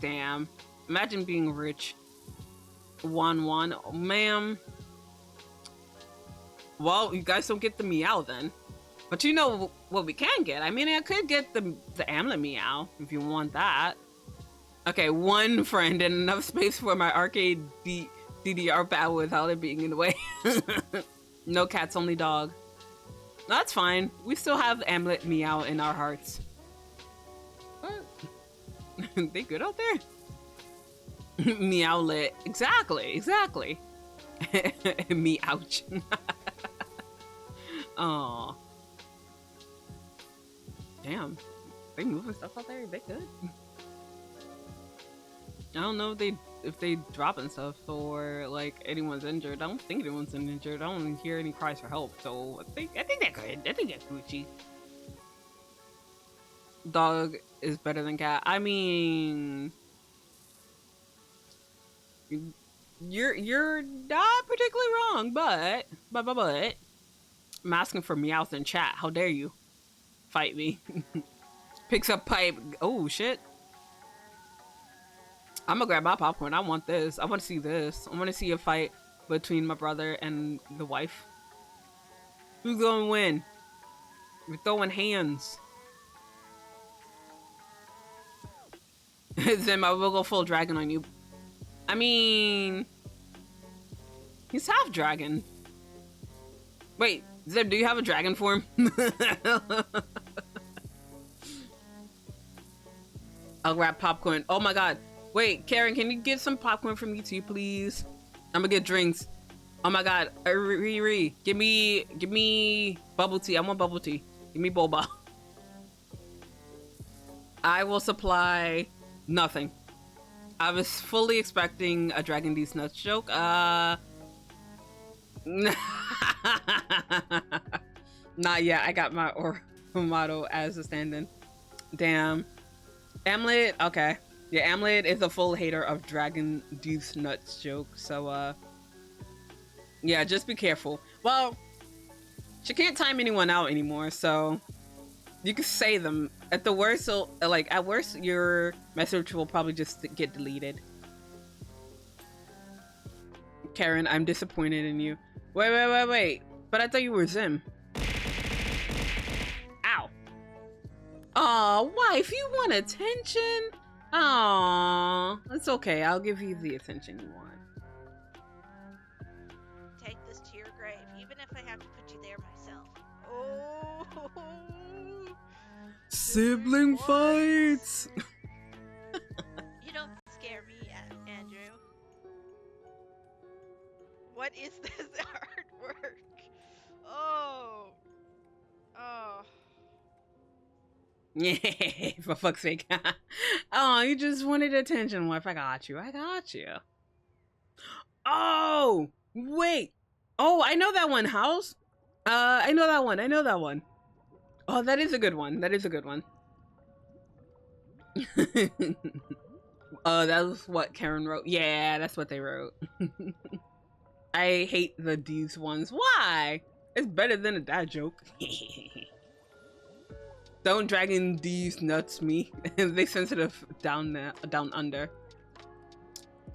Damn. Imagine being rich. 1-1. Oh, ma'am. Well, you guys don't get the meow then. But you know what we can get. I mean, I could get the amulet meow if you want that. Okay, one friend and enough space for my arcade DDR pad without it being in the way. No cats, only dog. That's fine. We still have amulet meow in our hearts. What? They good out there? Meowlet. Exactly. Me ouch. Aw. Damn. They moving stuff out there? They good. I don't know if they dropping stuff or like anyone's injured. I don't think anyone's injured. I don't hear any cries for help. So I think they're good. I think they're Gucci. Dog is better than cat. I mean, you're not particularly wrong, but I'm asking for meows in chat. How dare you fight me? Picks up pipe. Oh shit. I'm gonna grab my popcorn. I want this. I want to see this. I want to see a fight between my brother and the wife. Who's gonna win? We're throwing hands. Zim, I will go full dragon on you. I mean, he's half dragon. Wait, Zeb, do you have a dragon form? I'll grab popcorn. Oh my god. Wait, Karen, can you get some popcorn from me too, please? I'm gonna get drinks. Oh my god. Riri, give me bubble tea. I want bubble tea. Give me boba. I will supply nothing. I was fully expecting a Dragon D's Nuts joke. Not yet. I got my motto as a stand-in. Damn. Amlet, okay. Yeah, Amlet is a full hater of Dragon D's Nuts joke, so yeah, just be careful. Well, she can't time anyone out anymore, so you can say them. At the worst, so like at worst, your message will probably just get deleted. Karen, I'm disappointed in you. Wait. But I thought you were Zim. Ow. Aw, wife, you want attention? Aw, it's okay. I'll give you the attention you want. Take this to your grave, even if I have to put you there myself. Oh. Sibling fights. You don't scare me, Andrew. What is this artwork? Oh. Yeah, for fuck's sake. Oh, you just wanted attention, wife. I got you. Oh, wait. Oh, I know that one, House. I know that one. Oh, that is a good one. That was what Karen wrote. Yeah, that's what they wrote. I hate the D's ones. Why? It's better than a dad joke. Don't Dragon D's Nuts me. They sensitive down under.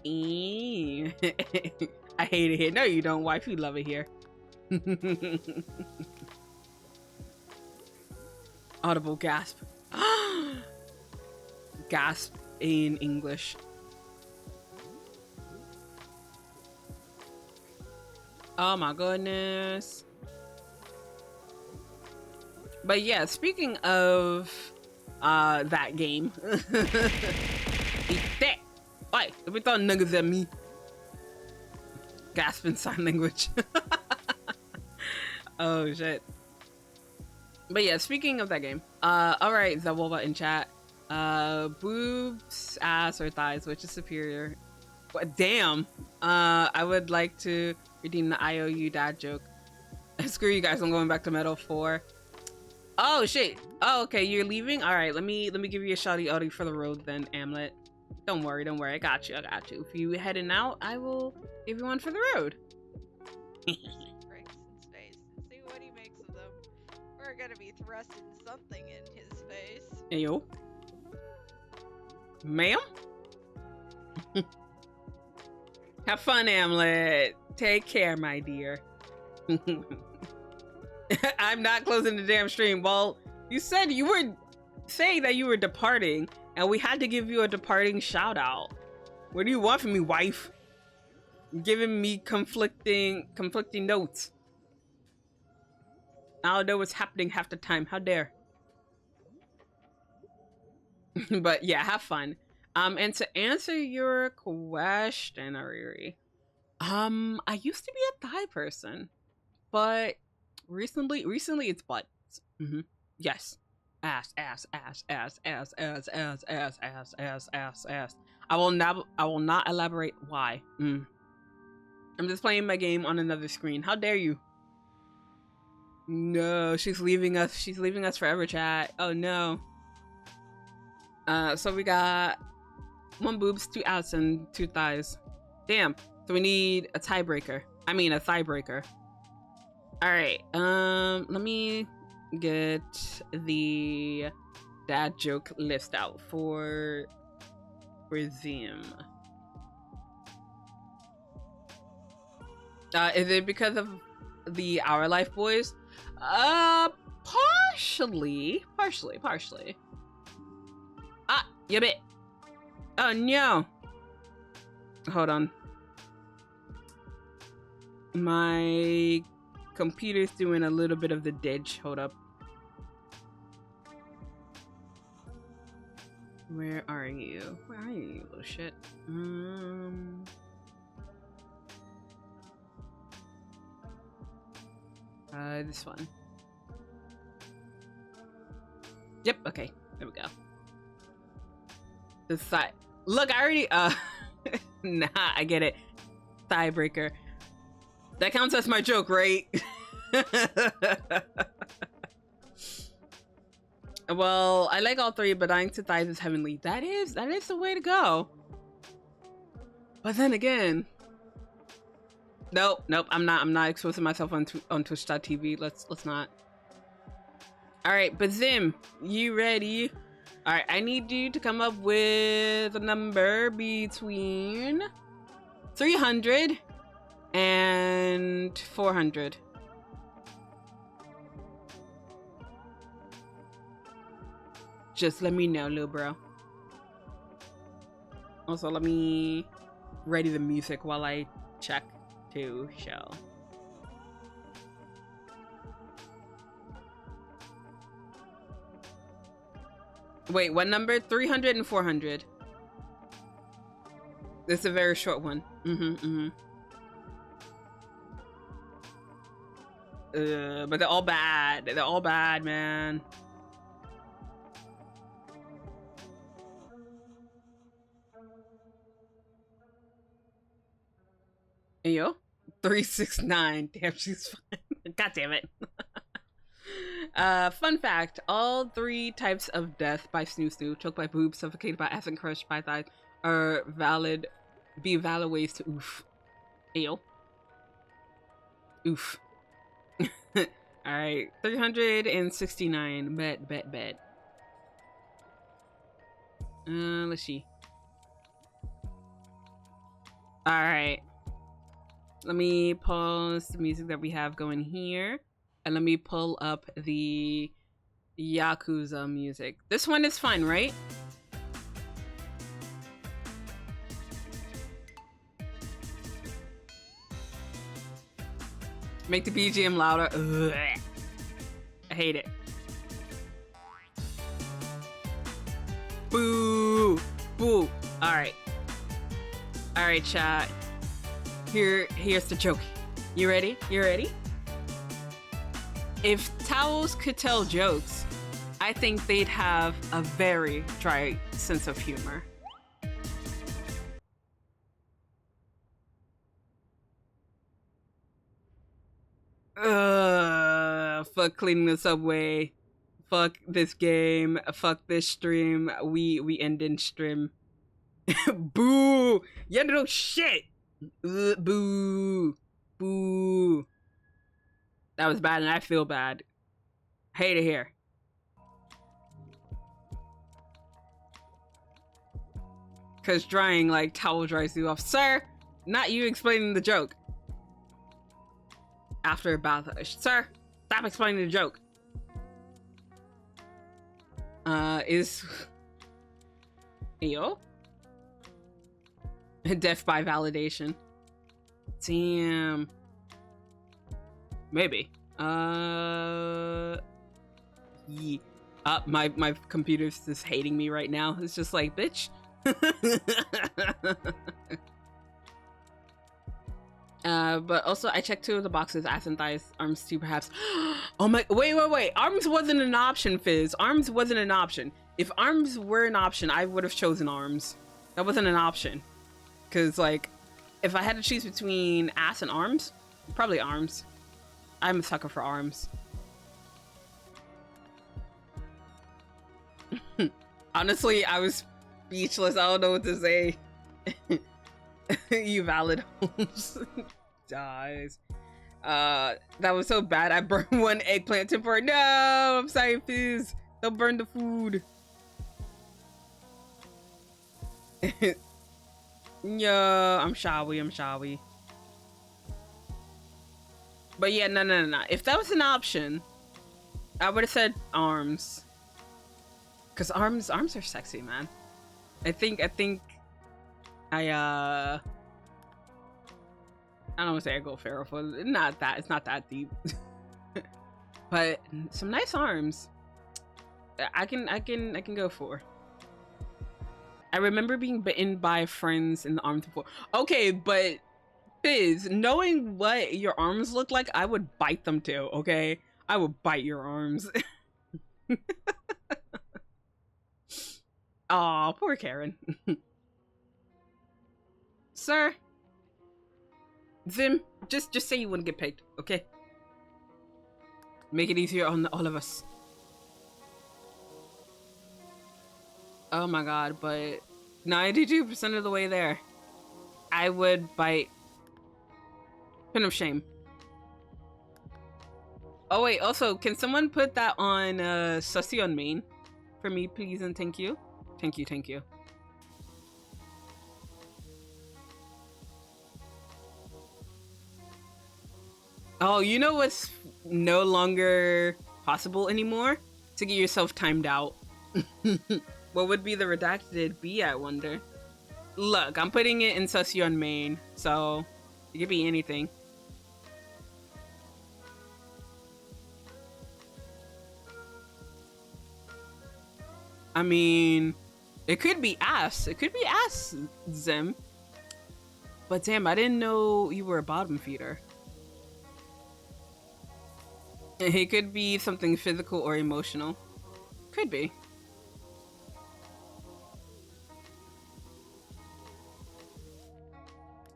I hate it here. No, you don't, wife. You love it here. Audible gasp. Gasp in English. Oh my goodness. But yeah, speaking of that game. Eat that. Oi, let me throw niggas at me. Gasp in sign language. Oh shit. But yeah, speaking of that game. Alright, Zawolba in chat. Boobs, ass, or thighs, which is superior? What, damn. I would like to redeem the IOU dad joke. Screw you guys, I'm going back to Metal 4. Oh shit. Oh, okay, you're leaving? Alright, let me give you a shouty outie for the road then, Amlet. Don't worry, I got you. If you heading out, I will give you one for the road. Breaks his face. See what he makes of them. We're gonna be thrusting something in his face. Hey yo. Ma'am? Have fun, Amlet. Take care, my dear. I'm not closing the damn stream. Well, you said you were saying that you were departing, and we had to give you a departing shout out. What do you want from me, wife? Giving me conflicting notes. I don't know what's happening half the time. How dare. But yeah, have fun. And to answer your question, Ariri, I used to be a thigh person, but recently it's butts. Yes. Ass. I will not elaborate why. I'm just playing my game on another screen. How dare you? No, she's leaving us. She's leaving us forever, chat. Oh no. So we got 1 boobs, 2 outs, and 2 thighs. Damn. So we need a tiebreaker. I mean a thigh breaker. Alright, let me get the dad joke list out for Zim. Is it because of the Our Life boys? Partially. Ah, you bit. Oh no. Hold on. My computer's doing a little bit of the ditch. Hold up. Where are you? Where are you, little shit? This one. Yep, okay. There we go. The side. Look, I already, nah, I get it. Tiebreaker. That counts as my joke, right? Well, I like all three, but dying to thighs is heavenly. That is the way to go. But then again, nope, I'm not exposing myself on Twitch.tv. Let's not. All right, but Zim, you ready? All right, I need you to come up with a number between 300 and 400. Just let me know, little bro. Also, let me ready the music while I check to show. Wait, what number? 300 and 400. This is a very short one. But they're all bad. They're all bad, man. Yo, 369. Damn, she's fine. God damn it. Fun fact: all three types of death by snoo, choked by boobs, suffocated by ass, and crushed by thighs are valid ways to oof. Ayo. Oof. Alright, 369. Bet. Let's see. Alright. Let me pause the music that we have going here. And let me pull up the Yakuza music. This one is fine, right? Make the BGM louder. Ugh. I hate it. Boo! Boo! Alright. Alright, chat. Here's the joke. You ready? You ready? If towels could tell jokes, I think they'd have a very dry sense of humor. Fuck cleaning the subway. Fuck this game. Fuck this stream. We end in stream. Boo! Yeah, no shit! Boo! Boo! That was bad and I feel bad. Hate it here. Cause drying like towel dries you off. Sir, not you explaining the joke. After a bath. Sir, stop explaining the joke. Is yo? Death by validation. Damn. Maybe. Yeah. My computer's just hating me right now. It's just like, bitch. But also I checked 2 of the boxes, ass and thighs, arms too perhaps. Oh my, wait. Arms wasn't an option, Fizz. Arms wasn't an option. If arms were an option, I would have chosen arms. That wasn't an option. Cause like, if I had to choose between ass and arms, probably arms. I'm a sucker for arms. Honestly, I was speechless. I don't know what to say. You valid homes. Dies. That was so bad. I burned 1 eggplant temporary. No, I'm sorry, Fizz. Don't burn the food. Yeah, I'm shawy. But yeah, no. If that was an option, I would have said arms. Cause arms are sexy, man. I think I don't want to say I go feral foot. It's not that deep. But some nice arms. I can go for. I remember being bitten by friends in the arms before. Okay, but Fizz, knowing what your arms look like, I would bite them too, okay? I would bite your arms. Aw, poor Karen. Sir? Zim, just say you wouldn't get picked, okay? Make it easier on all of us. Oh my god, but 92% of the way there. I would bite. Pin of shame. Oh wait, also, can someone put that on Sussy on main for me, please, and thank you? Thank you, thank you. Oh, you know what's no longer possible anymore? To get yourself timed out. What would be the redacted be, I wonder? Look, I'm putting it in Sussy on main, so it could be anything. I mean, it could be ass. It could be ass, Zim. But damn, I didn't know you were a bottom feeder. It could be something physical or emotional. Could be.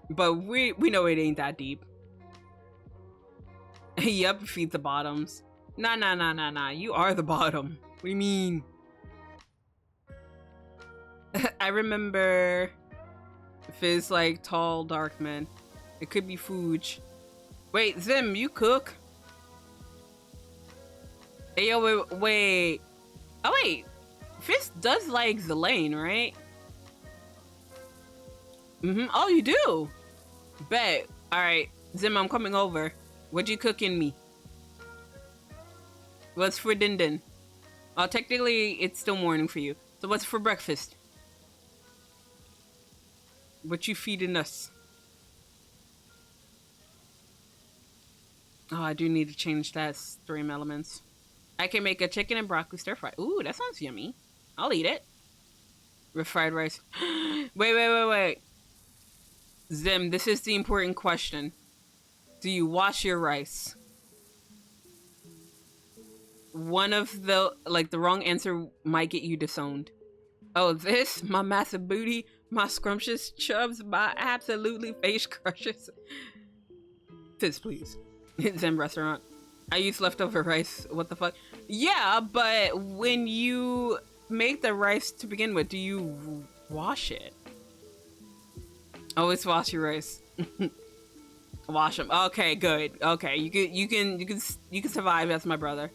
But we know it ain't that deep. Yup, feed the bottoms. Nah. You are the bottom. What do you mean? I remember Fizz like tall, dark men. It could be Fuge. Wait, Zim, you cook? Hey, yo, wait. Oh, wait. Fizz does like Zelane, right? Oh, you do? Bet. Alright. Zim, I'm coming over. What you cooking me? What's for din-din? Oh, technically, it's still morning for you. So what's for breakfast? What you feeding us? Oh, I do need to change that stream elements. I can make a chicken and broccoli stir fry. Ooh, that sounds yummy. I'll eat it. With fried rice. Wait. Zim, this is the important question. Do you wash your rice? One of the, the wrong answer might get you disowned. Oh, this? My massive booty? My scrumptious chubs? My absolutely face crushes? Fizz, please. Zim restaurant. I use leftover rice. What the fuck? Yeah, but when you make the rice to begin with, do you wash it? Always wash your rice. Wash them. Okay, good. Okay, you can survive as my brother.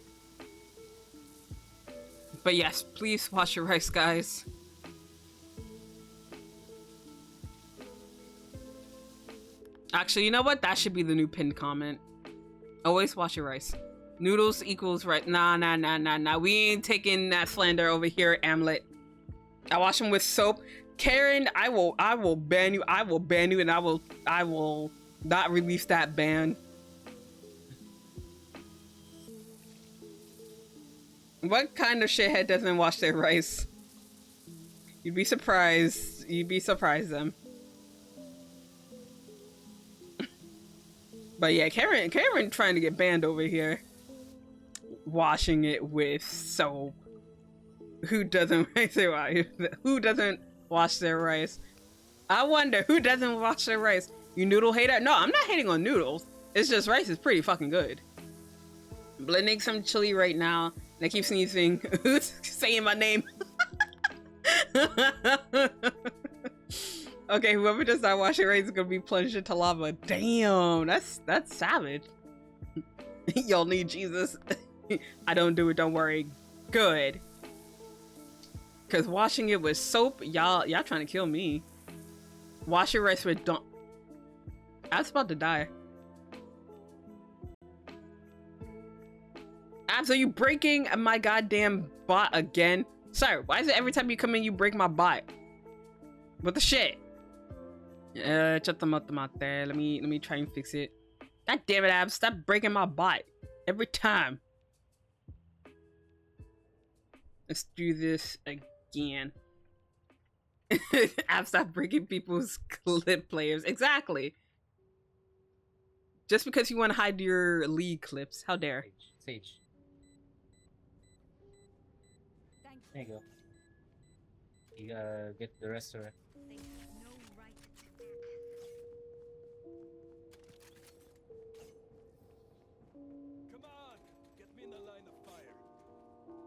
But yes, please wash your rice, guys. Actually, you know what? That should be the new pinned comment. Always wash your rice. Noodles equals right. Nah. We ain't taking that slander over here, Amlet. I wash them with soap. Karen, I will ban you. I will ban you, and I will not release that ban. What kind of shithead doesn't wash their rice? You'd be surprised. You'd be surprised them. But yeah, Karen trying to get banned over here. Washing it with soap. Who doesn't Who doesn't wash their rice? I wonder who doesn't wash their rice. You noodle hater? No, I'm not hating on noodles. It's just rice is pretty fucking good. I'm blending some chili right now. And I keep sneezing. Who's saying my name? Okay, whoever does not wash their rice is gonna be plunged into lava. Damn, that's savage. Y'all need Jesus. I don't do it, don't worry. Good. Cause washing it with soap, y'all trying to kill me. Wash your rice with I was about to die. Abs, are you breaking my goddamn bot again? Sir, why is it every time you come in you break my bot? What the shit? Let me try and fix it. God damn it, Abs, stop breaking my bot every time. Let's do this again. Abs, stop breaking people's clip players. Exactly. Just because you want to hide your league clips. How dare. Sage. There you go. You gotta get the restaurant.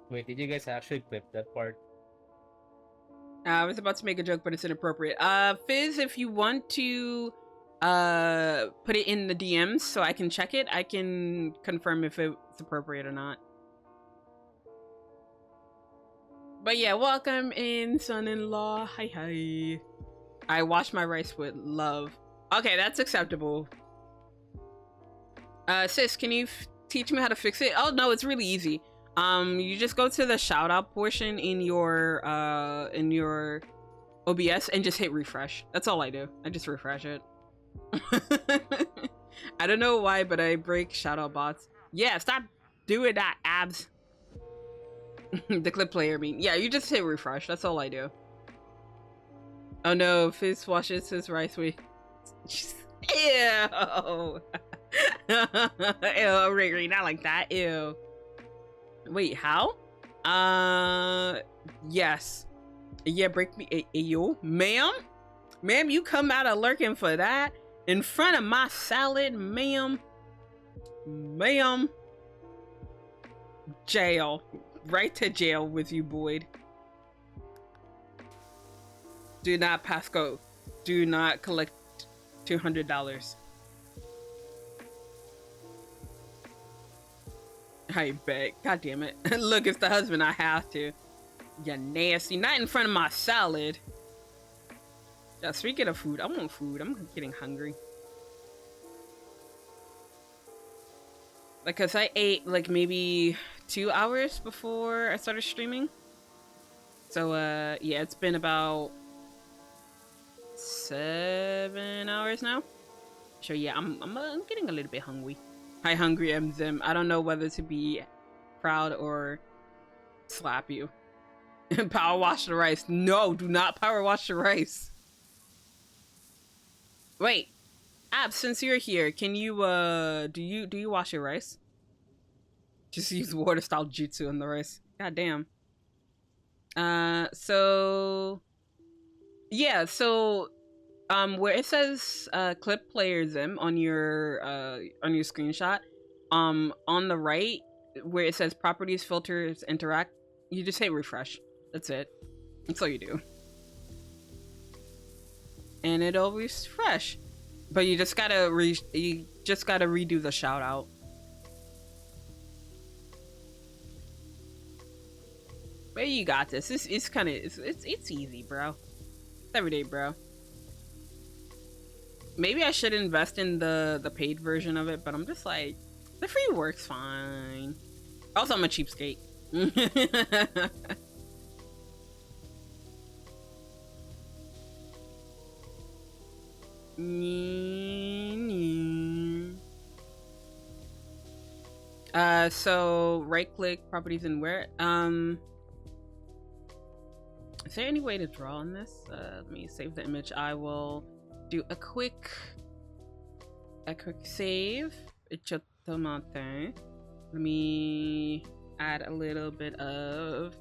Wait, did you guys actually clip that part? I was about to make a joke, but it's inappropriate. Fizz, if you want to put it in the DMs so I can check it, I can confirm if it's appropriate or not. But yeah, welcome in, son-in-law. Hi, hi. I wash my rice with love. Okay, that's acceptable. Sis, can you teach me how to fix it? Oh, no, it's really easy. You just go to the shout out portion in your OBS and just hit refresh. That's all I do. I just refresh it. I don't know why, but I break shout out bots. Yeah, stop doing that, Abs. The clip player, I mean. Yeah, you just hit refresh. That's all I do. Oh no, Fizz washes his rice with... Ew! Ew, Riri, not like that. Ew. Wait, how? Yes. Yeah, break me. Yo, ma'am? Ma'am, you come out of lurking for that? In front of my salad, ma'am? Ma'am? Jail. Right to jail with you, Boyd. Do not pass go. Do not collect $200. I bet. God damn it. Look, it's the husband. I have to. You nasty. Not in front of my salad. Yeah, speaking of food, I want food. I'm getting hungry. Like, cause I ate like maybe 2 hours before I started streaming. So yeah, it's been about 7 hours now. So yeah, I'm getting a little bit hungry. Hi, hungry MZim. I don't know whether to be proud or slap you. Power wash the rice. No, do not power wash the rice. Wait, Ab, since you're here, can you do you wash your rice? Just use water style jutsu on the rice. God damn. So yeah, so where it says clip player Zim on your screenshot, on the right where it says properties, filters, interact, you just hit refresh. That's it. That's all you do. And it'll refresh. But you just gotta redo the shout out. But you got this. It's kind of it's easy, bro. It's everyday, bro. Maybe I should invest in the paid version of it, but I'm just like, the free works fine. Also, I'm a cheapskate. So right click properties and where is there any way to draw on this? Let me save the image. I will do a quick save. Let me add a little bit of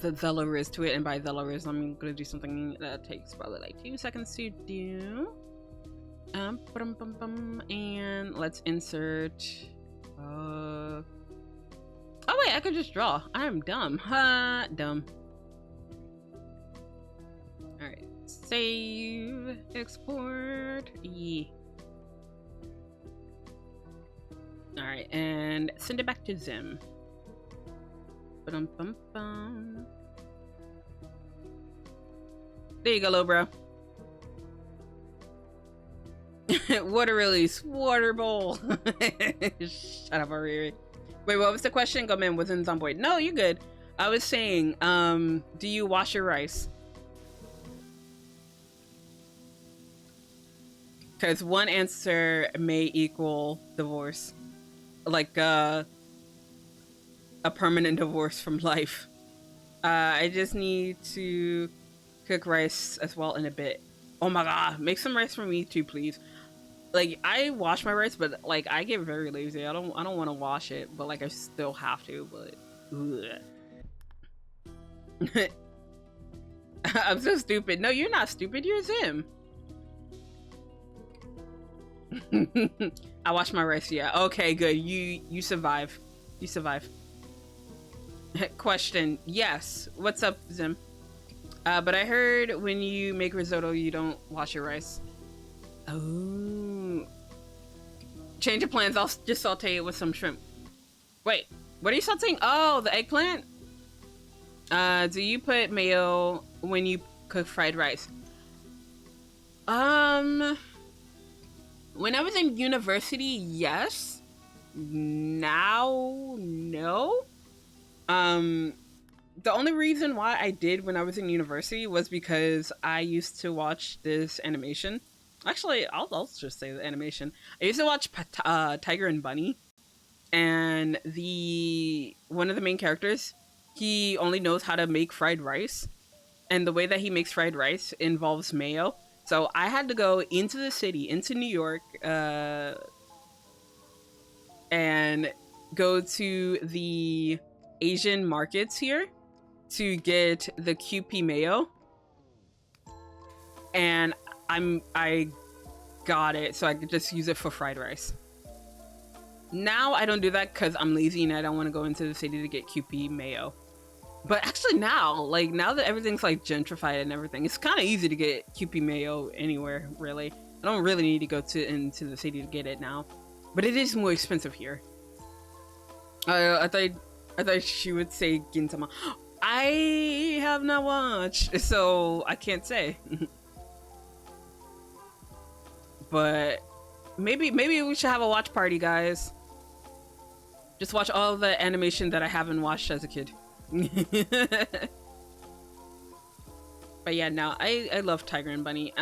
the Zela Riz to it, and by Zela Riz I'm gonna do something that takes probably like 2 seconds to do. And let's insert oh wait, I could just draw. I'm dumb. Dumb. Alright, save, export, yeah. Alright, and send it back to Zim. Ba-dum-bum-bum. There you go, little bro. Water release, water bowl. Shut up, Ariri. Wait, what was the question? Go man, wasn't on board. No, you're good. I was saying, do you wash your rice? Because one answer may equal divorce. Like, a permanent divorce from life. I just need to cook rice as well in a bit. Oh my god, make some rice for me too, please. Like, I wash my rice, but like I get very lazy. I don't want to wash it, but like I still have to. But I'm so stupid. No, you're not stupid. You're Zim. I wash my rice. Yeah. Okay. Good. You survive. You survive. Question. Yes. What's up, Zim? But I heard when you make risotto, you don't wash your rice. Oh. Change of plans. I'll just saute it with some shrimp. Wait. What are you sauteing? Oh, the eggplant? Do you put mayo when you cook fried rice? When I was in university, yes. Now, no. The only reason why I did when I was in university was because I used to watch this animation. Actually, I'll just say the animation. I used to watch Tiger and Bunny, and one of the main characters, he only knows how to make fried rice, and the way that he makes fried rice involves mayo. So I had to go into the city, into New York, and go to the Asian markets here to get the QP mayo, and I got it so I could just use it for fried rice. Now I don't do that because I'm lazy and I don't want to go into the city to get QP mayo. But actually now that everything's like gentrified and everything, it's kind of easy to get QP mayo anywhere, really. I don't really need to go into the city to get it now, but it is more expensive here. I thought she would say Gintama. I have not watched, so I can't say. But maybe we should have a watch party, guys. Just watch all the animation that I haven't watched as a kid. But yeah, no, I love Tiger and Bunny.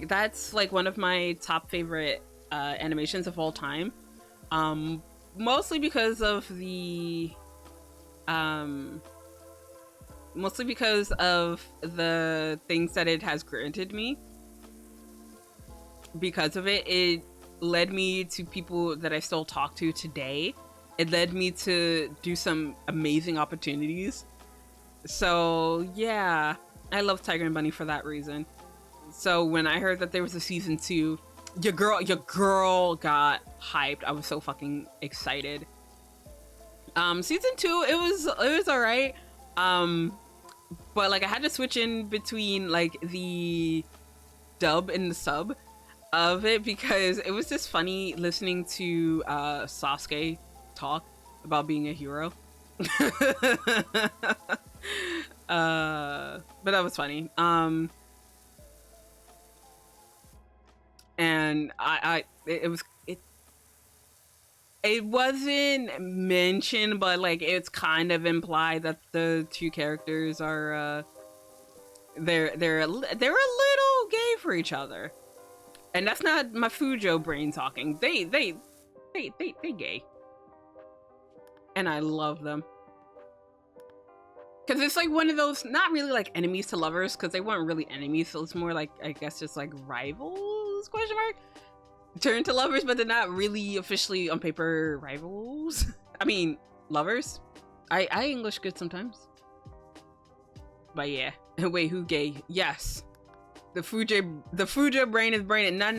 That's like one of my top favorite animations of all time. Mostly because of the things that it has granted me. Because of it, it led me to people that I still talk to today. It led me to do some amazing opportunities. So yeah, I love Tiger and Bunny for that reason. So when I heard that there was a season 2, your girl got hyped. I was so fucking excited. Season 2, it was alright. But like I had to switch in between like the dub and the sub of it because it was just funny listening to Sasuke talk about being a hero. But that was funny. And it wasn't mentioned, but like it's kind of implied that the two characters are they're a little gay for each other. And that's not my Fujo brain talking. They gay. And I love them. Cause it's like one of those, not really like enemies to lovers, cause they weren't really enemies, so it's more like, I guess just like rivals, question mark? Turn to lovers, but they're not really officially on paper rivals. I mean, lovers. I English good sometimes. But yeah. Wait, who gay? Yes. The Fujo brain is braining. Nah.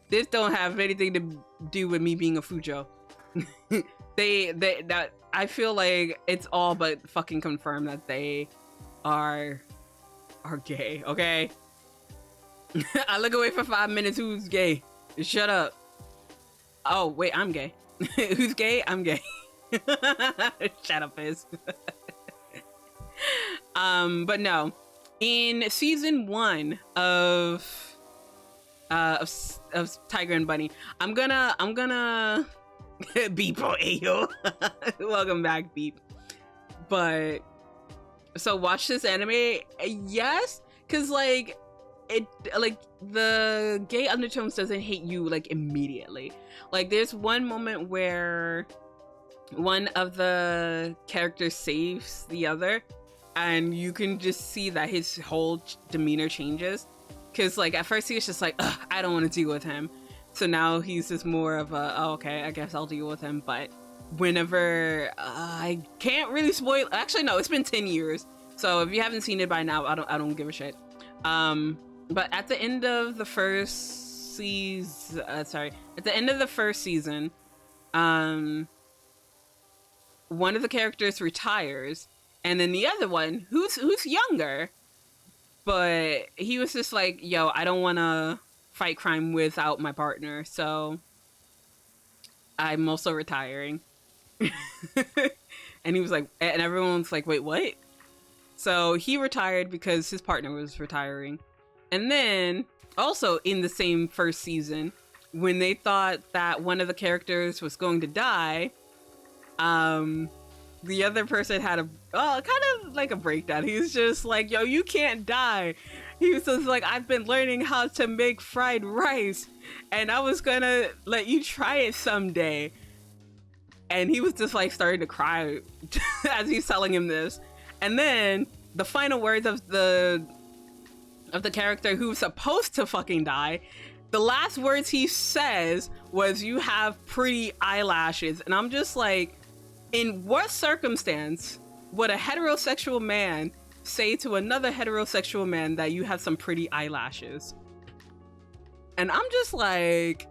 This don't have anything to do with me being a Fujo. That I feel like it's all but fucking confirmed that they are gay, okay? I look away for 5 minutes, who's gay? Shut up. Oh, wait, I'm gay. Who's gay? I'm gay. Shut up, Fizz. But no. In season 1 of Tiger and Bunny, I'm gonna Beep, oh Ayo. Welcome back, Beep. But so watch this anime, yes, because like it like the gay undertones doesn't hit you like immediately. Like there's one moment where one of the characters saves the other, and you can just see that his whole demeanor changes. Because like at first he was just like, ugh, I don't want to deal with him. So now he's just more of a, oh, okay, I guess I'll deal with him. But whenever I can't really spoil. Actually, no, it's been 10 years. So if you haven't seen it by now, I don't give a shit. But at the end of the first season, one of the characters retires, and then the other one, who's younger, but he was just like, yo, I don't want to fight crime without my partner, so I'm also retiring. And he was like, and everyone's like, wait, what? So he retired because his partner was retiring. And then also in the same first season, when they thought that one of the characters was going to die, the other person had a kind of like a breakdown. He was just like, yo, you can't die. He was just like, I've been learning how to make fried rice, and I was gonna let you try it someday. And he was just like starting to cry as he's telling him this. And then the final words of the character who's supposed to fucking die, the last words he says was, you have pretty eyelashes. And I'm just like, in what circumstance would a heterosexual man say to another heterosexual man that you have some pretty eyelashes? And I'm just like,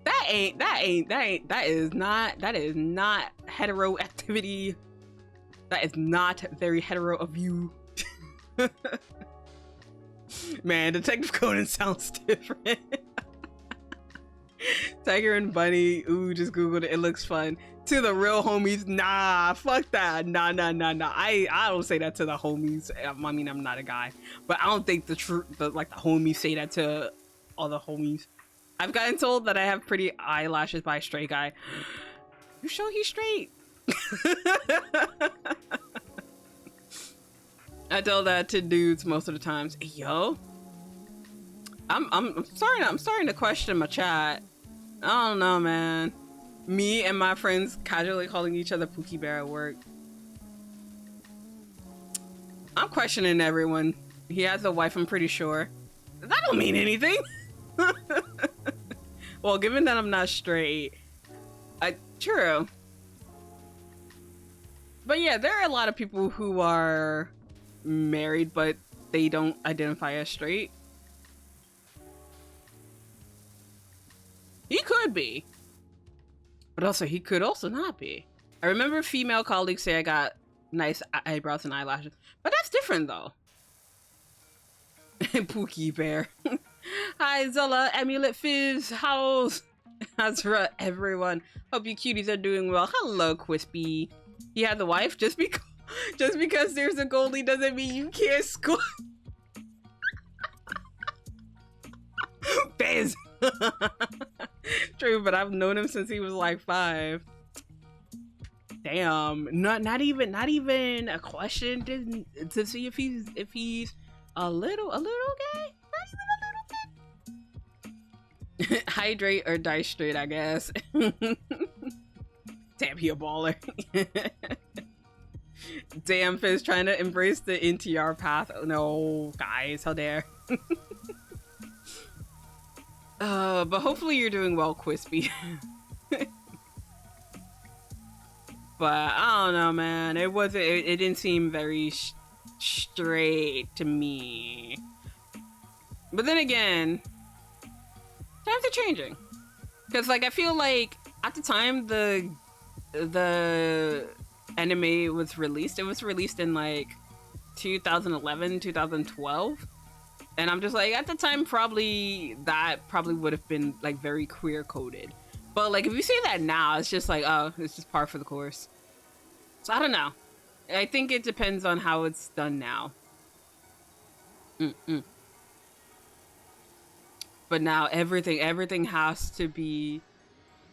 that is not hetero activity. That is not very hetero of you. Man, Detective Conan sounds different. Tiger and Bunny, ooh, just googled it. It looks fun. To the real homies, nah, fuck that. Nah. I don't say that to the homies. I mean, I'm not a guy, but I don't think the homies say that to all the homies. I've gotten told that I have pretty eyelashes by a straight guy. You sure he's straight? I tell that to dudes most of the times. Hey, yo, I'm starting to question my chat. I don't know, man. Me and my friends casually calling each other Pookie Bear at work. I'm questioning everyone. He has a wife, I'm pretty sure. That don't mean anything. Well, given that I'm not straight, true. But yeah, there are a lot of people who are married, but they don't identify as straight. He could be, but also he could also not be. I remember female colleagues say I got nice eyebrows and eyelashes, but that's different though. Pookie Bear. Hi Zela, Amulet Fizz, how's right, everyone? Hope you cuties are doing well. Hello, Quispy. He had the wife. Just because there's a goalie doesn't mean you can't score. Fizz. True, but I've known him since he was like 5. Damn, not even a question to see if he's a little gay. Hydrate or die straight, I guess. Damn, he a baller. Damn, Fizz trying to embrace the NTR path. Oh, no, guys, how dare. But hopefully you're doing well, Quispy. But I don't know, man. It didn't seem very straight to me. But then again, times are changing. Because, like, I feel like at the time the anime was released, it was released in, like, 2011, 2012. And I'm just like, at the time, that probably would have been, like, very queer-coded. But, like, if you say that now, it's just like, oh, it's just par for the course. So, I don't know. I think it depends on how it's done now. But now everything has to be...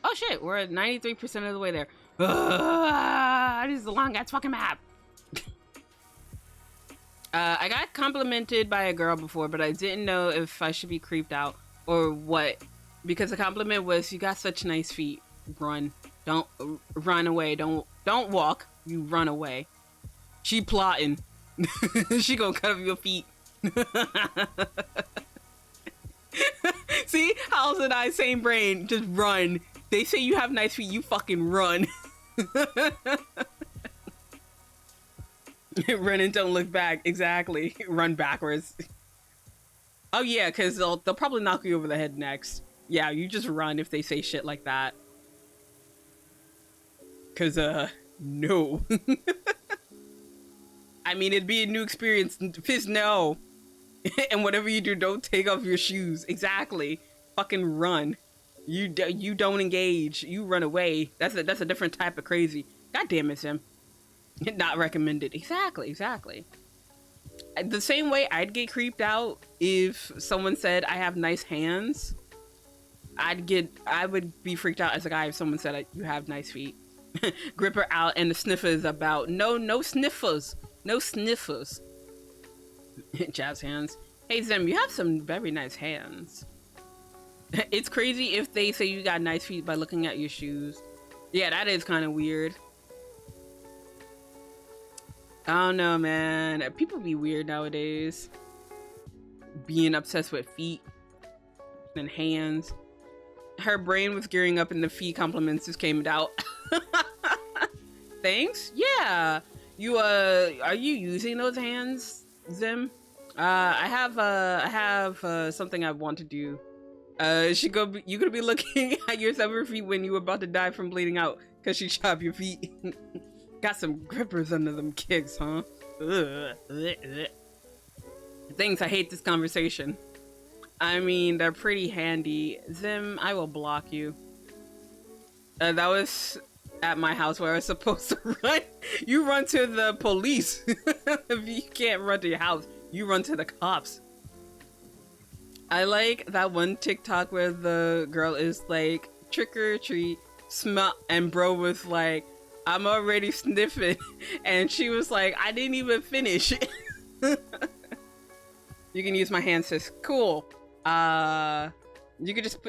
Oh, shit, we're at 93% of the way there. This is a long-ass fucking map. I got complimented by a girl before, but I didn't know if I should be creeped out or what. Because the compliment was, "You got such nice feet. Run. Don't run away. Don't walk. You run away." She plotting. She gonna cut off your feet. See? How's it I same brain? Just run. They say you have nice feet, you fucking run. Run and don't look back. Exactly. Run backwards. Oh yeah, because they'll probably knock you over the head next. Yeah, you just run if they say shit like that. Cause no. I mean, it'd be a new experience. Fizz, no. And whatever you do, don't take off your shoes. Exactly. Fucking run. You don't engage. You run away. That's a different type of crazy. God damn it, Sim. Not recommended. Exactly. The same way I'd get creeped out if someone said I have nice hands. I would be freaked out as a guy if someone said you have nice feet. Gripper out and the sniffers about. No sniffers. No sniffers. Jazz hands. Hey Zim, you have some very nice hands. It's crazy if they say you got nice feet by looking at your shoes. Yeah, that is kind of weird. I don't know, man. People be weird nowadays. Being obsessed with feet and hands. Her brain was gearing up and the feet compliments just came out. Thanks? Yeah. You are you using those hands, Zim? I have something I want to do. You gonna be looking at your severed feet when you about to die from bleeding out because she chopped your feet. Got some grippers under them kicks, huh? Thanks, I hate this conversation. I mean, they're pretty handy. Zim, I will block you. That was at my house where I was supposed to run. You run to the police. If you can't run to your house, you run to the cops. I like that one TikTok where the girl is like, trick or treat, smell, and bro was like, I'm already sniffing. And she was like, I didn't even finish. You can use my hand, sis. Cool. You could just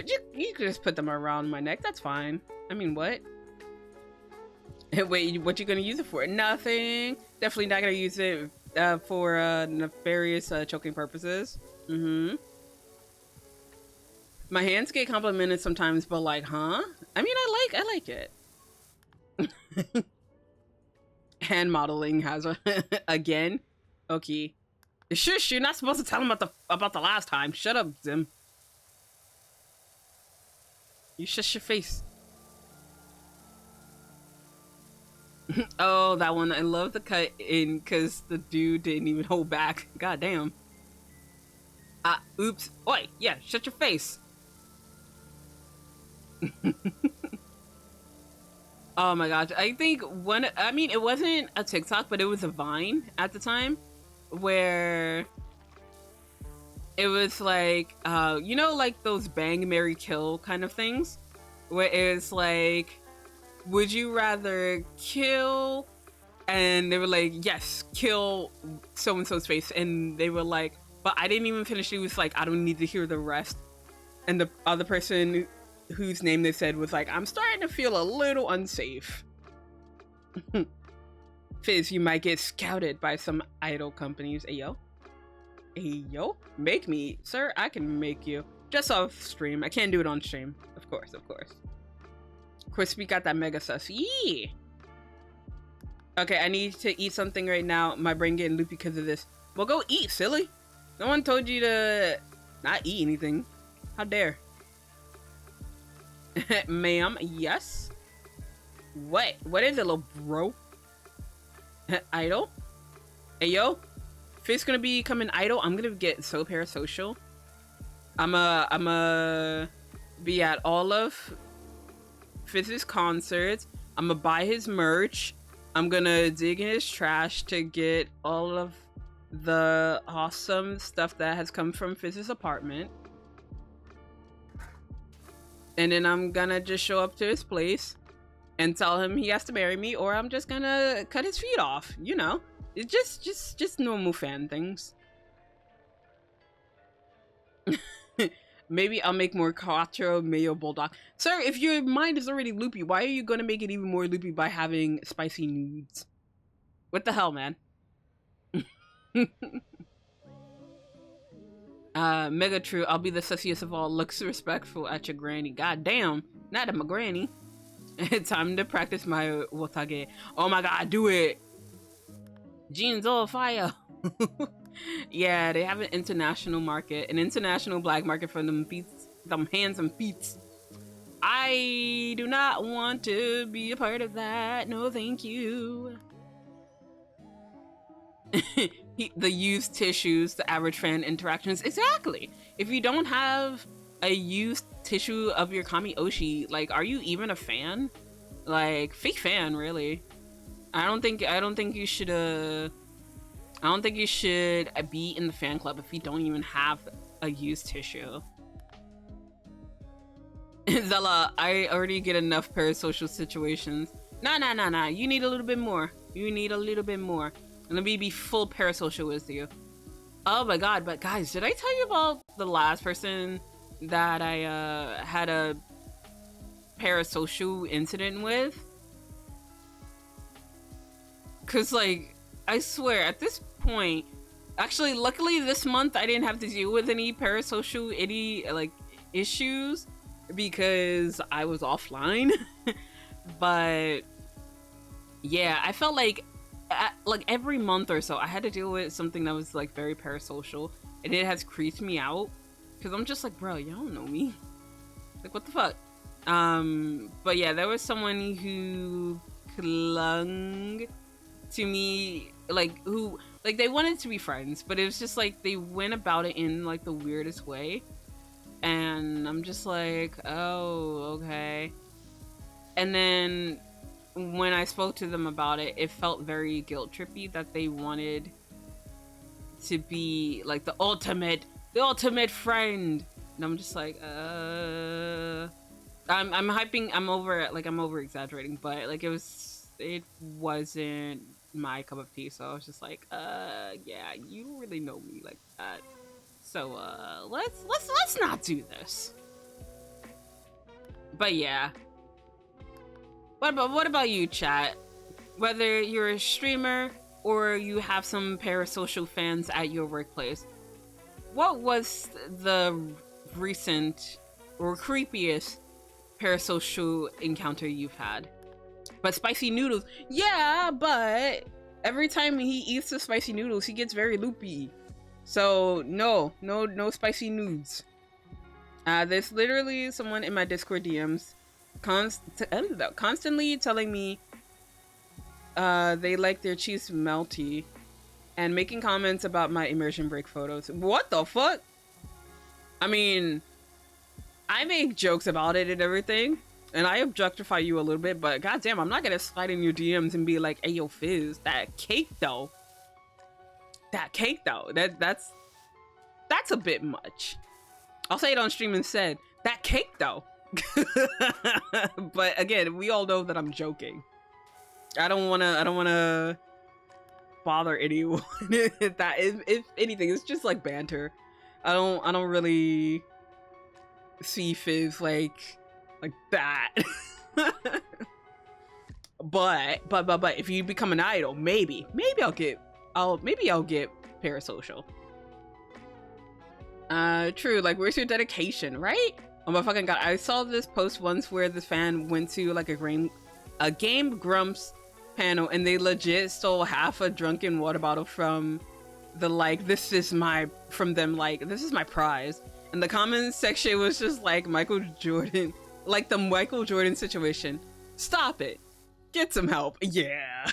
put them around my neck. That's fine. I mean, what? Wait, what you gonna use it for? Nothing. Definitely not gonna use it for nefarious choking purposes. My hands get complimented sometimes, but like, huh? I mean, I like it. Hand modeling has a again. Okay. Shush, you're not supposed to tell him about the last time. Shut up, Zim. You shush your face. Oh, that one. I love the cut in because the dude didn't even hold back. God damn. Oops. Oi, yeah, shut your face. Oh my gosh. I think I mean, it wasn't a TikTok, but it was a Vine at the time where it was like, you know, like those bang, marry, kill kind of things where it's like, would you rather kill? And they were like, yes, kill so-and-so's face. And they were like, but I didn't even finish. It was like, I don't need to hear the rest. And the other person whose name they said was like, I'm starting to feel a little unsafe. Fizz, you might get scouted by some idol companies. Ayo. Ayo? Make me. Sir, I can make you. Just off stream. I can't do it on stream. Of course, of course. Crispy got that mega sus. Yee! Okay, I need to eat something right now. My brain getting loopy because of this. Well, go eat, silly. No one told you to not eat anything. How dare. Ma'am, yes? What? What is it, little bro? Idol? Hey, yo. Fizz gonna become an idol. I'm gonna get so parasocial. I'ma be at all of Fizz's concerts. I'm gonna buy his merch. I'm gonna dig in his trash to get all of the awesome stuff that has come from Fizz's apartment. And then I'm gonna just show up to his place and tell him he has to marry me, or I'm just gonna cut his feet off, you know. It's just normal fan things. Maybe I'll make more quattro mayo bulldog. Sir, if your mind is already loopy, why are you gonna make it even more loopy by having spicy nudes? What the hell, man? Mega true. I'll be the sussiest of all. Looks respectful at your granny. God damn, not at my granny. Time to practice my wotage. Oh my god, do it. Jeans on fire. Yeah, they have an international market, an international black market for them feet, them hands and feet. I do not want to be a part of that. No, thank you. The used tissues, the average fan interactions. Exactly. If you don't have a used tissue of your Kami Oshi, like, are you even a fan? Like, fake fan, really. I don't think you should I don't think you should be in the fan club if you don't even have a used tissue. Zela, I already get enough parasocial situations. Nah. You need a little bit more. You need a little bit more. Let me be full parasocial with you. Oh my god, but guys, did I tell you about the last person that I had a parasocial incident with? Cause like, I swear at this point, actually luckily this month I didn't have to deal with any parasocial issues because I was offline. But yeah, I felt like every month or so I had to deal with something that was like very parasocial, and it has creeped me out because I'm just like, bro, you don't know me. Like, what the fuck? But yeah, there was someone who clung to me, who they wanted to be friends, but it was just like they went about it in like the weirdest way, and I'm just like, oh, okay. And then when I spoke to them about it, it felt very guilt trippy that they wanted to be like the ultimate friend, and I'm just like, I'm over exaggerating, but like it wasn't my cup of tea, so I was just like, yeah, you don't really know me like that, so let's not do this. But yeah, what about you, chat? Whether you're a streamer or you have some parasocial fans at your workplace, what was the recent or creepiest parasocial encounter you've had? But spicy noodles, yeah, but every time he eats the spicy noodles, he gets very loopy. So no spicy nudes. There's literally someone in my Discord DMs constantly telling me they like their cheese melty and making comments about my immersion break photos. What the fuck? I mean, I make jokes about it and everything, and I objectify you a little bit, but goddamn, I'm not gonna slide in your DMs and be like, hey yo Fizz, that cake though, that's a bit much. I'll say it on stream instead, that cake though. But again, we all know that I'm joking. I don't wanna bother anyone. That if anything, it's just like banter. I don't really see Fizz like that. but if you become an idol, maybe I'll get parasocial. True, like, where's your dedication, right? Oh my fucking god, I saw this post once where this fan went to like a Game Grumps panel, and they legit stole half a drunken water bottle from the this is my prize. And the comments section was just like Michael Jordan, like the Michael Jordan situation. Stop it. Get some help. Yeah.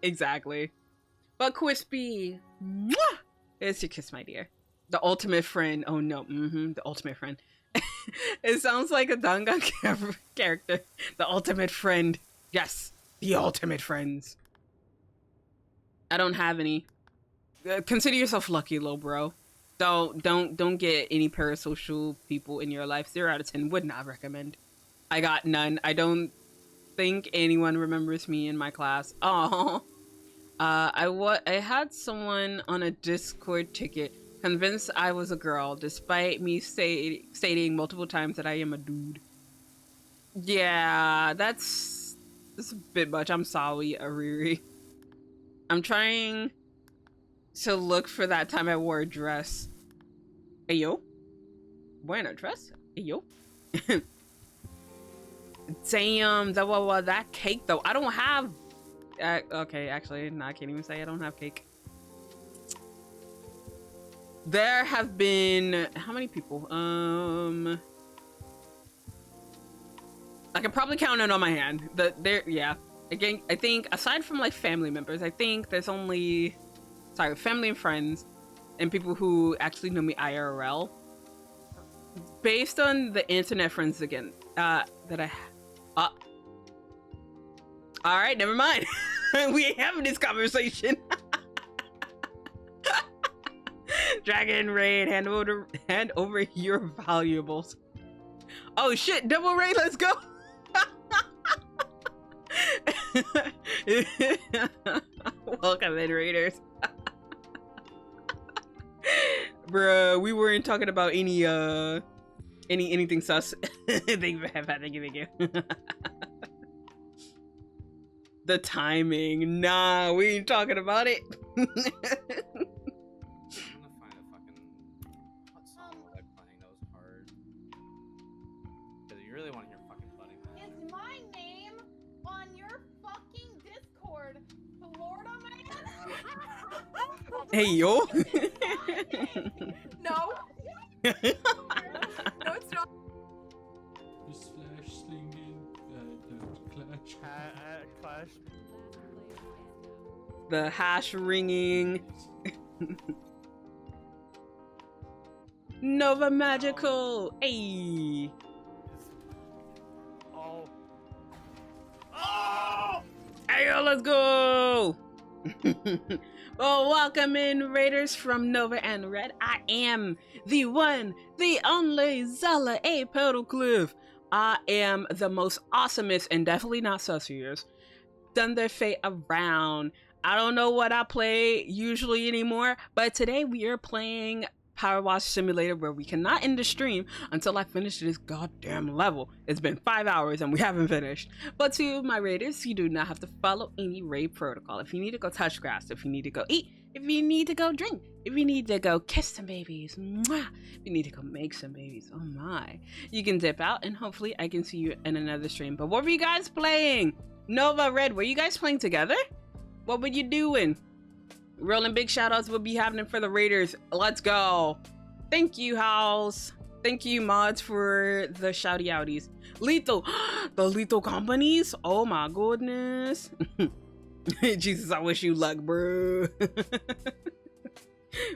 Exactly. But Quispy, mwah! It's your kiss, my dear. The ultimate friend. Oh no, the ultimate friend. It sounds like a Dangan character. The ultimate friend. Yes, the ultimate friends. I don't have any. Consider yourself lucky, little bro. Don't get any parasocial people in your life. 0 out of 10. Would not recommend. I got none. I don't think anyone remembers me in my class. Oh, I had someone on a Discord ticket convinced I was a girl, despite me stating multiple times that I am a dude. Yeah, that's a bit much. I'm sorry, Ariri. I'm trying to look for that time I wore a dress. Hey yo, wearing a dress? Hey yo. Damn, that cake though. I don't have. Okay, actually, no, I can't even say I don't have cake. There have been how many people? I can probably count it on my hand. Yeah. Again, I think aside from like family members, I think there's only, sorry, family and friends, and people who actually know me IRL. Based on the internet friends again, that I. All right, never mind. We ain't having this conversation. Dragon Raid, hand over your valuables. Oh shit, double raid, let's go. Welcome in, raiders. Bruh, we weren't talking about anything sus. Thank you. The timing, nah, we ain't talking about it. I'm gonna find a fucking what song was I playing that was hard? Because you really want to hear fucking flooding. Is my name on your fucking Discord? The Lord on my head? Hey yo. No. No, it's not. The slash slinging, clash. Clash. The hash ringing. Nova Magical. Hey. Oh. Oh! Hey yo, let's go. Well, welcome in, raiders from Nova and Red. I am the one, the only Zela, a Petalcliff. I am the most awesomest and definitely not sussiest Thunder Fate around. I don't know what I play usually anymore, but today we are playing Power Wash Simulator, where we cannot end the stream until I finish this goddamn level. It's been 5 hours and we haven't finished. But to my raiders, you do not have to follow any raid protocol. If you need to go touch grass, if you need to go eat, if you need to go drink, if you need to go kiss some babies, mwah, if you need to go make some babies, oh my, you can dip out and hopefully I can see you in another stream. But what were you guys playing? Nova, Red, were you guys playing together? What were you doing? Rolling big shoutouts will be happening for the raiders. Let's go. Thank you, House. Thank you, mods, for the shouty outies. Lethal. The lethal companies? Oh my goodness. Jesus, I wish you luck, bro.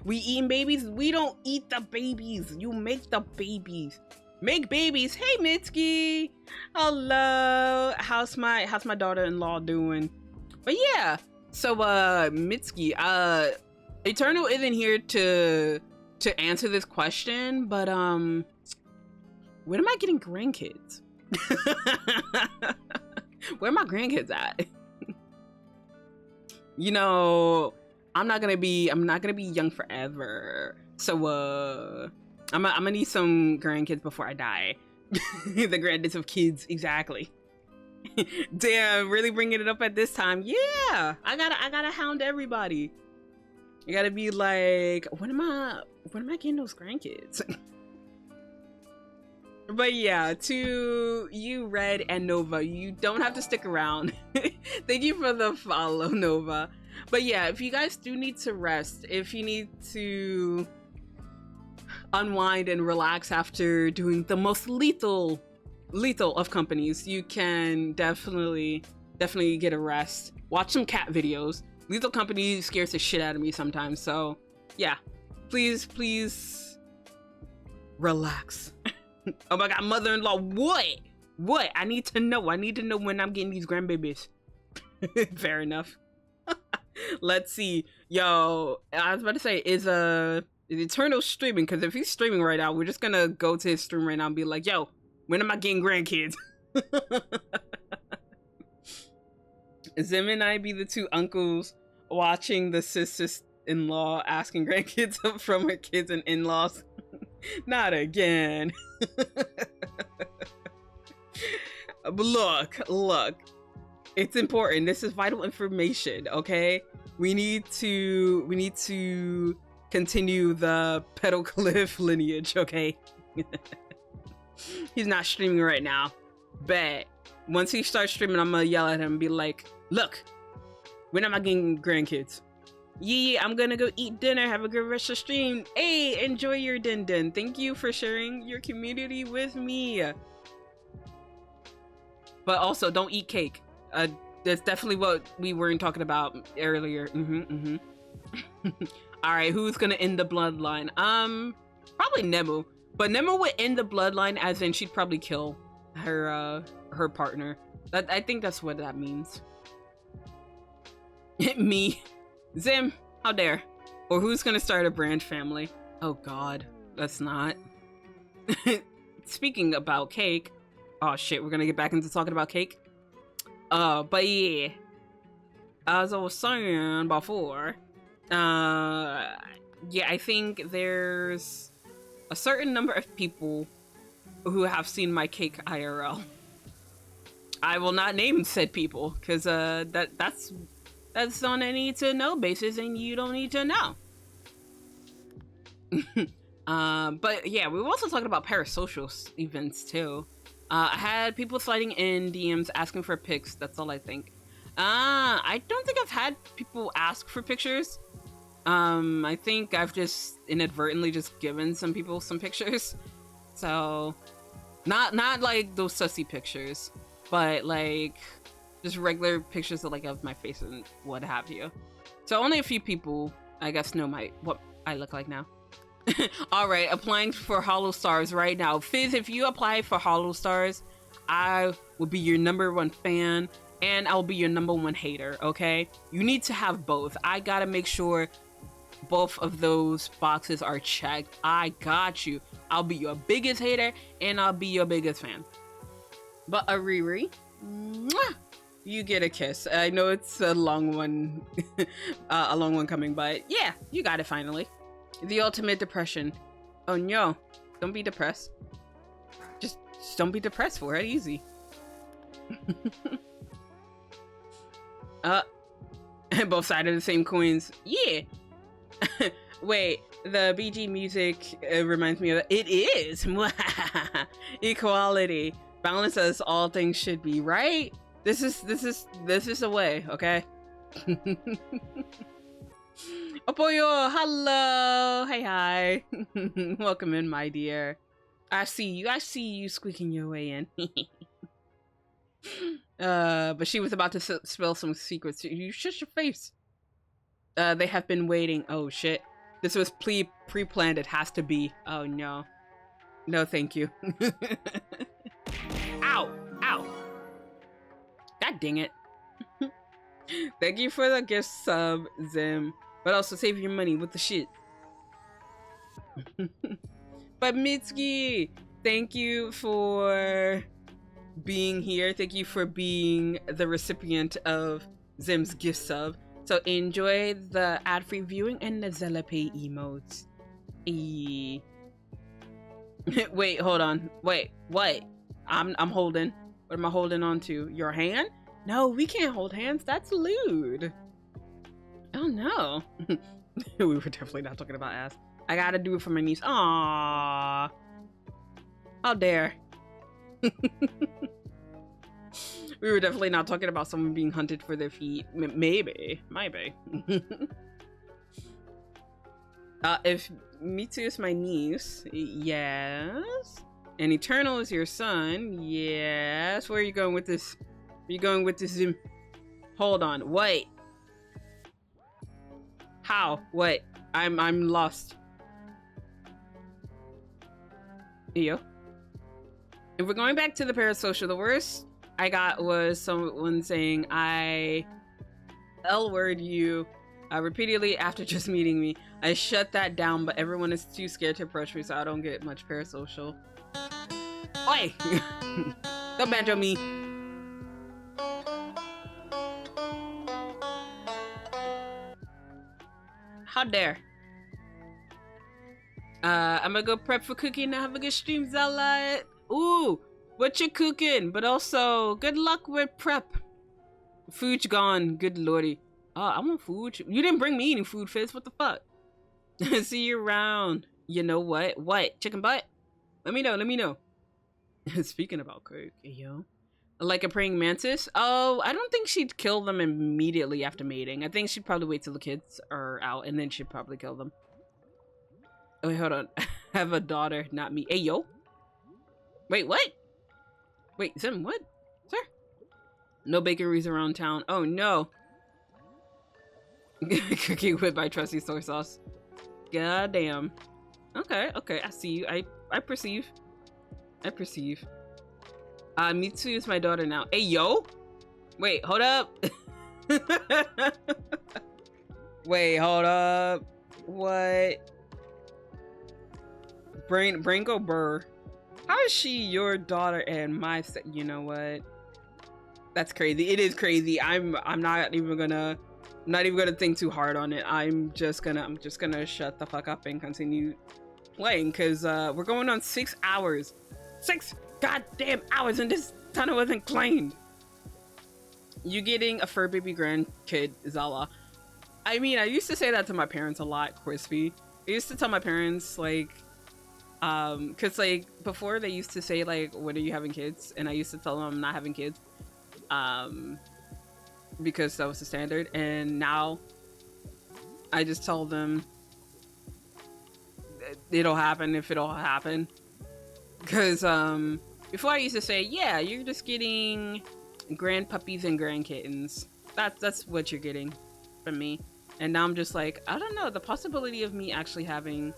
We eating babies? We don't eat the babies. You make the babies. Make babies. Hey, Mitski. Hello. How's my daughter-in-law doing? But yeah. So, Mitski, Eternal isn't here to answer this question, but, when am I getting grandkids? Where are my grandkids at? You know, I'm not gonna be young forever. So, I'm gonna need some grandkids before I die. The grandkids of kids, exactly. Damn, really bringing it up at this time. Yeah, I gotta hound everybody. You gotta be like, when am I getting those grandkids? But yeah, to you, Red and Nova, you don't have to stick around. Thank you for the follow, Nova. But yeah, if you guys do need to rest, if you need to unwind and relax after doing the most lethal of companies, you can definitely get a rest. Watch some cat videos. Lethal Company scares the shit out of me sometimes, so yeah, please relax. Oh my god, mother-in-law, what? I need to know when I'm getting these grandbabies. Fair enough. Let's see. Yo, I was about to say, is Eternal streaming? Because if he's streaming right now, we're just gonna go to his stream right now and be like, yo, when am I getting grandkids? Zim and I be the two uncles watching the sisters-in-law asking grandkids from her kids and in-laws. Not again. But look. It's important. This is vital information, okay? We need to continue the Petalcliff lineage, okay? He's not streaming right now. Bet. Once he starts streaming, I'm gonna yell at him and be like, look, when am I getting grandkids? Yeah, I'm gonna go eat dinner. Have a good rest of the stream. Hey, enjoy your din. Thank you for sharing your community with me. But also, don't eat cake. That's definitely what we weren't talking about earlier. All right, who's gonna end the bloodline? Probably Nemu. But Nemu would end the bloodline as in she'd probably kill her partner. I think that's what that means. Me. Zim, how dare? Or who's gonna start a brand family? Oh god, that's not. Speaking about cake. Oh shit, we're gonna get back into talking about cake. But yeah. As I was saying before, yeah, I think there's a certain number of people who have seen my cake IRL. I will not name said people, because that's on a need to know basis, and you don't need to know. But yeah, we were also talking about parasocial events too. I had people sliding in DMs asking for pics. That's all I think. I don't think I've had people ask for pictures. I think I've just inadvertently just given some people some pictures. So, not like those sussy pictures, but like just regular pictures of like of my face and what have you. So only a few people, I guess, know what I look like now. All right, applying for Hollow Stars right now. Fizz, if you apply for Hollow Stars, I will be your #1 fan and I'll be your #1 hater, okay? You need to have both. I gotta make sure both of those boxes are checked. I got you. I'll be your biggest hater and I'll be your biggest fan. But Ariri, mwah, you get a kiss. I know it's a long one, a long one coming, but yeah, you got it finally. The ultimate depression. Oh no, don't be depressed. Just don't be depressed for it. Easy. Both sides of the same coins. Yeah. Wait, the BG music reminds me of it is equality, balance as all things should be. Right? This is the way. Okay. Apoyo, hello, hi. Welcome in, my dear. I see you squeaking your way in. But she was about to spill some secrets. You shut your face. They have been waiting. Oh shit, this was pre-planned. It has to be. Oh no, thank you. Ow. God dang it. Thank you for the gift sub, Zim. But also save your money with the shit. But Mitsuki, thank you for being here. Thank you for being the recipient of Zim's gift sub. So enjoy the ad-free viewing and the Zela Pay emotes. Wait, hold on. Wait, what? I'm holding. What am I holding on to? Your hand? No, we can't hold hands. That's lewd. Oh no. We were definitely not talking about ass. I gotta do it for my niece. Aww. How dare. We were definitely not talking about someone being hunted for their feet. Maybe. If Mitsu is my niece, yes. And Eternal is your son, yes. Where are you going with this? Are you going with this? Hold on, wait. How? What? I'm lost. Yo. If we're going back to the parasocial, the worst I got was someone saying I L-word you repeatedly after just meeting me. I shut that down, but everyone is too scared to approach me, so I don't get much parasocial. Oi! Don't banjo me. Oh, 「How dare. I'm gonna go prep for cooking and have a good stream, Zela. Ooh, what you cooking? But also, good luck with prep. Food's gone. Good lordy. Oh, I want food. You didn't bring me any food, Fizz. What the fuck? See you around. You know what? What? Chicken butt? Let me know. Let me know. Speaking about cook, yo. Like a praying mantis? Oh, I don't think she'd kill them immediately after mating. I think she'd probably wait till the kids are out and then she'd probably kill them. Oh, wait, hold on. I have a daughter, not me. Hey, yo. Wait, what? Wait, Zim, what? Sir? No bakeries around town. Oh, no. Cooking with my trusty soy sauce. God damn. Okay, okay, I see you. I perceive. I perceive. Mitsu is my daughter now. Hey, yo! Wait, hold up. Wait, hold up. What? Brain go burr. How is she your daughter and my you know what? That's crazy. It is crazy. I'm not even gonna think too hard on it. I'm just gonna shut the fuck up and continue playing because we're going on 6 hours. 6 goddamn hours and this tunnel wasn't claimed. You getting a fur baby grandkid, Zela? I mean, I used to say that to my parents a lot, Crispy. I used to tell my parents like because like before they used to say like, when are you having kids? And I used to tell them I'm not having kids because that was the standard. And now I just tell them it'll happen if it'll happen. Because before I used to say, yeah, you're just getting grand puppies and grand kittens. That's what you're getting from me. And now I'm just like, I don't know, the possibility of me actually having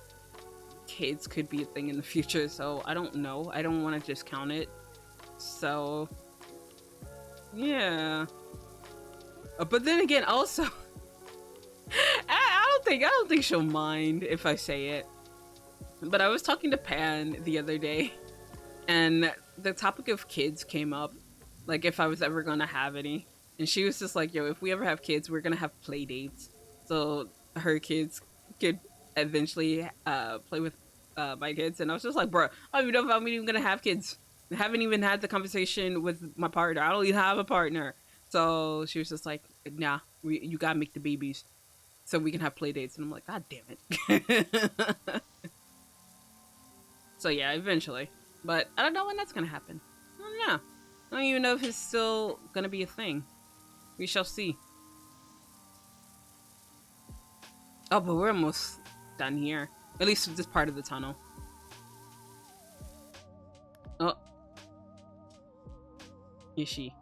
kids could be a thing in the future, so I don't know. I don't want to discount it. So yeah. But then again, also I don't think she'll mind if I say it. But I was talking to Pan the other day and the topic of kids came up, like if I was ever gonna have any. And she was just like, yo, if we ever have kids, we're gonna have play dates. So her kids could eventually play with my kids. And I was just like, bro, I don't even know if I'm even gonna have kids. I haven't even had the conversation with my partner. I don't even have a partner. So she was just like, nah, you gotta make the babies so we can have play dates. And I'm like, god damn it. So yeah, eventually. But I don't know when that's gonna happen. I don't know. I don't even know if it's still gonna be a thing. We shall see. Oh, but we're almost done here. At least with this part of the tunnel. Oh. Is she?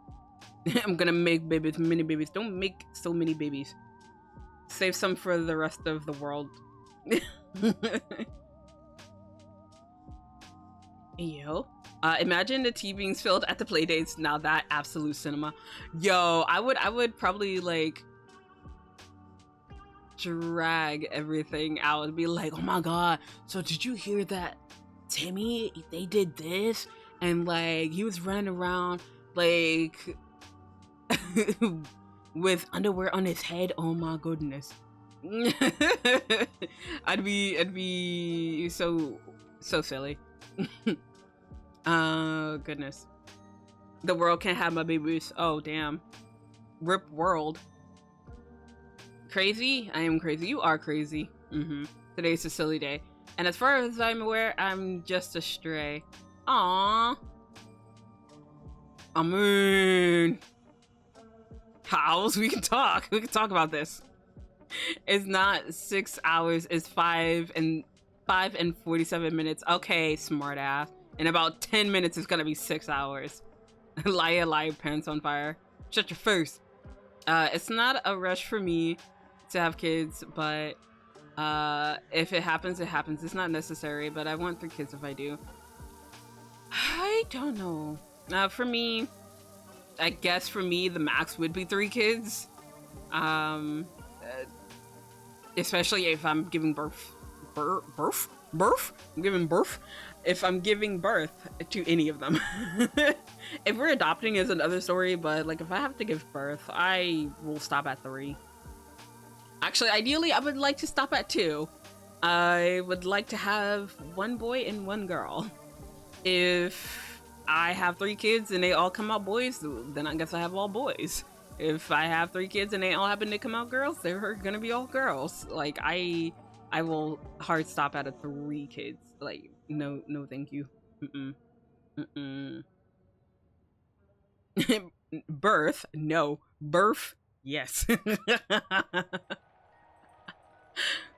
I'm gonna make babies, mini babies. Don't make so many babies. Save some for the rest of the world. Yo. Imagine the tea being spilled at the playdates. Now that absolute cinema. Yo, I would probably like drag everything out and be like, oh my god, so did you hear that Timmy, they did this? And like he was running around like with underwear on his head. Oh my goodness. I'd be so silly. Goodness. The world can't have my babies. Oh damn. Rip world. Crazy? I am crazy. You are crazy. Today's a silly day. And as far as I'm aware, I'm just a stray. Aww. I mean, hows? We can talk. We can talk about this. It's not 6 hours. It's 5 and 47 minutes. Okay, smart ass. In about 10 minutes, it's gonna be 6 hours. Liar, pants on fire. Shut your face. It's not a rush for me to have kids, but if it happens, it happens. It's not necessary, but I want 3 kids if I do. I don't know. For me, I guess for me, the max would be 3 kids. Especially if I'm giving birth. I'm giving birth. If I'm giving birth to any of them. If we're adopting is another story, but like if I have to give birth, I will stop at 3. Actually, ideally, I would like to stop at 2. I would like to have 1 boy and 1 girl. If I have 3 kids and they all come out boys, then I guess I have all boys. If I have 3 kids and they all happen to come out girls, they're gonna be all girls. Like, I will hard stop at a 3 kids. Like, no, thank you. Birth? No. Birth? Yes.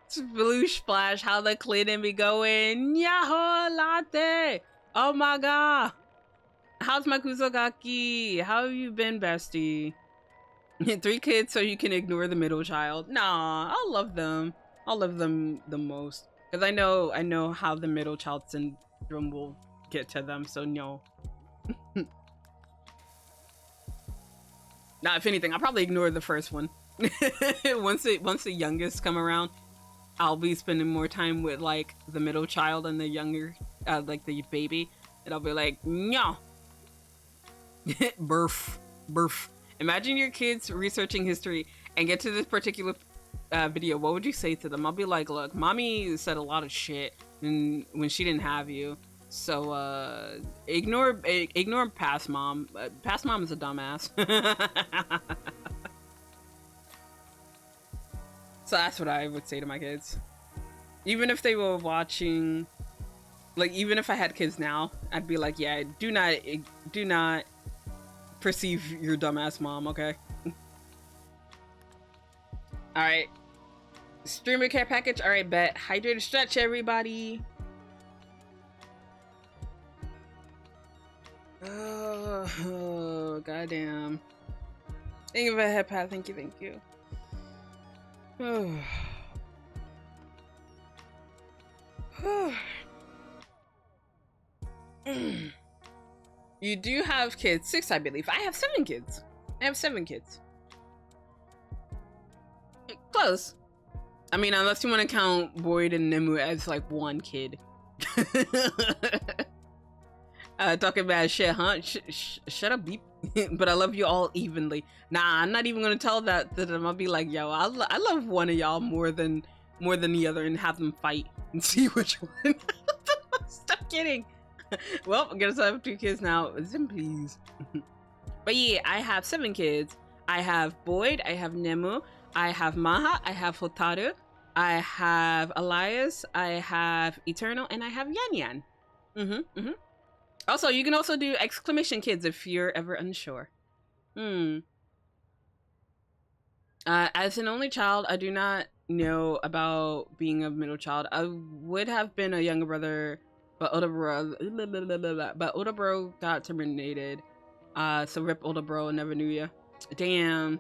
Sploosh splash, how the Clinton be going? Yahoo latte! Oh my god! How's my Kusogaki? How have you been, bestie? 3 kids so you can ignore the middle child. Nah, I'll love them. I'll love them the most. Because I know how the middle child syndrome will get to them, so no. Nah, if anything, I'll probably ignore the first one. once the youngest come around, I'll be spending more time with like the middle child and the younger, like the baby, and I'll be like, no. Birth. Imagine your kids researching history and get to this particular video. What would you say to them? I'll be like, look, mommy said a lot of shit when she didn't have you. So ignore past mom. Past mom is a dumbass. So that's what I would say to my kids. Even if they were watching, like, even if I had kids now, I'd be like, yeah, do not perceive your dumbass mom, okay? Alright. Streamer care package, alright, bet. Hydrated stretch, everybody. Oh, goddamn. Thank you for the head pad, thank you. You do have kids. 6, I believe. I have 7 kids. Close. I mean, unless you want to count Boyd and Nemu as like 1 kid. Talking bad shit, huh? Shut up, beep. But I love you all evenly. Nah, I'm not even gonna tell that to them. I'll be like, yo, I love one of y'all more than the other, and have them fight and see which one. Stop kidding. Well, I guess I have 2 kids now. Zim, please. But yeah, I have 7 kids. I have Boyd, I have Nemu, I have Maha, I have Hotaru, I have Elias, I have Eternal, and I have Yan Yan. Also, you can also do exclamation kids if you're ever unsure. As an only child, I do not know about being a middle child. I would have been a younger brother, but older bro got terminated. So rip older bro, never knew ya. Damn.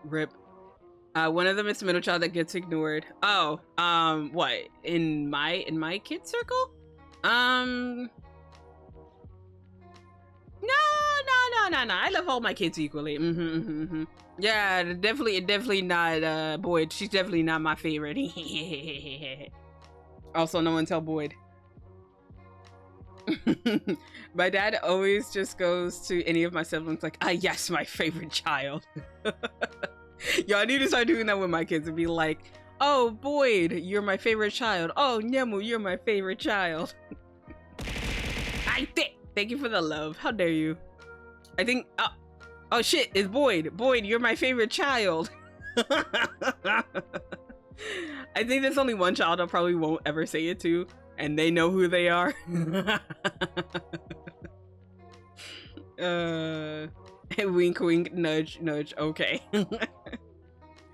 Rip. One of them is the middle child that gets ignored. Oh, what? In my kid circle? No. I love all my kids equally. Yeah, definitely not Boyd. She's definitely not my favorite. Also, no one tell Boyd. My dad always just goes to any of my siblings like, yes, my favorite child. Y'all need to start doing that with my kids and be like, oh, Boyd, you're my favorite child. Oh, Nemu, you're my favorite child. Thank you for the love. How dare you? I think, oh shit, it's Boyd. Boyd, you're my favorite child. I think there's only one child I probably won't ever say it to, and they know who they are. Wink, wink, nudge, nudge. Okay.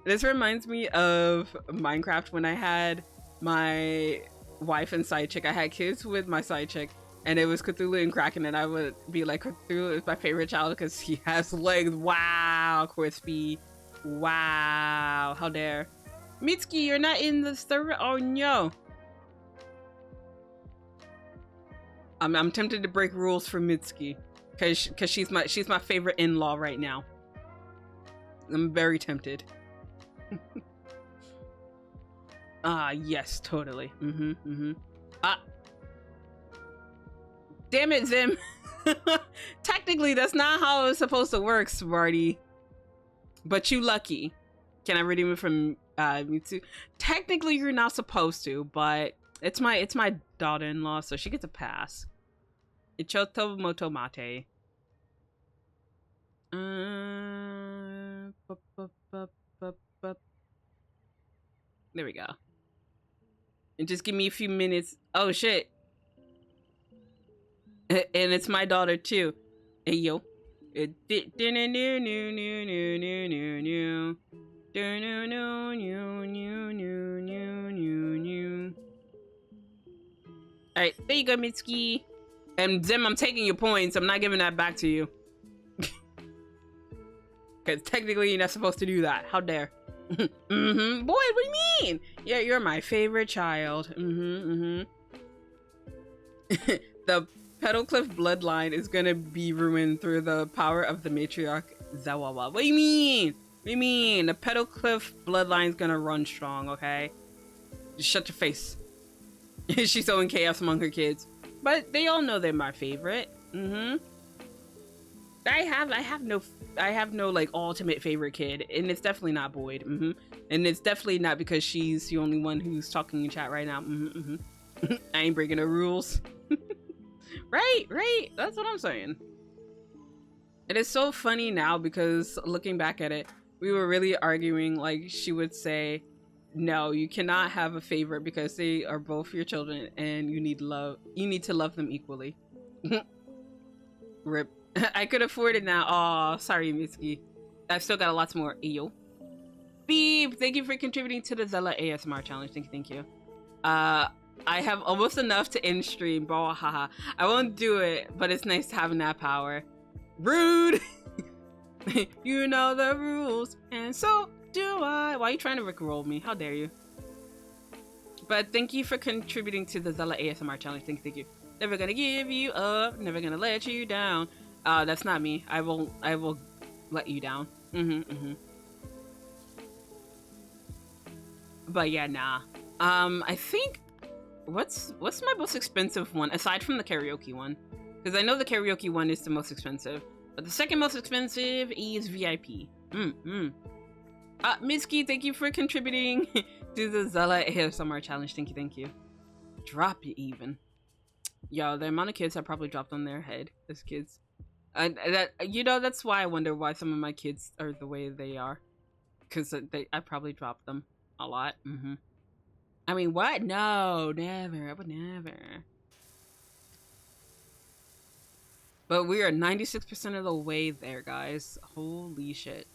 This reminds me of Minecraft when I had my wife and side chick. I had kids with my side chick, and it was Cthulhu and Kraken, and I would be like, Cthulhu is my favorite child because he has legs. Wow, crispy. Wow, how dare. Mitsuki, you're not in the server? Oh no. I'm tempted to break rules for Mitsuki because she's my favorite in-law right now. I'm very tempted. Yes, totally. Damn it, Zim. Technically, that's not how it's supposed to work, Smarty. But you lucky. Can I redeem it from Mitsu? Technically, you're not supposed to, but it's my daughter-in-law, so she gets a pass. Ichoto motomate. There we go. And just give me a few minutes. Oh shit. And it's my daughter too. Hey yo. Alright, there you go, Mitsuki. And Zim, I'm taking your points. I'm not giving that back to you. Because technically you're not supposed to do that. How dare. Mm-hmm. Boy, what do you mean? Yeah, you're my favorite child. Mm-hmm. The Petalcliff bloodline is gonna be ruined through the power of the matriarch Zela. What do you mean? What do you mean? The Petalcliff bloodline is gonna run strong, okay? Just shut your face. She's sowing chaos among her kids. But they all know they're my favorite. Mm-hmm. I have no like ultimate favorite kid, and it's definitely not Boyd. Mm-hmm. And it's definitely not because she's the only one who's talking in chat right now. Mm-hmm. I ain't breaking the rules. Right. That's what I'm saying. It is so funny now because looking back at it, we were really arguing. Like she would say, "No, you cannot have a favorite because they are both your children, and you need love. You need to love them equally." Rip. I could afford it now. Aw, sorry, Mitsuki. I've still got a lot more. Eyo. Beep, thank you for contributing to the Zela ASMR challenge. Thank you. I have almost enough to end stream. Bro, haha. I won't do it, but it's nice having that power. Rude! You know the rules, and so do I. Why are you trying to rickroll me? How dare you? But thank you for contributing to the Zela ASMR challenge. Thank you. Never gonna give you up. Never gonna let you down. That's not me. I will let you down. But yeah, nah. I think what's my most expensive one aside from the karaoke one? Because I know the karaoke one is the most expensive, but the second most expensive is VIP. Mitsuki, thank you for contributing to the Zela ASMR challenge. Thank you. Drop you even. Yo, the amount of kids I probably dropped on their head as kids. That's why I wonder why some of my kids are the way they are. Because I probably dropped them a lot. I mean, what? No, never. I would never. But we are 96% of the way there, guys. Holy shit.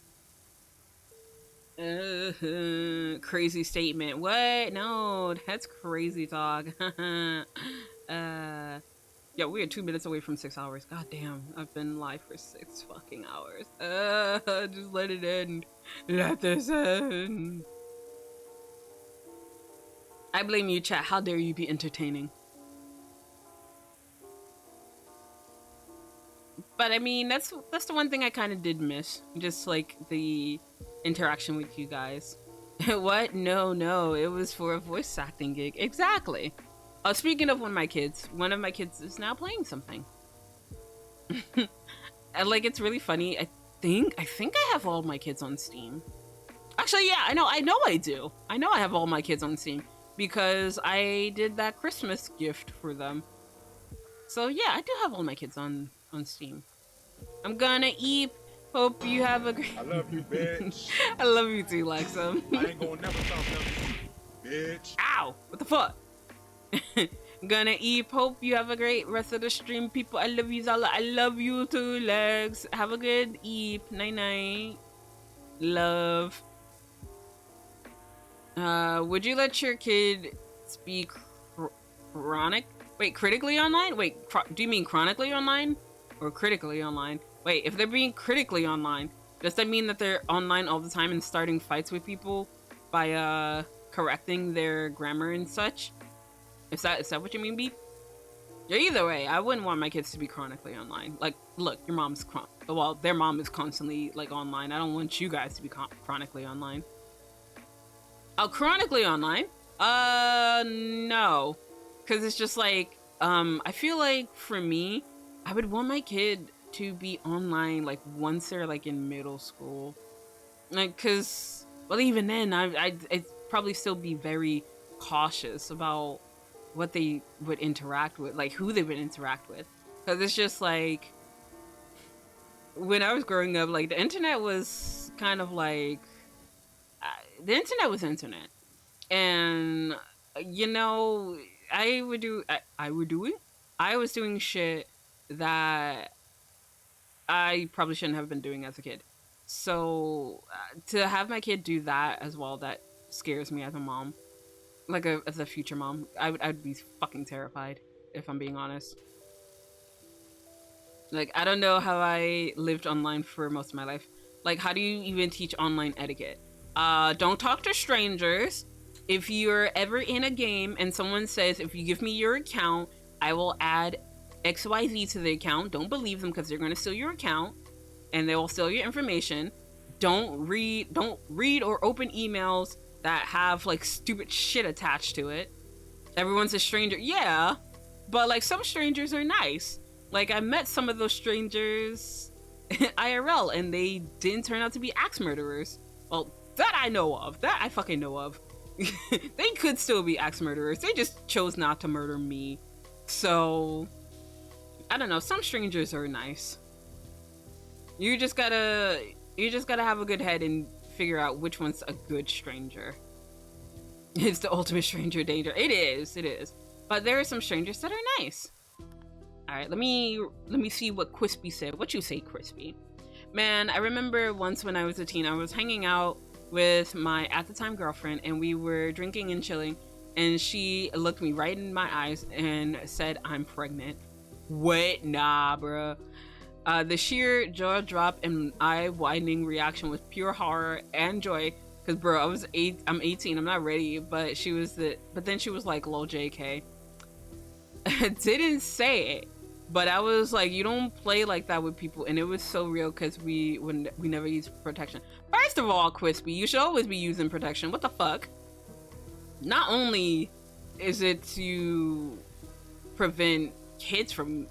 Crazy statement. What? No, that's crazy talk. Yeah, we are 2 minutes away from 6 hours. God damn, I've been live for 6 fucking hours. Just let it end. Let this end. I blame you, chat. How dare you be entertaining? But I mean, that's the one thing I kind of did miss. Just like the interaction with you guys. What? No, it was for a voice acting gig. Exactly. Speaking of one of my kids is now playing something. And like, it's really funny. I think I have all my kids on Steam. Actually, yeah, I know I do. I know I have all my kids on Steam because I did that Christmas gift for them. So yeah, I do have all my kids on Steam. I'm gonna eat. Hope you have a great... I love you, bitch. I love you too, Lexa. I ain't gonna never stop loving you, bitch. Ow! What the fuck? Gonna eat. Hope you have a great rest of the stream, people. I love you, Zala. I love you too, Legs. Have a good eat. Night. Love. Would you let your kid speak critically online? Wait, do you mean chronically online? Or critically online? Wait, if they're being critically online, does that mean that they're online all the time and starting fights with people by correcting their grammar and such? Is that what you mean, Beep? Yeah, either way, I wouldn't want my kids to be chronically online. Like, look, your mom's their mom is constantly like online. I don't want you guys to be chronically online. Oh, chronically online? No, because it's just like I feel like for me, I would want my kid to be online like once they're like in middle school, like, cause But even then, I'd probably still be very cautious about what they would interact with, like who they would interact with. Because it's just like, when I was growing up, like the internet was kind of like, the internet was internet. And, you know, I was doing shit that I probably shouldn't have been doing as a kid. So to have my kid do that as well, that scares me as a mom, like as a future mom. I'd be fucking terrified, if I'm being honest. Like, I don't know how I lived online for most of my life. Like, how do you even teach online etiquette? Don't talk to strangers. If you're ever in a game and someone says, if you give me your account, I will add XYZ to the account, don't believe them because they're going to steal your account and they will steal your information. Don't read or open emails that have like stupid shit attached to it. Everyone's a stranger. Yeah, but like some strangers are nice. Like I met some of those strangers IRL and they didn't turn out to be axe murderers. Well, that I know of. That I fucking know of. They could still be axe murderers. They just chose not to murder me. So I don't know. Some strangers are nice. You just gotta have a good head and figure out which one's a good stranger. It's the ultimate stranger danger. It is. But there are some strangers that are nice. All right, let me see what Crispy said. What you say, Crispy? Man, I remember once when I was a teen, I was hanging out with my at the time girlfriend, and we were drinking and chilling, and she looked me right in my eyes and said, "I'm pregnant." What? Nah, bruh. The sheer jaw drop and eye widening reaction was pure horror and joy. Cause bro, I'm 18, I'm not ready. But then she was like, "Lol, JK." Didn't say it, but I was like, you don't play like that with people, and it was so real because we never used protection. First of all, Crispy, you should always be using protection. What the fuck? Not only is it to prevent kids from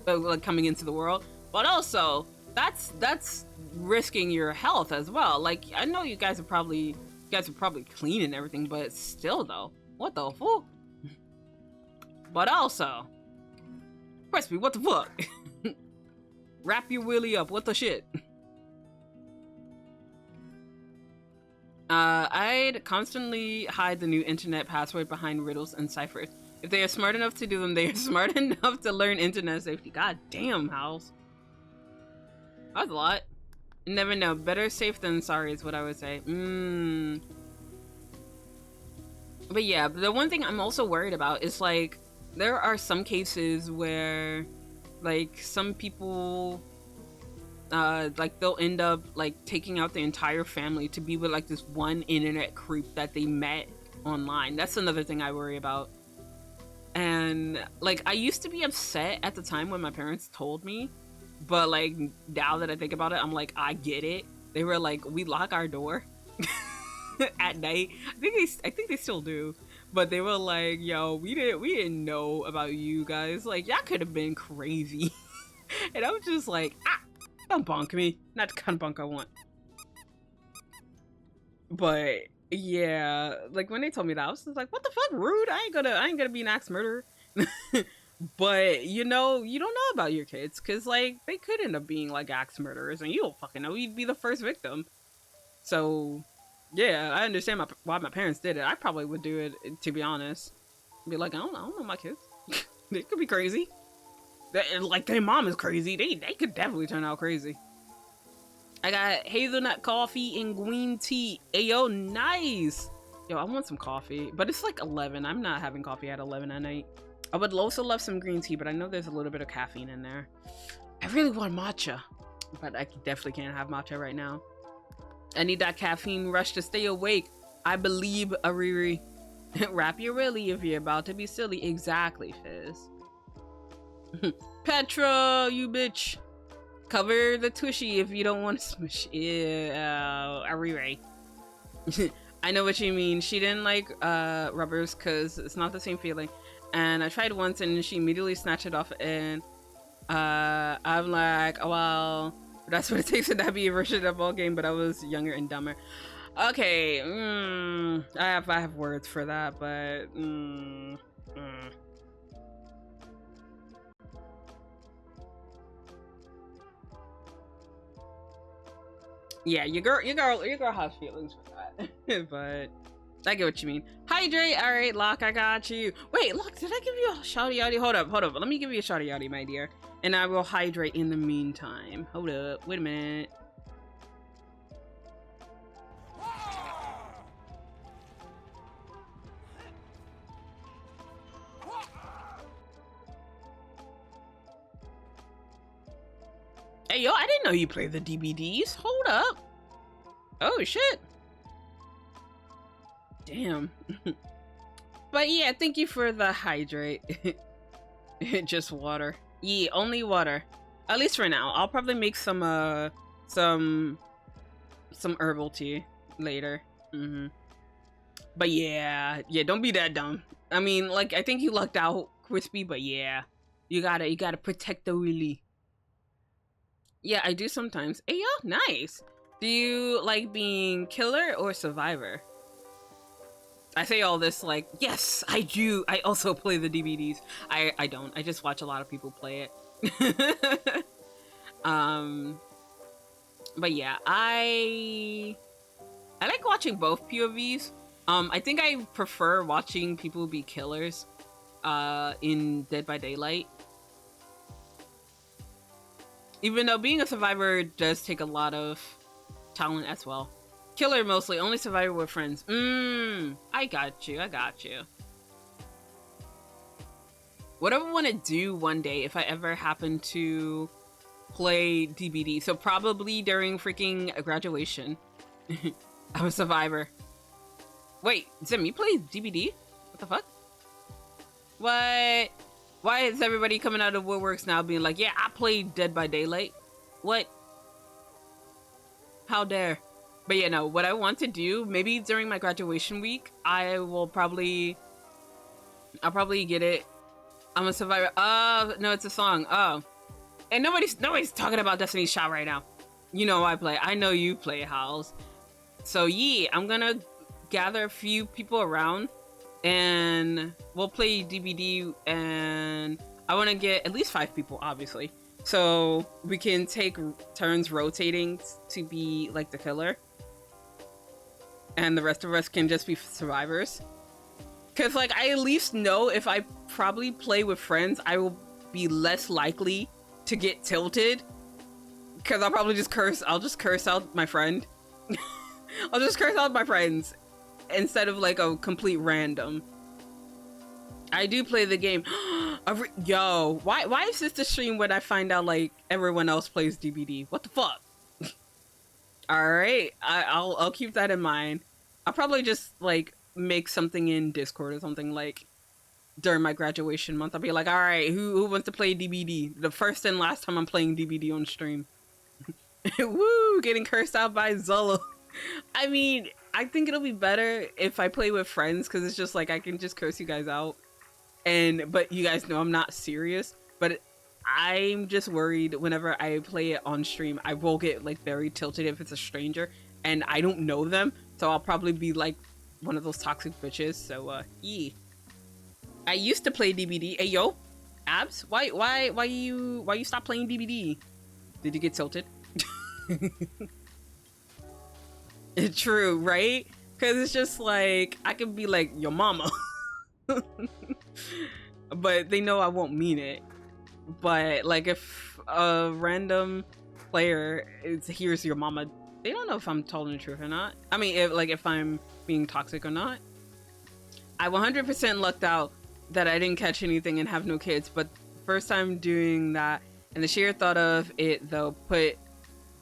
like coming into the world, but also that's risking your health as well. Like I know you guys are probably clean and everything, but still though, what the fuck? But also, Crispy, what the fuck? Wrap your willy up. What the shit? I'd constantly hide the new internet password behind riddles and ciphers. If they are smart enough to do them, they are smart enough to learn internet safety. God damn, House. That's a lot. You never know. Better safe than sorry is what I would say. But yeah, the one thing I'm also worried about is like, there are some cases where like some people like they'll end up like taking out the entire family to be with like this one internet creep that they met online. That's another thing I worry about. And like I used to be upset at the time when my parents told me, but like now that I think about it, I'm like, I get it. They were like, we lock our door at night. I think they still do. But they were like, yo, we didn't know about you guys. Like, y'all could have been crazy. And I was just like, don't bonk me. Not the kind of bonk I want. But yeah, like when they told me that, I was just like, what the fuck, rude? I ain't gonna be an axe murderer. But you know, you don't know about your kids, cause like they could end up being like axe murderers, and you don't fucking know. You'd be the first victim. So yeah, I understand why my parents did it. I probably would do it, to be honest. Be like, I don't know my kids. They could be crazy. Like their mom is crazy. They could definitely turn out crazy. I got hazelnut coffee and green tea. Ayo, nice. Yo, I want some coffee, but it's like 11. I'm not having coffee at 11 at night. I would also love some green tea, but I know there's a little bit of caffeine in there. I really want matcha, but I definitely can't have matcha right now. I need that caffeine rush to stay awake. I believe, Ariri. Wrap your willy if you're about to be silly. Exactly, Fizz. Petra, you bitch. Cover the tushy if you don't want to smush. Yeah, Ariri. I know what you mean. She didn't like rubbers because it's not the same feeling. And I tried once and she immediately snatched it off, and I'm like, oh, well, that's what it takes to not be a version of that ball game, but I was younger and dumber. Okay, I have words for that, but yeah, your girl has feelings for that. But I get what you mean. Hydrate, all right, Locke, I got you. Wait, Locke, did I give you a shawty yawty? Hold up. Let me give you a shawty yawty, my dear, and I will hydrate in the meantime. Hold up, wait a minute. Hey, yo, I didn't know you played the DVDs. Hold up. Oh, shit. Damn. But yeah, thank you for the hydrate. Just water. Yeah, only water. At least for now. I'll probably make some herbal tea later. But yeah, don't be that dumb. I mean, like, I think you lucked out, Crispy, but yeah. You gotta protect the willy. Yeah, I do sometimes. Hey, yo, nice. Do you like being killer or survivor? I say all this like, yes, I do. I also play the DVDs. I don't. I just watch a lot of people play it. But yeah, I like watching both POVs. I think I prefer watching people be killers in Dead by Daylight. Even though being a survivor does take a lot of talent as well. Killer mostly, only survivor with friends. I got you. What I want to do one day if I ever happen to play DBD. So probably during freaking graduation. I'm a survivor. Wait, Zim, you play DBD? What the fuck? What? Why is everybody coming out of woodworks now being like, yeah, I played Dead by Daylight? What? How dare? But yeah, no, what I want to do, maybe during my graduation week, I'll probably get it. I'm a survivor. No, it's a song. Oh. And nobody's talking about Destiny's Child right now. You know I play. I know you play, Howls. So yeah, I'm gonna gather a few people around and we'll play DBD, and I want to get at least 5 people, obviously. So we can take turns rotating to be like the killer. And the rest of us can just be survivors. Because like, I at least know if I probably play with friends, I will be less likely to get tilted. Because I'll probably just I'll just curse out my friend. I'll just curse out my friends instead of like a complete random. I do play the game. Yo, why is this the stream when I find out like everyone else plays DBD? What the fuck? All right, I'll keep that in mind. I'll probably just like make something in Discord or something like during my graduation month. I'll be like, all right, who wants to play DBD? The first and last time I'm playing DBD on stream. Woo, getting cursed out by Zela. I mean, I think it'll be better if I play with friends because it's just like I can just curse you guys out. But you guys know I'm not serious. But I'm just worried whenever I play it on stream, I will get like very tilted if it's a stranger and I don't know them. So I'll probably be like one of those toxic bitches. So yeah. I used to play DBD. Hey yo, Abs, why you stop playing DBD? Did you get tilted? True, right? Because it's just like I could be like your mama. But they know I won't mean it. But like if a random player hears your mama, they don't know if I'm telling the truth or not. I mean, if I'm being toxic or not. I 100% lucked out that I didn't catch anything and have no kids, but first time doing that, and the sheer thought of it though put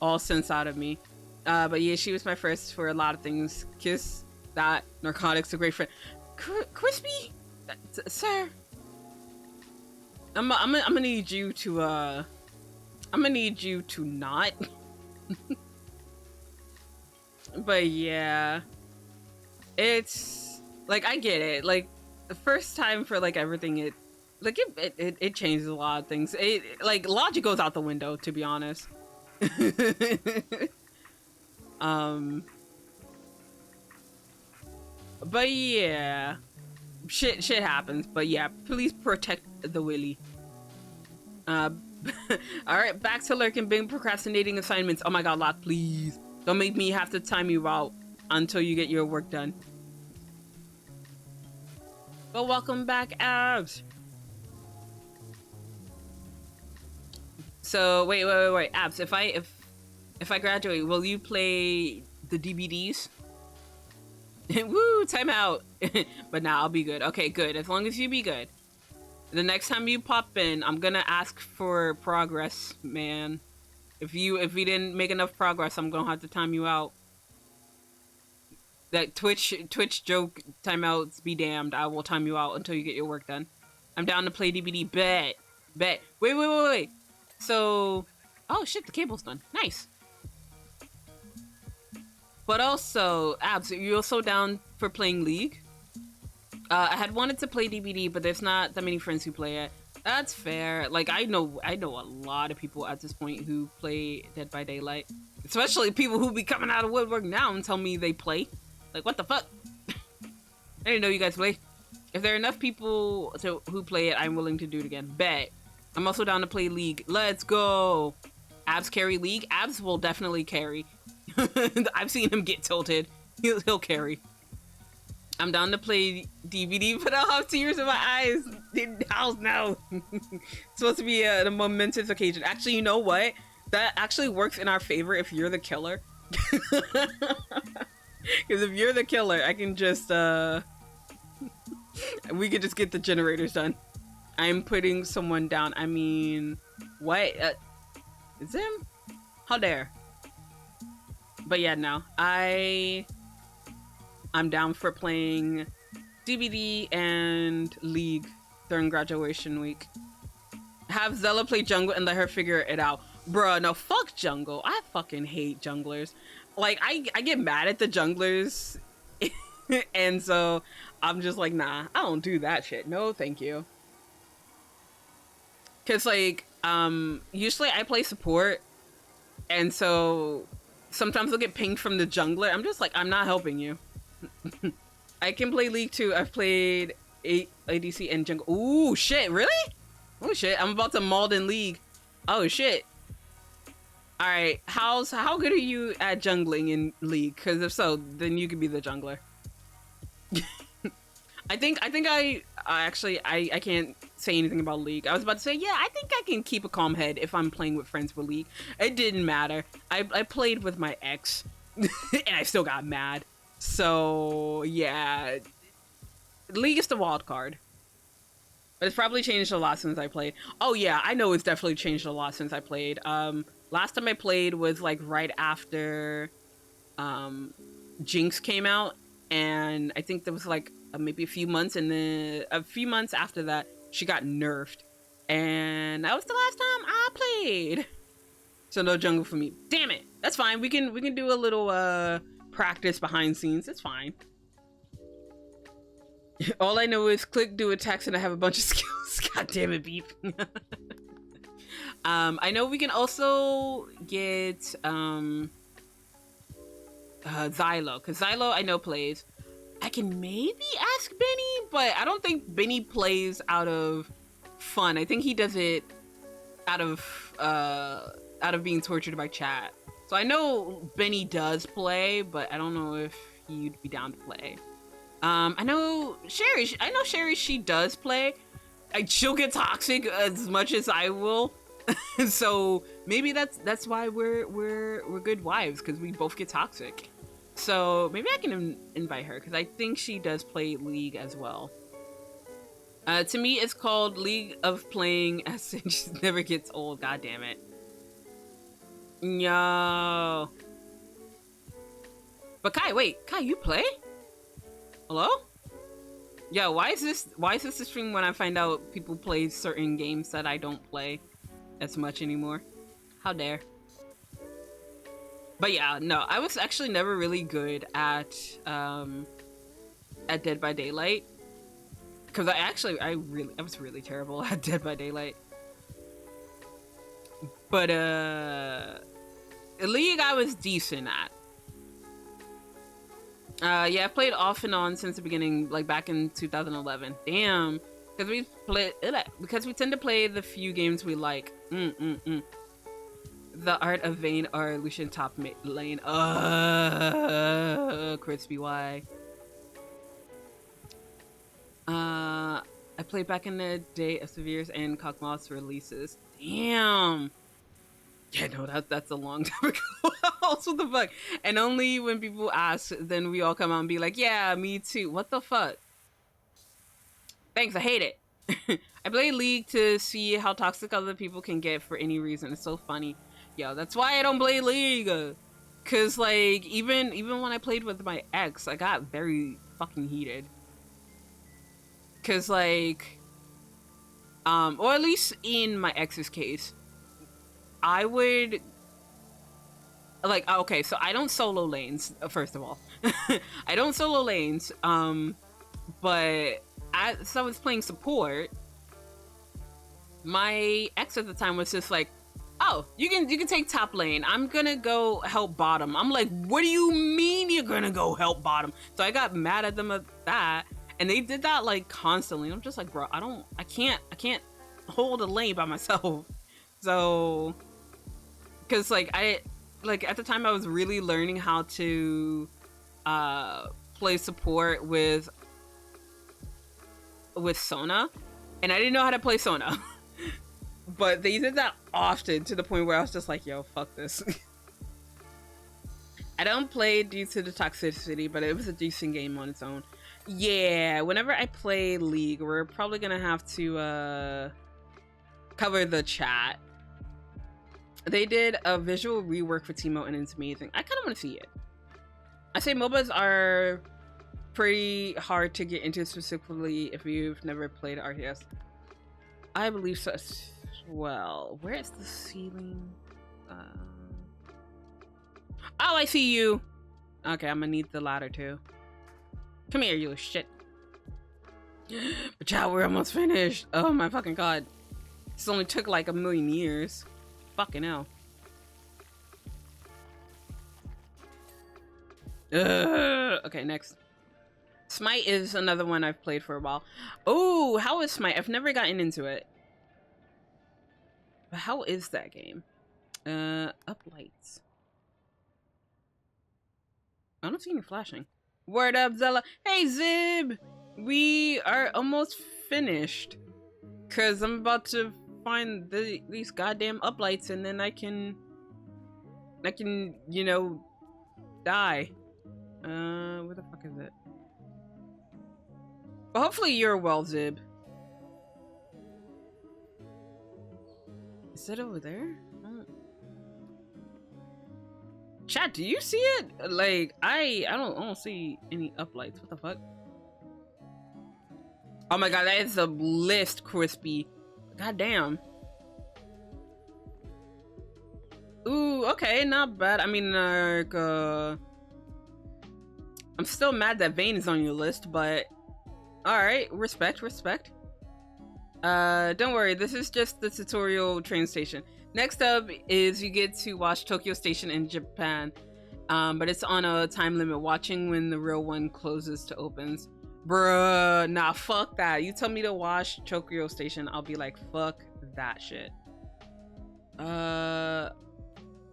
all sense out of me. But yeah, she was my first for a lot of things. Kiss, that, narcotics, a great friend. Crispy, sir. I'm gonna need you to not. But yeah, it's like I get it. Like the first time for like everything, it changes a lot of things. It like logic goes out the window, to be honest. But yeah, shit happens. But yeah, please protect the Willy. All right, back to lurking, being procrastinating assignments. Oh my god, Locke, please don't make me have to time you out until you get your work done. But welcome back, Abs. So wait, Abs. If I graduate, will you play the DVDs? Woo, time out. But nah, I'll be good. Okay, good. As long as you be good. The next time you pop in, I'm gonna ask for progress, man. If you didn't make enough progress, I'm gonna have to time you out. That Twitch joke timeouts be damned. I will time you out until you get your work done. I'm down to play DVD. Bet. Wait. So, oh shit, the cable's done. Nice. But also, Abs, are you also down for playing League? I had wanted to play DVD, but there's not that many friends who play it. That's fair. Like, I know a lot of people at this point who play Dead by Daylight. Especially people who be coming out of woodwork now and tell me they play. Like, what the fuck? I didn't know you guys play. If there are enough people who play it, I'm willing to do it again. Bet. I'm also down to play League. Let's go. Abs carry League. Abs will definitely carry. I've seen him get tilted. He'll carry. I'm down to play DVD, but I'll have tears in my eyes. Hell no. It's supposed to be a momentous occasion. Actually, you know what? That actually works in our favor if you're the killer. Because if you're the killer, I can just, we could just get the generators done. I'm putting someone down. I mean, what? Is him? How dare? But yeah, no. I'm down for playing DVD and League during graduation week. Have Zela play jungle and let her figure it out. Bruh, no, fuck jungle. I fucking hate junglers. Like, I get mad at the junglers. And so I'm just like, nah, I don't do that shit. No, thank you. Cause like, usually I play support. And so sometimes I'll get pinged from the jungler. I'm just like, I'm not helping you. I can play League too. I've played ADC and jungle. Ooh, shit, really? Oh shit, I'm about to maul in League. Oh shit. Alright, how good are you at jungling in League? Because if so, then you could be the jungler. I think I can't say anything about League. I was about to say, yeah, I think I can keep a calm head if I'm playing with friends for League. It didn't matter. I played with my ex and I still got mad. So yeah, League is the wild card. But it's probably changed a lot since I played. Oh yeah, I know it's definitely changed a lot since I played. Last time I played was like right after Jinx came out, and I think there was like maybe a few months, and then a few months after that she got nerfed, and that was the last time I played. So no jungle for me. Damn it. That's fine. We can do a little practice behind scenes. It's fine. All I know is click, do attacks, and I have a bunch of skills. God damn it, Beep. I know we can also get Xylo, because Xylo I know plays. I can maybe ask Benny, but I don't think Benny plays out of fun. I think he does it out of being tortured by chat. So I know Benny does play, but I don't know if he'd be down to play. I know Sherry, she does play. She'll get toxic as much as I will. So maybe that's why we're good wives, because we both get toxic. So maybe I can invite her, because I think she does play League as well. To me, it's called League of Playing as it just never gets old. God damn it. No. But Kai, wait, Kai, you play? Hello? Yo, why is this a stream when I find out people play certain games that I don't play as much anymore? How dare. But yeah, no, I was actually never really good at Dead by Daylight. Cause I was really terrible at Dead by Daylight. But League I was decent at. Yeah, I've played off and on since the beginning, like back in 2011. Damn, because we tend to play the few games we like. The Art of Vayne or Lucian top lane. Crispy Y. I played back in the day of Severe's and Kog'Maw's releases. Damn. Yeah, no, that's a long time ago. Also, the fuck. And only when people ask, then we all come out and be like, yeah, me too. What the fuck? Thanks, I hate it. I play League to see how toxic other people can get for any reason. It's so funny. Yo, that's why I don't play League. Cause like even when I played with my ex, I got very fucking heated. Cause like or at least in my ex's case, I would like, okay, so I don't solo lanes, first of all. I don't solo lanes, but as I was playing support, my ex at the time was just like, oh, you can take top lane. I'm gonna go help bottom. I'm like, what do you mean you're gonna go help bottom? So I got mad at them at that, and they did that like constantly. I'm just like, bro, I can't hold a lane by myself. So, cause like at the time I was really learning how to play support with Sona, and I didn't know how to play Sona. But they did that often to the point where I was just like, yo, fuck this. I don't play due to the toxicity, but it was a decent game on its own. Yeah, whenever I play League, we're probably gonna have to cover the chat. They did a visual rework for Teemo and it's amazing. I kind of want to see it. I say MOBAs are pretty hard to get into, specifically if you've never played RTS. I believe so as well. Where is the ceiling? Oh, I see you. Okay, I'm gonna need the ladder too. Come here, you shit. But child, we're almost finished. Oh my fucking god. This only took like a million years. Fucking hell. Okay, next. Smite is another one I've played for a while. Oh, how is Smite? I've never gotten into it. But how is that game? Up lights. I don't see any flashing. Word up, Zela. Hey, Zib! We are almost finished. Cause I'm about to find these goddamn uplights and then I can, you know, die. Where the fuck is it? But hopefully you're well, Zib. Is it over there? Oh. Chat, do you see it? Like, I don't see any uplights. What the fuck? Oh my god, that is a list, Crispy. God damn. Ooh, okay, not bad. I mean, like, I'm still mad that Vayne is on your list, but alright, respect. Don't worry, this is just the tutorial train station. Next up is you get to watch Tokyo Station in Japan, but it's on a time limit, watching when the real one closes to opens. Bruh, nah, fuck that. You tell me to watch Tokyo Station, I'll be like, fuck that shit.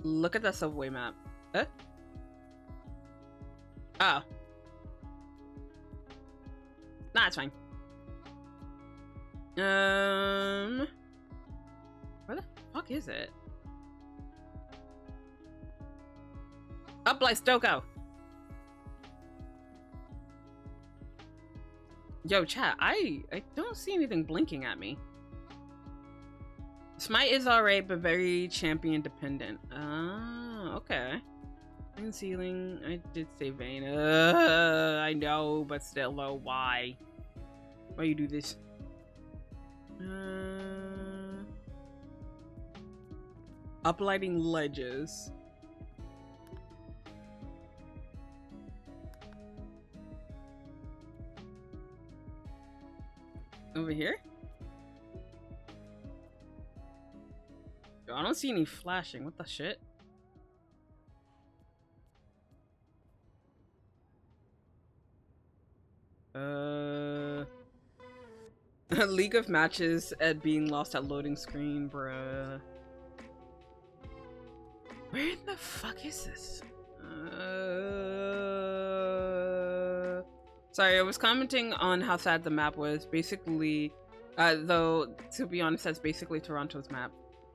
Look at that subway map. Huh? Oh. Nah, it's fine. Where the fuck is it? Up like Stoko. Yo, chat, I don't see anything blinking at me. Smite is alright, but very champion dependent. Ah, okay. Green ceiling, I did say Vayne. I know, but still though, why? Why you do this? Uplighting ledges. Over here? Yo, I don't see any flashing. What the shit? League of matches at being lost at loading screen, bruh. Where in the fuck is this? Sorry, I was commenting on how sad the map was. Basically, though, to be honest, that's basically Toronto's map.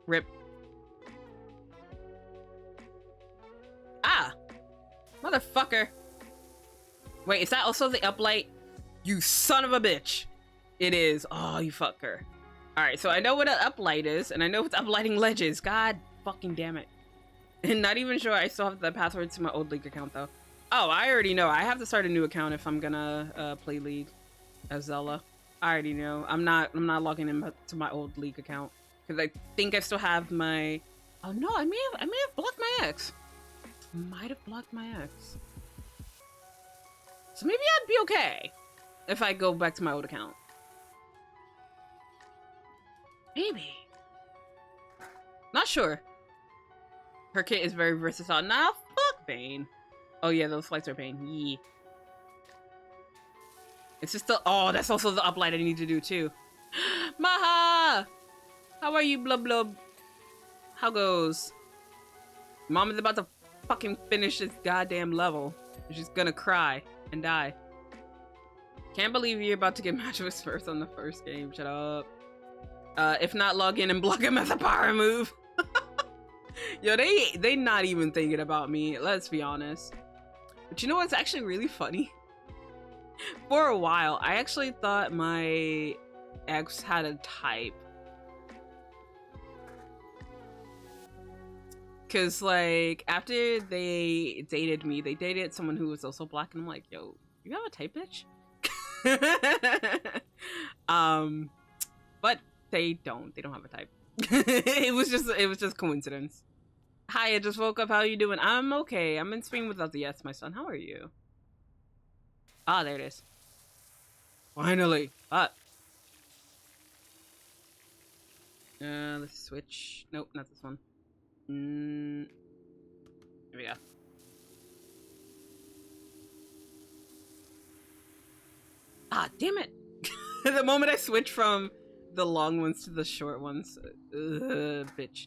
RIP. Ah! Motherfucker! Wait, is that also the uplight? You son of a bitch! It is. Oh, you fucker. Alright, so I know what an uplight is, and I know what uplighting ledge is. God fucking damn it. And not even sure I still have the password to my old League account, though. Oh, I already know. I have to start a new account if I'm gonna play League as Zela. I already know. I'm not logging in to my old League account. Because I think I still have my... Oh no, I may have blocked my ex. Might have blocked my ex. So maybe I'd be okay if I go back to my old account. Maybe. Not sure. Her kit is very versatile. Nah, fuck Bane. Oh yeah, those flights are Bane. Yeah. It's just the... Oh, that's also the uplight I need to do too. Maha! How are you, blub blub? How goes? Mom is about to fucking finish this goddamn level. She's gonna cry and die. Can't believe you're about to get matched with first on the first game. Shut up. If not, log in and block him as a power move. Yo, they not even thinking about me. Let's be honest. But you know what's actually really funny? For a while, I actually thought my ex had a type. Cause like after they dated me, they dated someone who was also black, and I'm like, yo, you have a type, bitch? But they don't have a type. it was just coincidence. Hi, I just woke up. How are you doing? I'm okay. I'm in Spain without the S, my son. How are you? Ah, there it is. Finally. Let's switch. Nope, not this one. Here we go. Ah, damn it! The moment I switch from the long ones to the short ones. Bitch.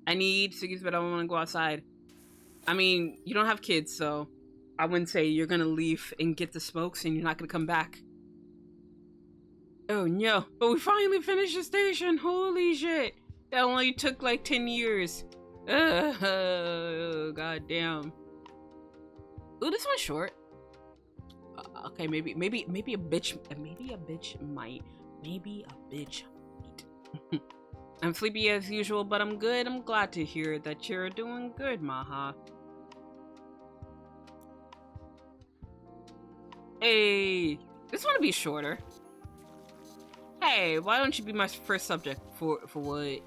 I need ciggies, but I don't want to go outside. I mean, you don't have kids, so I wouldn't say you're gonna leave and get the smokes and you're not gonna come back. Oh no, but we finally finished the station. Holy shit. That only took like 10 years. God damn. Ooh, this one's short. Okay, maybe a bitch might. Maybe a bitch might. I'm sleepy as usual, but I'm good. I'm glad to hear that you're doing good, Maha. Hey, this one will be shorter. Hey, why don't you be my first subject? For what?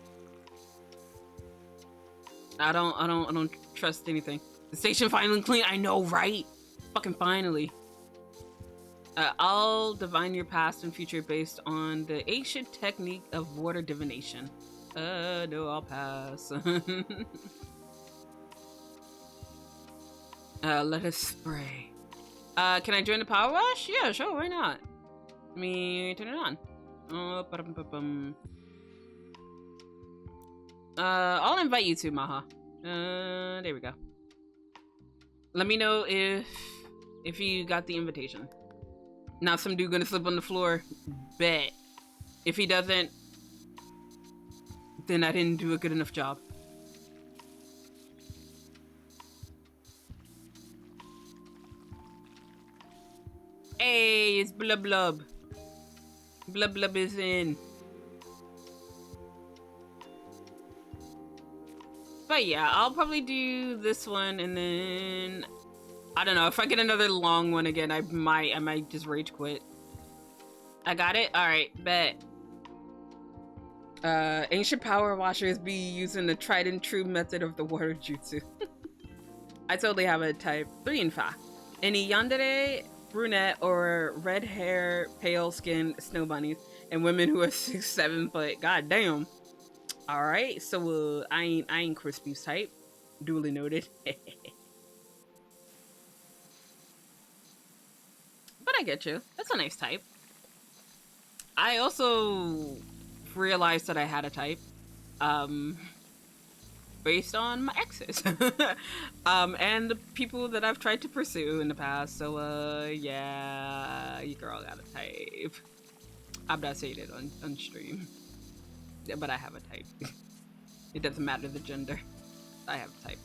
I don't trust anything. The station finally clean. I know, right? Fucking finally. I'll divine your past and future based on the ancient technique of water divination. No, I'll pass. Let us spray. Can I join the power wash? Yeah, sure, why not? Let me turn it on. I'll invite you to Maha. There we go. Let me know if you got the invitation. Now some dude gonna slip on the floor. Bet. If he doesn't, then I didn't do a good enough job. Hey, it's Blub Blub. Blub Blub is in. But yeah, I'll probably do this one and then... I don't know, if I get another long one again, I might just rage quit. I got it? Alright, bet. Ancient power washers be using the tried and true method of the water jutsu. I totally have a type 3 in fact. Any yandere, brunette, or red hair, pale skin snow bunnies, and women who are 6-7 foot. God damn. Alright, so I ain't Crispy's type. Duly noted. But I get you. That's a nice type. I also realized that I had a type, based on my exes, and the people that I've tried to pursue in the past. So, yeah, your girl got a type. I'm not saying it on stream, yeah, but I have a type. It doesn't matter the gender. I have a type.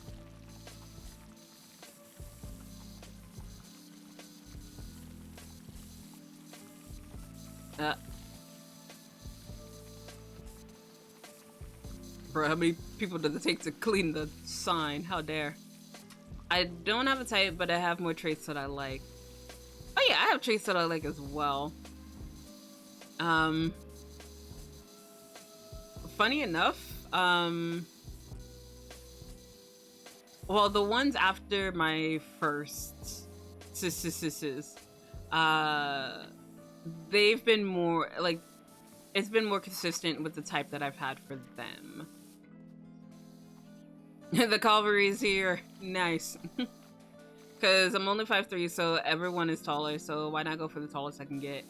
Bro, how many people does it take to clean the sign? How dare. I don't have a type, but I have more traits that I like. Oh yeah, I have traits that I like as well. Funny enough, well, the ones after my first they've been more, like, it's been more consistent with the type that I've had for them. The cavalry is here. Nice. Because I'm only 5'3", so everyone is taller, so why not go for the tallest I can get?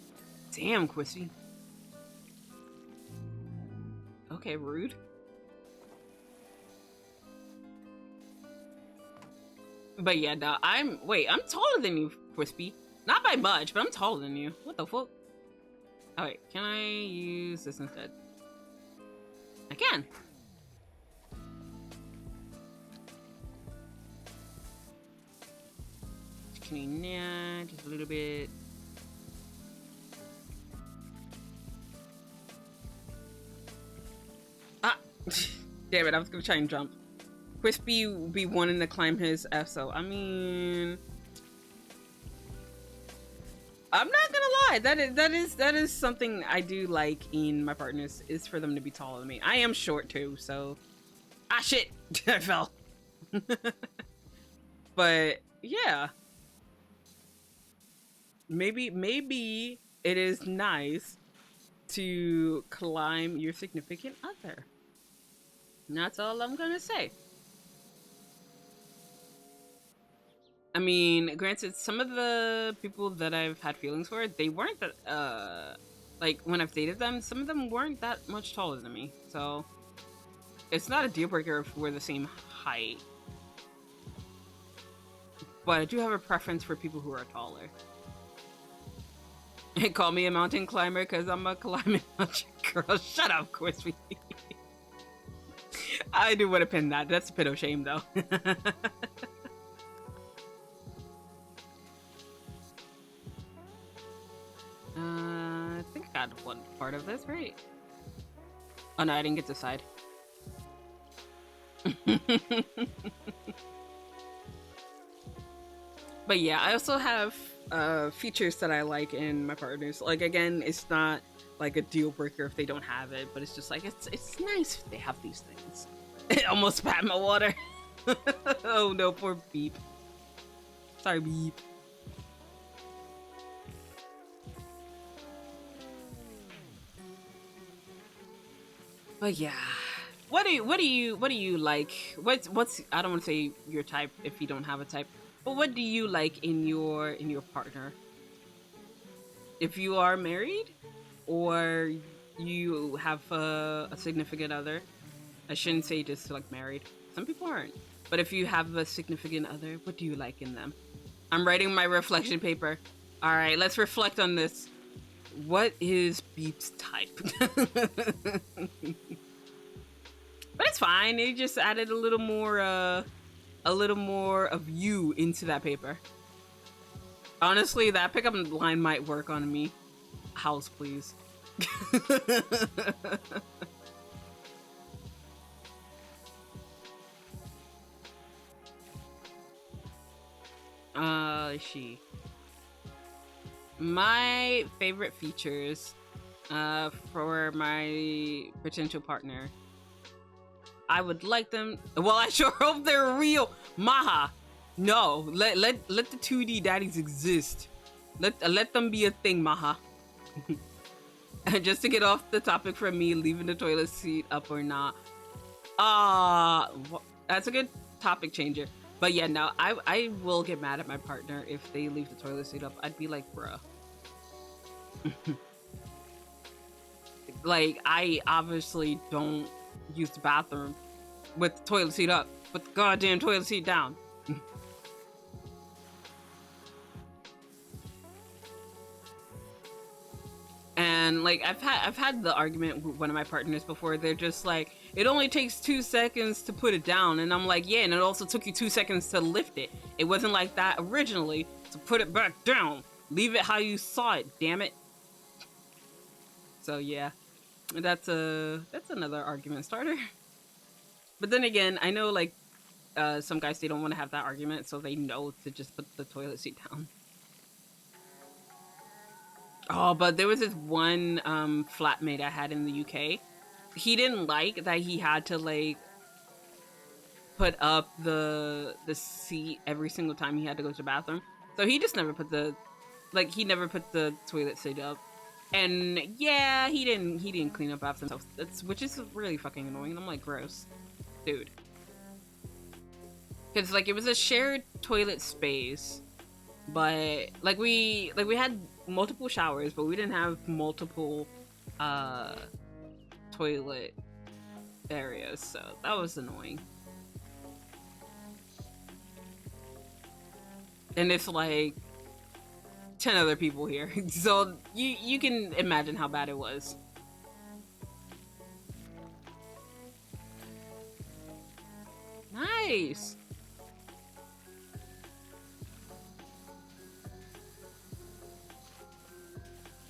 Damn, Quissy. Okay, rude. But yeah, no, I'm taller than you, Crispy. Not by much, but I'm taller than you. What the fuck? Oh wait, can I use this instead? I can. Yeah, just a little bit. Ah! Damn it, I was gonna try and jump. Crispy will be wanting to climb his F, so I mean, I'm not gonna lie, that is something I do like in my partners, is for them to be taller than me. I am short too, so ah shit, I fell. But yeah, maybe it is nice to climb your significant other. And that's all I'm gonna say. I mean, granted, some of the people that I've had feelings for, they weren't that, like, when I've dated them, some of them weren't that much taller than me. So, it's not a deal breaker if we're the same height. But I do have a preference for people who are taller. They call me a mountain climber because I'm a climbing mountain girl. Shut up, Crispy. I do want to pin that. That's a bit of shame, though. I think I got one part of this, right? Oh no, I didn't get to decide. But yeah, I also have features that I like in my partners. Like, again, it's not like a deal breaker if they don't have it, but it's just like, it's nice if they have these things. It almost spat my water. Oh no, poor Beep. Sorry, Beep. But yeah, what do you like? What's I don't want to say your type if you don't have a type, but what do you like in your partner? If you are married, or you have a significant other, I shouldn't say just like married. Some people aren't. But if you have a significant other, what do you like in them? I'm writing my reflection paper. All right, let's reflect on this. What is Beep's type? But it's fine. They just added a little more of you into that paper. Honestly, that pickup line might work on me. House, please. My favorite features for my potential partner, I would like them, well, I sure hope they're real. Maha, no, let the 2D daddies exist. Let them be a thing, Maha. And just to get off the topic from me leaving the toilet seat up or not, that's a good topic changer. But yeah, no, I will get mad at my partner if they leave the toilet seat up. I'd be like, bruh, Like, I obviously don't use the bathroom with the toilet seat up, put the goddamn toilet seat down. And like I've had the argument with one of my partners before. They're just like, it only takes 2 seconds to put it down, and I'm like, yeah, and it also took you 2 seconds to lift it. It wasn't like that originally. So put it back down. Leave it how you saw it. Damn it. So yeah, that's another argument starter. But then again, I know like some guys, they don't want to have that argument, so they know to just put the toilet seat down. Oh, but there was this one flatmate I had in the UK. He didn't like that he had to like put up the seat every single time he had to go to the bathroom. So he just never put the never put the toilet seat up. And yeah, he didn't clean up after himself. Which is really fucking annoying. And I'm like, gross, dude. Because like it was a shared toilet space, but like we had multiple showers, but we didn't have multiple toilet areas, so that was annoying. And it's like 10 other people here, so you can imagine how bad it was. Nice.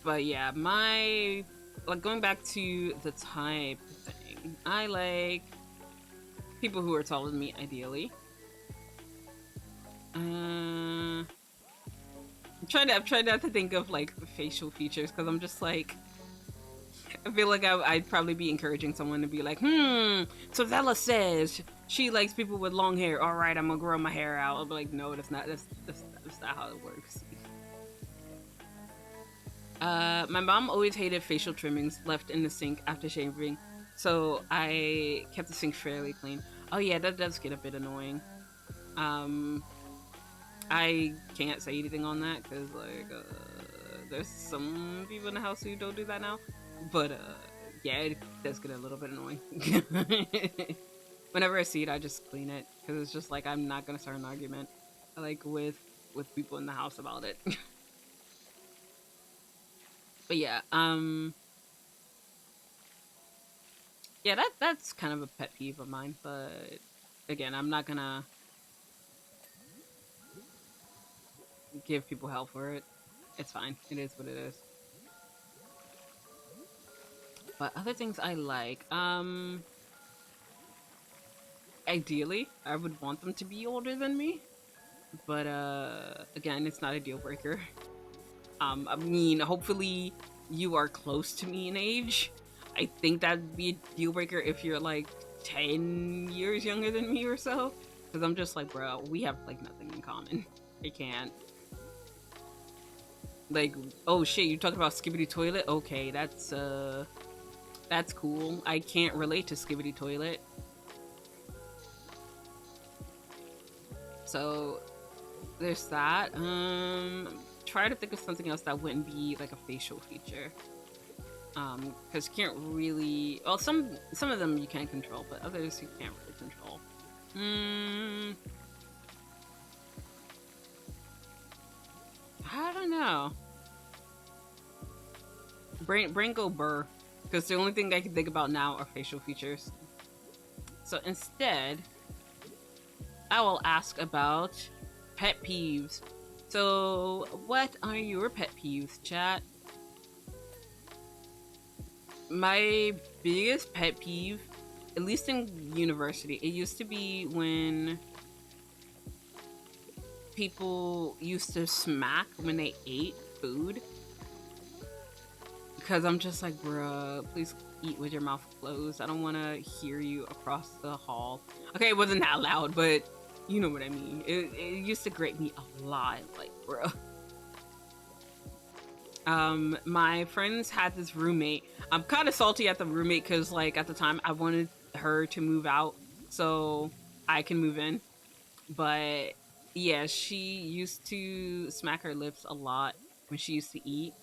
But yeah, like going back to the type thing, I like people who are taller than me, ideally. I'm trying not to think of like facial features, because I'm just like, I feel like I'd probably be encouraging someone to be like, so Zela says she likes people with long hair. All right, I'm gonna grow my hair out. I'll be like, no, that's not how it works. My mom always hated facial trimmings left in the sink after shaving, so I kept the sink fairly clean. Oh yeah, that does get a bit annoying. I can't say anything on that because like there's some people in the house who don't do that now, but yeah, it does get a little bit annoying. Whenever I see it, I just clean it because it's just like I'm not gonna start an argument like with people in the house about it. But yeah, yeah, that's kind of a pet peeve of mine, but again, I'm not gonna give people hell for it. It's fine. It is what it is. But other things I like, ideally, I would want them to be older than me, but again, it's not a deal breaker. I mean, hopefully you are close to me in age. I think that'd be a deal breaker if you're like 10 years younger than me or so. Because I'm just like, bro, we have like nothing in common. I can't. Like, oh shit, you talking about Skibidi Toilet? Okay, that's cool. I can't relate to Skibidi Toilet. So, there's that. Try to think of something else that wouldn't be like a facial feature. Because you can't really, well, some of them you can control, but others you can't really control. I don't know. Brain go burr, because the only thing I can think about now are facial features. So instead, I will ask about pet peeves. So, what are your pet peeves, chat? My biggest pet peeve, at least in university, it used to be when people used to smack when they ate food. Because I'm just like, bruh, please eat with your mouth closed. I don't want to hear you across the hall. Okay, it wasn't that loud, but you know what I mean. It used to grate me a lot, like, bruh. My friends had this roommate. I'm kind of salty at the roommate because, like, at the time I wanted her to move out so I can move in. But yeah, she used to smack her lips a lot when she used to eat.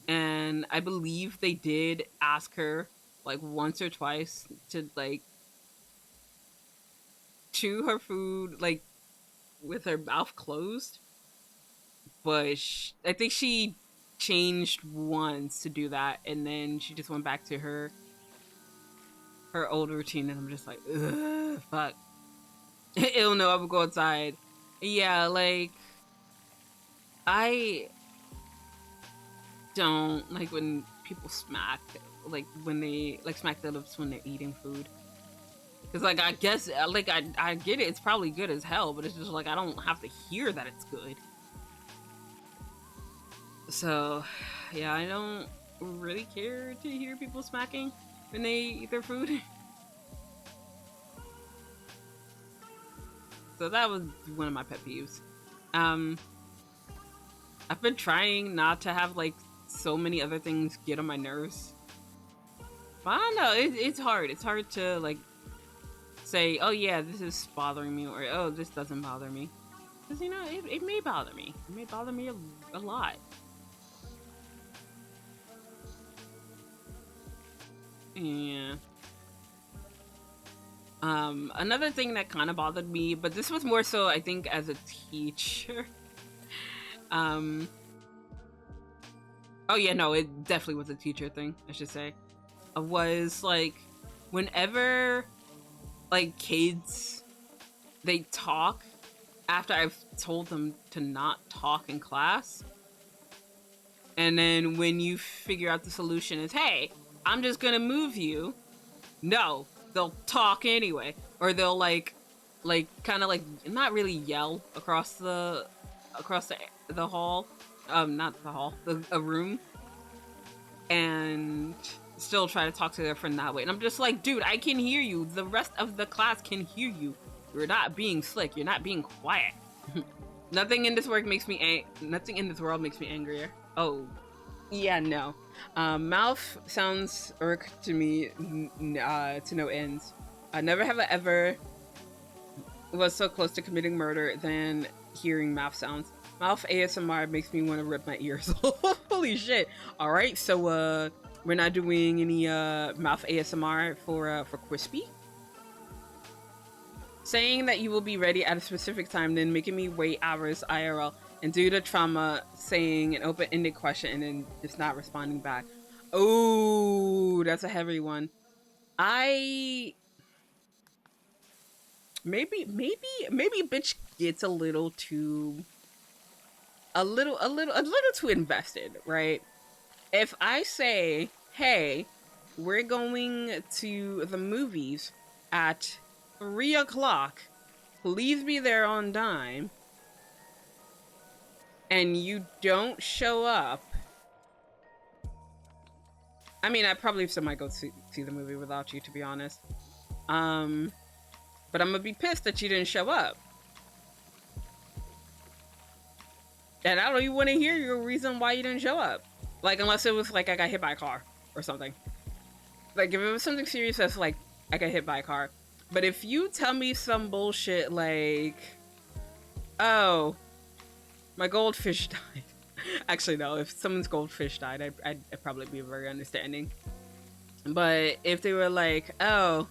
and I believe they did ask her like once or twice to like chew her food like with her mouth closed, but I think she changed once to do that, and then she just went back to her old routine, and I'm just like, ugh, fuck. It'll know I would go outside. Yeah, like I don't like when people smack, like when they like smack their lips when they're eating food. Cause like I guess like I get it, it's probably good as hell, but it's just like I don't have to hear that it's good. So yeah, I don't really care to hear people smacking when they eat their food. So that was one of my pet peeves. I've been trying not to have like so many other things get on my nerves. But I don't know, it's hard. It's hard to like say, oh yeah, this is bothering me, or oh, this doesn't bother me. Because, you know, it may bother me. It may bother me a lot. Yeah. Another thing that kind of bothered me, but this was more so, I think, as a teacher. Oh yeah, no, it definitely was a teacher thing, I should say. Was, like, whenever, like, kids, they talk after I've told them to not talk in class. And then when you figure out the solution is, hey, I'm just gonna move you. No, they'll talk anyway. Or they'll like kind of like, not really yell across the hall. Not the hall, a room. And still try to talk to their friend that way. And I'm just like, dude, I can hear you. The rest of the class can hear you. You're not being slick. You're not being quiet. Nothing in this world makes me angrier. Oh, yeah, no. Mouth sounds irk to me to no ends. Never have I ever was so close to committing murder than hearing mouth sounds. Mouth ASMR makes me want to rip my ears off. Holy shit. Alright, so we're not doing any mouth ASMR for Crispy. Saying that you will be ready at a specific time, then making me wait hours IRL, and due to trauma, saying an open-ended question and then just not responding back. Oh, that's a heavy one. Maybe bitch gets a little too too invested, right? If I say, hey, we're going to the movies at 3 o'clock, please be there on time, and you don't show up, I mean, I probably still might go see the movie without you, to be honest. But I'm gonna be pissed that you didn't show up. And I don't even want to hear your reason why you didn't show up. Like, unless it was like I got hit by a car or something. Like, if it was something serious that's like I got hit by a car. But if you tell me some bullshit like, oh, my goldfish died. Actually, no, if someone's goldfish died, I'd probably be very understanding. But if they were like, oh,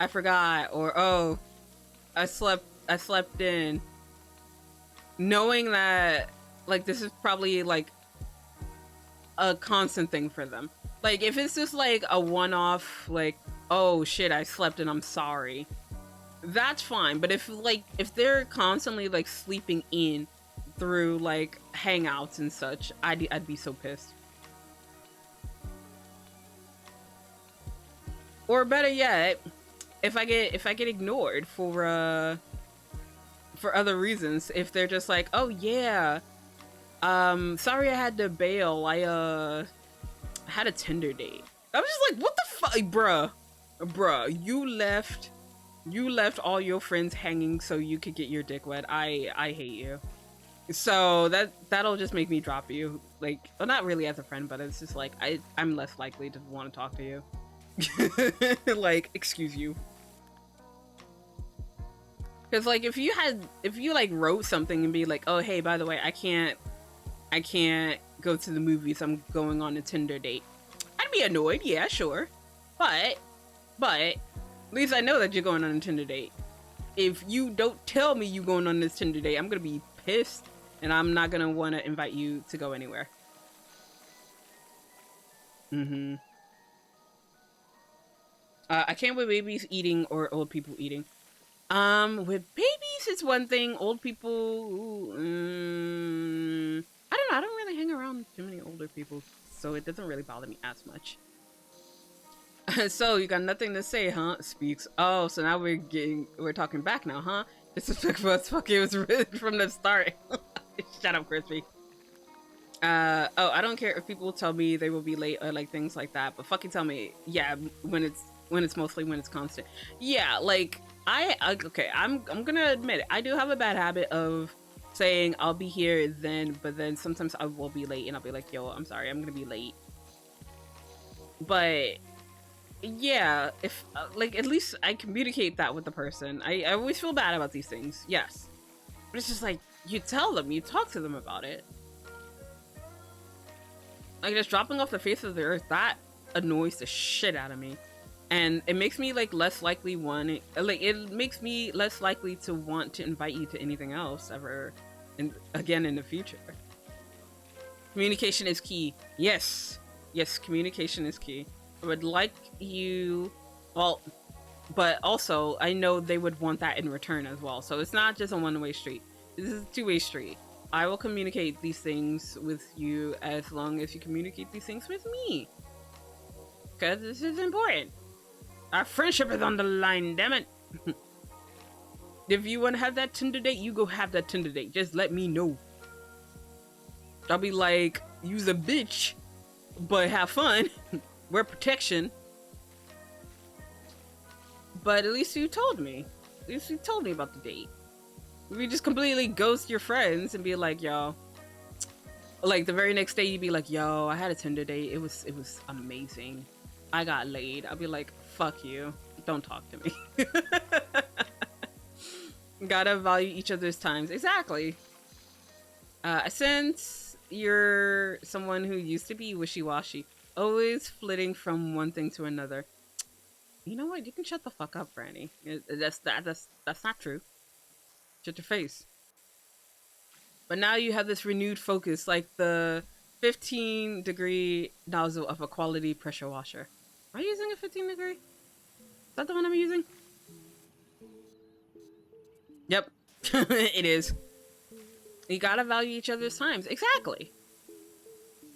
I forgot, or oh, I slept in, knowing that, like, this is probably like a constant thing for them. Like, if it's just like a one-off, like, oh shit, I slept and I'm sorry, that's fine. But if they're constantly like sleeping in through like hangouts and such, I'd be so pissed. Or better yet, if I get ignored for other reasons, if they're just like, oh yeah, sorry I had to bail, I had a Tinder date. I'm just like, what the fuck, bruh, you left all your friends hanging so you could get your dick wet. I hate you. So that'll just make me drop you. Like, well, not really as a friend, but it's just like I'm less likely to want to talk to you. Like, excuse you. Because like if you like wrote something and be like, oh hey, by the way, I can't go to the movies, I'm going on a Tinder date. I'd be annoyed, yeah, sure. But, at least I know that you're going on a Tinder date. If you don't tell me you're going on this Tinder date, I'm gonna be pissed, and I'm not gonna want to invite you to go anywhere. I can't with babies eating or old people eating. With babies, it's one thing. Old people, I don't know. I don't really hang around too many older people, so it doesn't really bother me as much. So you got nothing to say, huh? Speaks. Oh, so now we're talking back now, huh? Disrespectful as fuck. It was really from the start. Shut up, Crispy. Oh, I don't care if people tell me they will be late or like things like that, but fucking tell me, yeah, when it's constant. Yeah, like okay, I'm gonna admit it. I do have a bad habit of saying I'll be here then, but then sometimes I will be late and I'll be like, yo, I'm sorry, I'm gonna be late. But yeah, if like at least I communicate that with the person. I always feel bad about these things, yes, but it's just like you tell them, you talk to them about it. Like just dropping off the face of the earth, that annoys the shit out of me. And it makes me like less likely it makes me less likely to want to invite you to anything else ever again in the future. Communication is key. Yes, communication is key. I would like you, well, but also I know they would want that in return as well. So it's not just a one-way street. This is a two-way street. I will communicate these things with you as long as you communicate these things with me. Because this is important. Our friendship is on the line, damn it. If you want to have that Tinder date, you go have that Tinder date. Just let me know. I'll be like, use a bitch, but have fun. Wear protection. But at least you told me. At least you told me about the date. If you just completely ghost your friends and be like, yo, like the very next day you'd be like, yo, I had a Tinder date. It was amazing. I got laid. I'll be like, fuck you. Don't talk to me. Gotta value each other's times. Exactly. Since you're someone who used to be wishy-washy, always flitting from one thing to another. You know what? You can shut the fuck up, Franny. That's not true. Shut your face. But now you have this renewed focus, like the 15-degree nozzle of a quality pressure washer. Am I using a 15-degree? Is that the one I'm using? Yep. It is. You gotta value each other's times. Exactly.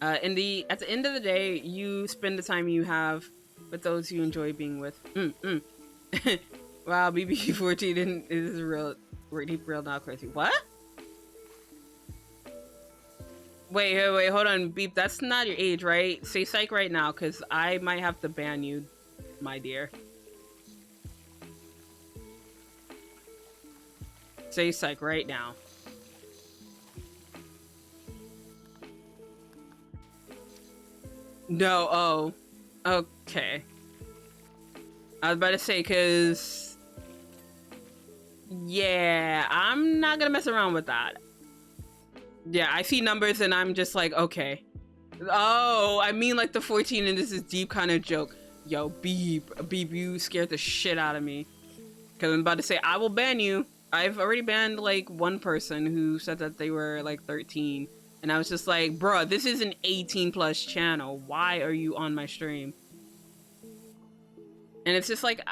At the end of the day, you spend the time you have with those you enjoy being with. Wow, BB14 is real. We're deep real now, crazy. What? Wait, hold on, Beep. That's not your age, right? Say psych right now, because I might have to ban you, my dear. Say psych right now. No, oh. Okay. I was about to say, because... yeah, I'm not gonna mess around with that. Yeah, I see numbers and I'm just like, okay. Oh, I mean like the 14 and this is deep kind of joke. Yo, Beep, you scared the shit out of me. Because I'm about to say, I will ban you. I've already banned like one person who said that they were like 13. And I was just like, bruh, this is an 18 plus channel. Why are you on my stream? And it's just like,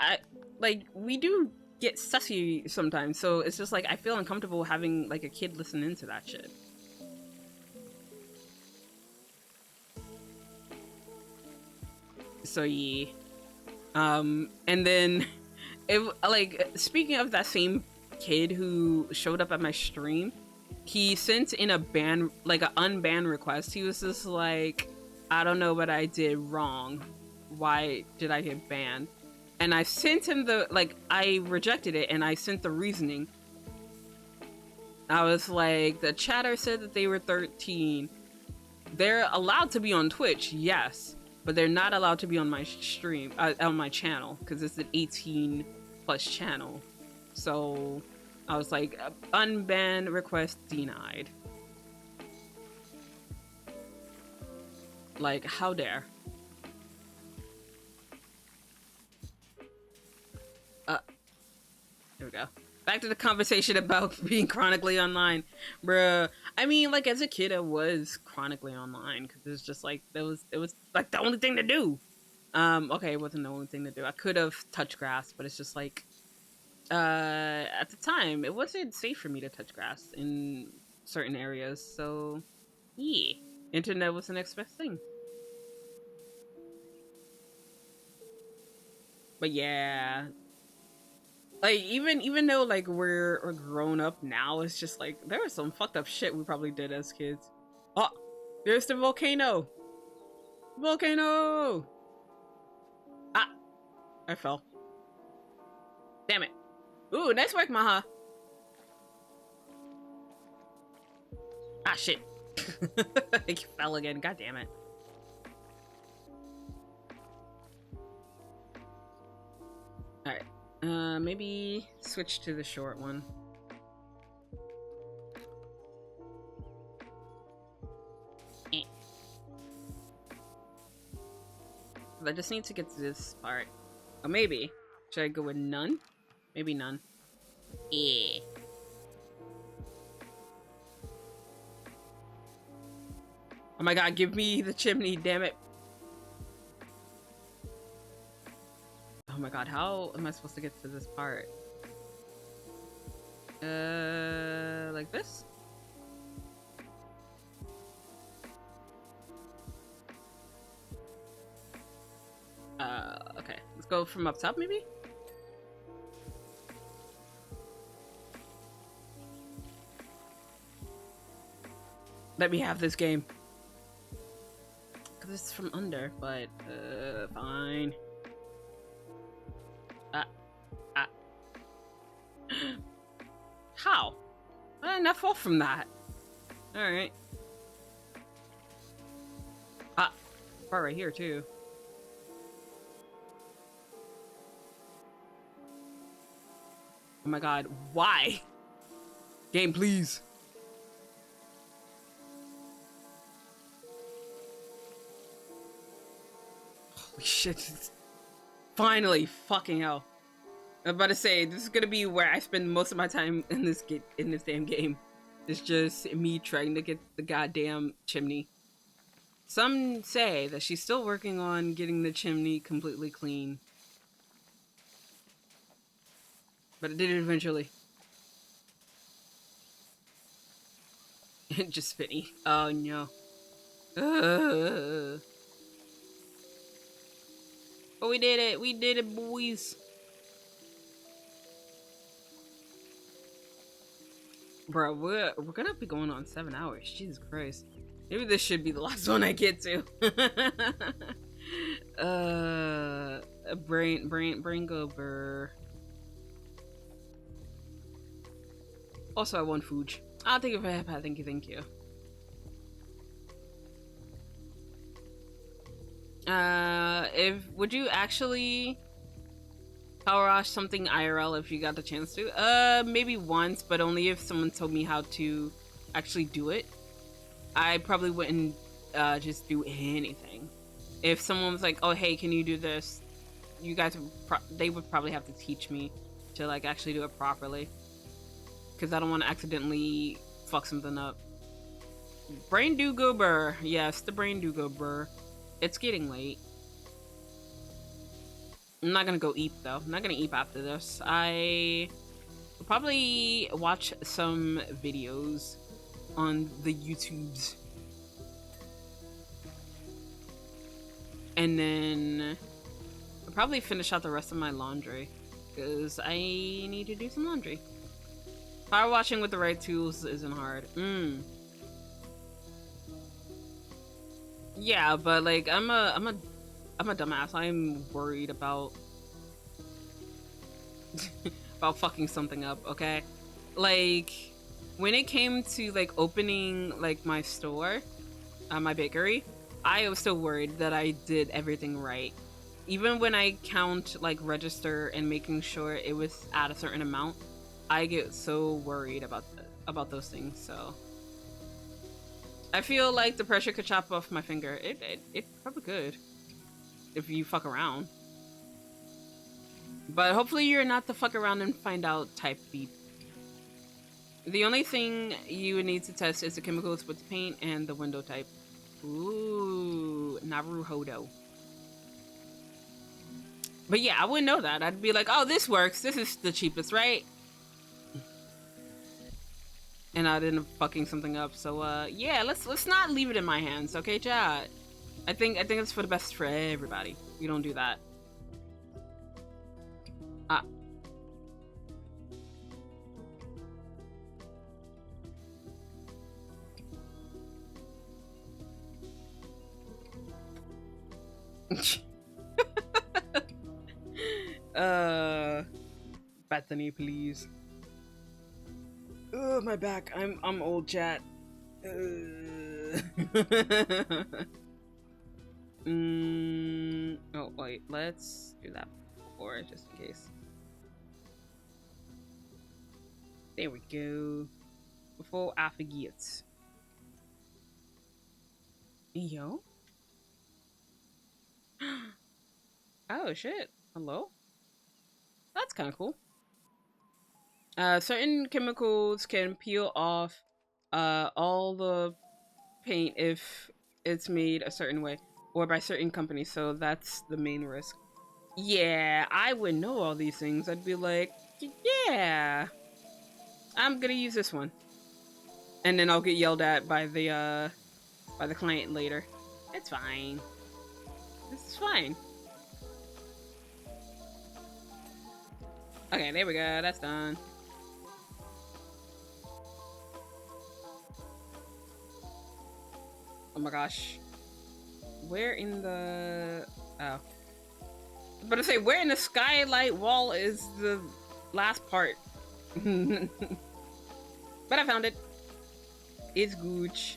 we do get sussy sometimes. So it's just like, I feel uncomfortable having like a kid listening to that shit. So yeah. And then, speaking of that same kid who showed up at my stream, he sent in a ban, like an unban request. He was just like, I don't know what I did wrong. Why did I get banned? And I sent him I rejected it and I sent the reasoning. I was like, the chatter said that they were 13. They're allowed to be on Twitch, yes, but they're not allowed to be on my stream, on my channel, because it's an 18 plus channel. So I was like, unban request denied. Like, how dare? There we go. Back to the conversation about being chronically online, bruh. I mean, like as a kid, I was chronically online because it's just like it was like the only thing to do. Okay, it wasn't the only thing to do. I could have touched grass, but it's just like, at the time, it wasn't safe for me to touch grass in certain areas. So, yeah, internet was the next best thing. But yeah. Like even though like we're grown up now, it's just like there was some fucked up shit we probably did as kids. Oh, there's the volcano. Volcano. Ah, I fell. Damn it. Ooh, nice work, Maha. Ah, shit. I fell again. God damn it. All right. Maybe switch to the short one. I just need to get to this part. Or maybe. Should I go with none? Maybe none. Yeah. Oh my god, give me the chimney, damn it. Oh my god, how am I supposed to get to this part? Like this? Okay. Let's go from up top, maybe? Let me have this game. Because it's from under, but, fine. How? I did not fall from that. Alright. Ah, part right here, too. Oh my god, why? Game, please. Holy shit. Finally, fucking hell. I'm about to say, this is gonna be where I spend most of my time in this damn game. It's just me trying to get the goddamn chimney. Some say that she's still working on getting the chimney completely clean. But I did it eventually. Just spinny. Oh no. But we did it. We did it, boys. Bro, we're gonna be going on 7 hours. Jesus Christ. Maybe this should be the last one I get to. Brain gober. Also, I want food. I'll take it for half. Thank you. Would you actually power wash something IRL if you got the chance to? Maybe once, but only if someone told me how to actually do it. I probably wouldn't just do anything. If someone was like, "Oh, hey, can you do this?" You guys, they would probably have to teach me to like actually do it properly, because I don't want to accidentally fuck something up. Brain do go burr. Yes, the brain do go burr. It's getting late. I'm not gonna go eat though. I'm not gonna eat after this. I will probably watch some videos on the YouTubes. And then I'll probably finish out the rest of my laundry, because I need to do some laundry. Power washing with the right tools isn't hard. Yeah, but like I'm a dumbass. I'm worried about about fucking something up, okay? Like when it came to like opening like my store, my bakery, I was still worried that I did everything right. Even when I count like register and making sure it was at a certain amount, I get so worried about those things. So I feel like the pressure could chop off my finger. It probably could. If you fuck around. But hopefully you're not the fuck around and find out type beep. The only thing you would need to test is the chemicals with the paint and the window type. Ooh, Naruhodo. But yeah, I wouldn't know that. I'd be like, oh, this works. This is the cheapest, right? And I'd end up fucking something up. So yeah, let's not leave it in my hands, okay, chat? I think it's for the best for everybody. We don't do that. Bethany, please. Oh, my back. I'm old, chat. Oh wait, let's do that before, just in case. There we go. Before I forget. Yo. Oh shit. Hello? That's kind of cool. Certain chemicals can peel off all the paint if it's made a certain way or by certain companies, so that's the main risk. Yeah, I would know all these things. I'd be like, yeah, I'm gonna use this one. And then I'll get yelled at by the client later. It's fine. This is fine. Okay, there we go. That's done. Oh my gosh. Where in the... Oh. But I say, where in the skylight wall is the last part? But I found it. It's gooch.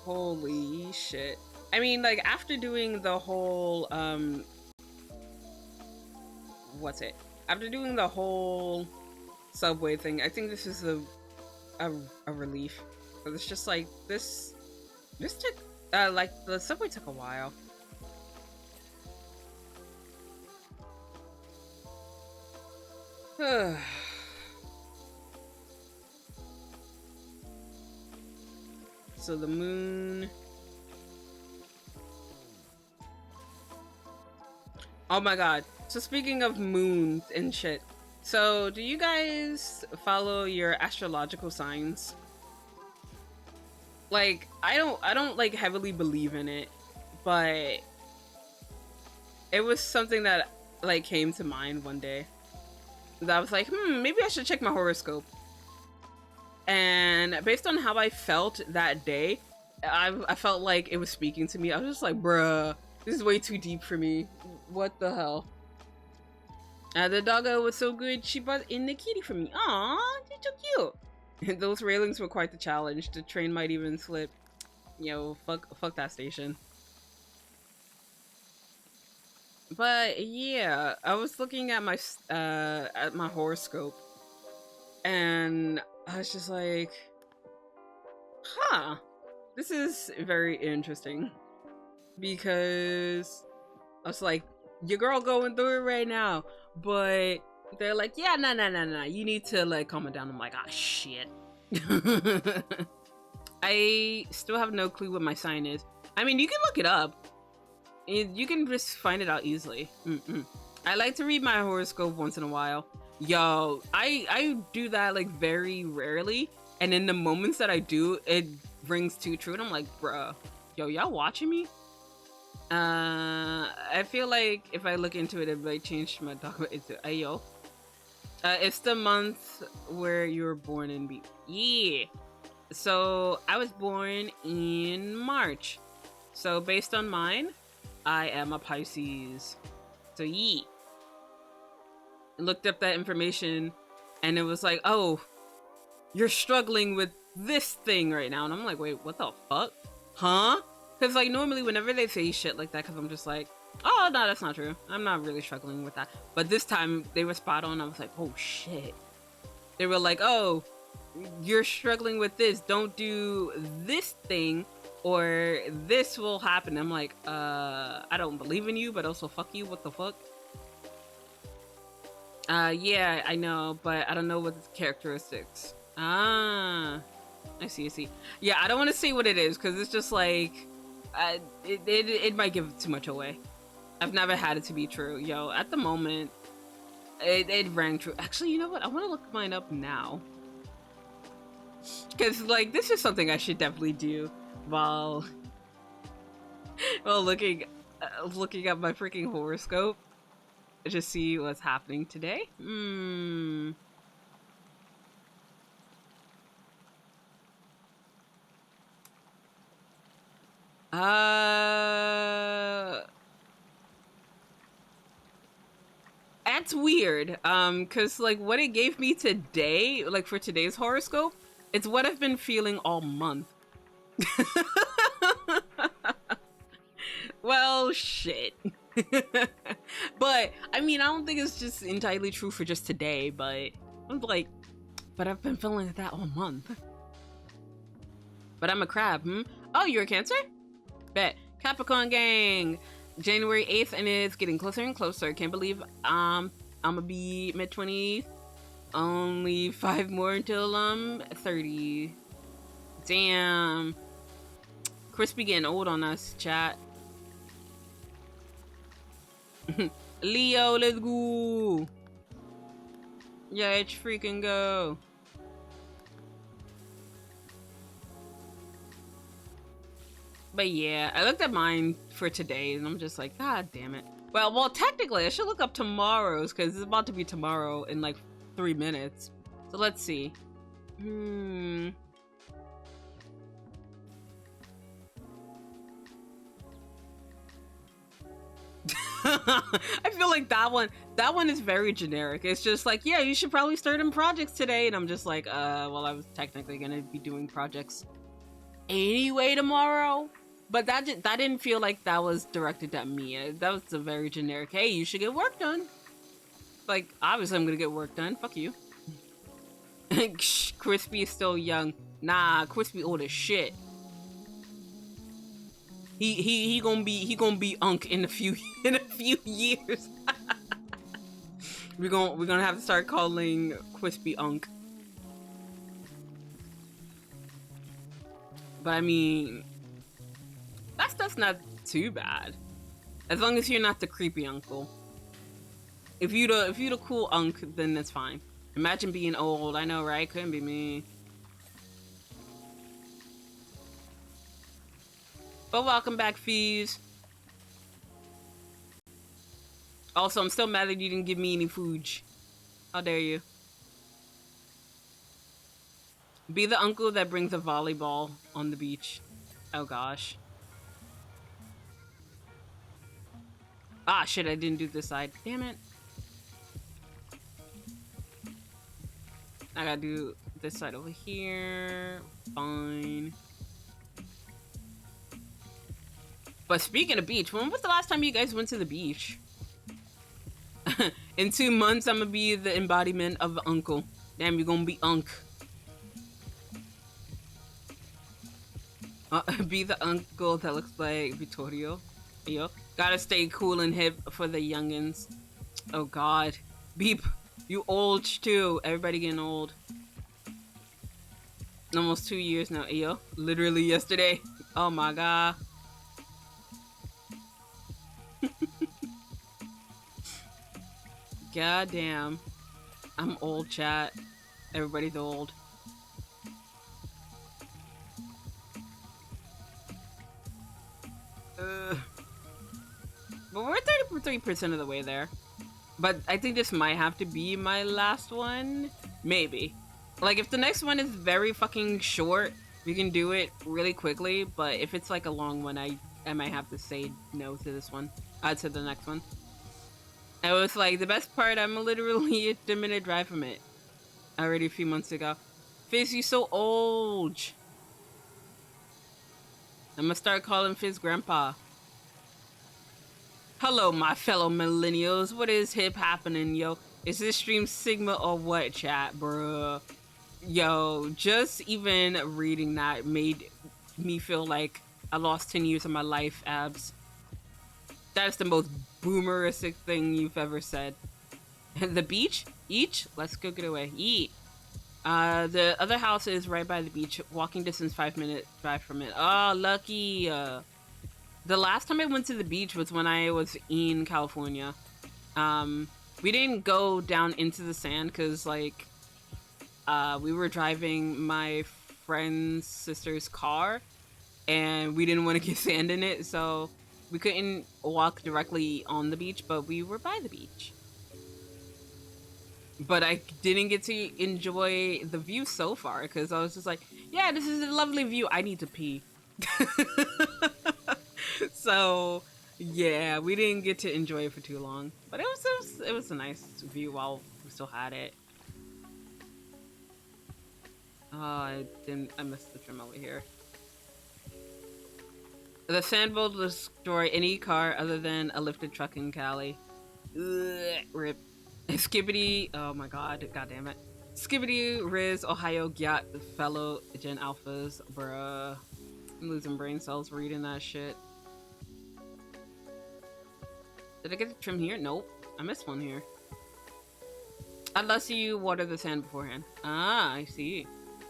Holy shit. I mean, like, after doing the whole, what's it? After doing the whole subway thing, I think this is a relief. But it's just like, this took, like, the subway took a while. So the moon... Oh my god. So speaking of moons and shit. So do you guys follow your astrological signs? Like, I don't like heavily believe in it, but it was something that like came to mind one day. That I was like, maybe I should check my horoscope. And based on how I felt that day, I felt like it was speaking to me. I was just like, bruh, this is way too deep for me. What the hell? The doggo was so good, she brought in the kitty for me. Aww, you're so cute. Those railings were quite the challenge. The train might even slip. Yo, fuck that station. But yeah, I was looking at my horoscope, and I was just like, huh, this is very interesting, because I was like, your girl going through it right now, but they're like, yeah, nah, you need to like calm it down. I'm like, ah, shit. I still have no clue what my sign is. I mean, you can look it up. You can just find it out easily. I like to read my horoscope once in a while. Yo, I do that like very rarely, and in the moments that I do, it rings too true, and I'm like, bruh, yo, y'all watching me? I feel like if I look into it, it might change my dogma into Ayo. It's the month where you were born in. Yeah. So I was born in March. So based on mine, I am a Pisces. So yeah. I looked up that information, and it was like, oh, you're struggling with this thing right now. And I'm like, wait, what the fuck? Huh? Because, like, normally whenever they say shit like that, because I'm just like, oh, no, that's not true. I'm not really struggling with that. But this time, they were spot on. I was like, oh, shit. They were like, oh, you're struggling with this, don't do this thing or this will happen. I'm like, I don't believe in you, but also fuck you, what the fuck? Yeah, I know, but I don't know what the characteristics. Ah, I see. Yeah, I don't want to say what it is, because it's just like, it might give too much away. I've never had it to be true. Yo, at the moment, it rang true. Actually, you know what? I want to look mine up now. Because, like, this is something I should definitely do while looking at my freaking horoscope. Just see what's happening today. That's weird. Cause like what it gave me today, like for today's horoscope, it's what I've been feeling all month. Well, shit. But I mean, I don't think it's just entirely true for just today, but I'm like, but I've been feeling like that all month. But I'm a crab, Oh, you're a Cancer? Bet. Capricorn gang. January 8th, and it's getting closer and closer. Can't believe I'm gonna be mid-20s. Only 5 more until 30. Damn. Crispy getting old on us, chat. Leo, let's go. Yeah, let's freaking go. But yeah, I looked at mine for today and I'm just like, God damn it. Well, technically I should look up tomorrow's because it's about to be tomorrow in like 3 minutes. So let's see. I feel like that one is very generic. It's just like, yeah, you should probably start in projects today. And I'm just like, well, I was technically gonna be doing projects anyway tomorrow. But that didn't feel like that was directed at me. That was a very generic, hey, you should get work done. Like, obviously I'm gonna get work done. Fuck you. Crispy is still young. Nah, Crispy old as shit. He gonna be unk in a few years. we're gonna have to start calling Crispy unk. But I mean, that's not too bad, as long as you're not the creepy uncle. If you the cool unk, then that's fine. Imagine being old. I know, right? Couldn't be me. But welcome back, Fees. Also, I'm still mad that you didn't give me any food. How dare you? Be the uncle that brings a volleyball on the beach. Oh gosh. Ah, shit, I didn't do this side. Damn it. I gotta do this side over here. Fine. But speaking of beach, when was the last time you guys went to the beach? In 2 months, I'm gonna be the embodiment of uncle. Damn, you're gonna be unk. Be the uncle that looks like Vittorio. Yo, gotta stay cool and hip for the youngins. Oh god. Beep, you old too. Everybody getting old. Almost 2 years now. Yo, literally yesterday. Oh my god. God damn. I'm old, chat. Everybody's old. But we're 33% of the way there. But I think this might have to be my last one. Maybe. Like, if the next one is very fucking short, we can do it really quickly. But if it's like a long one, I might have to say no to this one. To the next one. It was like, the best part, I'm literally a 10-minute drive from it. Already a few months ago. Fizz, you so old. I'm gonna start calling Fizz Grandpa. Hello, my fellow millennials. What is hip happening, yo? Is this stream Sigma or what, chat, bruh? Yo, just even reading that made me feel like I lost 10 years of my life, abs. That is the most boomeristic thing you've ever said. The beach? Each? Let's go get away. Eat. The other house is right by the beach. Walking distance, 5-minute drive from it. Oh, lucky. The last time I went to the beach was when I was in California. We didn't go down into the sand because, like, we were driving my friend's sister's car and we didn't want to get sand in it, so we couldn't walk directly on the beach, but we were by the beach. But I didn't get to enjoy the view so far because I was just like, yeah, this is a lovely view. I need to pee. So yeah, we didn't get to enjoy it for too long, but it was a nice view while we still had it. Oh, I missed the trim over here. The sand will destroy any car other than a lifted truck in Cali. Ugh, rip. Skibbity, oh my god damn it. Skibbity, Riz, Ohio, Gyat, fellow Gen Alphas, bruh. I'm losing brain cells reading that shit. Did I get the trim here? Nope. I missed one here. Unless you water the sand beforehand. Ah, I see.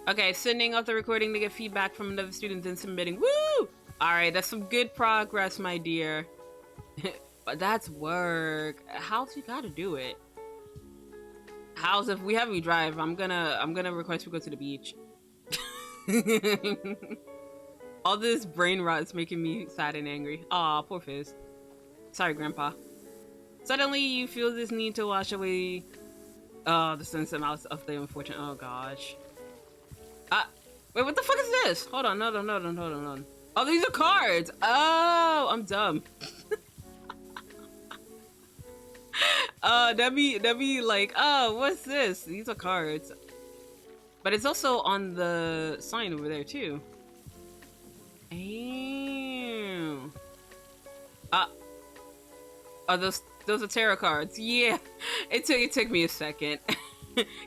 Okay, sending off the recording to get feedback from another student, then submitting. Woo! Alright, that's some good progress, my dear. But that's work. How's you gotta do it? How's if we have you drive, I'm gonna request we go to the beach. All this brain rot is making me sad and angry. Aw, poor Fizz. Sorry, Grandpa. Suddenly, you feel this need to wash away the sense amount of the unfortunate. Oh gosh. Wait, what the fuck is this? Hold on, hold on. Oh, these are cards. Oh, I'm dumb. That'd be like, oh, what's this? These are cards. But it's also on the sign over there too. Ew. Oh, those are tarot cards. Yeah, it took me a second,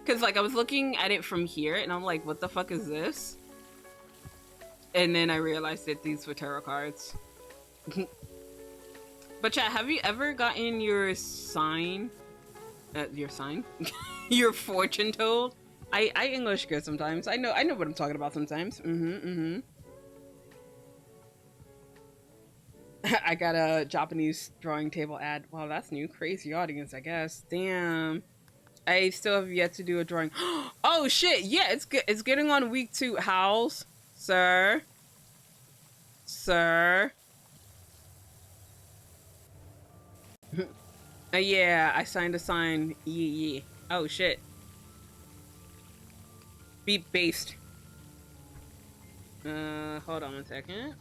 cause like I was looking at it from here and I'm like, what the fuck is this? And then I realized that these were tarot cards. But chat, have you ever gotten your sign? Your fortune told? I English good sometimes. I know what I'm talking about sometimes. I got a Japanese drawing table ad. Wow, that's new. Crazy audience, I guess. Damn. I still have yet to do a drawing. Oh shit! Yeah, it's good. It's getting on week 2. Howls, sir. Yeah, I signed a sign. Yeah. Oh shit. Beat based. Hold on 1 second.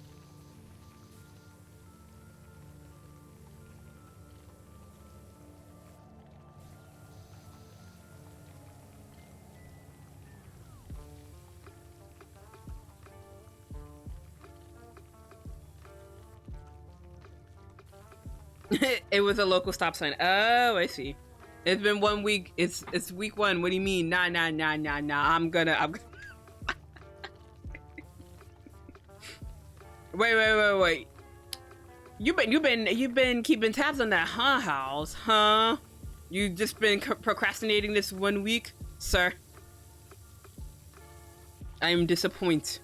It was a local stop sign. Oh, I see. It's been 1 week. It's week 1. What do you mean? Nah. I'm gonna. Wait. You've been keeping tabs on that, huh, House? Huh? You just been procrastinating this 1 week, sir. I am disappointed.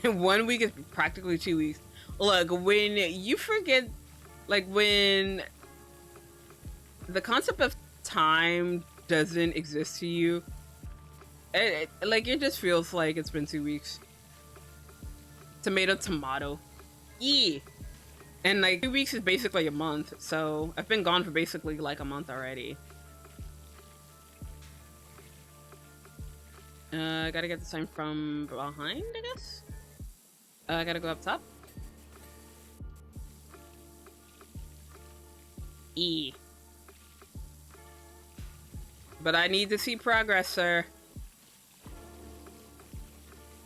1 week is practically 2 weeks. Look, when you forget, like when the concept of time doesn't exist to you, it just feels like it's been 2 weeks. Tomato. Yeah. And like 2 weeks is basically a month, so I've been gone for basically like a month already. I gotta get the sign from behind, I guess? I gotta go up top. E. But I need to see progress, sir.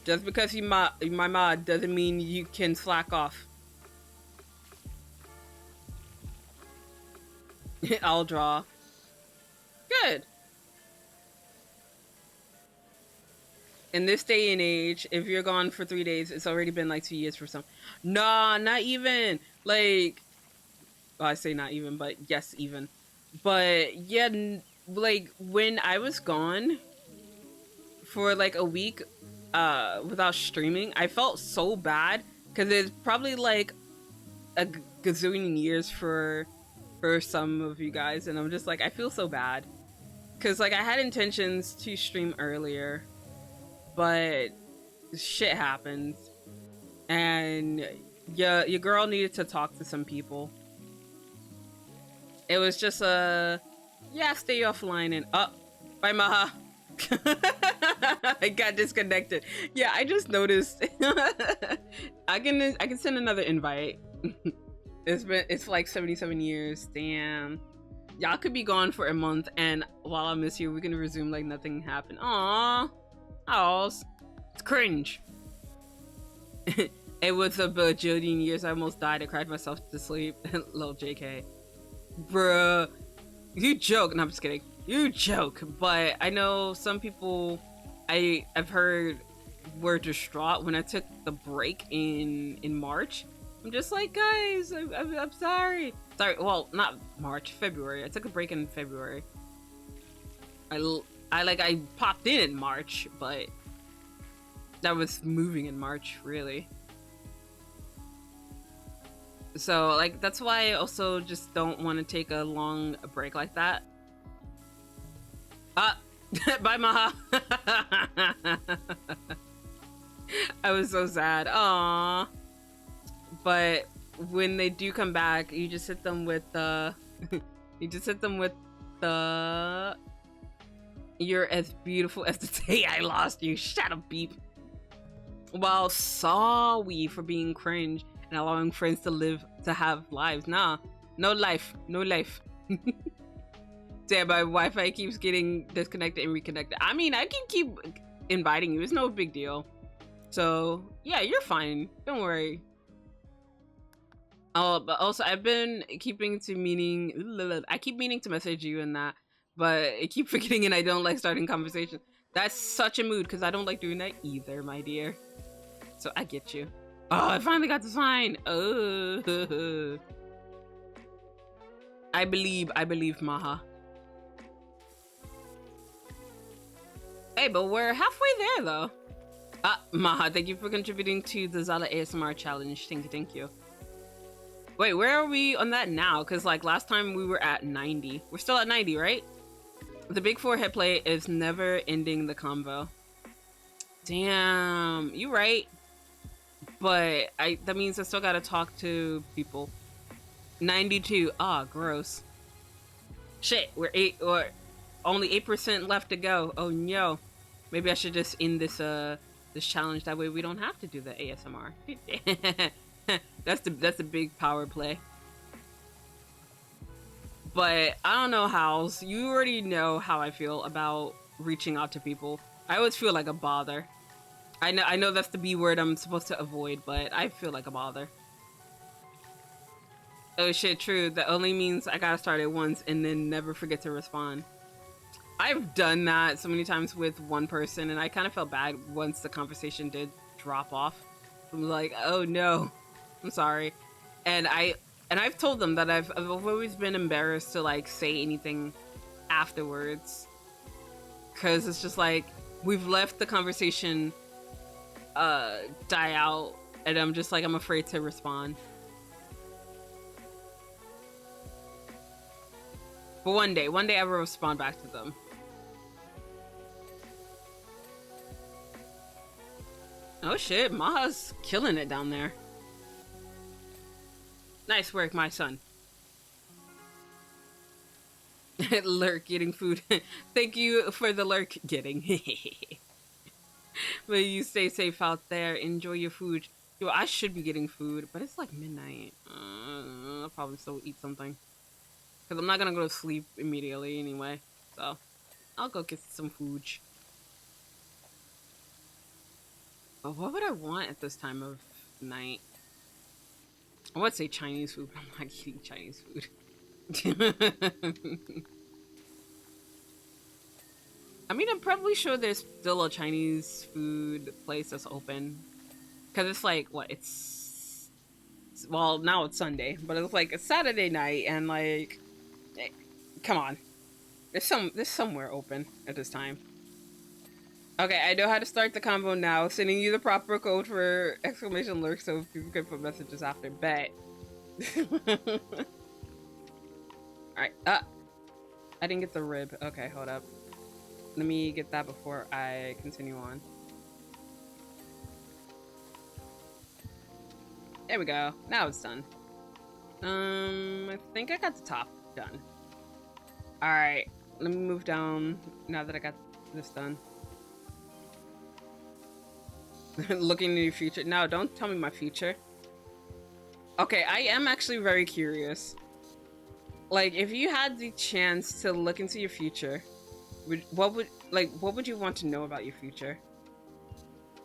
Just because you my mod doesn't mean you can slack off. I'll draw. Good. In this day and age, if you're gone for 3 days, it's already been like 2 years for some. Nah, not even. Like, well, I say not even, but yes, even. But yeah, like when I was gone for like a week without streaming, I felt so bad because it's probably like a gazillion years for some of you guys, and I'm just like, I feel so bad because like I had intentions to stream earlier, but shit happens, and yeah, your girl needed to talk to some people. It was just yeah, stay offline and bye Maha. I got disconnected. Yeah, I just noticed. I can send another invite. It's like 77 years. Damn. Y'all could be gone for a month, and while I miss you, we're gonna resume like nothing happened. Aww. Aww. It's cringe. It was a bajillion years. I almost died. I cried myself to sleep. Lil JK. Bruh. You joke. No, I'm just kidding. You joke. But I know some people I've heard were distraught when I took the break in March. I'm just like, guys, I'm sorry. Sorry, well, not March, February. I took a break in February. I popped in March, but that was moving in March, really. So, like, that's why I also just don't want to take a long break like that. Bye, Maha. I was so sad. Aww. But when they do come back, you just hit them with the... you just hit them with the... You're as beautiful as the day I lost you. Shut up, beep. Well, sorry for being cringe and allowing friends to have lives. Nah, no life. Damn, my Wi-Fi keeps getting disconnected and reconnected. I mean, I can keep inviting you. It's no big deal. So, yeah, you're fine. Don't worry. Oh, but also, I keep meaning to message you and that, but I keep forgetting and I don't like starting conversations. That's such a mood because I don't like doing that either, my dear. So I get you. Oh, I finally got the sign. Oh, I believe, Maha. Hey, but we're halfway there, though. Maha, thank you for contributing to the Zela ASMR challenge. Thank you. Wait, where are we on that now? Because, like, last time we were at 90. We're still at 90, right? The big forehead play is never ending the convo. Damn, you right. But that means I still gotta talk to people. 92. Ah, gross. Shit, we're only 8% left to go. Oh no. Maybe I should just end this this challenge, that way we don't have to do the ASMR. That's the big power play. But I don't know, House. You already know how I feel about reaching out to people. I always feel like a bother. I know that's the B word I'm supposed to avoid, but I feel like a bother. Oh shit, true. That only means I gotta start it once and then never forget to respond. I've done that so many times with one person, and I kind of felt bad once the conversation did drop off. I'm like, oh no, I'm sorry. And I've told them that I've always been embarrassed to like say anything afterwards, because it's just like we've left the conversation die out, and I'm just like, I'm afraid to respond. But one day I will respond back to them. Oh shit, Maha's killing it down there. Nice work, my son. Lurk getting food. Thank you for the lurk getting. But you stay safe out there. Enjoy your food. Yo, I should be getting food, but it's like midnight. I'll probably still eat something. Because I'm not going to go to sleep immediately anyway. So, I'll go get some food. But what would I want at this time of night? I would say Chinese food, but I'm not eating Chinese food. I mean, I'm probably sure there's still a Chinese food place that's open. Because it's like, what, well, now it's Sunday, but it's like a Saturday night, and like, come on. There's somewhere open at this time. Okay, I know how to start the combo now. Sending you the proper code for exclamation lurk so people can put messages after. Bet. Alright, I didn't get the rib. Okay, hold up. Let me get that before I continue on. There we go. Now it's done. I think I got the top done. Alright, let me move down now that I got this done. Looking into your future. No, don't tell me my future. Okay, I am actually very curious. Like, if you had the chance to look into your future, what would you want to know about your future?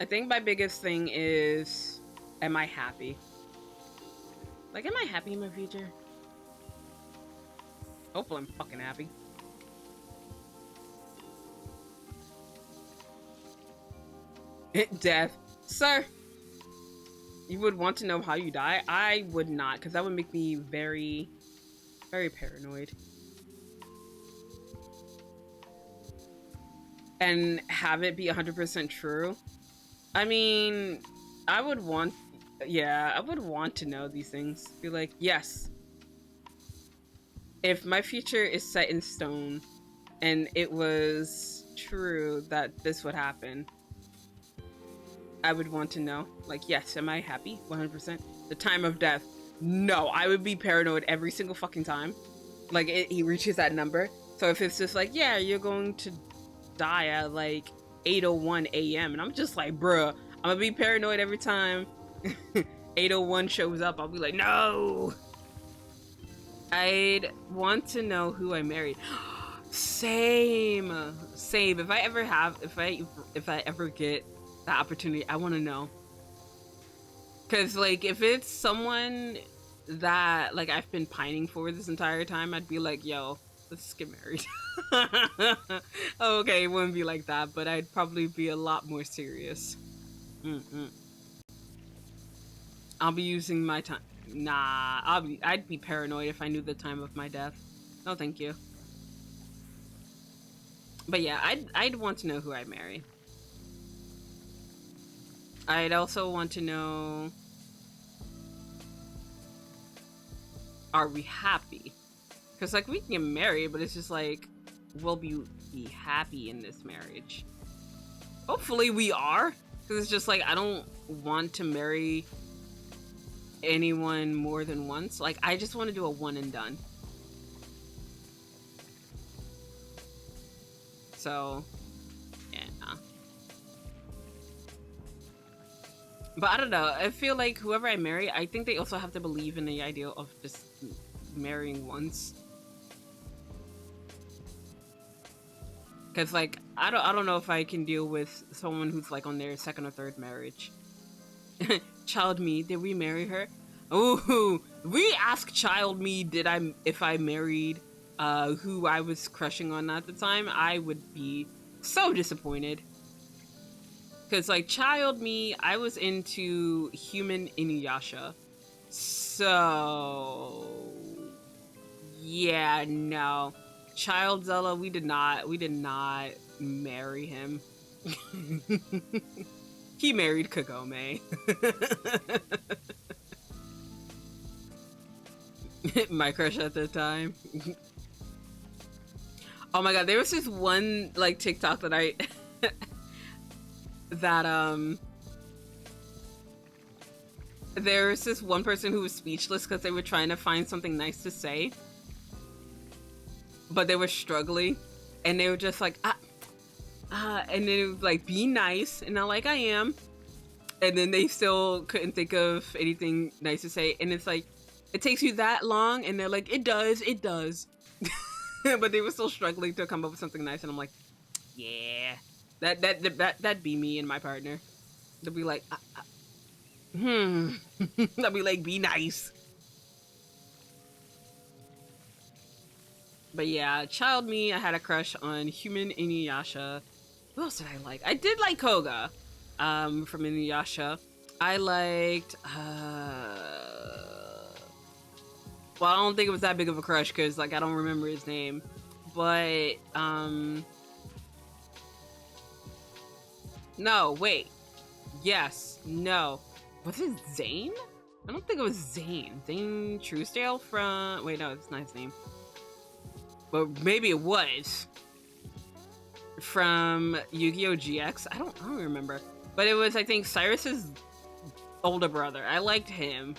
I think my biggest thing is, am I happy? Like, am I happy in my future? Hopefully I'm fucking happy. Death. Sir, you would want to know how you die? I would not, because that would make me very, very paranoid. And have it be 100% true? I mean, I would want to know these things. Be like, yes. If my future is set in stone and it was true that this would happen, I would want to know. Like, yes, am I happy? 100%. The time of death. No, I would be paranoid every single fucking time. Like, he reaches that number. So if it's just like, yeah, you're going to die at like 8:01 a.m. and I'm just like, bruh, I'm gonna be paranoid every time 8:01 shows up. I'll be like, no. I'd want to know who I married. Same. If I ever get the opportunity, I want to know. Because like, if it's someone that like I've been pining for this entire time, I'd be like, yo, let's get married. Okay, it wouldn't be like that, but I'd probably be a lot more serious. I'll be using my time. Nah, I'd be paranoid if I knew the time of my death. No, thank you. But yeah, I'd want to know who I marry. I'd also want to know, are we happy? Because like, we can get married, but it's just like, will we be happy in this marriage? Hopefully we are. Because it's just like, I don't want to marry anyone more than once. Like, I just want to do a one and done. So, yeah. But I don't know. I feel like whoever I marry, I think they also have to believe in the idea of just marrying once. Cause like, I don't know if I can deal with someone who's like on their second or third marriage. Child me, did we marry her? Ooh, we ask child me if I married who I was crushing on at the time, I would be so disappointed. Cause like, child me, I was into human Inuyasha. So yeah, no. Child Zela, we did not marry him. He married Kagome. My crush at the time. Oh my god, there was this one like TikTok that I there was this one person who was speechless because they were trying to find something nice to say, but they were struggling, and they were just like, and then it was like, be nice, and I'm like, I am, and then they still couldn't think of anything nice to say, and it's like, it takes you that long, and they're like, it does, but they were still struggling to come up with something nice, and I'm like, yeah, that'd be me and my partner. They'll be like, I'll be like, be nice. But yeah, child me, I had a crush on human Inuyasha. Who else did I like? I did like Koga, from Inuyasha. I liked, well, I don't think it was that big of a crush because, like, I don't remember his name. But, no, wait. Yes, no. Was it Zane? I don't think it was Zane. Zane Truesdale from... Wait, no, it's not his name. But maybe it was. From Yu-Gi-Oh! GX. I don't remember. But it was, I think, Cyrus's older brother. I liked him.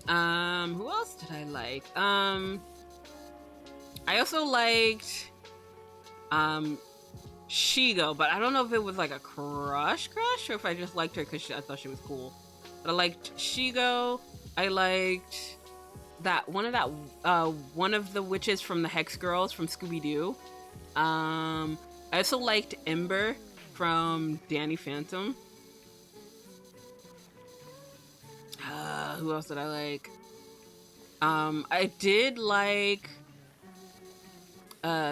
Who else did I like? I also liked Shigo, but I don't know if it was like a crush or if I just liked her because I thought she was cool. But I liked Shigo. I liked one of the witches from the Hex Girls from Scooby-Doo. I also liked Ember from Danny Phantom. Who else did I like? I did like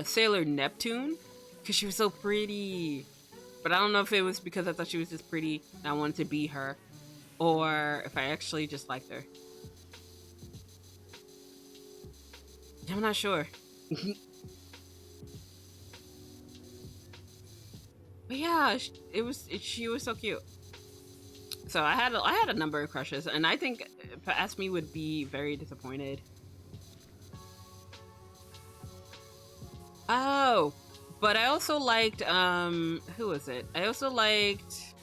Sailor Neptune because she was so pretty. But I don't know if it was because I thought she was just pretty and I wanted to be her, or if I actually just liked her. I'm not sure. But yeah, she was so cute. So I had a number of crushes, and I think Asmi would be very disappointed. Oh, but I also liked who was it? I also liked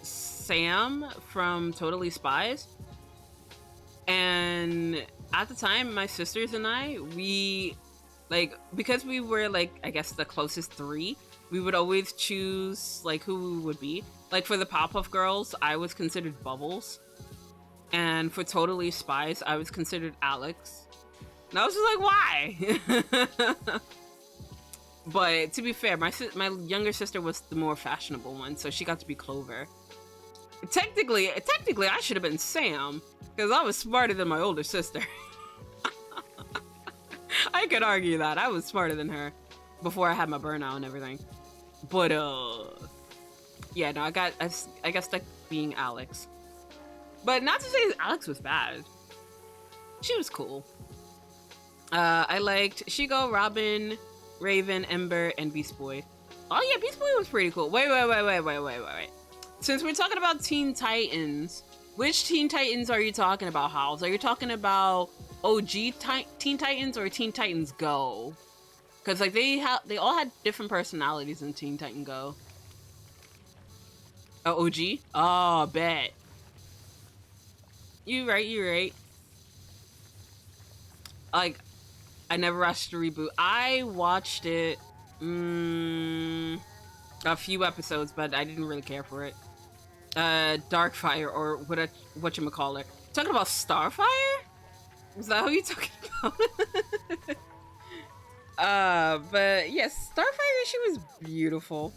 Sam from Totally Spies. And at the time, my sisters and I, we because we were I guess the closest three, we would always choose who we would be. Like for the Powerpuff Girls, I was considered Bubbles. And for Totally Spies, I was considered Alex. And I was just like, why? But to be fair, my younger sister was the more fashionable one, so she got to be Clover. Technically, I should have been Sam, because I was smarter than my older sister. I could argue that. I was smarter than her before I had my burnout and everything. But, yeah, no, I got stuck being Alex. But not to say Alex was bad. She was cool. I liked Shigo, Robin, Raven, Ember, and Beast Boy. Oh yeah, Beast Boy was pretty cool. Wait. Since we're talking about Teen Titans, which Teen Titans are you talking about, House? Are you talking about OG Teen Titans or Teen Titans Go? Because they all had different personalities in Teen Titan Go. Oh, OG? Oh, bet. You right. I never watched the reboot. I watched it a few episodes, but I didn't really care for it. Darkfire, or whatchamacallit. Talking about Starfire? Is that who you talking about? But yes, Starfire, she was beautiful.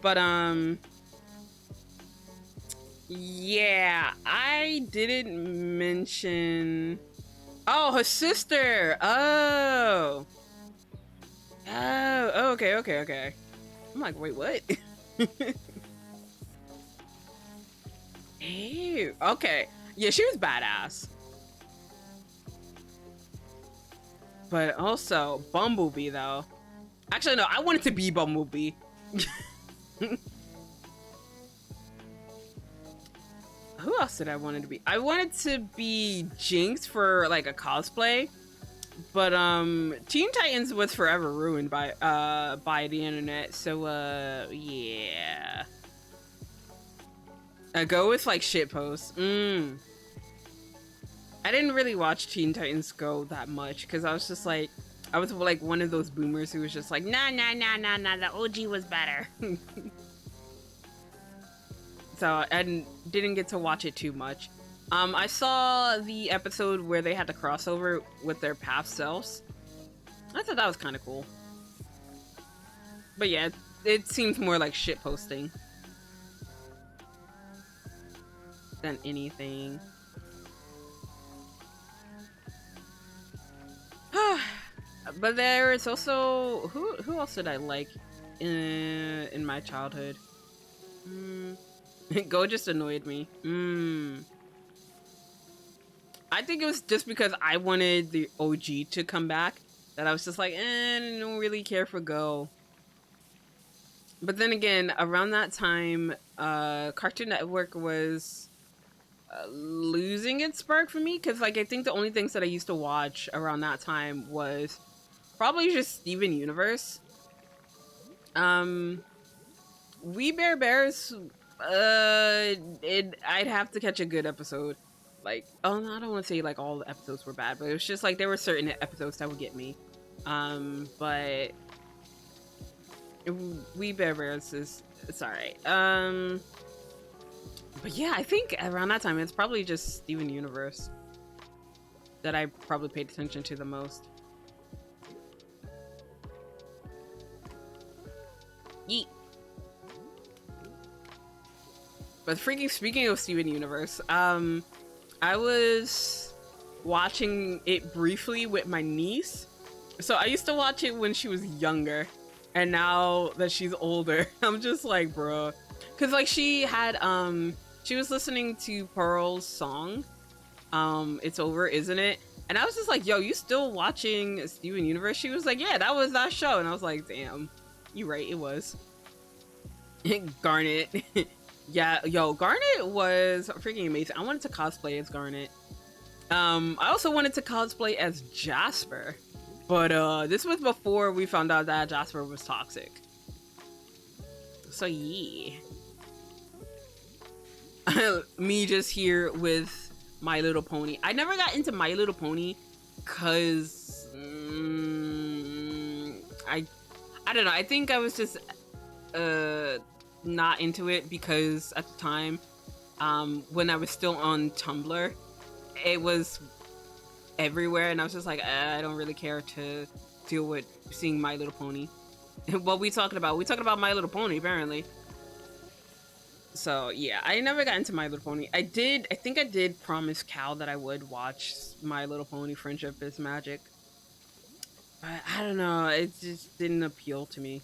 But yeah, I didn't mention. Oh, her sister. Oh, okay. I'm like, wait, what? Ew. Okay. Yeah, she was badass. But also, Bumblebee, though. Actually, no, I wanted to be Bumblebee. Who else did I want to be? I wanted to be Jinx for, like, a cosplay. But, Teen Titans was forever ruined by the internet. So, yeah. I go with, like, shitposts. I didn't really watch Teen Titans Go that much, because I was just like, I was like one of those boomers who was just like, nah, the OG was better. So I didn't get to watch it too much. I saw the episode where they had the crossover with their past selves. I thought that was kind of cool. But yeah, it seems more like shitposting than anything. but there is also who else did I like in my childhood? Go just annoyed me. I think it was just because I wanted the OG to come back that I was just like, I don't really care for Go. But then again, around that time, Cartoon Network was losing its spark for me because, like, I think the only things that I used to watch around that time was probably just Steven Universe. We Bare Bears, I'd have to catch a good episode. Like, oh no, I don't want to say like all the episodes were bad, but it was just like there were certain episodes that would get me. But We Bare Bears is it's alright. But yeah, I think around that time it's probably just Steven Universe that I probably paid attention to the most. Yeet. But freaking speaking of Steven Universe, I was watching it briefly with my niece. So I used to watch it when she was younger, and now that she's older, I'm just like, bruh. Cause like she had she was listening to Pearl's song, It's Over, Isn't It? And I was just like, yo, you still watching Steven Universe? She was like, yeah, that was that show. And I was like, damn, you right, it was. Garnet. Yeah, yo, Garnet was freaking amazing. I wanted to cosplay as Garnet. I also wanted to cosplay as Jasper. But this was before we found out that Jasper was toxic. So yeah. Me just here with My Little Pony. I never got into My Little Pony because I don't know. I think I was just not into it because at the time, when I was still on Tumblr, it was everywhere, and I was just like, I don't really care to deal with seeing My Little Pony. What we talking about? We talking about My Little Pony, apparently. So yeah, I never got into My Little Pony. I think I did promise Cal that I would watch My Little Pony Friendship is Magic. But I don't know, it just didn't appeal to me.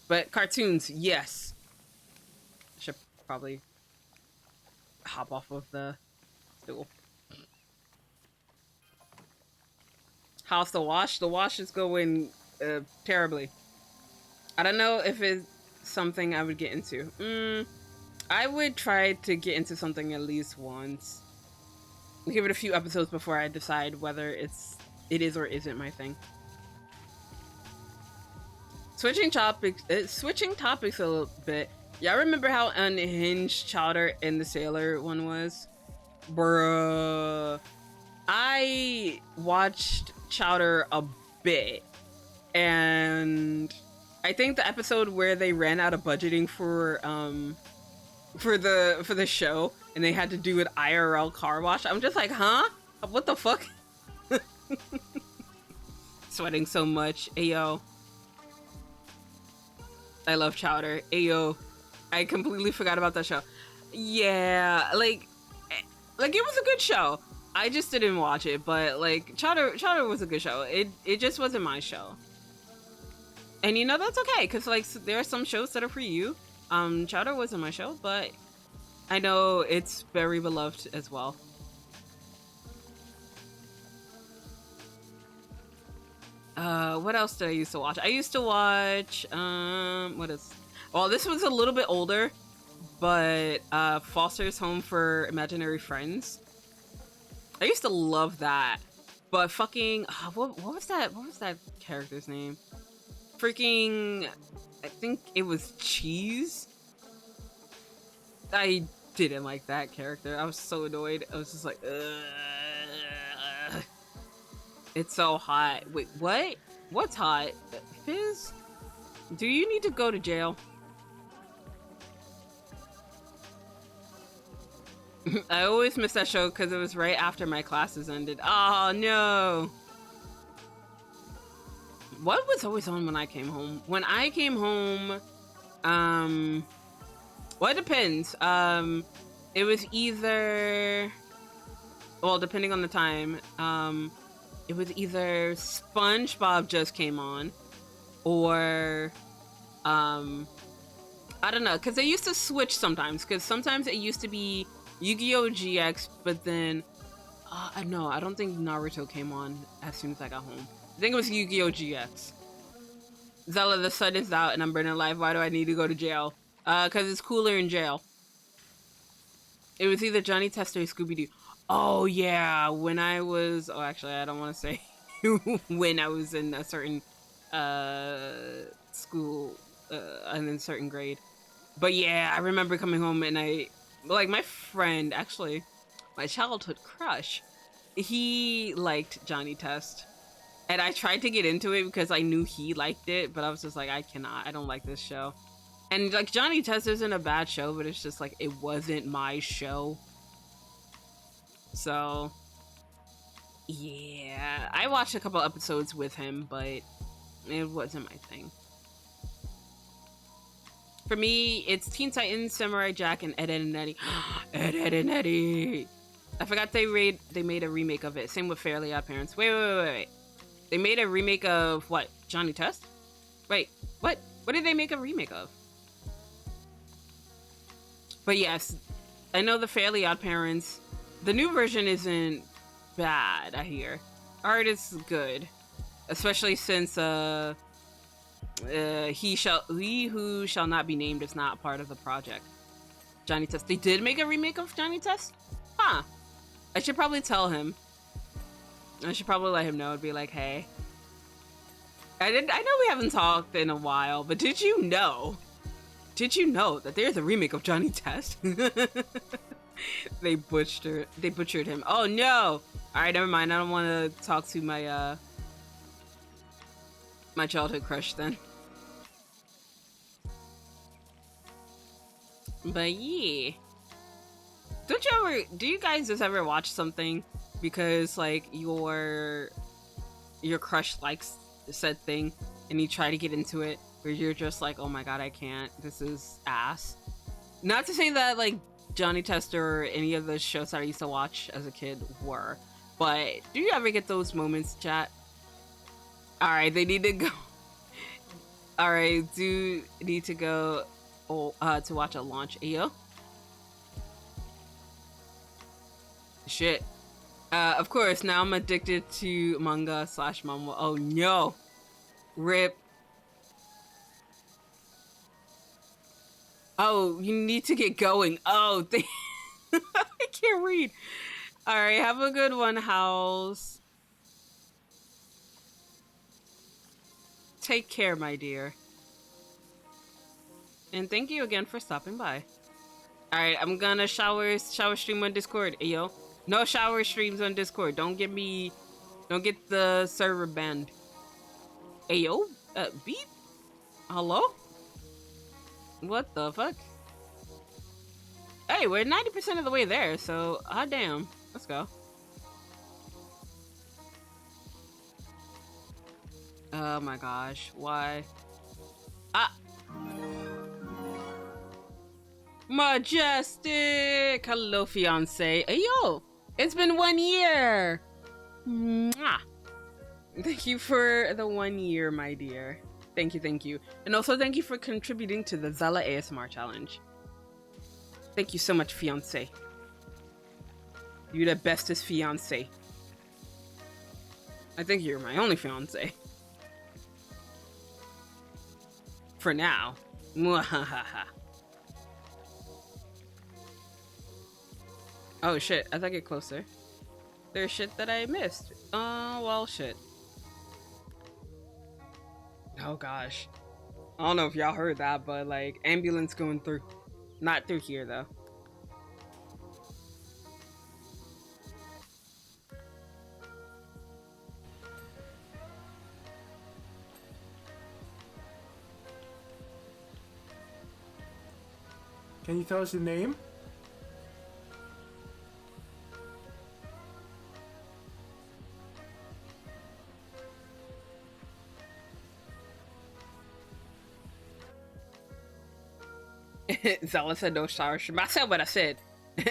But cartoons, yes. Should probably hop off of the stool. How's the wash? The wash is going terribly. I don't know if it's something I would get into. I would try to get into something at least once. Give it a few episodes before I decide whether it is or isn't my thing. Switching topics a little bit. Y'all remember how unhinged Chowder and the Sailor one was? Bruh. I watched Chowder a bit, and I think the episode where they ran out of budgeting for the show and they had to do an IRL car wash. I'm just like, huh? What the fuck? Sweating so much. Ayo. I love Chowder. Ayo. I completely forgot about that show. Yeah, like it was a good show. I just didn't watch it, but like Chowder was a good show. It just wasn't my show. And you know, that's okay, because like there are some shows that are for you. Chowder wasn't my show, but I know it's very beloved as well. What else did I used to watch? I used to watch well, this was a little bit older, but Foster's Home for Imaginary Friends. I used to love that, but fucking what was that character's name? Freaking, I think it was Cheese. I didn't like that character. I was so annoyed. I was just like, ugh. It's so hot. Wait, what? What's hot? Fizz? Do you need to go to jail? I always miss that show because it was right after my classes ended. Oh no. What was always on when I came home? When I came home, well, it depends. It was either, well, depending on the time, it was either SpongeBob just came on, or I don't know, because they used to switch sometimes. Because sometimes it used to be Yu-Gi-Oh! GX, but then no, I don't think Naruto came on as soon as I got home. I think it was Yu-Gi-Oh! GX. Zela, the sun is out and I'm burning alive. Why do I need to go to jail? Because it's cooler in jail. It was either Johnny Test or Scooby-Doo. Oh, yeah. When I was... Oh, actually, I don't want to say when I was in a certain school, in a certain grade. But yeah, I remember coming home and like, my friend, actually, my childhood crush, he liked Johnny Test. And I tried to get into it because I knew he liked it, but I was just like, I cannot. I don't like this show. And like, Johnny Test isn't a bad show, but it's just like, it wasn't my show. So, yeah. I watched a couple episodes with him, but it wasn't my thing. For me, it's Teen Titans, Samurai Jack, and Ed, Edd n Eddy. Ed, Edd n Eddy! I forgot they made a remake of it. Same with Fairly Odd Parents. Wait. They made a remake of what? Johnny Test? Wait, what? What did they make a remake of? But yes, I know the Fairly Odd Parents. The new version isn't bad, I hear. Art is good. Especially since he who shall not be named is not part of the project. Johnny Test. They did make a remake of Johnny Test? Huh. I should probably tell him. I should probably let him know and be like, hey. I know we haven't talked in a while, but did you know that there's a remake of Johnny Test? They butchered him. Oh no! Alright, never mind. I don't want to talk to my my childhood crush then. But yeah. Do you guys just ever watch something because like your crush likes said thing and you try to get into it, where you're just like, oh my god, I can't, this is ass? Not to say that like Johnny Test or any of the shows that I used to watch as a kid were, but do you ever get those moments, chat? Alright, they need to go. Alright, do need to go to watch a launch. Ayo? Shit. Of course, now I'm addicted to manga / manga. Oh no. Rip. Oh, you need to get going. Oh, I can't read. Alright, have a good one, House. Take care, my dear. And thank you again for stopping by. Alright, I'm gonna shower stream on Discord. Ayo. No shower streams on Discord. Don't get the server banned. Ayo? Beep? Hello? What the fuck? Hey, we're 90% of the way there, so hot damn. Let's go. Oh my gosh, why? Ah! Majestic! Hello, fiance. Hey, yo! It's been 1 year! Mwah! Thank you for the 1 year, my dear. Thank you. And also thank you for contributing to the Zela ASMR challenge. Thank you so much, fiance. You're the bestest fiance. I think you're my only fiance. For now. Mwahaha. Oh shit, as I get closer, there's shit that I missed. Well, shit. Oh gosh. I don't know if y'all heard that, but like, ambulance going through. Not through here though. Can you tell us your name? Zela said no shower stream. I said what I said.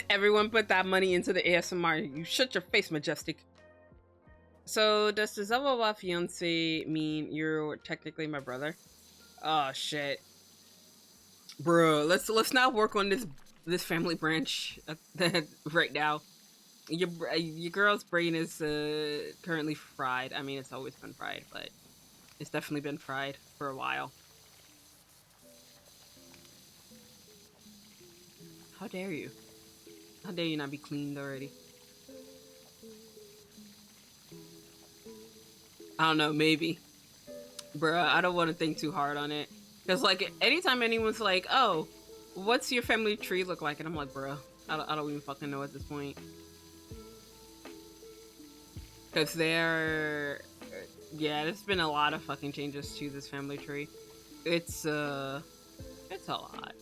Everyone put that money into the ASMR. You shut your face, Majestic. So does the Zela fiance mean you're technically my brother? Oh shit, bro. Let's not work on this family branch right now. Your girl's brain is currently fried. I mean, it's always been fried, but it's definitely been fried for a while. How dare you? How dare you not be cleaned already? I don't know, maybe. Bruh, I don't want to think too hard on it. Because, like, anytime anyone's like, oh, what's your family tree look like? And I'm like, bruh, I don't even fucking know at this point. Because yeah, there's been a lot of fucking changes to this family tree. It's a lot.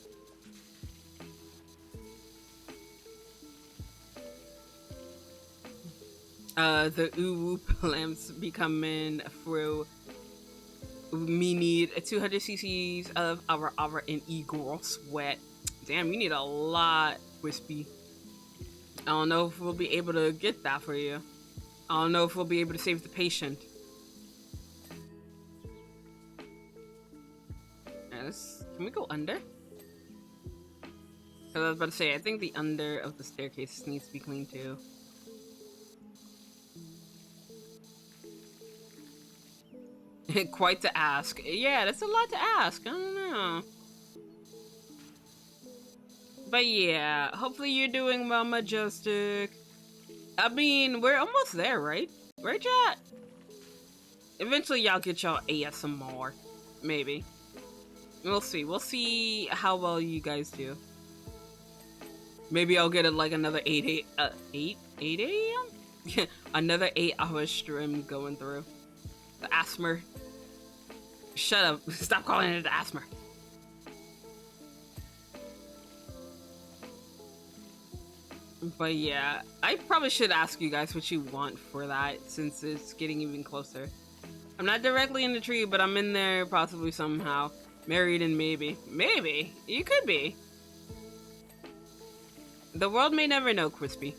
The Uwoop lamps be coming through. Me need 200 cc's of our and Igor sweat. Damn, you need a lot, Wispy. I don't know if we'll be able to get that for you. I don't know if we'll be able to save the patient. Can we go under? Because I was about to say, I think the under of the staircase needs to be cleaned too. Quite to ask. Yeah, that's a lot to ask. I don't know. But yeah, hopefully you're doing well, Majestic. I mean, we're almost there, right? Right, chat? Eventually y'all get y'all ASMR. Maybe. We'll see. We'll see how well you guys do. Maybe I'll get like another 8 a.m.? Another 8-hour stream going through. The asthma. Shut up. Stop calling it the asthma. But yeah, I probably should ask you guys what you want for that since it's getting even closer. I'm not directly in the tree, but I'm in there possibly somehow. Married and maybe. Maybe. You could be. The world may never know, Crispy.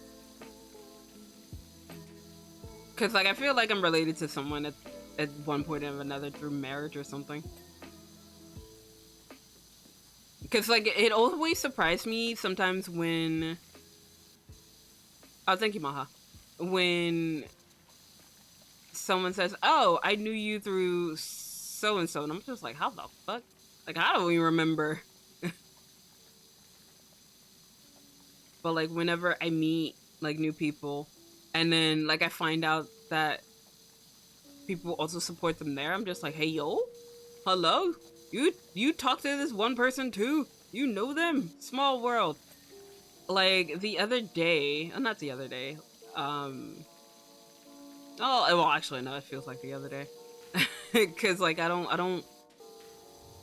Because, like, I feel like I'm related to someone at one point or another through marriage or something. Because, like, it always surprised me sometimes when... Oh, thank you, Maha. When someone says, oh, I knew you through so-and-so, and I'm just like, how the fuck? Like, I don't even remember. But, like, whenever I meet, like, new people, and then, like, I find out that people also support them there, I'm just like, hey, yo, hello? You talk to this one person, too? You know them? Small world. Like, the other day, not the other day, oh, well, actually, no, it feels like the other day. Because, like, I don't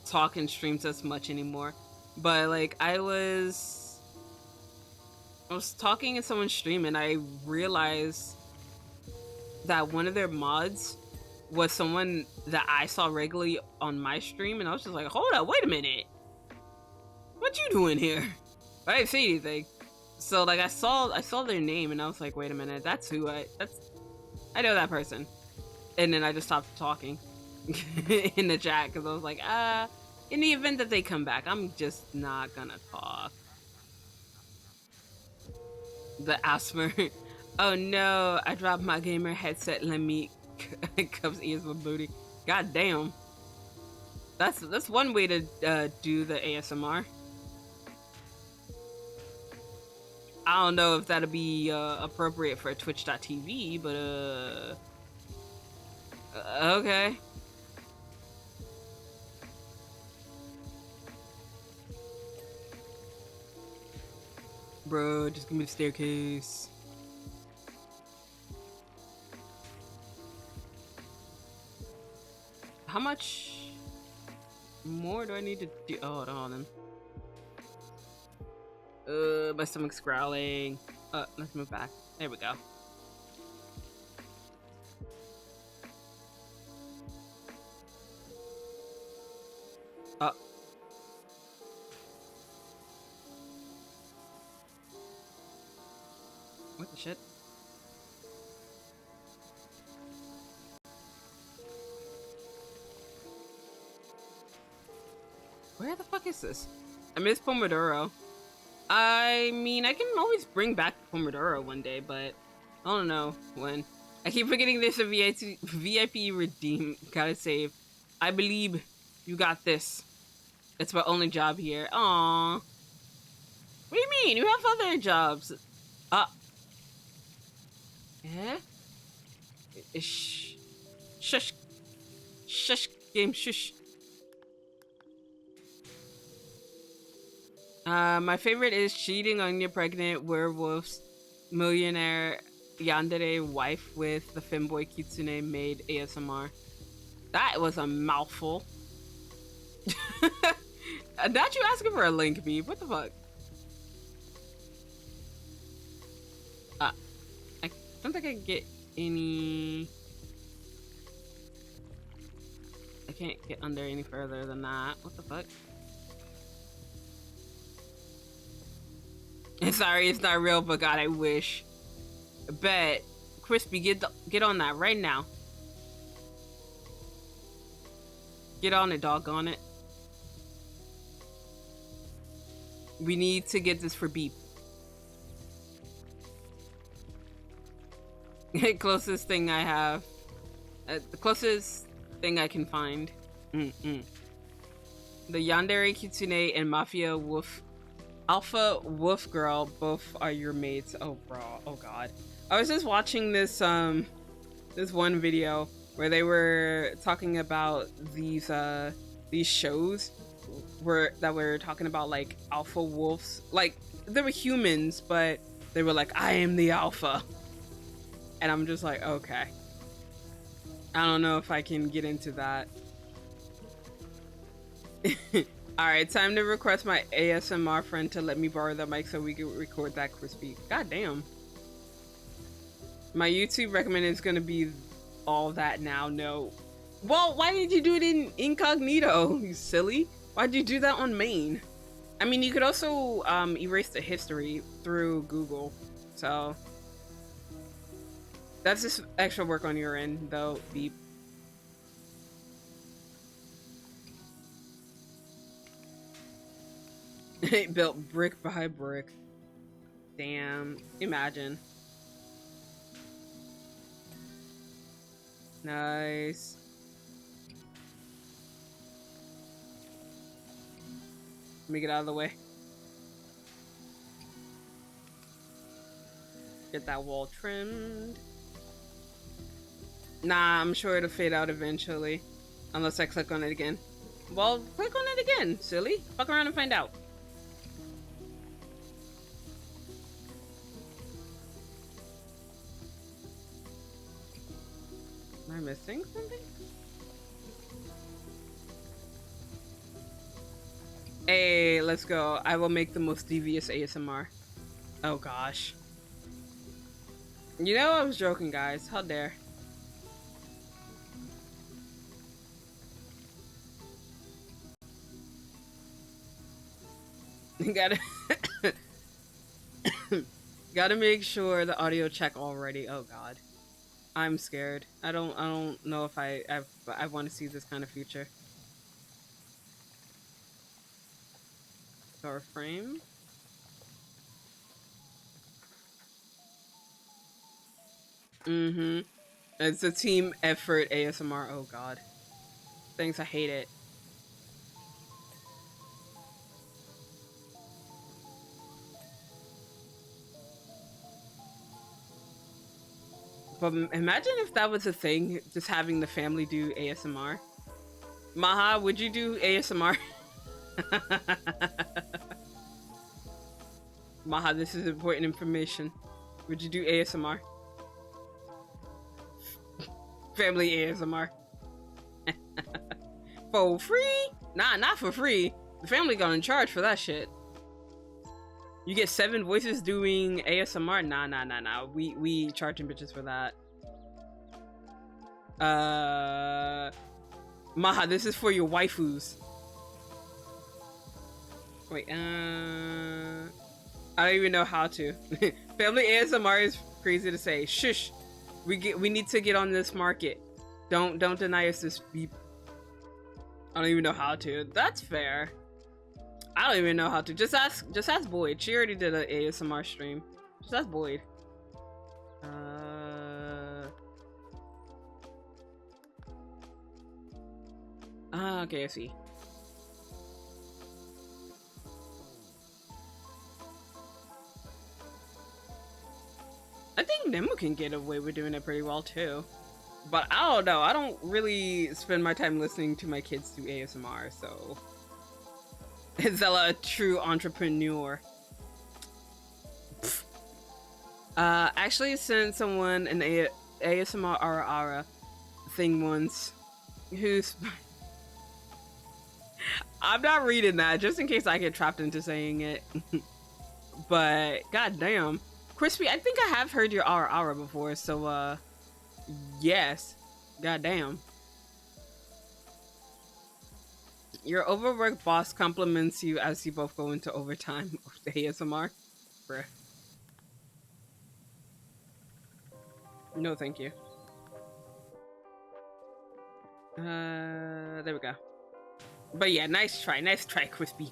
talk in streams as much anymore. But, like, I was talking in someone's stream and I realized that one of their mods was someone that I saw regularly on my stream, and I was just like, hold up, wait a minute. What you doing here? I didn't say anything. So, like, I saw their name and I was like, wait a minute, that's who I know that person. And then I just stopped talking in the chat because I was like, in the event that they come back, I'm just not gonna talk. The asthma. Oh no, I dropped my gamer headset. Let me cups ears with booty. God damn. That's one way to do the ASMR. I don't know if that'll be appropriate for Twitch.tv, but okay. Bro, just give me the staircase. How much more do I need to do? Oh, hold on. My stomach's growling. Let's move back. There we go. What the shit? Where the fuck is this? I miss Pomodoro. I mean, I can always bring back Pomodoro one day, but I don't know when. I keep forgetting there's a VIP redeem. Gotta save. I believe you got this. It's my only job here. Aww. What do you mean? You have other jobs. Yeah? Shh. Shush. Shush, game, shush. My favorite is cheating on your pregnant werewolf's millionaire yandere wife with the femboy kitsune made ASMR. That was a mouthful. Not you asking for a link, Beep. What the fuck? I don't think I can get any... I can't get under any further than that. What the fuck? Sorry, it's not real, but God, I wish. Bet. Crispy, get on that right now. Get on it, doggone it. We need to get this for Beep. Closest thing I have. The closest thing I can find. The Yandere Kitsune and Mafia Wolf Alpha Wolf Girl both are your mates. Oh bro, oh god. I was just watching this this one video where they were talking about these shows that were talking about like alpha wolves. Like they were humans, but they were like, I am the alpha. And I'm just like, okay. I don't know if I can get into that. Alright, time to request my ASMR friend to let me borrow the mic so we can record that crispy. God damn. My YouTube recommended is gonna be all that now. No. Well, why did you do it in incognito, you silly? Why'd you do that on main? I mean, you could also erase the history through Google. So that's just extra work on your end, though, Beep. Built brick by brick. Damn. Imagine. Nice. Let me get out of the way. Get that wall trimmed. Nah, I'm sure it'll fade out eventually. Unless I click on it again. Well, click on it again, silly. Fuck around and find out. Am I missing something? Hey, let's go. I will make the most devious ASMR. Oh gosh. You know I was joking, guys. How dare. Gotta make sure the audio check already. Oh god. I'm scared. I don't know if I want to see this kind of future. Door frame. It's a team effort ASMR. Oh god. Thanks, I hate it. But imagine if that was a thing, just having the family do ASMR. Maha, would you do ASMR? Maha, this is important information. Would you do ASMR? Family ASMR. For free? Nah, not for free. The family gonna charge for that shit. You get 7 voices doing ASMR? Nah. We charging bitches for that. Maha, this is for your waifus. Wait, I don't even know how to. Family ASMR is crazy to say. Shush. We need to get on this market. Don't deny us this beep. I don't even know how to. That's fair. I don't even know how to. Just ask Boyd. She already did an ASMR stream. Just ask Boyd. Okay, I see. I think Nemo can get away with doing it pretty well too. But I don't know. I don't really spend my time listening to my kids do ASMR, so. Is Zela a true entrepreneur? Actually sent someone an ASMR ara thing once. Who's... I'm not reading that, just in case I get trapped into saying it. But, goddamn. Crispy, I think I have heard your ara before, so, yes. Goddamn. Your overworked boss compliments you as you both go into overtime of the ASMR. Bruh. No, thank you. There we go. But yeah, nice try, Crispy.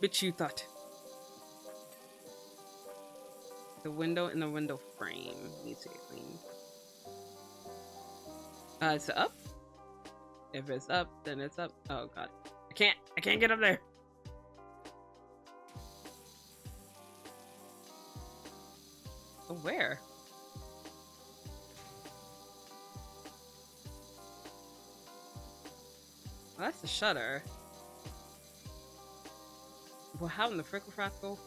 Bitch, you thought. The window in the window frame needs to get cleaned. Is it up? If it's up, then it's up. Oh god. I can't get up there. Oh, where? Well, that's the shutter. Well, how in the frickle frackle?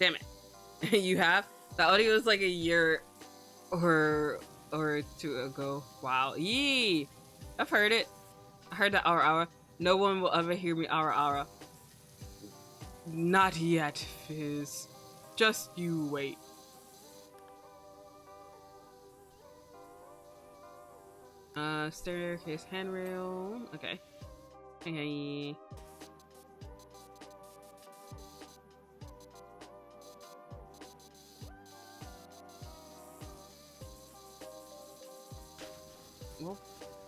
Damn it. You have? The audio is like a year or two ago. Wow. Yee! I've heard it. I heard that hour. No one will ever hear me hour. Not yet, Fizz. Just you wait. Staircase handrail. Okay. Hey. Well,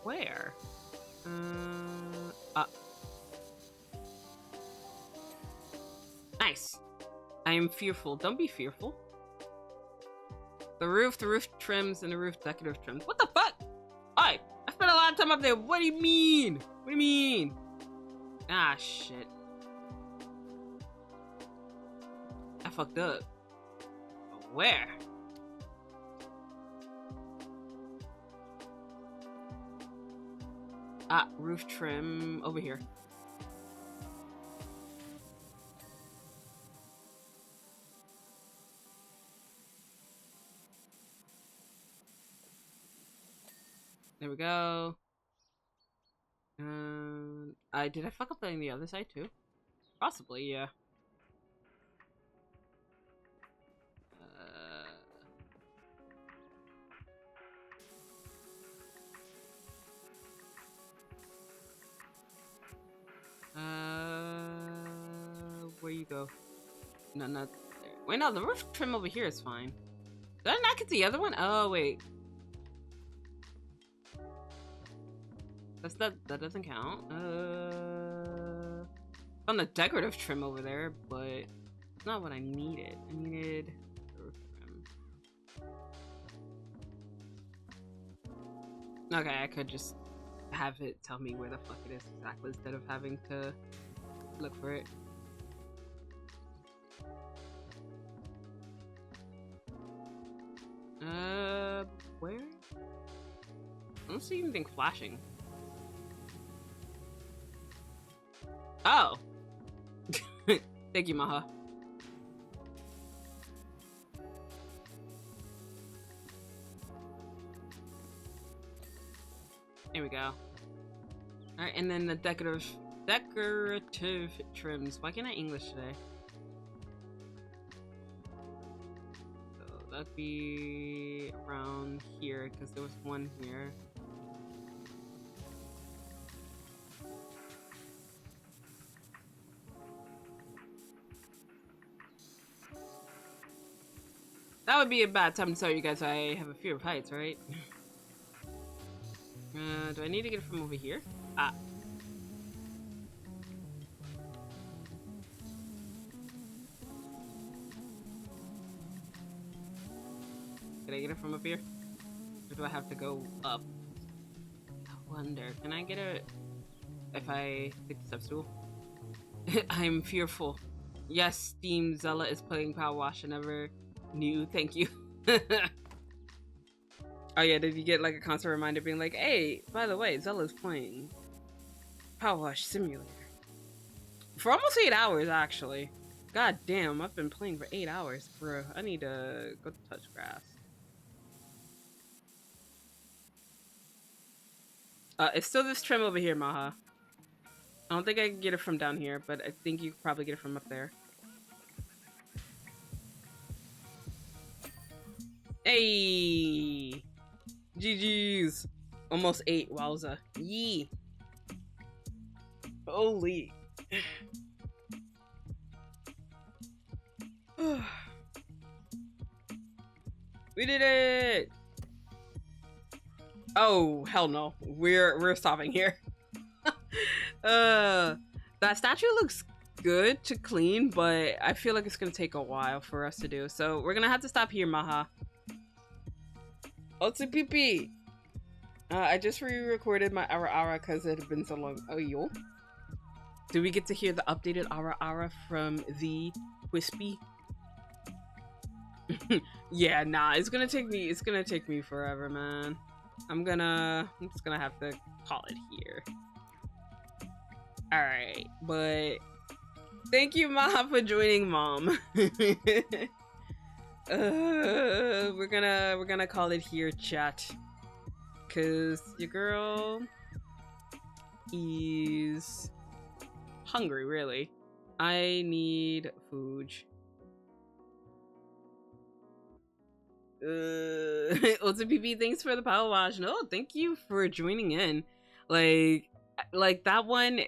where? Nice. I am fearful. Don't be fearful. The roof trims, and the roof decorative trims. What the fuck? Alright, I spent a lot of time up there. What do you mean? What do you mean? Ah, shit. I fucked up. But where? Ah, roof trim over here. There we go. Did I fuck up on the other side too? Possibly, yeah. Where you go? No, not there. Wait, no, the roof trim over here is fine. Did I not get the other one? Oh, wait. That doesn't count. On the decorative trim over there, but it's not what I needed. I needed the roof trim. Okay, I could just have it tell me where the fuck it is exactly instead of having to look for it. Where? I don't see anything flashing. Oh! Thank you, Maha. There we go. Alright, and then the decorative trims. Why can't I English today? So that'd be around here, because there was one here. That would be a bad time to tell you guys I have a fear of heights, right? Do I need to get it from over here? Ah. Can I get it from up here? Or do I have to go up? I wonder. Can I get it if I take the step stool? I'm fearful. Yes, Team Zela is playing Power Wash. I never knew. Thank you. Oh yeah, did you get like a constant reminder being like, hey, by the way, Zela's playing Power Wash Simulator. For almost 8 hours, actually. God damn, I've been playing for 8 hours, bro. I need to go touch grass. It's still this trim over here, Maha. I don't think I can get it from down here, but I think you can probably get it from up there. Hey! GG's! Almost 8, wowza. Yee! Holy. We did it! Oh, hell no. We're stopping here. That statue looks good to clean, but I feel like it's gonna take a while for us to do. So we're gonna have to stop here, Maha. OTPP! I just re-recorded my Ara because it had been so long. Oh, yo. Do we get to hear the updated Ara from the Wispy? Yeah, nah, it's gonna take me forever, man. I'm just gonna have to call it here. Alright, but thank you, Maha, for joining, Mom. We're gonna call it here, chat. Cause your girl is hungry, really. I need food. OTPP, thanks for the power wash. No, thank you for joining in. Like that one,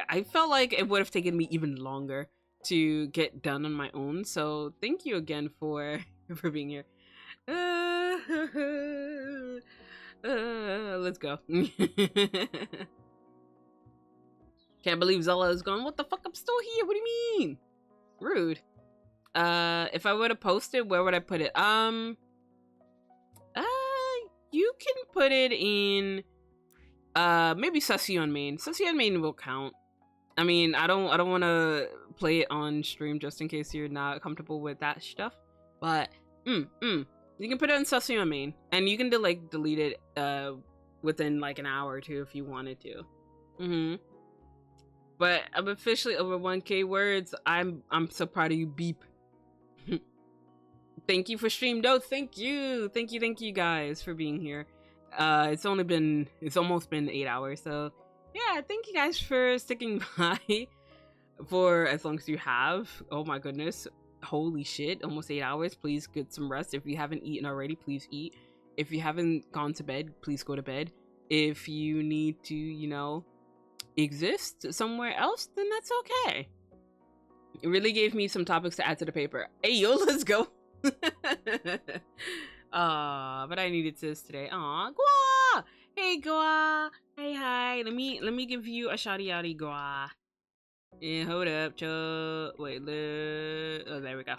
I felt like it would have taken me even longer to get done on my own. So thank you again for being here. Let's go. Can't believe Zela is gone. What the fuck? I'm still here. What do you mean? Rude. If I were to post it, where would I put it? You can put it in, maybe Sussy on main. Sussy on main will count. I mean, I don't want to play it on stream just in case you're not comfortable with that stuff. But, you can put it on Sussy on main, and you can delete it, within like an hour or two if you wanted to. But I'm officially over 1K words. I'm so proud of you, Beep. Thank you for stream. No, thank you guys for being here. It's almost been 8 hours, so yeah, thank you guys for sticking by for as long as you have. Oh my goodness, holy shit, almost 8 hours. Please get some rest. If you haven't eaten already, please eat. If you haven't gone to bed, please go to bed. If you need to, you know, exist somewhere else, then that's okay. It really gave me some topics to add to the paper. Hey yo, let's go. But I needed this today. Aw, Gua! Hey Gua! Hey, hi. Let me give you a shawty yawty, Gua. Yeah, hold up, cho. Wait, oh, there we go.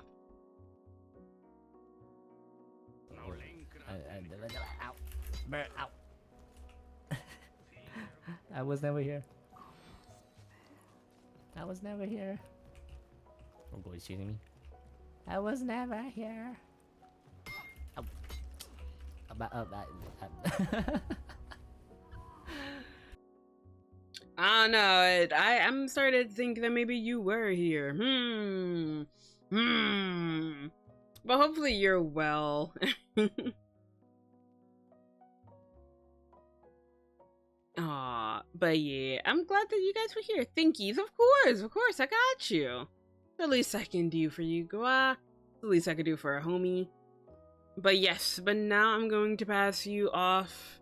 I was never here. I was never here. Oh boy, shooting me. I was never here. I don't know. I'm starting to think that maybe you were here. But hopefully you're well. Aw, but yeah, I'm glad that you guys were here. Thankies, of course, I got you. The least I can do for you, Gua. The least I could do for a homie. But yes, but now I'm going to pass you off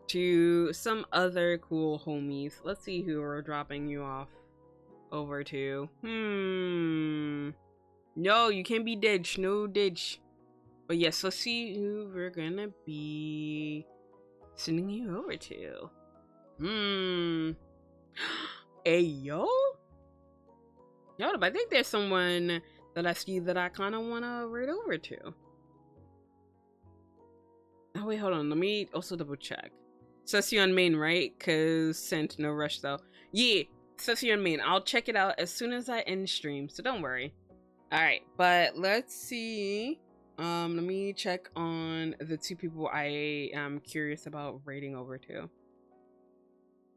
to some other cool homies. Let's see who we're dropping you off over to. No, you can't be ditched. No ditch. But yes, let's see who we're gonna be sending you over to. Hey, yo? Yo, I think there's someone that I see that I kind of want to raid over to. Oh wait, hold on. Let me also double check. Says you on main, right? Cause sent no rush though. Yeah, says you on main. I'll check it out as soon as I end stream, so don't worry. All right, but let's see. Let me check on the two people I am curious about raiding over to.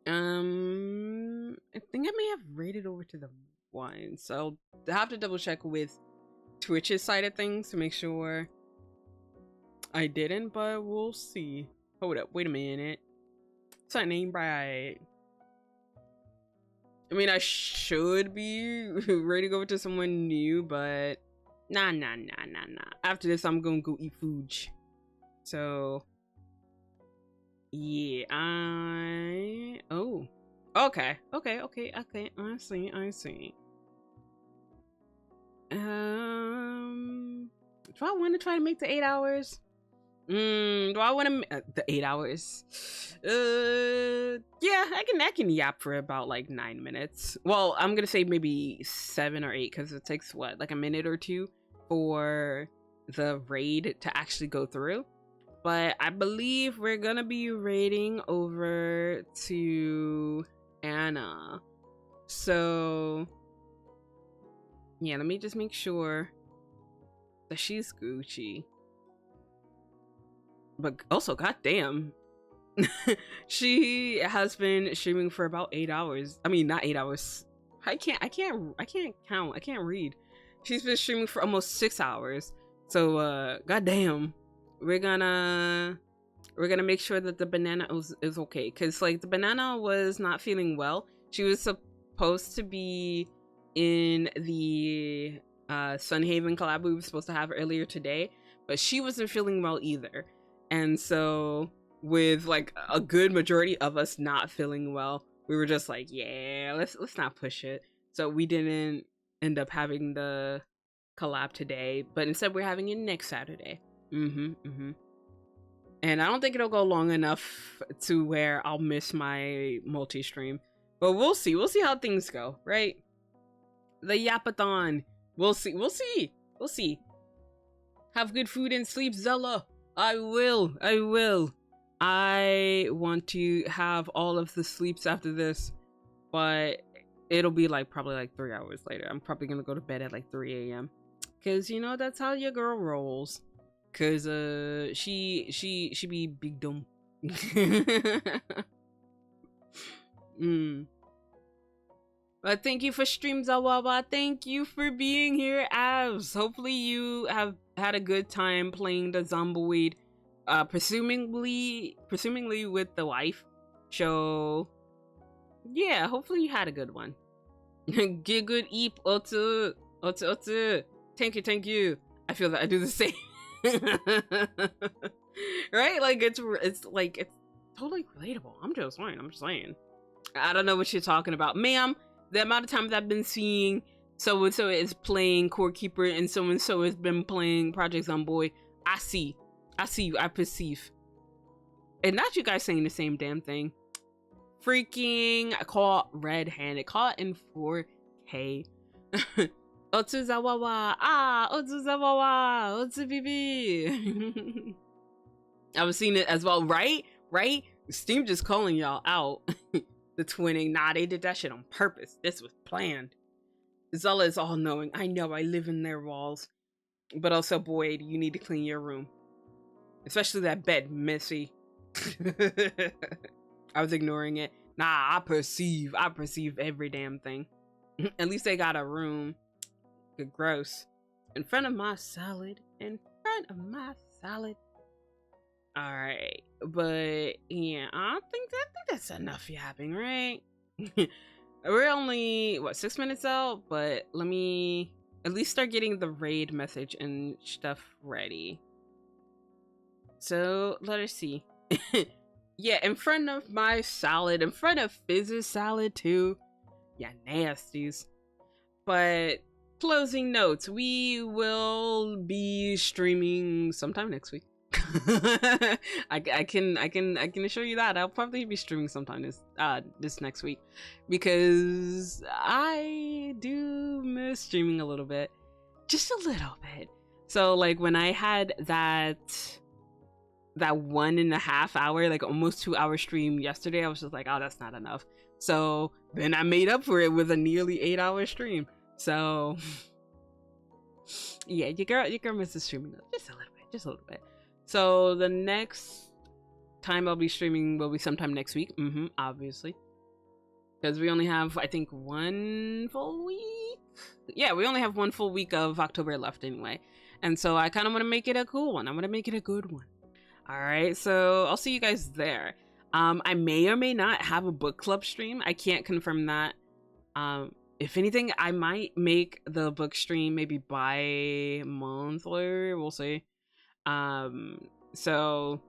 I think I may have raided over to the one, so I have to double check with Twitch's side of things to make sure I didn't, but we'll see. Hold up, wait a minute. It's not named right. I mean, I should be ready to go to someone new, but nah. After this, I'm gonna go eat food. So, yeah, oh, okay. I see. Do I want to try to make the 8 hours? Do I want to the 8 hours? Yeah, I can yap for about like 9 minutes. Well, I'm gonna say maybe 7 or 8 because it takes what, like a minute or two for the raid to actually go through. But I believe we're gonna be raiding over to Anna. So yeah, let me just make sure that she's Gucci. But also, goddamn, she has been streaming for about 8 hours. I mean, not 8 hours. I can't count. I can't read. She's been streaming for almost 6 hours. So, goddamn, we're gonna make sure that the banana is okay. Cause like the banana was not feeling well. She was supposed to be in the Sunhaven collab we were supposed to have earlier today, but she wasn't feeling well either. And so with like a good majority of us not feeling well, we were just like, yeah, let's not push it. So we didn't end up having the collab today, but instead we're having it next Saturday. And I don't think it'll go long enough to where I'll miss my multi-stream, but we'll see how things go, right? The Yapathon, we'll see. Have good food and sleep, Zela. I will. I want to have all of the sleeps after this, but it'll be like probably like 3 hours later. I'm probably gonna go to bed at like 3 a.m. Cause you know that's how your girl rolls. Cause she be big dumb. But thank you for stream, Zawawa. Thank you for being here, Avs. Hopefully you have had a good time playing the Zomboid, presumably with the wife. So yeah, hopefully you had a good one. Get good eep, Otu. Thank you. I feel that I do the same. Right? Like it's totally relatable. I'm just saying. I don't know what you're talking about, ma'am. The amount of times I've been seeing so and so is playing Core Keeper and so has been playing Project Zomboid. I see you. I perceive. And not you guys saying the same damn thing. Freaking caught red-handed, caught in 4K. Otsuzawawa, Otsuzawawa, Otsubibi. I was seeing it as well, right? Steam just calling y'all out. The twinning. Nah, they did that shit on purpose. This was planned. Zela is all knowing. I know, I live in their walls. But also, boy, you need to clean your room. Especially that bed, Missy. I was ignoring it. Nah, I perceive every damn thing. At least they got a room. Good, gross. In front of my salad. Alright, but yeah, I think that's enough yapping, right? We're only, 6 minutes out, but let me at least start getting the raid message and stuff ready. So, let us see. Yeah, in front of my salad, in front of Fizz's salad too. Yeah, nasties. But, closing notes, we will be streaming sometime next week. I can assure you that I'll probably be streaming sometime this next week, because I do miss streaming a little bit, just a little bit. So like when I had that that 1.5 hour, like almost 2 hour stream yesterday, I was just like, oh, that's not enough. So then I made up for it with a nearly 8 hour stream. So yeah, your girl misses streaming just a little bit. So the next time I'll be streaming will be sometime next week. Obviously. Because we only have, I think, 1 full week. Yeah, we only have 1 full week of October left anyway. And so I kind of want to make it a cool one. I want to make it a good one. All right, so I'll see you guys there. I may or may not have a book club stream. I can't confirm that. If anything, I might make the book stream maybe bi-monthly. We'll see. So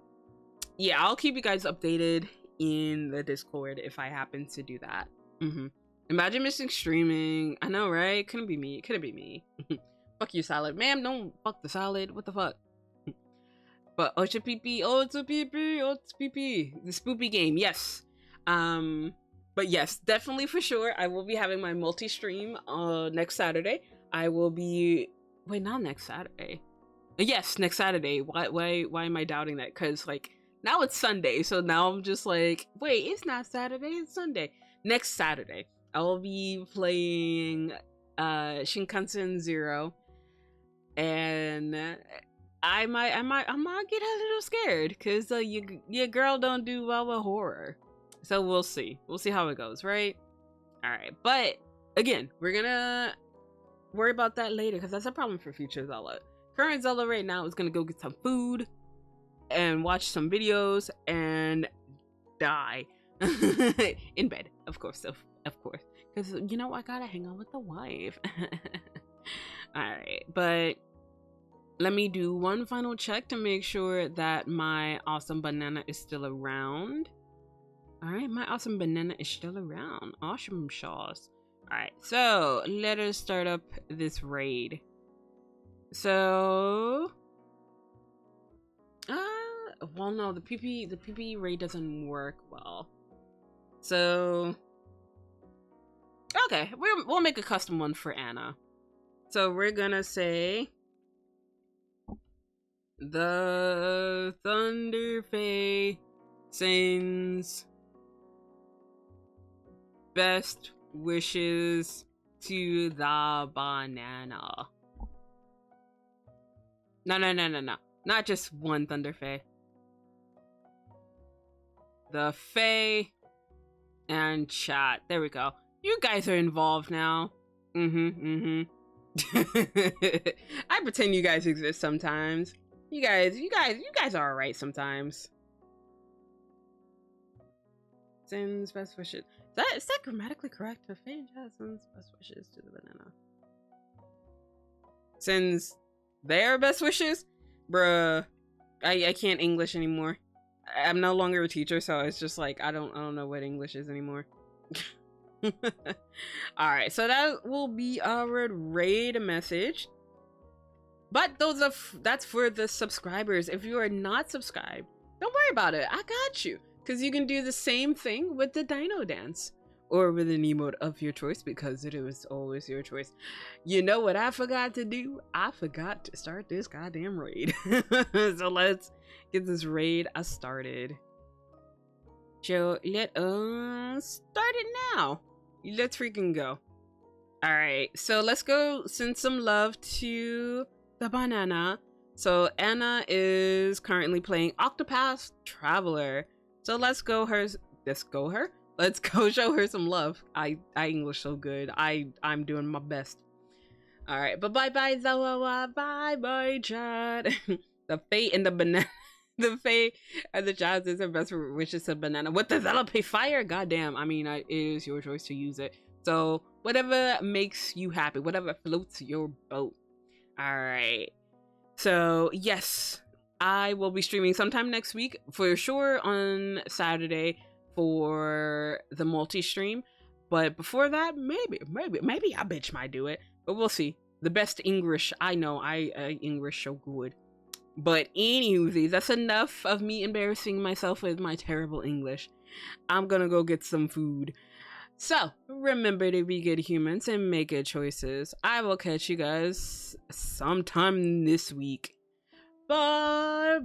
yeah, I'll keep you guys updated in the Discord if I happen to do that. Imagine missing streaming. I know, right? Couldn't be me. Couldn't be me. Fuck you, salad. Ma'am, don't fuck the salad. What the fuck? But oh, it's a pee-pee. Oh, it's a pee-pee. Oh, it's pee-pee. The spoopy game. Yes. But yes, definitely for sure. I will be having my multi-stream next Saturday. I will be... Wait, not next Saturday. Yes, next Saturday. Why am I doubting that? Because, like, now it's Sunday. So now I'm just like, wait, it's not Saturday. It's Sunday. Next Saturday, I will be playing Shinkansen Zero. And I might get a little scared. Because your girl don't do well with horror. So we'll see. We'll see how it goes, right? Alright, but again, we're gonna worry about that later because that's a problem for future Zela. Current Zela right now is gonna go get some food and watch some videos and die. In bed, of course, of course. Because, you know, I gotta hang out with the wife. Alright, but let me do one final check to make sure that my awesome banana is still around. Alright, my awesome banana is still around. Awesome sauce. Alright, so let us start up this raid. So well, no, the PP raid doesn't work well. So okay, we'll make a custom one for Anna. So we're gonna say the Thunder Fae sends best wishes to the banana. No. Not just one Thunder Fae. The Fae and chat. There we go. You guys are involved now. I pretend you guys exist sometimes. You guys are alright sometimes. Sends best wishes. Is that grammatically correct? The Fae sends best wishes to the banana. Sends their best wishes? Bruh. I can't English anymore. I'm no longer a teacher, so it's just like I don't know what English is anymore. Alright, so that will be our raid message. But that's for the subscribers. If you are not subscribed, don't worry about it. I got you. Because you can do the same thing with the Dino Dance. Or with an emote of your choice, because it was always your choice. You know what I forgot to do? I forgot to start this goddamn raid. So let's get this raid started. So let us start it now. Let's freaking go. Alright, so let's go send some love to the banana. So Anna is currently playing Octopath Traveler. So let's go show her some love. I English so good. I'm doing my best. All right, but bye Zawawa, bye chat. The Fae and the banana, the Fae and the chat is her best wishes to banana. What the Zela pay fire? Goddamn. I mean, it is your choice to use it. So whatever makes you happy, whatever floats your boat. All right. So yes, I will be streaming sometime next week for sure on Saturday for the multi-stream, but before that, maybe I bitch might do it, but we'll see. The best English I know, I English so good. But anywho, that's enough of me embarrassing myself with my terrible English. I'm gonna go get some food. So remember to be good humans and make good choices. I will catch you guys sometime this week. Bye.